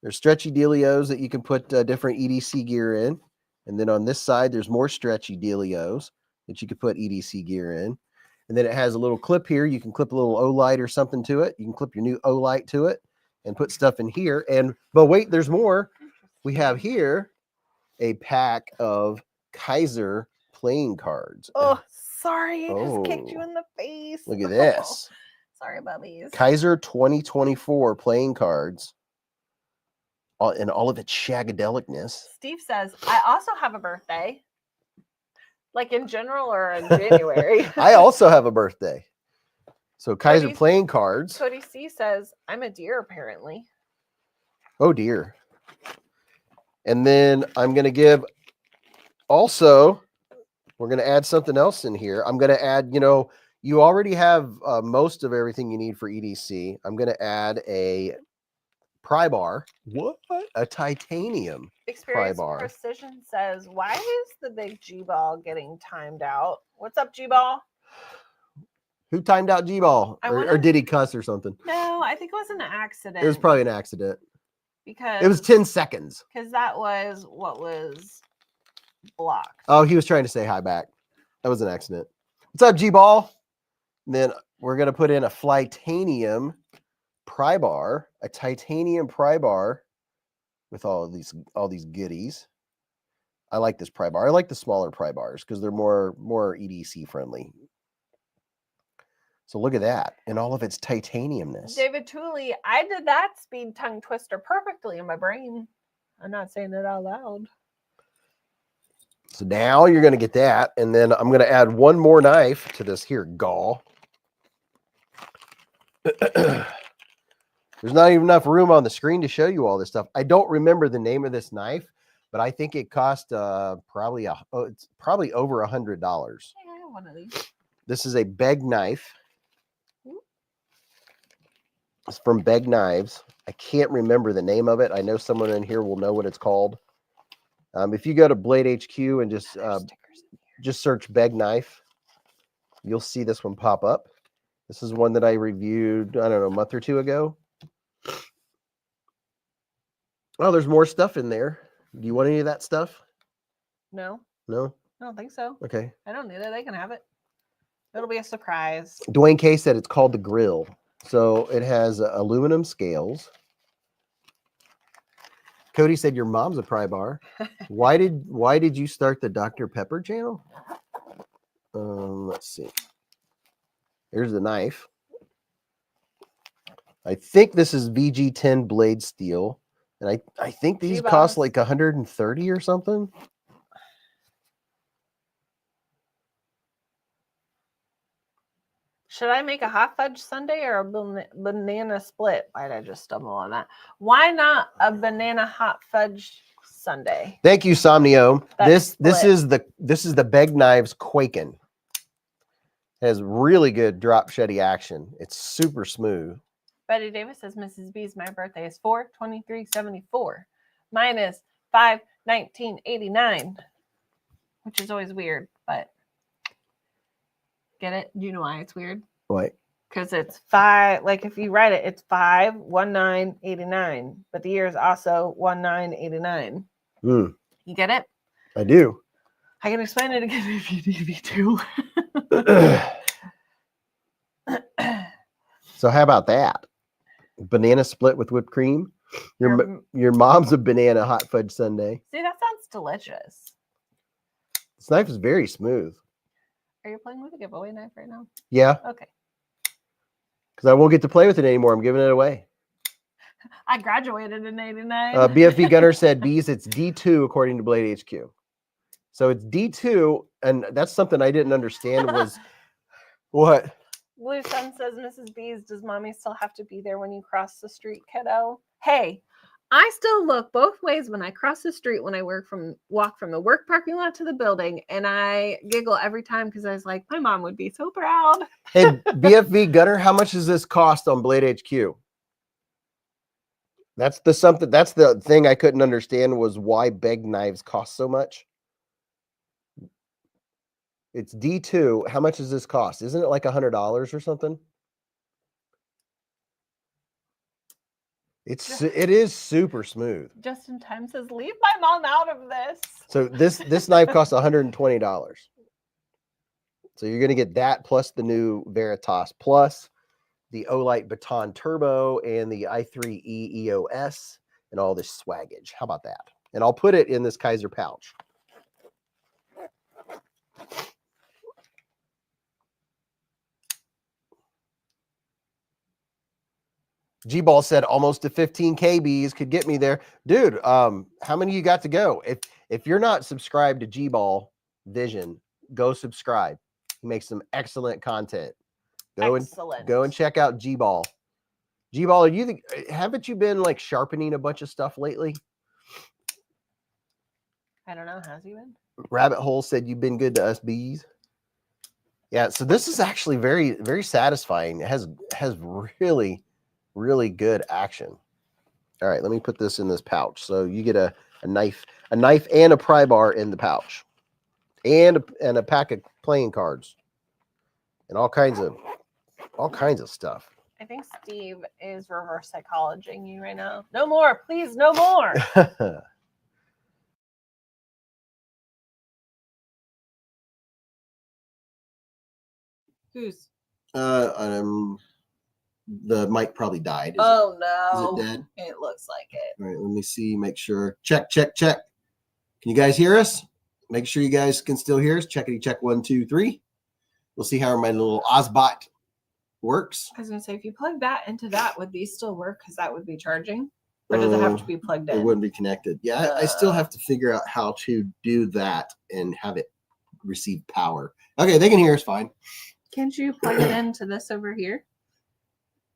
there's stretchy dealios that you can put different EDC gear in, and then on this side there's more stretchy dealios that you could put EDC gear in, and then it has a little clip here. You can clip a little O-light or something to it. You can clip your new O-light to it and put stuff in here. But wait, there's more. We have here a pack of Kizer playing cards. Oh, sorry, I just kicked you in the face. Look at this. Sorry, bubbies. Kizer 2024 playing cards in all of its shagadelicness. Steve says, I also have a birthday. Like in general or in January? I also have a birthday. So Kizer Cody, playing cards. Cody C says, I'm a deer apparently. Oh dear. And then I'm going to give also, we're going to add something else in here. I'm going to add, you already have most of everything you need for EDC. I'm going to add a pry bar. What? A titanium Experience pry bar. Precision says, why is the big G-ball getting timed out? What's up, G-ball? Who timed out G-ball? Or did he cuss or something? No, I think it was an accident. It was probably an accident. Because it was 10 seconds. Because that was what was blocked. Oh, he was trying to say hi back. That was an accident. What's up, G-ball? And then we're going to put in a Flytanium pry bar, a titanium pry bar with all these goodies. I like this pry bar. I like the smaller pry bars because they're more EDC friendly. So look at that, and all of its titaniumness. David Tooley, I did that speed tongue twister perfectly in my brain. I'm not saying it out loud. So now you're going to get that. And then I'm going to add one more knife to this here gall. There's not even enough room on the screen to show you all this stuff. I don't remember the name of this knife, but I think it cost it's probably over $100. I have one of these. This is a Beg knife. It's from Beg Knives. I can't remember the name of it. I know someone in here will know what it's called. If you go to Blade HQ and just search Beg Knife, you'll see this one pop up. This is one that I reviewed, I don't know, a month or two ago. Oh, there's more stuff in there. Do you want any of that stuff? No. No? I don't think so. Okay. I don't need it. They can have it. It'll be a surprise. Dwayne K said it's called the Grill. So it has aluminum scales. Cody said your mom's a pry bar. Why did you start the Dr. Pepper channel? Let's see. Here's the knife. I think this is VG10 blade steel. And I think these cost like 130 or something. Should I make a hot fudge sundae or a banana split? Why did I just stumble on that? Why not a banana hot fudge sundae? Thank you, Somnio. That's This is the Beg Knives Quaken. It has really good drop sheddy action. It's super smooth. Betty Davis says, Mrs. B's, my birthday is 4/23/74. Mine is 5/19/89, which is always weird, but get it? Do you know why it's weird? What? Because it's 5, like if you write it, it's 5/19/89, but the year is also 1989. You get it? I do. I can explain it again if you need me to. So how about that? Banana split with whipped cream. Your mom's a banana hot fudge sundae. See, that sounds delicious. This knife is very smooth. Are you playing with a giveaway knife right now? Yeah. Okay. Because I won't get to play with it anymore. I'm giving it away. I graduated in 89. BFV Gunner said, Beez, it's D2 according to Blade HQ. So it's D2, and that's something I didn't understand was what? Blue Sun says, Mrs. Beez, does mommy still have to be there when you cross the street, kiddo? Hey, I still look both ways when I cross the street when I walk from the work parking lot to the building, and I giggle every time because I was like, my mom would be so proud. Hey, BFV Gunner, how much does this cost on Blade HQ? That's the thing I couldn't understand was why Beg Knives cost so much. It's D2. How much does this cost? Isn't it like $100 or something? It is super smooth. Justin Time says, leave my mom out of this. So this knife costs $120. So you're going to get that plus the new Veritas plus the Olight Baton Turbo and the i3E EOS and all this swaggage. How about that? And I'll put it in this Kizer pouch. G-Ball said almost to 15 KBs could get me there. Dude, how many you got to go? If you're not subscribed to G-Ball Vision, go subscribe. He makes some excellent content. Go and check out G-Ball. G-Ball, haven't you been like sharpening a bunch of stuff lately? I don't know. Has he been? Rabbit Hole said you've been good to us bees. Yeah, so this is actually very, very satisfying. It has really, really good action. All right, let me put this in this pouch. So you get a knife and a pry bar in the pouch, and a pack of playing cards, and all kinds of stuff. I think Steve is reverse psychologying you right now. No more, please, no more. Who's? The mic probably died. Oh no. Is it dead? It looks like it. All right, let me see, make sure. Check. Can you guys hear us? Make sure you guys can still hear us. Checkity check 1, 2, 3. We'll see how my little Ozbot works. I was gonna say, if you plug that into that, would these still work? Because that would be charging. Or does it have to be plugged in? It wouldn't be connected. Yeah, I still have to figure out how to do that and have it receive power. Okay, they can hear us fine. Can't you plug it into this over here?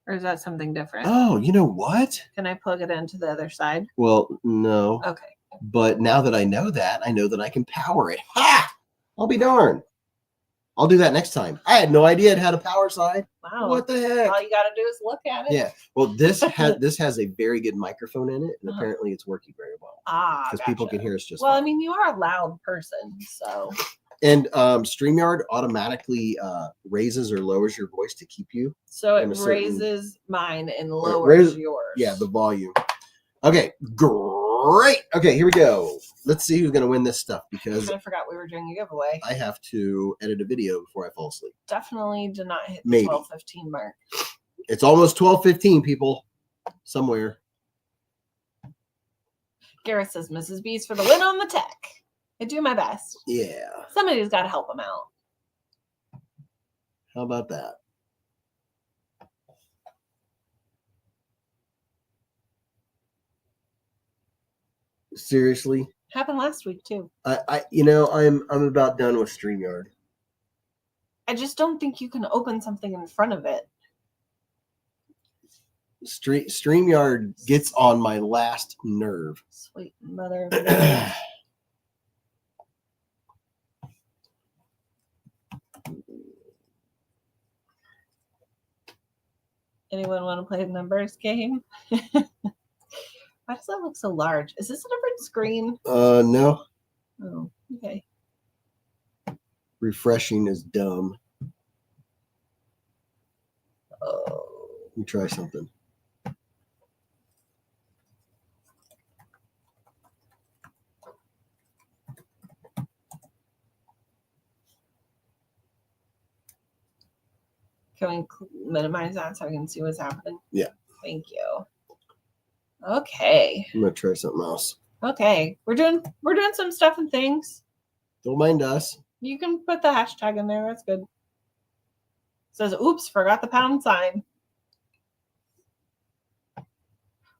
Or is that something different? Oh, you know what? Can I plug it into the other side? Well, no. Okay. But now that I know that I can power it. Ha! I'll be darned. I'll do that next time. I had no idea it had a power side. Wow. What the heck? All you got to do is look at it. Yeah. Well, this has a very good microphone in it, and apparently it's working very well. Ah, because people can hear us just well, fine. I mean, you are a loud person, so. And StreamYard automatically raises or lowers your voice to keep you. So it raises mine and lowers yours. Yeah, the volume. Okay, great. Okay, here we go. Let's see who's going to win this stuff because I forgot we were doing a giveaway. I have to edit a video before I fall asleep. Definitely did not hit the 12:15 mark. It's almost 12:15, people. Somewhere. Gareth says, Mrs. Beez for the win on the tech. I do my best. Yeah. Somebody's got to help him out. How about that? Seriously? Happened last week too. I'm about done with StreamYard. I just don't think you can open something in front of it. StreamYard gets on my last nerve. Sweet mother of God. Anyone want to play the numbers game? Why does that look so large? Is this a different screen? No. Oh, okay. Refreshing is dumb. Oh. Let me try something. Can we minimize that so I can see what's happening? Yeah. Thank you. Okay. I'm gonna try something else. Okay. We're doing some stuff and things. Don't mind us. You can put the hashtag in there. That's good. It says, oops, forgot the pound sign.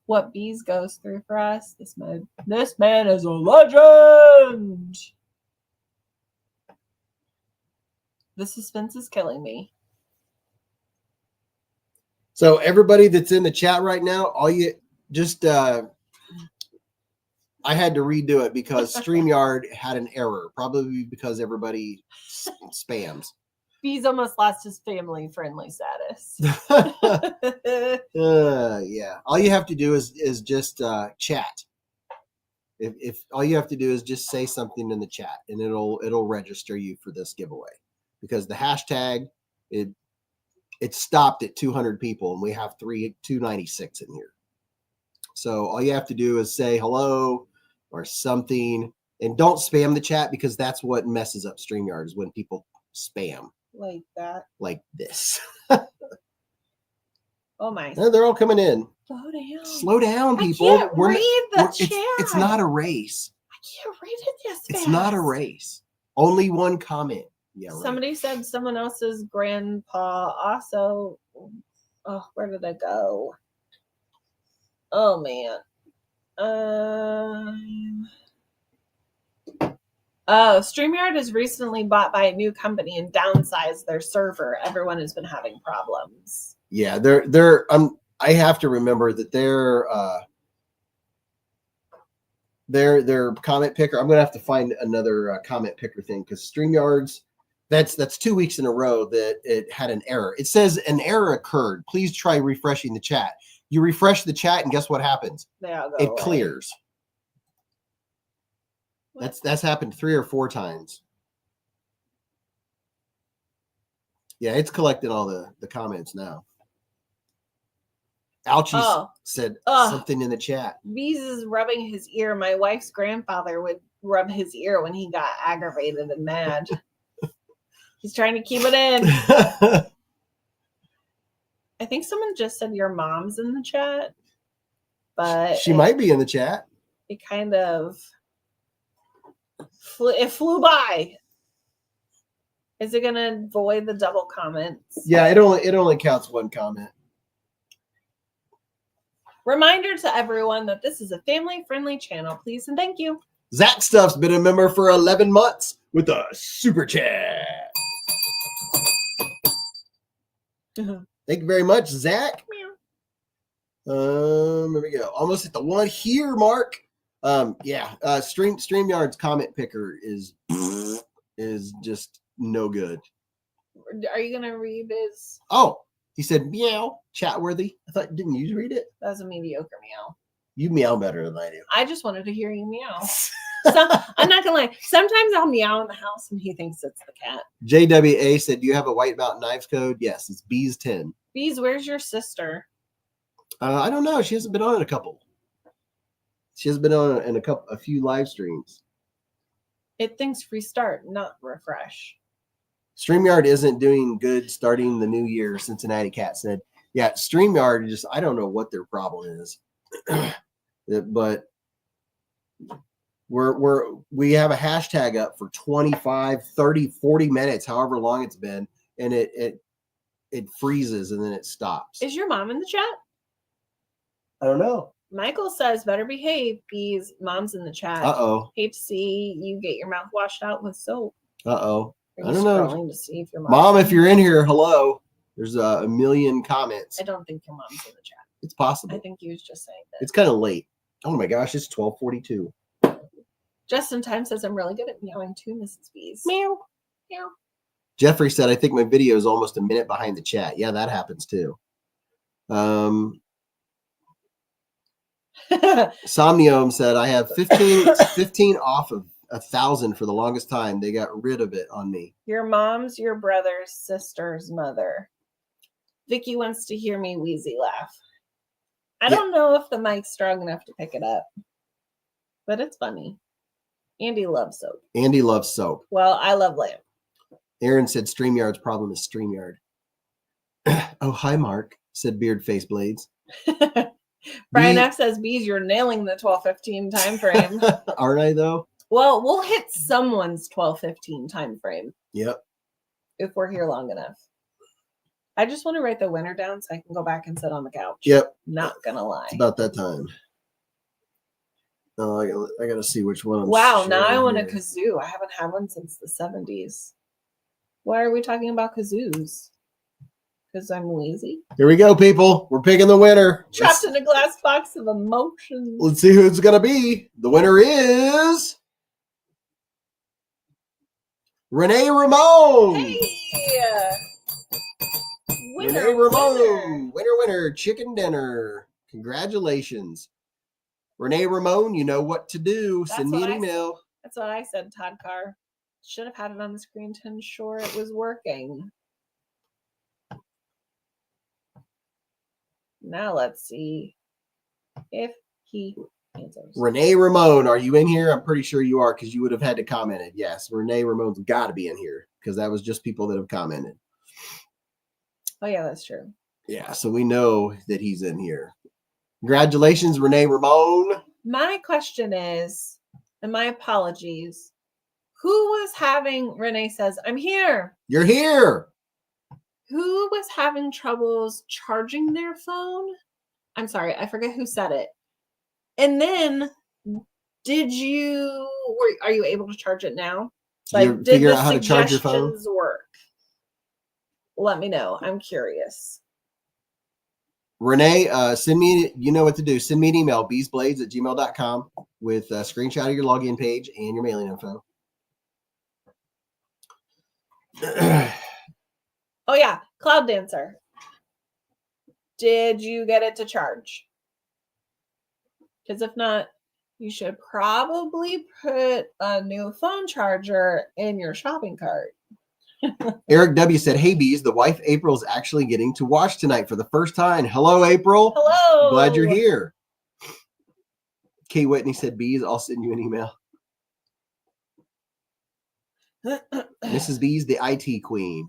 What Beez goes through for us. This man is a legend. The suspense is killing me. So everybody that's in the chat right now, all you just I had to redo it because StreamYard had an error, probably because everybody spams. Beez almost lost his family friendly status. Yeah. All you have to do is just chat. If all you have to do is just say something in the chat, and it'll register you for this giveaway, because the hashtag it stopped at 200 people, and we have 296 in here. So all you have to do is say hello or something, and don't spam the chat, because that's what messes up StreamYard, is when people spam like that, like this. Oh my! They're all coming in. Slow down, people. I can't read the chat. It's not a race. I can't read it this fast. It's not a race. Only one comment. Yeah. Right. Somebody said someone else's grandpa also. Oh, where did I go? Oh man. Oh, StreamYard is recently bought by a new company and downsized their server. Everyone has been having problems. Yeah, I have to remember that their comment picker. I'm gonna have to find another comment picker thing, because StreamYard's that's 2 weeks in a row that it had an error. It says an error occurred. Please try refreshing the chat. You refresh the chat, and guess what happens? It clears. What? That's happened 3 or 4 times. Yeah, it's collecting all the comments now. Ouchie said something in the chat. Beez is rubbing his ear. My wife's grandfather would rub his ear when he got aggravated and mad. He's trying to keep it in. I think someone just said your mom's in the chat, but she might be in the chat. It kind of flew by. Is it gonna void the double comments? Yeah, it only counts one comment. Reminder to everyone that this is a family-friendly channel. Please and thank you. Zach Stuff's been a member for 11 months with a super chat. Thank you very much, Zach. There we go. Almost at the 1 here mark. StreamYard's comment picker is just no good. Are you gonna read his? Oh, he said meow, chat worthy. I thought, didn't you read it? That was a mediocre meow. You meow better than I do. I just wanted to hear you meow. So, I'm not gonna lie. Sometimes I'll meow in the house and he thinks it's the cat. JWA said, do you have a White Mountain Knives code? Yes, it's Beez 10. Beez, where's your sister? I don't know. She hasn't been on in a couple. She has been on in a few live streams. It thinks restart, not refresh. StreamYard isn't doing good starting the new year, Cincinnati Cat said. Yeah, StreamYard just, I don't know what their problem is. But we have a hashtag up for 25, 30, 40 minutes, however long it's been, and it freezes and then it stops. Is your mom in the chat? I don't know. Michael says, better behave, Beez. Mom's in the chat. Uh-oh. Hate to see you get your mouth washed out with soap. Uh-oh. Are you I don't know. scrolling to see if your Mom, if you're in here, hello. There's a million comments. I don't think your mom's in the chat. It's possible. I think he was just saying that. It's kind of late. Oh my gosh, it's 12:42. Justin Time says, I'm really good at meowing too, Mrs. Beez. Meow. Meow. Jeffrey said, I think my video is almost a minute behind the chat. Yeah, that happens too. Somnium said, I have 15 off of 1,000 for the longest time. They got rid of it on me. Your mom's your brother's sister's mother. Vicky wants to hear me wheezy laugh. I don't know if the mic's strong enough to pick it up, but it's funny. Andy loves soap. Andy loves soap. Well, I love lamp. Aaron said StreamYard's problem is StreamYard. Oh, hi, Mark, said Beard Face Blades. Brian F says, Beez, you're nailing the 12:15 time frame. Aren't I, though? Well, we'll hit someone's 12:15 time frame. Yep. If we're here long enough. I just want to write the winner down so I can go back and sit on the couch. Yep. Not gonna lie. It's about that time. Oh, I gotta see which one. Wow, now I want a kazoo. I haven't had one since the 70s. Why are we talking about kazoos? Because I'm lazy. Here we go, people. We're picking the winner. Trapped in a glass box of emotions. Let's see who it's gonna be. The winner is Renee Ramon. Hey! Renee Ramon. Winner, chicken dinner. Congratulations. Renee Ramon, you know what to do. Send me an email. That's what I said, Todd Carr. Should have had it on the screen to ensure it was working. Now let's see if he answers. Renee Ramon, are you in here? I'm pretty sure you are because you would have had to comment it. Yes, Renee Ramon's got to be in here because that was just people that have commented. Oh, yeah, that's true. Yeah, so we know that he's in here. Congratulations, Renee Ramon. My question is, and my apologies, who was having, Renee says, I'm here. You're here. Who was having troubles charging their phone? I'm sorry, I forget who said it. And then, are you able to charge it now? Like, you figure out how to charge your phone? Work? Let me know. I'm curious. Renee, send me, you know what to do. Send me an email, beezblades@gmail.com with a screenshot of your login page and your mailing info. Oh, yeah. Cloud Dancer. Did you get it to charge? Because if not, you should probably put a new phone charger in your shopping cart. Eric W. said, hey, Beez, the wife April's actually getting to watch tonight for the first time. Hello, April. Hello. Glad you're here. Kay Whitney said, Beez, I'll send you an email. Mrs. Beez, the IT queen.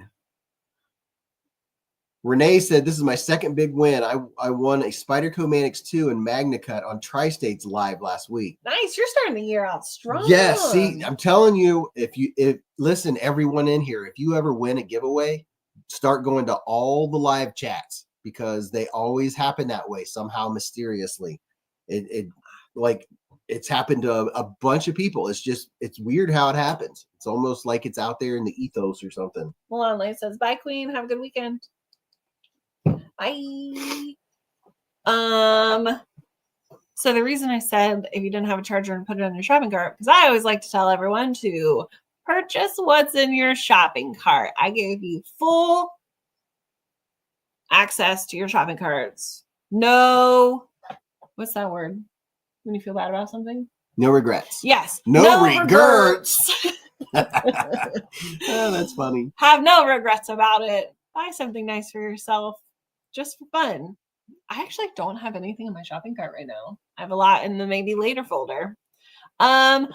Renee said, this is my second big win. I won a Spyderco Manix 2 and Magna Cut on Tri-States live last week. Nice. You're starting the year out strong. Yes. See, I'm telling you, listen, everyone in here, if you ever win a giveaway, start going to all the live chats because they always happen that way somehow mysteriously. It's happened to a bunch of people. It's weird how it happens. It's almost like it's out there in the ethos or something. Melanie says, bye, Queen. Have a good weekend. Bye. So the reason I said if you didn't have a charger and put it on your shopping cart, because I always like to tell everyone to purchase what's in your shopping cart. I gave you full access to your shopping carts. No, what's that word? When you feel bad about something? No regrets. Yes. No regrets. Oh, that's funny. Have no regrets about it. Buy something nice for yourself just for fun. I actually don't have anything in my shopping cart right now. I have a lot in the maybe later folder. Have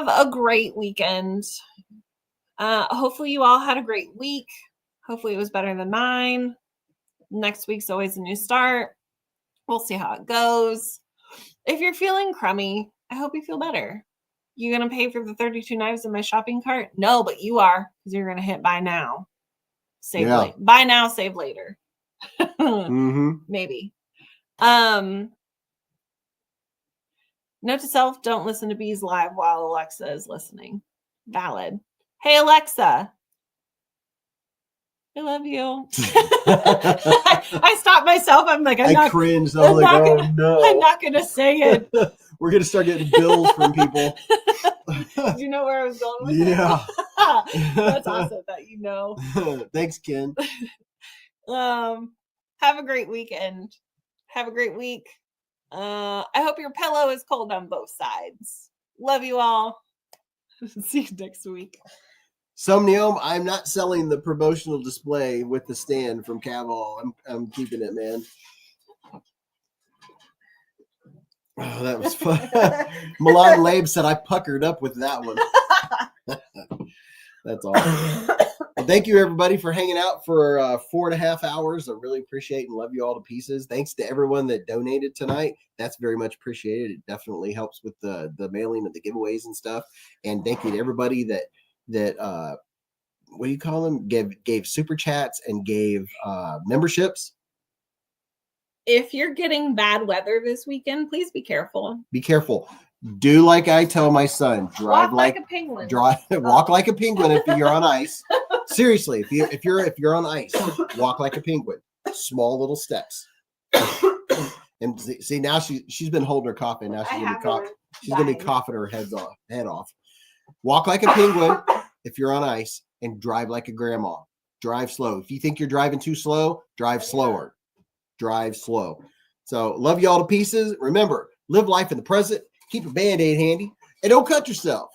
a great weekend. Hopefully you all had a great week. Hopefully it was better than mine. Next week's always a new start. We'll see how it goes. If you're feeling crummy, I hope you feel better. You gonna pay for the 32 knives in my shopping cart? No, but you are, because you're gonna hit buy now. Save later. Buy now, save later. Maybe. Note to self, don't listen to Beez live while Alexa is listening. Valid. Hey, Alexa. I love you. I stopped myself. I'm like, I cringed. I'm like, oh no. I'm not going to say it. We're going to start getting bills from people. Do you know where I was going with Yeah. That's awesome that you know. Thanks, Ken. Have a great weekend. Have a great week. I hope your pillow is cold on both sides. Love you all. See you next week. Somnium, I'm not selling the promotional display with the stand from Cavall. I'm keeping it, man. Oh, that was fun. Milan Labe said I puckered up with that one. That's awesome. Well, thank you, everybody, for hanging out for 4.5 hours. I really appreciate and love you all to pieces. Thanks to everyone that donated tonight. That's very much appreciated. It definitely helps with the mailing of the giveaways and stuff. And thank you to everybody that what do you call them? Gave super chats and gave memberships. If you're getting bad weather this weekend, please be careful. Be careful. Do like I tell my son. Drive walk like a penguin. Walk like a penguin if you're on ice. Seriously, if you're on ice, walk like a penguin. Small little steps. And see now she's been holding her cough, and now she's gonna be coughing her head off. Walk like a penguin if you're on ice, and drive like a grandma. Drive slow. If you think you're driving too slow, drive slower. Drive slow. So love you all to pieces. Remember, live life in the present. Keep a Band-Aid handy, and don't cut yourself.